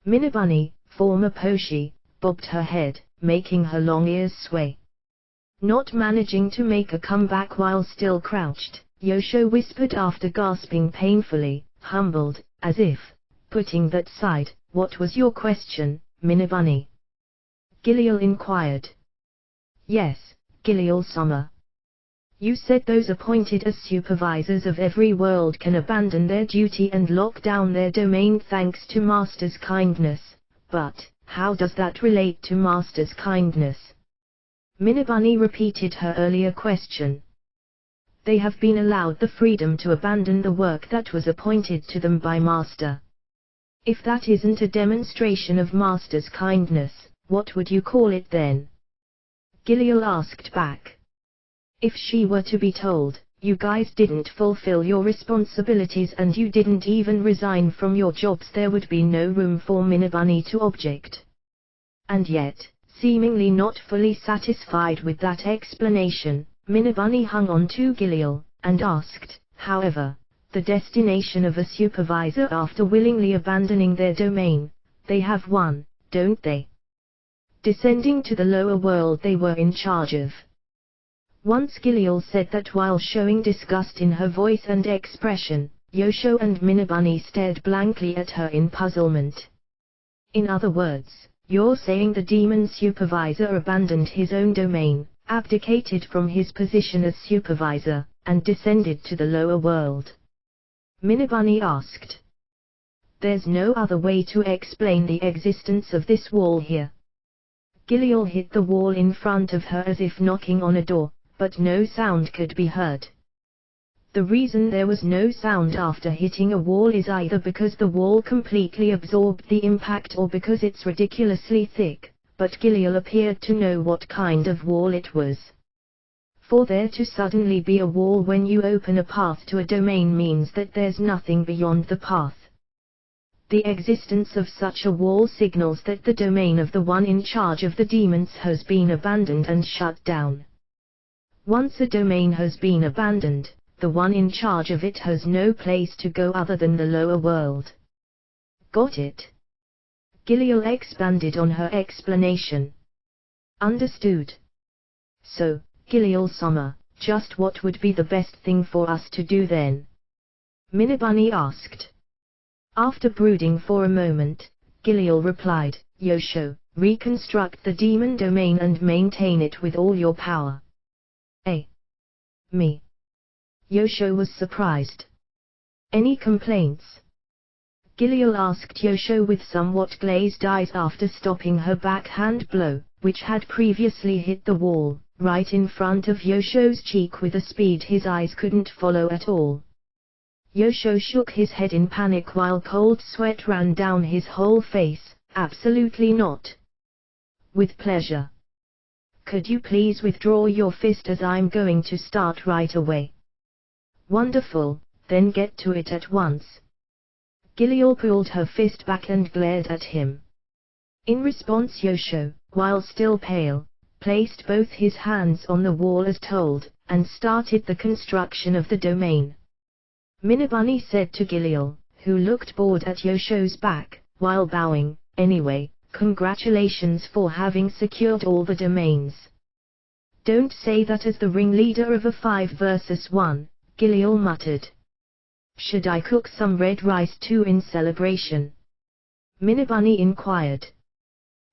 Minibunny, former Poshi, bobbed her head, making her long ears sway. Not managing to make a comeback while still crouched, Yosho whispered after gasping painfully, humbled, as if, putting that aside, what was your question, Minibunny? Giliol inquired. Yes, Giliol-sama. You said those appointed as supervisors of every world can abandon their duty and lock down their domain thanks to Master's kindness, but, how does that relate to Master's kindness? Minibunny repeated her earlier question. They have been allowed the freedom to abandon the work that was appointed to them by Master. If that isn't a demonstration of Master's kindness, what would you call it then? Giliol asked back. If she were to be told, you guys didn't fulfill your responsibilities and you didn't even resign from your jobs, there would be no room for Minibunny to object. And yet, seemingly not fully satisfied with that explanation, Minibunny hung on to Giliol, and asked, however, the destination of a supervisor after willingly abandoning their domain, they have one, don't they? Descending to the lower world they were in charge of. Once Giliol said that while showing disgust in her voice and expression, Yosho and Minibunny stared blankly at her in puzzlement. In other words, you're saying the demon supervisor abandoned his own domain, abdicated from his position as supervisor, and descended to the lower world? Minibunny asked. There's no other way to explain the existence of this wall here. Giliol hit the wall in front of her as if knocking on a door, but no sound could be heard. The reason there was no sound after hitting a wall is either because the wall completely absorbed the impact or because it's ridiculously thick, but Giliol appeared to know what kind of wall it was. For there to suddenly be a wall when you open a path to a domain means that there's nothing beyond the path. The existence of such a wall signals that the domain of the one in charge of the demons has been abandoned and shut down. Once a domain has been abandoned, the one in charge of it has no place to go other than the lower world. Got it? Giliol expanded on her explanation. Understood. So, Giliol-sama, just what would be the best thing for us to do then? Minibunny asked. After brooding for a moment, Giliol replied, Yosho, reconstruct the demon domain and maintain it with all your power. Me? Yosho was surprised. Any complaints? Giliol asked Yosho with somewhat glazed eyes after stopping her backhand blow, which had previously hit the wall, right in front of Yosho's cheek with a speed his eyes couldn't follow at all. Yosho shook his head in panic while cold sweat ran down his whole face. Absolutely not. With pleasure. Could you please withdraw your fist as I'm going to start right away? Wonderful, then get to it at once. Giliol pulled her fist back and glared at him. In response Yosho, while still pale, placed both his hands on the wall as told, and started the construction of the domain. Minibunny said to Giliol, who looked bored at Yosho's back, while bowing, anyway, congratulations for having secured all the domains. Don't say that as the ringleader of a 5 versus 1, Giliol muttered. Should I cook some red rice too in celebration? Minibunny inquired.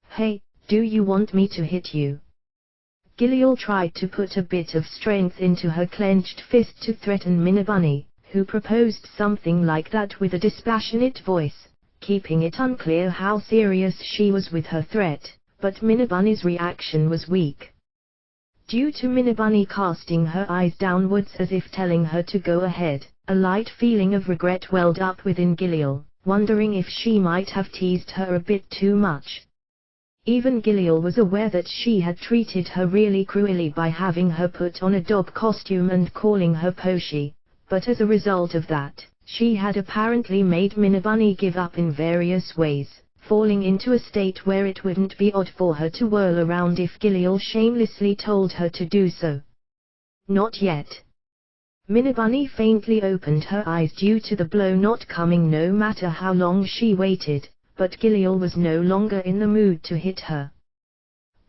Hey, do you want me to hit you? Giliol tried to put a bit of strength into her clenched fist to threaten Minibunny, who proposed something like that with a dispassionate voice, keeping it unclear how serious she was with her threat, but Minabunny's reaction was weak. Due to Minabunny casting her eyes downwards as if telling her to go ahead, a light feeling of regret welled up within Gilliel, wondering if she might have teased her a bit too much. Even Gilliel was aware that she had treated her really cruelly by having her put on a dog costume and calling her Poshi, but as a result of that, she had apparently made Minabunny give up in various ways, falling into a state where it wouldn't be odd for her to whirl around if Gilliel shamelessly told her to do so. Not yet. Minabunny faintly opened her eyes due to the blow not coming no matter how long she waited, but Gilliel was no longer in the mood to hit her.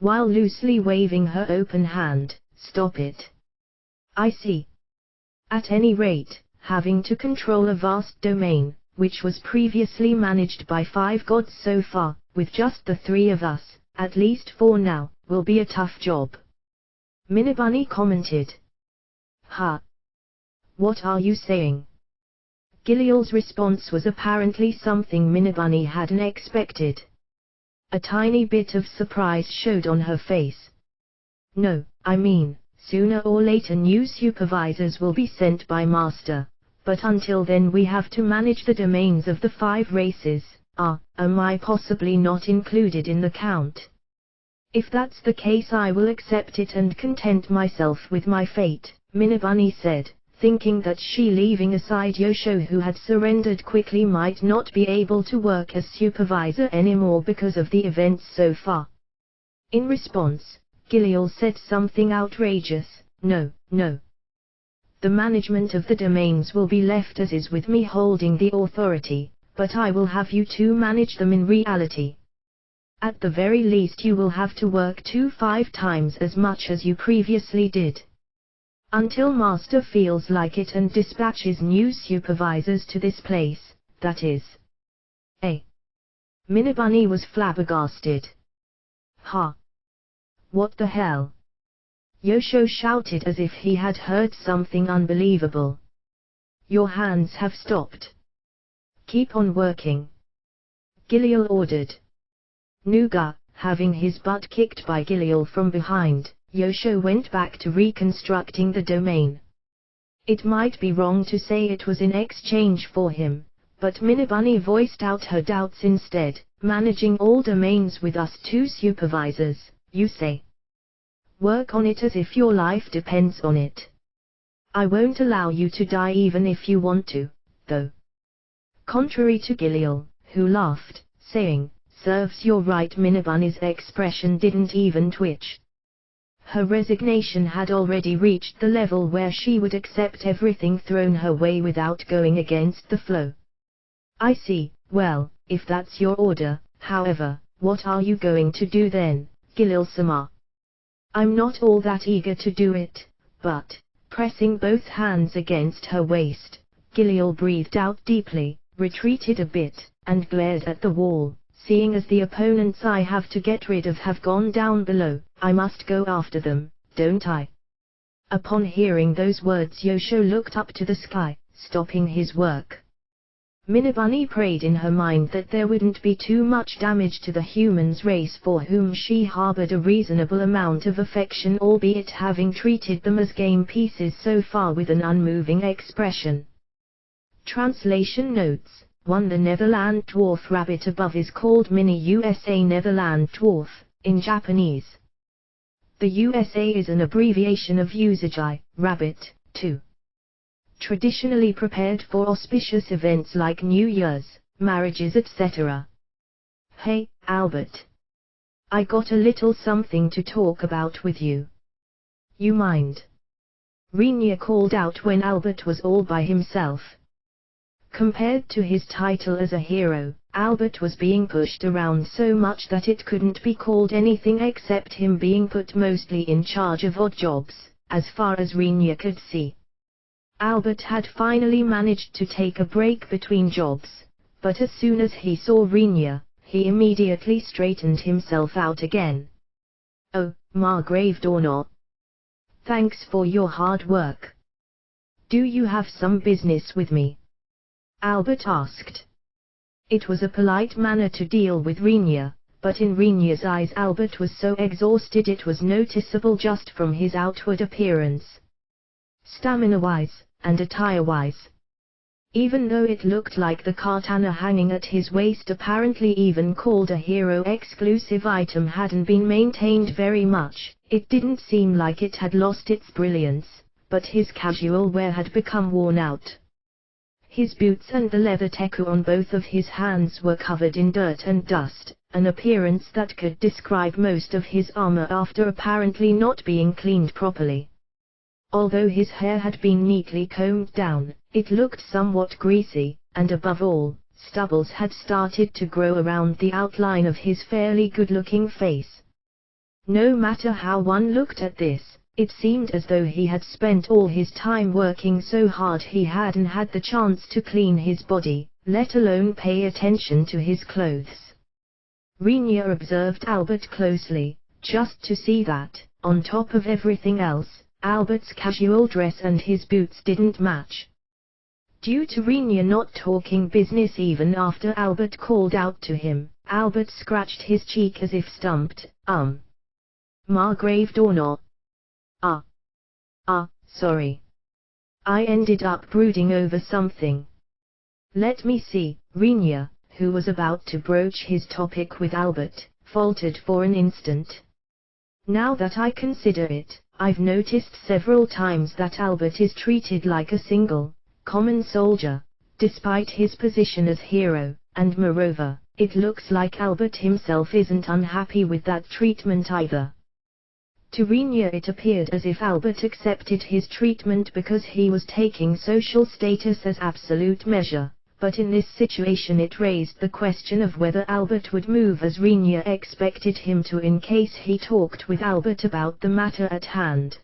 While loosely waving her open hand, "Stop it. I see." At any rate, having to control a vast domain, which was previously managed by 5 gods so far, with just the 3 of us, at least for now, will be a tough job. Minabunny commented. "Ha! What are you saying?" Gilliel's response was apparently something Minabunny hadn't expected. A tiny bit of surprise showed on her face. "No, I mean, sooner or later new supervisors will be sent by Master, but until then we have to manage the domains of the 5 races. Am I possibly not included in the count? If that's the case I will accept it and content myself with my fate," Minabunny said, thinking that she, leaving aside Yosho who had surrendered quickly, might not be able to work as supervisor anymore because of the events so far. In response, Gilliel said something outrageous. No. The management of the domains will be left as is with me holding the authority, but I will have you two manage them in reality. At the very least you will have to work 5 times as much as you previously did. Until Master feels like it and dispatches new supervisors to this place, that is. Minabunny was flabbergasted. "Ha! What the hell?" Yosho shouted as if he had heard something unbelievable. "Your hands have stopped. Keep on working," Gilliel ordered. Nougat, having his butt kicked by Gilliel from behind, Yosho went back to reconstructing the domain. It might be wrong to say it was in exchange for him, but Minabunny voiced out her doubts instead. "Managing all domains with us 2 supervisors, you say? Work on it as if your life depends on it. I won't allow you to die even if you want to, though." Contrary to Gilliel, who laughed, saying, "Serves you right." Minabunny's expression didn't even twitch. Her resignation had already reached the level where she would accept everything thrown her way without going against the flow. "I see. Well, if that's your order, however, what are you going to do then, Gilliel-sama?" "I'm not all that eager to do it, but," pressing both hands against her waist, Gilliel breathed out deeply, retreated a bit, and glared at the wall. "Seeing as the opponents I have to get rid of have gone down below, I must go after them, don't I?" Upon hearing those words Yosho looked up to the sky, stopping his work. Minabunny prayed in her mind that there wouldn't be too much damage to the humans race for whom she harbored a reasonable amount of affection, albeit having treated them as game pieces so far with an unmoving expression. Translation notes: 1. The Netherland dwarf rabbit above is called Mini USA Netherland dwarf, in Japanese. The USA is an abbreviation of Usagi, rabbit. 2. Traditionally prepared for auspicious events like New Year's, marriages, etc. "Hey, Albert. I got a little something to talk about with you. You mind?" Rinya called out when Albert was all by himself. Compared to his title as a hero, Albert was being pushed around so much that it couldn't be called anything except him being put mostly in charge of odd jobs, as far as Rinya could see. Albert had finally managed to take a break between jobs, but as soon as he saw Rinya, he immediately straightened himself out again. "Oh, Margrave Dornor. Thanks for your hard work. Do you have some business with me? Albert asked. It was a polite manner to deal with Renia, but in Renia's eyes Albert was so exhausted it was noticeable just from his outward appearance. Stamina-wise, and attire-wise. Even though it looked like the katana hanging at his waist, apparently even called a hero exclusive item, hadn't been maintained very much, it didn't seem like it had lost its brilliance, but his casual wear had become worn out. His boots and the leather teku on both of his hands were covered in dirt and dust, an appearance that could describe most of his armor after apparently not being cleaned properly. Although his hair had been neatly combed down, it looked somewhat greasy, and above all, stubbles had started to grow around the outline of his fairly good-looking face. No matter how one looked at this, it seemed as though he had spent all his time working so hard he hadn't had the chance to clean his body, let alone pay attention to his clothes. Renia observed Albert closely, just to see that, on top of everything else, Albert's casual dress and his boots didn't match. Due to Renia not talking business even after Albert called out to him, Albert scratched his cheek as if stumped. Margraved or not? Sorry. I ended up brooding over something. Let me see. Renia, who was about to broach his topic with Albert, faltered for an instant. Now that I consider it, I've noticed several times that Albert is treated like a single, common soldier, despite his position as hero, and moreover, it looks like Albert himself isn't unhappy with that treatment either. To Renia it appeared as if Albert accepted his treatment because he was taking social status as absolute measure, but in this situation it raised the question of whether Albert would move as Renia expected him to in case he talked with Albert about the matter at hand.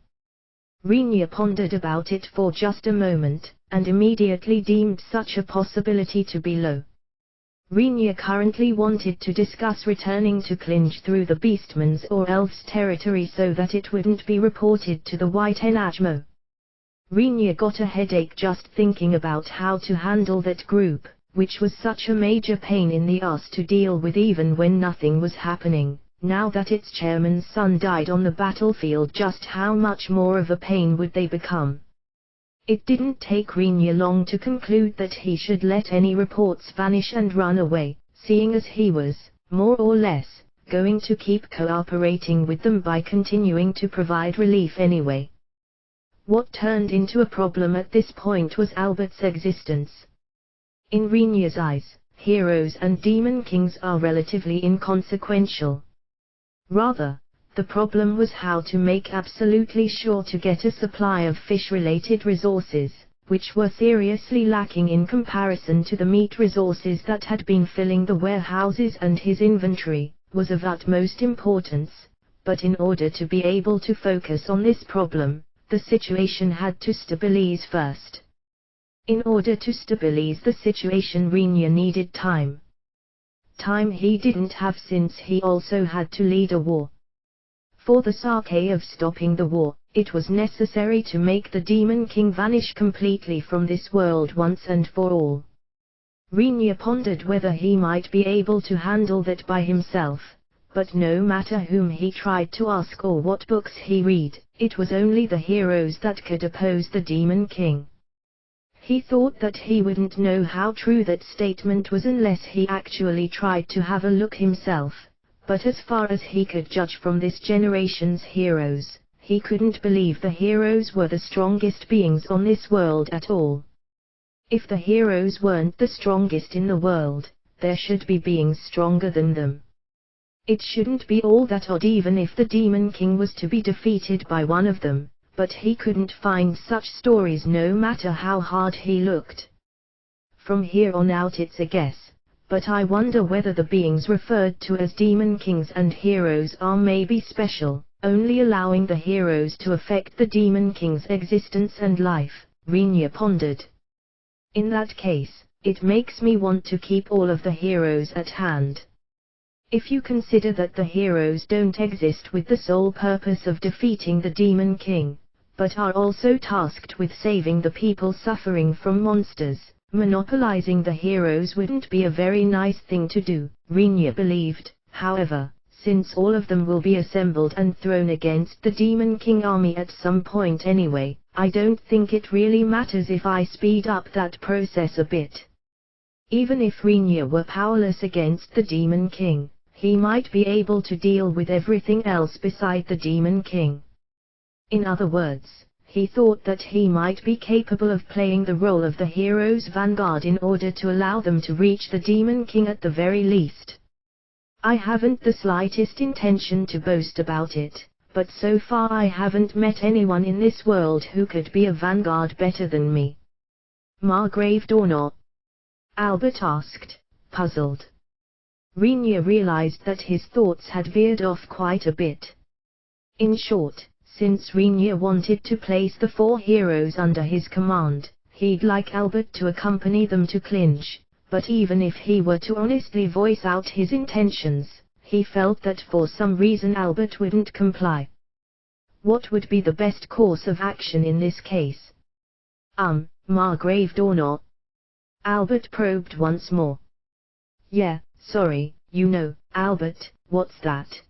Renia pondered about it for just a moment, and immediately deemed such a possibility to be low. Renia currently wanted to discuss returning to Clinge through the Beastman's or Elf's territory so that it wouldn't be reported to the White Enajmo. Renia got a headache just thinking about how to handle that group, which was such a major pain in the ass to deal with even when nothing was happening. Now that its chairman's son died on the battlefield, just how much more of a pain would they become? It didn't take Renia long to conclude that he should let any reports vanish and run away, seeing as he was, more or less, going to keep cooperating with them by continuing to provide relief anyway. What turned into a problem at this point was Albert's existence. In Renia's eyes, heroes and demon kings are relatively inconsequential. Rather, the problem was how to make absolutely sure to get a supply of fish-related resources, which were seriously lacking in comparison to the meat resources that had been filling the warehouses, and his inventory was of utmost importance. But in order to be able to focus on this problem, the situation had to stabilize first. In order to stabilize the situation, Renia needed time. Time he didn't have since he also had to lead a war. For the sake of stopping the war, it was necessary to make the Demon King vanish completely from this world once and for all. Renia pondered whether he might be able to handle that by himself, but no matter whom he tried to ask or what books he read, it was only the heroes that could oppose the Demon King. He thought that he wouldn't know how true that statement was unless he actually tried to have a look himself. But as far as he could judge from this generation's heroes, he couldn't believe the heroes were the strongest beings on this world at all. If the heroes weren't the strongest in the world, there should be beings stronger than them. It shouldn't be all that odd even if the Demon King was to be defeated by one of them, but he couldn't find such stories no matter how hard he looked. From here on out it's a guess. But I wonder whether the beings referred to as demon kings and heroes are maybe special, only allowing the heroes to affect the demon king's existence and life, Renia pondered. In that case, it makes me want to keep all of the heroes at hand. If you consider that the heroes don't exist with the sole purpose of defeating the demon king, but are also tasked with saving the people suffering from monsters. Monopolizing the heroes wouldn't be a very nice thing to do, Rinya believed. However, since all of them will be assembled and thrown against the Demon King army at some point anyway, I don't think it really matters if I speed up that process a bit. Even if Rinya were powerless against the Demon King, he might be able to deal with everything else beside the Demon King. In other words, he thought that he might be capable of playing the role of the hero's vanguard in order to allow them to reach the Demon King at the very least. I haven't the slightest intention to boast about it, but so far I haven't met anyone in this world who could be a vanguard better than me. Margrave or not? Albert asked, puzzled. Rinya realized that his thoughts had veered off quite a bit. In short, since Rinya wanted to place the 4 heroes under his command, he'd like Albert to accompany them to Clinch, but even if he were to honestly voice out his intentions, he felt that for some reason Albert wouldn't comply. What would be the best course of action in this case? Margrave or not? Albert probed once more. Yeah, sorry, Albert, what's that?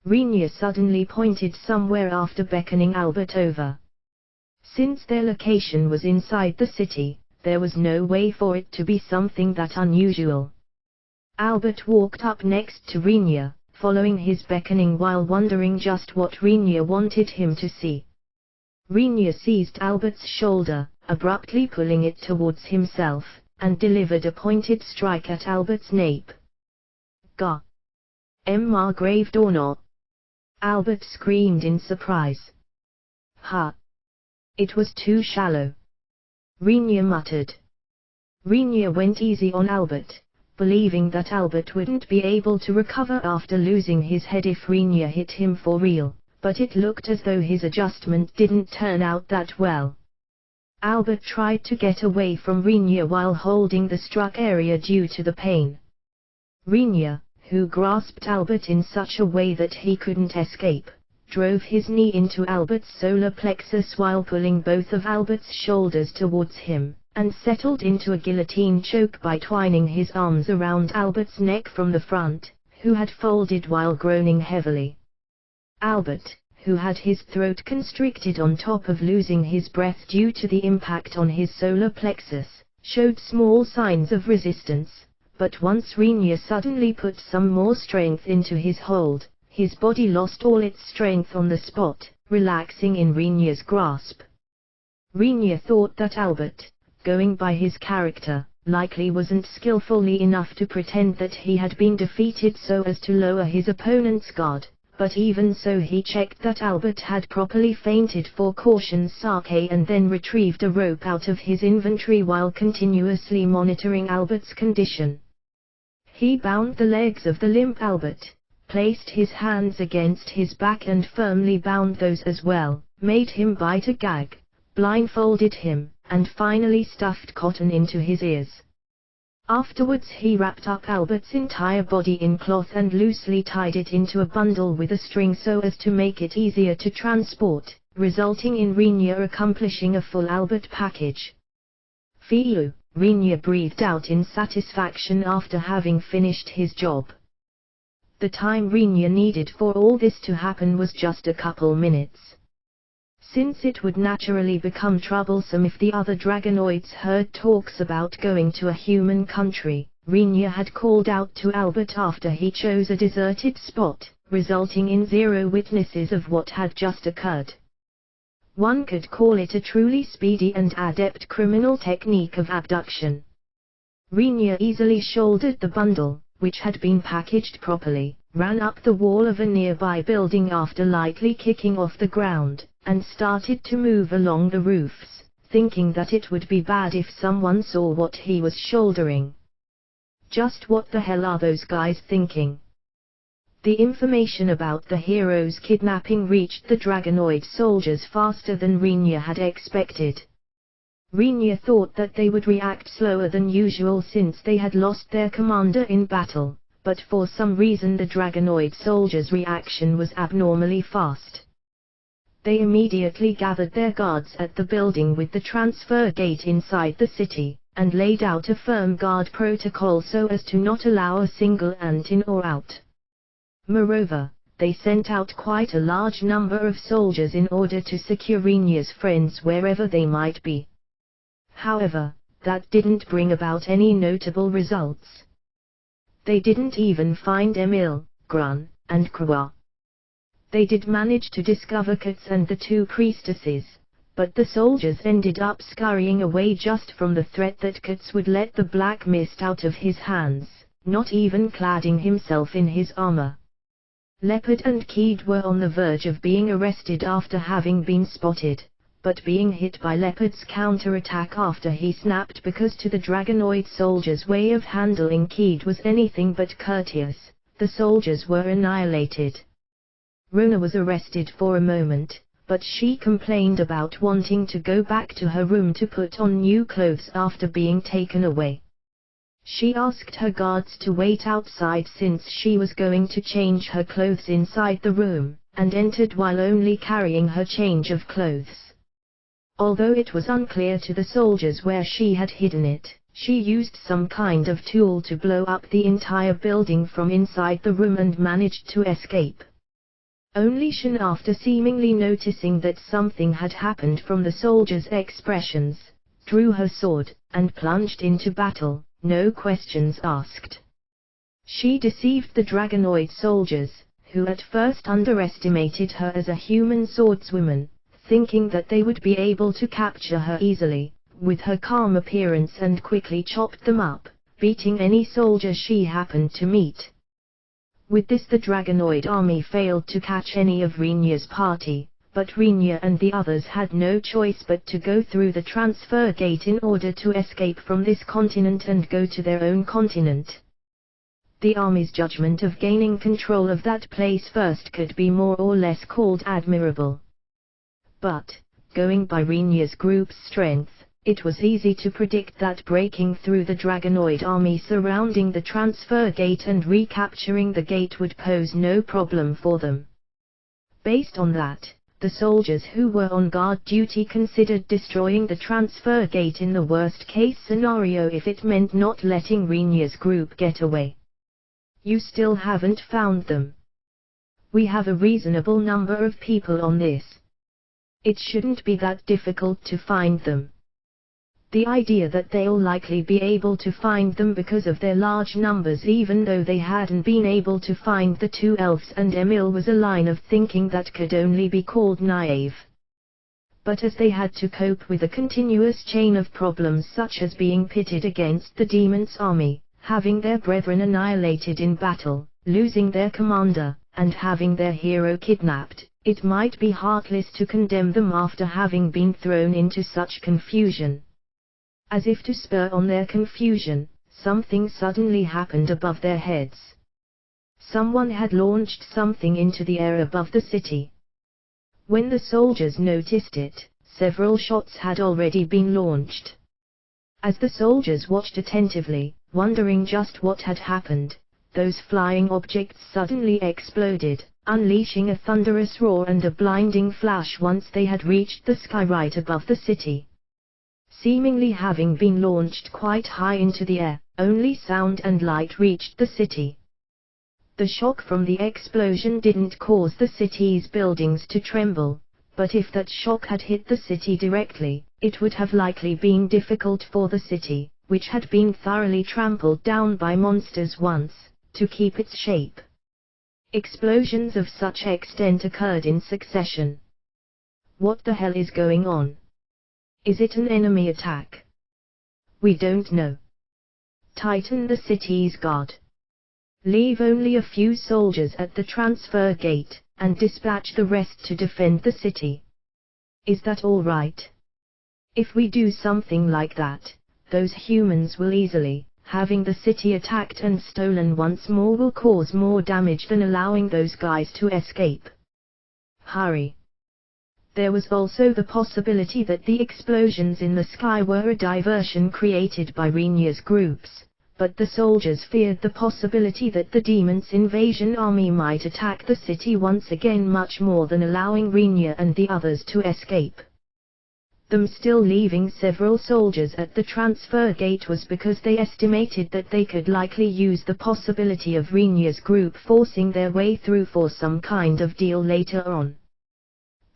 Rinya suddenly pointed somewhere after beckoning Albert over. Since their location was inside the city, there was no way for it to be something that unusual. Albert walked up next to Rinya, following his beckoning while wondering just what Rinya wanted him to see. Rinya seized Albert's shoulder, abruptly pulling it towards himself, and delivered a pointed strike at Albert's nape. Gah! Margrave or not? Albert screamed in surprise. Ha! It was too shallow. Rinya muttered. Rinya went easy on Albert, believing that Albert wouldn't be able to recover after losing his head if Rinya hit him for real, but it looked as though his adjustment didn't turn out that well. Albert tried to get away from Rinya while holding the struck area due to the pain. Rinya, who grasped Albert in such a way that he couldn't escape, drove his knee into Albert's solar plexus while pulling both of Albert's shoulders towards him, and settled into a guillotine choke by twining his arms around Albert's neck from the front, who had folded while groaning heavily. Albert, who had his throat constricted on top of losing his breath due to the impact on his solar plexus, showed small signs of resistance, but once Rinya suddenly put some more strength into his hold, his body lost all its strength on the spot, relaxing in Rinya's grasp. Rinya thought that Albert, going by his character, likely wasn't skillfully enough to pretend that he had been defeated so as to lower his opponent's guard, but even so he checked that Albert had properly feinted for caution's sake and then retrieved a rope out of his inventory while continuously monitoring Albert's condition. He bound the legs of the limp Albert, placed his hands against his back and firmly bound those as well, made him bite a gag, blindfolded him, and finally stuffed cotton into his ears. Afterwards he wrapped up Albert's entire body in cloth and loosely tied it into a bundle with a string so as to make it easier to transport, resulting in Rinya accomplishing a full Albert package. Phew, Rinya breathed out in satisfaction after having finished his job. The time Rinya needed for all this to happen was just a couple minutes. Since it would naturally become troublesome if the other dragonoids heard talks about going to a human country, Rinya had called out to Albert after he chose a deserted spot, resulting in 0 witnesses of what had just occurred. One could call it a truly speedy and adept criminal technique of abduction. Rinya easily shouldered the bundle, which had been packaged properly, ran up the wall of a nearby building after lightly kicking off the ground, and started to move along the roofs, thinking that it would be bad if someone saw what he was shouldering. Just what the hell are those guys thinking? The information about the hero's kidnapping reached the dragonoid soldiers faster than Rinya had expected. Rinya thought that they would react slower than usual since they had lost their commander in battle, but for some reason the dragonoid soldiers' reaction was abnormally fast. They immediately gathered their guards at the building with the transfer gate inside the city, and laid out a firm guard protocol so as to not allow a single ant in or out. Moreover, they sent out quite a large number of soldiers in order to secure Rinya's friends wherever they might be. However, that didn't bring about any notable results. They didn't even find Emil, Grun, and Krua. They did manage to discover Katz and the two priestesses, but the soldiers ended up scurrying away just from the threat that Katz would let the black mist out of his hands, not even cladding himself in his armor. Leopard and Keed were on the verge of being arrested after having been spotted, but being hit by Leopard's counterattack after he snapped because to the Dragonoid soldiers' way of handling Keed was anything but courteous, the soldiers were annihilated. Rona was arrested for a moment, but she complained about wanting to go back to her room to put on new clothes after being taken away. She asked her guards to wait outside since she was going to change her clothes inside the room, and entered while only carrying her change of clothes. Although it was unclear to the soldiers where she had hidden it, she used some kind of tool to blow up the entire building from inside the room and managed to escape. Only Shan, after seemingly noticing that something had happened from the soldiers' expressions, drew her sword, and plunged into battle, no questions asked. She deceived the Dragonoid soldiers, who at first underestimated her as a human swordswoman, thinking that they would be able to capture her easily, with her calm appearance, and quickly chopped them up, beating any soldier she happened to meet. With this the Dragonoid army failed to catch any of Rinya's party, but Rinya and the others had no choice but to go through the transfer gate in order to escape from this continent and go to their own continent. The army's judgment of gaining control of that place first could be more or less called admirable. But, going by Rinya's group's strength, it was easy to predict that breaking through the Dragonoid army surrounding the transfer gate and recapturing the gate would pose no problem for them. Based on that, the soldiers who were on guard duty considered destroying the transfer gate in the worst-case scenario if it meant not letting Rinya's group get away. You still haven't found them. We have a reasonable number of people on this. It shouldn't be that difficult to find them. The idea that they'll likely be able to find them because of their large numbers even though they hadn't been able to find the two elves and Emil was a line of thinking that could only be called naive. But as they had to cope with a continuous chain of problems such as being pitted against the demon's army, having their brethren annihilated in battle, losing their commander, and having their hero kidnapped, it might be heartless to condemn them after having been thrown into such confusion. As if to spur on their confusion, something suddenly happened above their heads. Someone had launched something into the air above the city. When the soldiers noticed it, several shots had already been launched. As the soldiers watched attentively, wondering just what had happened, those flying objects suddenly exploded, unleashing a thunderous roar and a blinding flash once they had reached the sky right above the city. Seemingly having been launched quite high into the air, only sound and light reached the city. The shock from the explosion didn't cause the city's buildings to tremble, but if that shock had hit the city directly, it would have likely been difficult for the city, which had been thoroughly trampled down by monsters once, to keep its shape. Explosions of such extent occurred in succession. What the hell is going on? Is it an enemy attack? We don't know. Tighten the city's guard. Leave only a few soldiers at the transfer gate, and dispatch the rest to defend the city. Is that all right? If we do something like that, those humans will easily, having the city attacked and stolen once more will cause more damage than allowing those guys to escape. Hurry. There was also the possibility that the explosions in the sky were a diversion created by Rinya's groups, but the soldiers feared the possibility that the demon's invasion army might attack the city once again, much more than allowing Rinya and the others to escape. Them still leaving several soldiers at the transfer gate was because they estimated that they could likely use the possibility of Rinya's group forcing their way through for some kind of deal later on.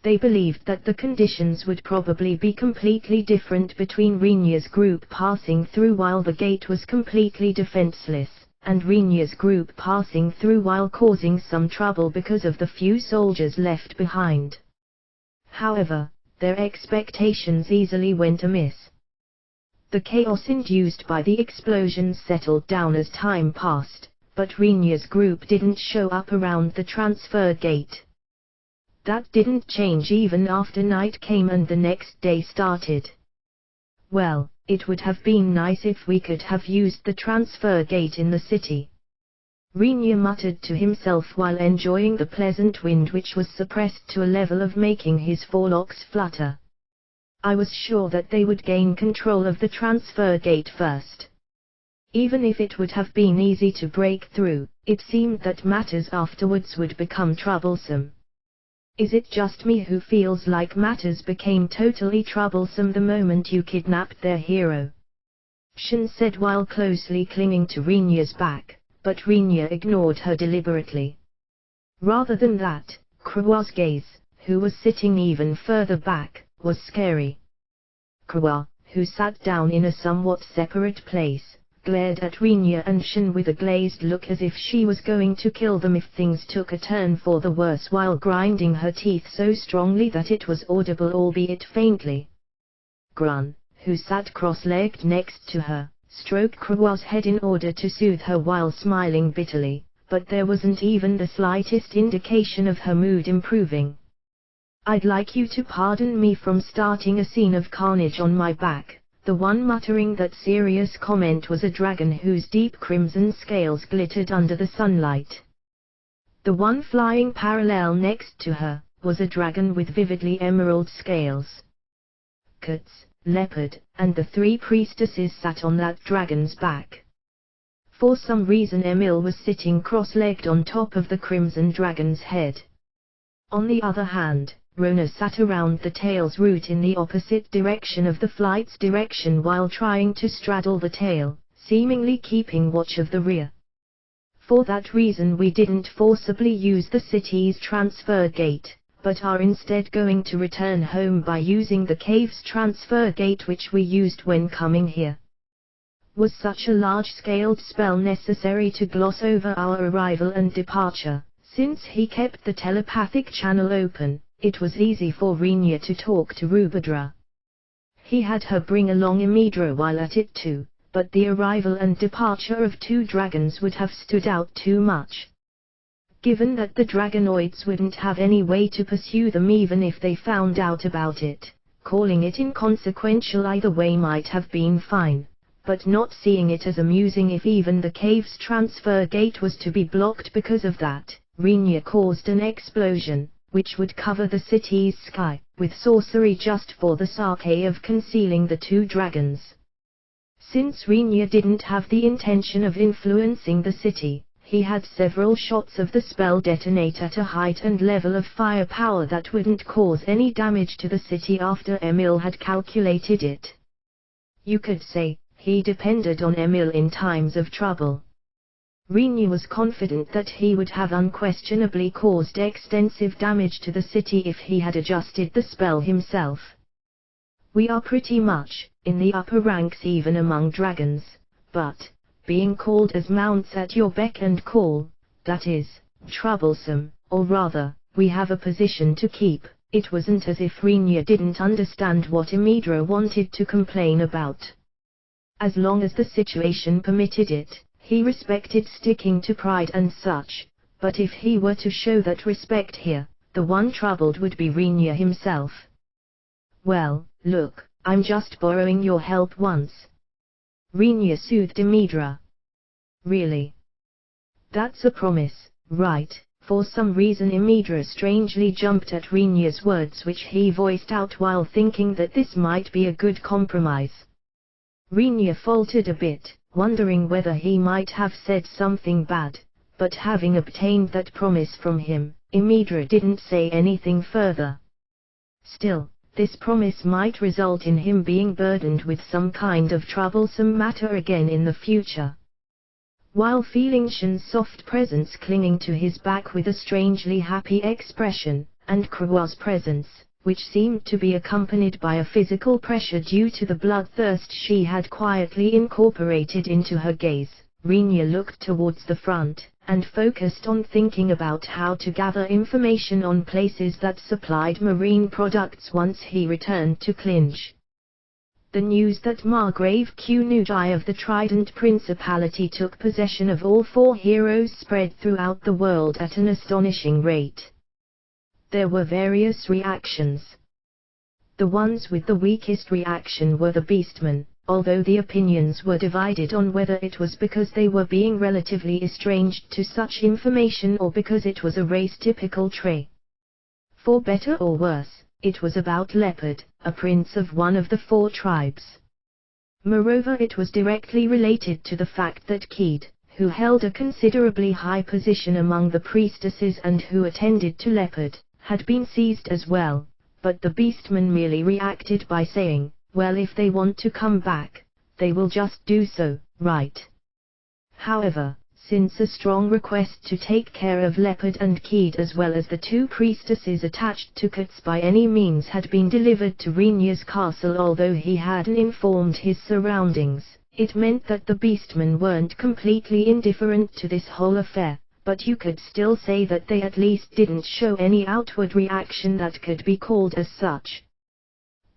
They believed that the conditions would probably be completely different between Rinya's group passing through while the gate was completely defenseless, and Rinya's group passing through while causing some trouble because of the few soldiers left behind. However, their expectations easily went amiss. The chaos induced by the explosions settled down as time passed, but Rinya's group didn't show up around the transfer gate. That didn't change even after night came and the next day started. Well, it would have been nice if we could have used the transfer gate in the city. Rinya muttered to himself while enjoying the pleasant wind which was suppressed to a level of making his forelocks flutter. I was sure that they would gain control of the transfer gate first. Even if it would have been easy to break through, it seemed that matters afterwards would become troublesome. Is it just me who feels like matters became totally troublesome the moment you kidnapped their hero? Shin said while closely clinging to Rinya's back, but Rinya ignored her deliberately. Rather than that, Krawa's gaze, who was sitting even further back, was scary. Krawa, who sat down in a somewhat separate place, glared at Rinya and Shin with a glazed look as if she was going to kill them if things took a turn for the worse, while grinding her teeth so strongly that it was audible albeit faintly. Grun, who sat cross-legged next to her, stroked Krawa's head in order to soothe her while smiling bitterly, but there wasn't even the slightest indication of her mood improving. "I'd like you to pardon me from starting a scene of carnage on my back." The one muttering that serious comment was a dragon whose deep crimson scales glittered under the sunlight. The one flying parallel next to her was a dragon with vividly emerald scales. Cats, leopard, and the three priestesses sat on that dragon's back. For some reason Emil was sitting cross-legged on top of the crimson dragon's head. On the other hand, Rona sat around the tail's root in the opposite direction of the flight's direction while trying to straddle the tail, seemingly keeping watch of the rear. For that reason we didn't forcibly use the city's transfer gate, but are instead going to return home by using the cave's transfer gate which we used when coming here. Was such a large-scaled spell necessary to gloss over our arrival and departure? Since he kept the telepathic channel open, it was easy for Rinya to talk to Rubadra. He had her bring along Imidra while at it too, but the arrival and departure of two dragons would have stood out too much. Given that the dragonoids wouldn't have any way to pursue them even if they found out about it, calling it inconsequential either way might have been fine, but not seeing it as amusing if even the cave's transfer gate was to be blocked because of that, Rinya caused an explosion, which would cover the city's sky, with sorcery just for the sake of concealing the two dragons. Since Rinya didn't have the intention of influencing the city, he had several shots of the spell detonator to height and level of firepower that wouldn't cause any damage to the city after Emil had calculated it. You could say, he depended on Emil in times of trouble. Rinya was confident that he would have unquestionably caused extensive damage to the city if he had adjusted the spell himself. We are pretty much in the upper ranks even among dragons, but being called as mounts at your beck and call, that is troublesome, or rather, we have a position to keep. It wasn't as if Rinya didn't understand what Imidra wanted to complain about. As long as the situation permitted it, he respected sticking to pride and such, but if he were to show that respect here, the one troubled would be Rinya himself. "Well, look, I'm just borrowing your help once." Rinya soothed Imidra. "Really? That's a promise, right?" For some reason Imidra strangely jumped at Rinya's words which he voiced out while thinking that this might be a good compromise. Rinya faltered a bit, wondering whether he might have said something bad, but having obtained that promise from him, Imidra didn't say anything further. Still, this promise might result in him being burdened with some kind of troublesome matter again in the future. While feeling Shen's soft presence clinging to his back with a strangely happy expression, and Krua's presence, which seemed to be accompanied by a physical pressure due to the bloodthirst she had quietly incorporated into her gaze, Rinya looked towards the front, and focused on thinking about how to gather information on places that supplied marine products once he returned to Klinj. The news that Margrave Qunujai of the Trident Principality took possession of all 4 heroes spread throughout the world at an astonishing rate. There were various reactions. The ones with the weakest reaction were the beastmen, although the opinions were divided on whether it was because they were being relatively estranged to such information or because it was a race-typical trait. For better or worse, it was about Leopard, a prince of one of the 4 tribes. Moreover, it was directly related to the fact that Keed, who held a considerably high position among the priestesses and who attended to Leopard, had been seized as well, but the beastmen merely reacted by saying, well, if they want to come back, they will just do so, right? However, since a strong request to take care of Leopard and Keed as well as the 2 priestesses attached to Kats by any means had been delivered to Rinya's castle, although he hadn't informed his surroundings, it meant that the beastmen weren't completely indifferent to this whole affair, but you could still say that they at least didn't show any outward reaction that could be called as such.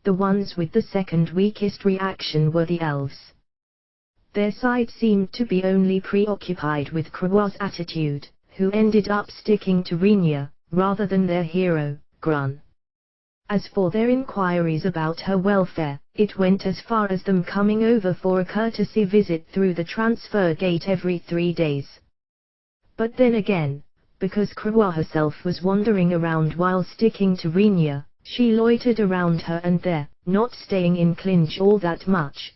The ones with the second weakest reaction were the elves. Their side seemed to be only preoccupied with Krua's attitude, who ended up sticking to Rinya, rather than their hero, Grun. As for their inquiries about her welfare, it went as far as them coming over for a courtesy visit through the transfer gate every 3 days. But then again, because Krua herself was wandering around while sticking to Rinya, she loitered around her and there, not staying in Klinj all that much.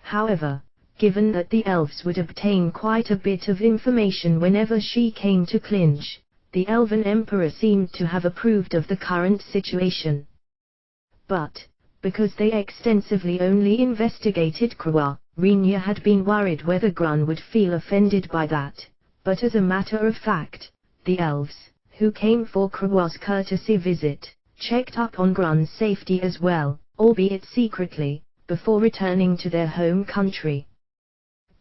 However, given that the elves would obtain quite a bit of information whenever she came to Klinj, the Elven Emperor seemed to have approved of the current situation. But, because they extensively only investigated Krua, Rinya had been worried whether Grun would feel offended by that, but as a matter of fact, the elves, who came for Krua's courtesy visit, checked up on Grun's safety as well, albeit secretly, before returning to their home country.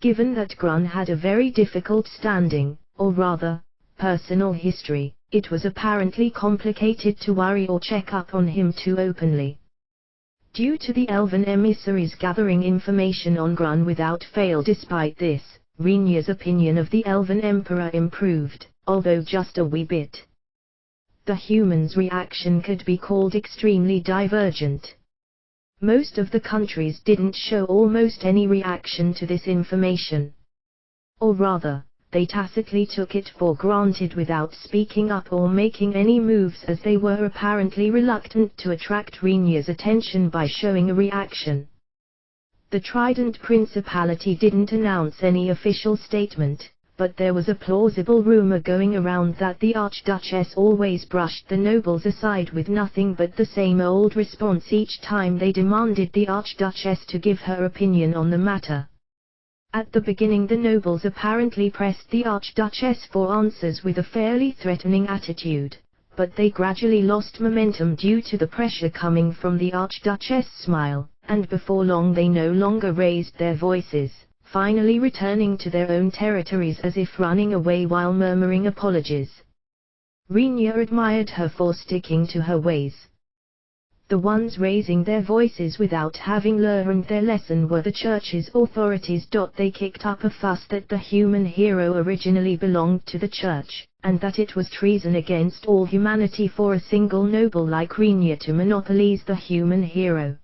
Given that Grun had a very difficult standing, or rather, personal history, it was apparently complicated to worry or check up on him too openly. Due to the elven emissaries gathering information on Grun without fail, despite this, Rinya's opinion of the Elven Emperor improved, although just a wee bit. The humans' reaction could be called extremely divergent. Most of the countries didn't show almost any reaction to this information. Or rather, they tacitly took it for granted without speaking up or making any moves, as they were apparently reluctant to attract Rinya's attention by showing a reaction. The Trident Principality didn't announce any official statement, but there was a plausible rumor going around that the Archduchess always brushed the nobles aside with nothing but the same old response each time they demanded the Archduchess to give her opinion on the matter. At the beginning, the nobles apparently pressed the Archduchess for answers with a fairly threatening attitude, but they gradually lost momentum due to the pressure coming from the Archduchess' smile, and before long they no longer raised their voices, finally returning to their own territories as if running away while murmuring apologies. Rinya admired her for sticking to her ways. The ones raising their voices without having learned their lesson were the church's authorities. They kicked up a fuss that the human hero originally belonged to the church, and that it was treason against all humanity for a single noble like Rinya to monopolize the human hero.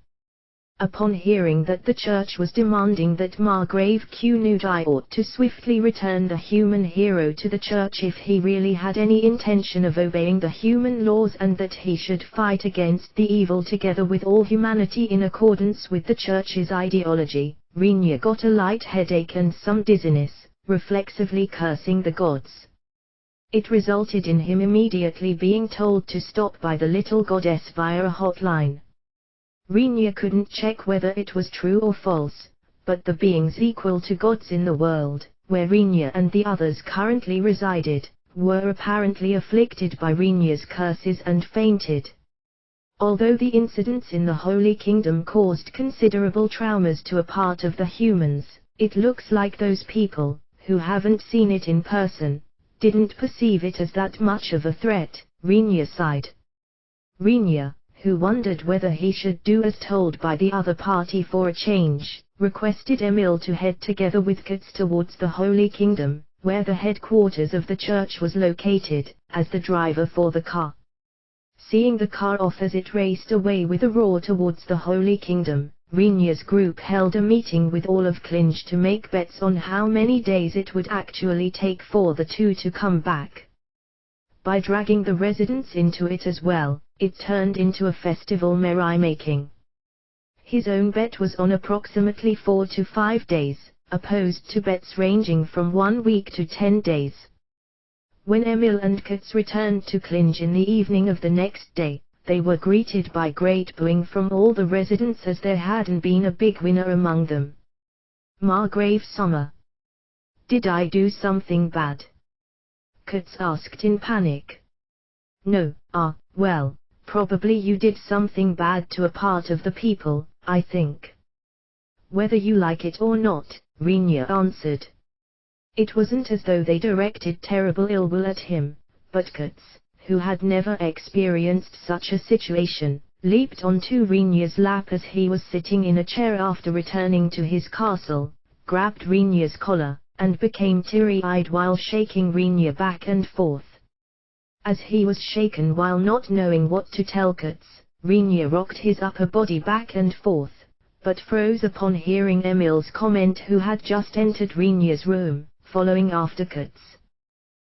Upon hearing that the church was demanding that Margrave Qunujai ought to swiftly return the human hero to the church if he really had any intention of obeying the human laws, and that he should fight against the evil together with all humanity in accordance with the church's ideology, Rinya got a light headache and some dizziness, reflexively cursing the gods. It resulted in him immediately being told to stop by the little goddess via a hotline. Rinya couldn't check whether it was true or false, but the beings equal to gods in the world, where Rinya and the others currently resided, were apparently afflicted by Rinya's curses and fainted. Although the incidents in the Holy Kingdom caused considerable traumas to a part of the humans, it looks like those people, who haven't seen it in person, didn't perceive it as that much of a threat, Rinya sighed. Rinya, who wondered whether he should do as told by the other party for a change, requested Emil to head together with Katz towards the Holy Kingdom, where the headquarters of the church was located, as the driver for the car. Seeing the car off as it raced away with a roar towards the Holy Kingdom, Rinya's group held a meeting with all of Klinge to make bets on how many days it would actually take for the two to come back. By dragging the residents into it as well, it turned into a festival merrymaking. His own bet was on approximately 4 to 5 days, opposed to bets ranging from 1 week to 10 days. When Emil and Katz returned to Klinge in the evening of the next day, they were greeted by great booing from all the residents as there hadn't been a big winner among them. Margrave Summer. Did I do something bad? Katz asked in panic. No, well, probably you did something bad to a part of the people, I think. Whether you like it or not, Rinya answered. It wasn't as though they directed terrible ill will at him, but Katz, who had never experienced such a situation, leaped onto Rinya's lap as he was sitting in a chair after returning to his castle, grabbed Rinya's collar, and became teary-eyed while shaking Rinya back and forth. As he was shaken while not knowing what to tell Katz, Rinya rocked his upper body back and forth, but froze upon hearing Emil's comment, who had just entered Rinya's room, following after Katz.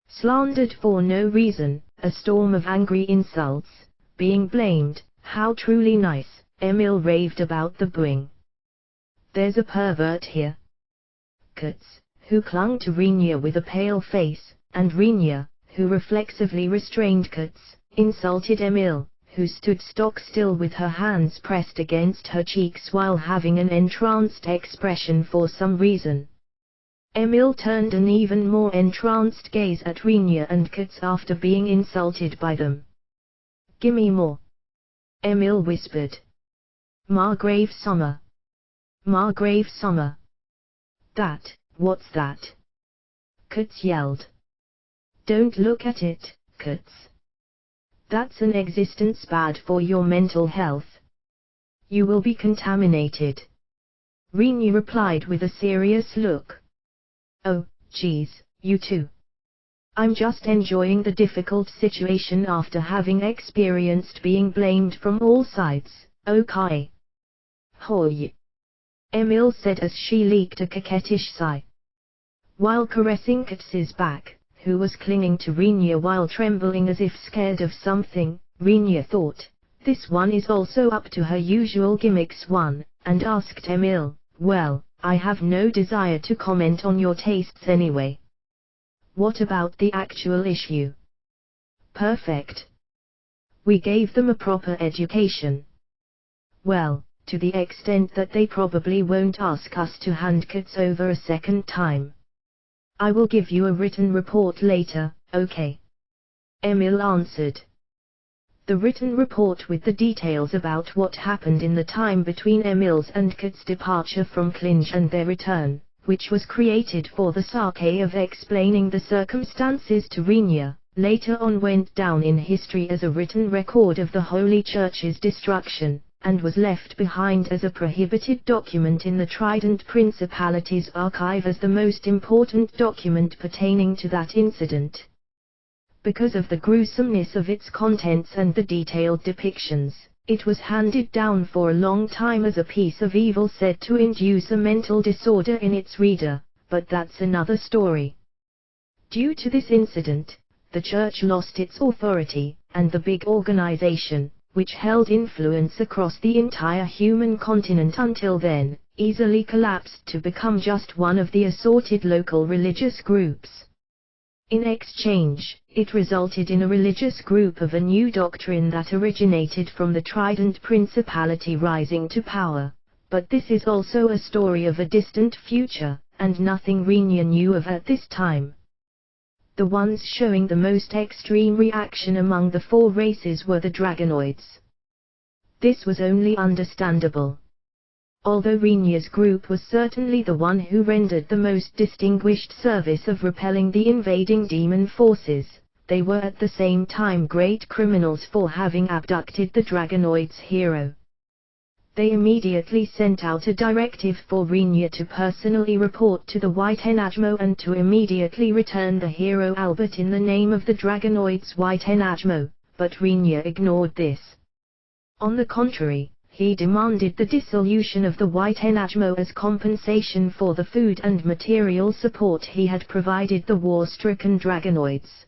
Slandered for no reason, a storm of angry insults, being blamed, how truly nice, Emil raved about the booing. There's a pervert here. Katz, who clung to Rinya with a pale face, and Rinya, who reflexively restrained Katz, insulted Emil, who stood stock still with her hands pressed against her cheeks while having an entranced expression for some reason. Emil turned an even more entranced gaze at Rinya and Katz after being insulted by them. Gimme more. Emil whispered. Margrave Summer. Margrave Summer. What's that? Katz yelled. Don't look at it, Katz. That's an existence bad for your mental health. You will be contaminated. Rinya replied with a serious look. Oh, geez, you too. I'm just enjoying the difficult situation after having experienced being blamed from all sides, okay? Hoy. Emil said as she leaked a coquettish sigh. While caressing Katz's back, who was clinging to Rinya while trembling as if scared of something, Rinya thought, this one is also up to her usual gimmicks and asked Emil, well, I have no desire to comment on your tastes anyway. What about the actual issue? Perfect. We gave them a proper education. Well, to the extent that they probably won't ask us to hand Katz over a second time. I will give you a written report later, okay? Emil answered. The written report with the details about what happened in the time between Emil's and Katz's departure from Klinge and their return, which was created for the sake of explaining the circumstances to Rinya, later on went down in history as a written record of the Holy Church's destruction, and was left behind as a prohibited document in the Trident Principality's archive as the most important document pertaining to that incident. Because of the gruesomeness of its contents and the detailed depictions, it was handed down for a long time as a piece of evil said to induce a mental disorder in its reader, but that's another story. Due to this incident, the church lost its authority, and the big organization, which held influence across the entire human continent until then, easily collapsed to become just one of the assorted local religious groups. In exchange, it resulted in a religious group of a new doctrine that originated from the Trident Principality rising to power. But this is also a story of a distant future, and nothing Rinya knew of at this time. The ones showing the most extreme reaction among the four races were the Dragonoids. This was only understandable. Although Rinya's group was certainly the one who rendered the most distinguished service of repelling the invading demon forces, they were at the same time great criminals for having abducted the Dragonoids' hero. They immediately sent out a directive for Rinya to personally report to the White Enajmo and to immediately return the hero Albert in the name of the Dragonoids' White Enajmo, but Rinya ignored this. On the contrary, he demanded the dissolution of the White Enajmo as compensation for the food and material support he had provided the war-stricken Dragonoids.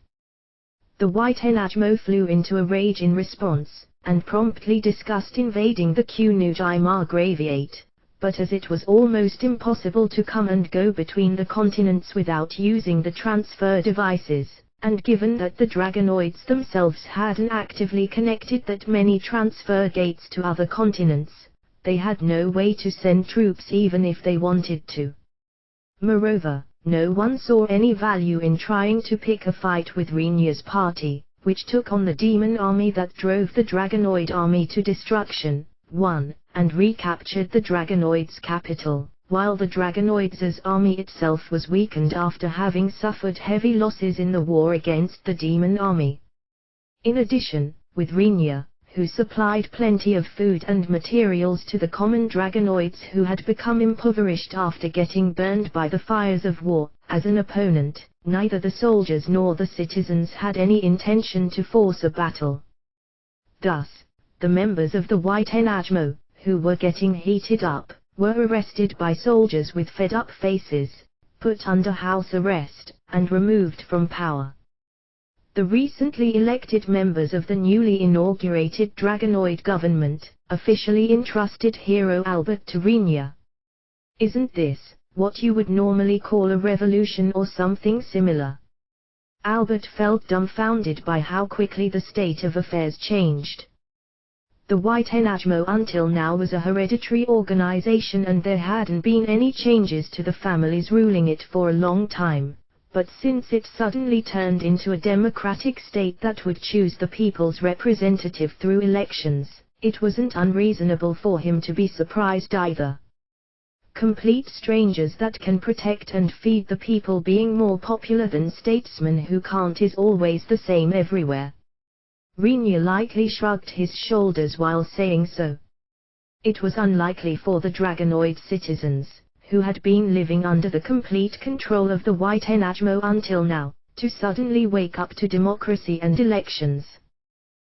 The White Enajmo flew into a rage in response, and promptly discussed invading the Kunujai Margraviate, but as it was almost impossible to come and go between the continents without using the transfer devices, and given that the Dragonoids themselves hadn't actively connected that many transfer gates to other continents, they had no way to send troops even if they wanted to. Moreover, no one saw any value in trying to pick a fight with Rinya's party, which took on the demon army that drove the Dragonoid army to destruction, won, and recaptured the Dragonoids' capital, while the Dragonoids' army itself was weakened after having suffered heavy losses in the war against the demon army. In addition, with Rinya, who supplied plenty of food and materials to the common Dragonoids who had become impoverished after getting burned by the fires of war, as an opponent, neither the soldiers nor the citizens had any intention to force a battle. Thus, the members of the White Enajmo, who were getting heated up, were arrested by soldiers with fed-up faces, put under house arrest, and removed from power. The recently elected members of the newly inaugurated Dragonoid government officially entrusted hero Albert to Rinya. Isn't this what you would normally call a revolution or something similar? Albert felt dumbfounded by how quickly the state of affairs changed. The White Enajmo until now was a hereditary organization and there hadn't been any changes to the families ruling it for a long time, but since it suddenly turned into a democratic state that would choose the people's representative through elections, it wasn't unreasonable for him to be surprised either. Complete strangers that can protect and feed the people being more popular than statesmen who can't is always the same everywhere. Rinya lightly shrugged his shoulders while saying so. It was unlikely for the Dragonoid citizens, who had been living under the complete control of the White Enajmo until now, to suddenly wake up to democracy and elections.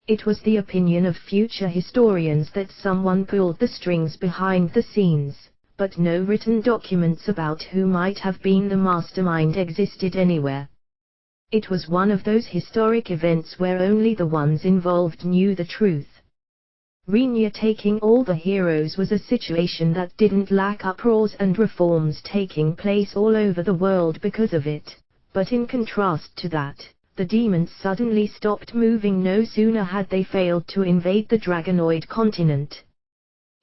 It was the opinion of future historians that someone pulled the strings behind the scenes, but no written documents about who might have been the mastermind existed anywhere. It was one of those historic events where only the ones involved knew the truth. Rinya taking all the heroes was a situation that didn't lack uproars and reforms taking place all over the world because of it, but in contrast to that, the demons suddenly stopped moving no sooner had they failed to invade the Dragonoid continent.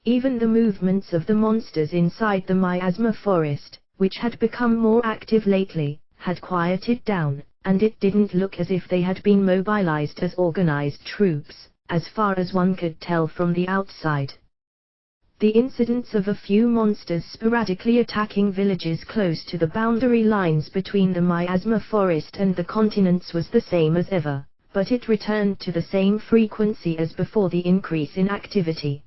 Even the movements of the monsters inside the miasma forest, which had become more active lately, had quieted down, and it didn't look as if they had been mobilized as organized troops, as far as one could tell from the outside. The incidents of a few monsters sporadically attacking villages close to the boundary lines between the miasma forest and the continents was the same as ever, but it returned to the same frequency as before the increase in activity.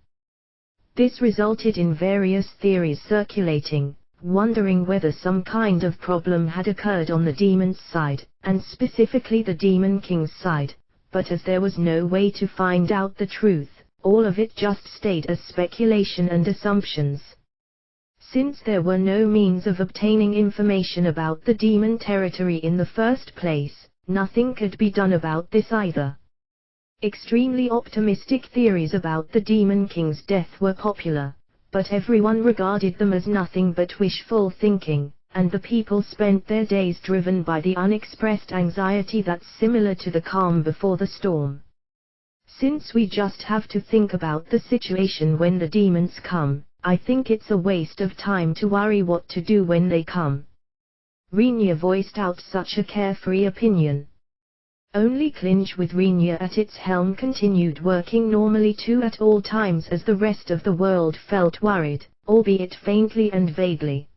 This resulted in various theories circulating, wondering whether some kind of problem had occurred on the demon's side, and specifically the Demon King's side, but as there was no way to find out the truth, all of it just stayed as speculation and assumptions. Since there were no means of obtaining information about the demon territory in the first place, nothing could be done about this either. Extremely optimistic theories about the Demon King's death were popular, but everyone regarded them as nothing but wishful thinking, and the people spent their days driven by the unexpressed anxiety that's similar to the calm before the storm. Since we just have to think about the situation when the demons come, I think it's a waste of time to worry what to do when they come. Renia voiced out such a carefree opinion. Only Clinch with Renia at its helm continued working normally too at all times as the rest of the world felt worried, albeit faintly and vaguely.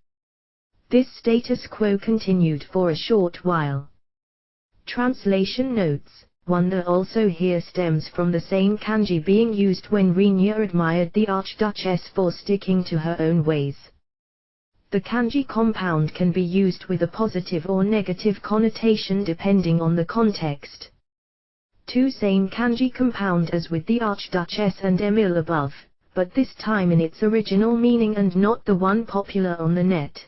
This status quo continued for a short while. Translation notes: wonder also here stems from the same kanji being used when Renia admired the Archduchess for sticking to her own ways. The kanji compound can be used with a positive or negative connotation depending on the context. Two same kanji compound as with the Archduchess and Emil above, but this time in its original meaning and not the one popular on the net.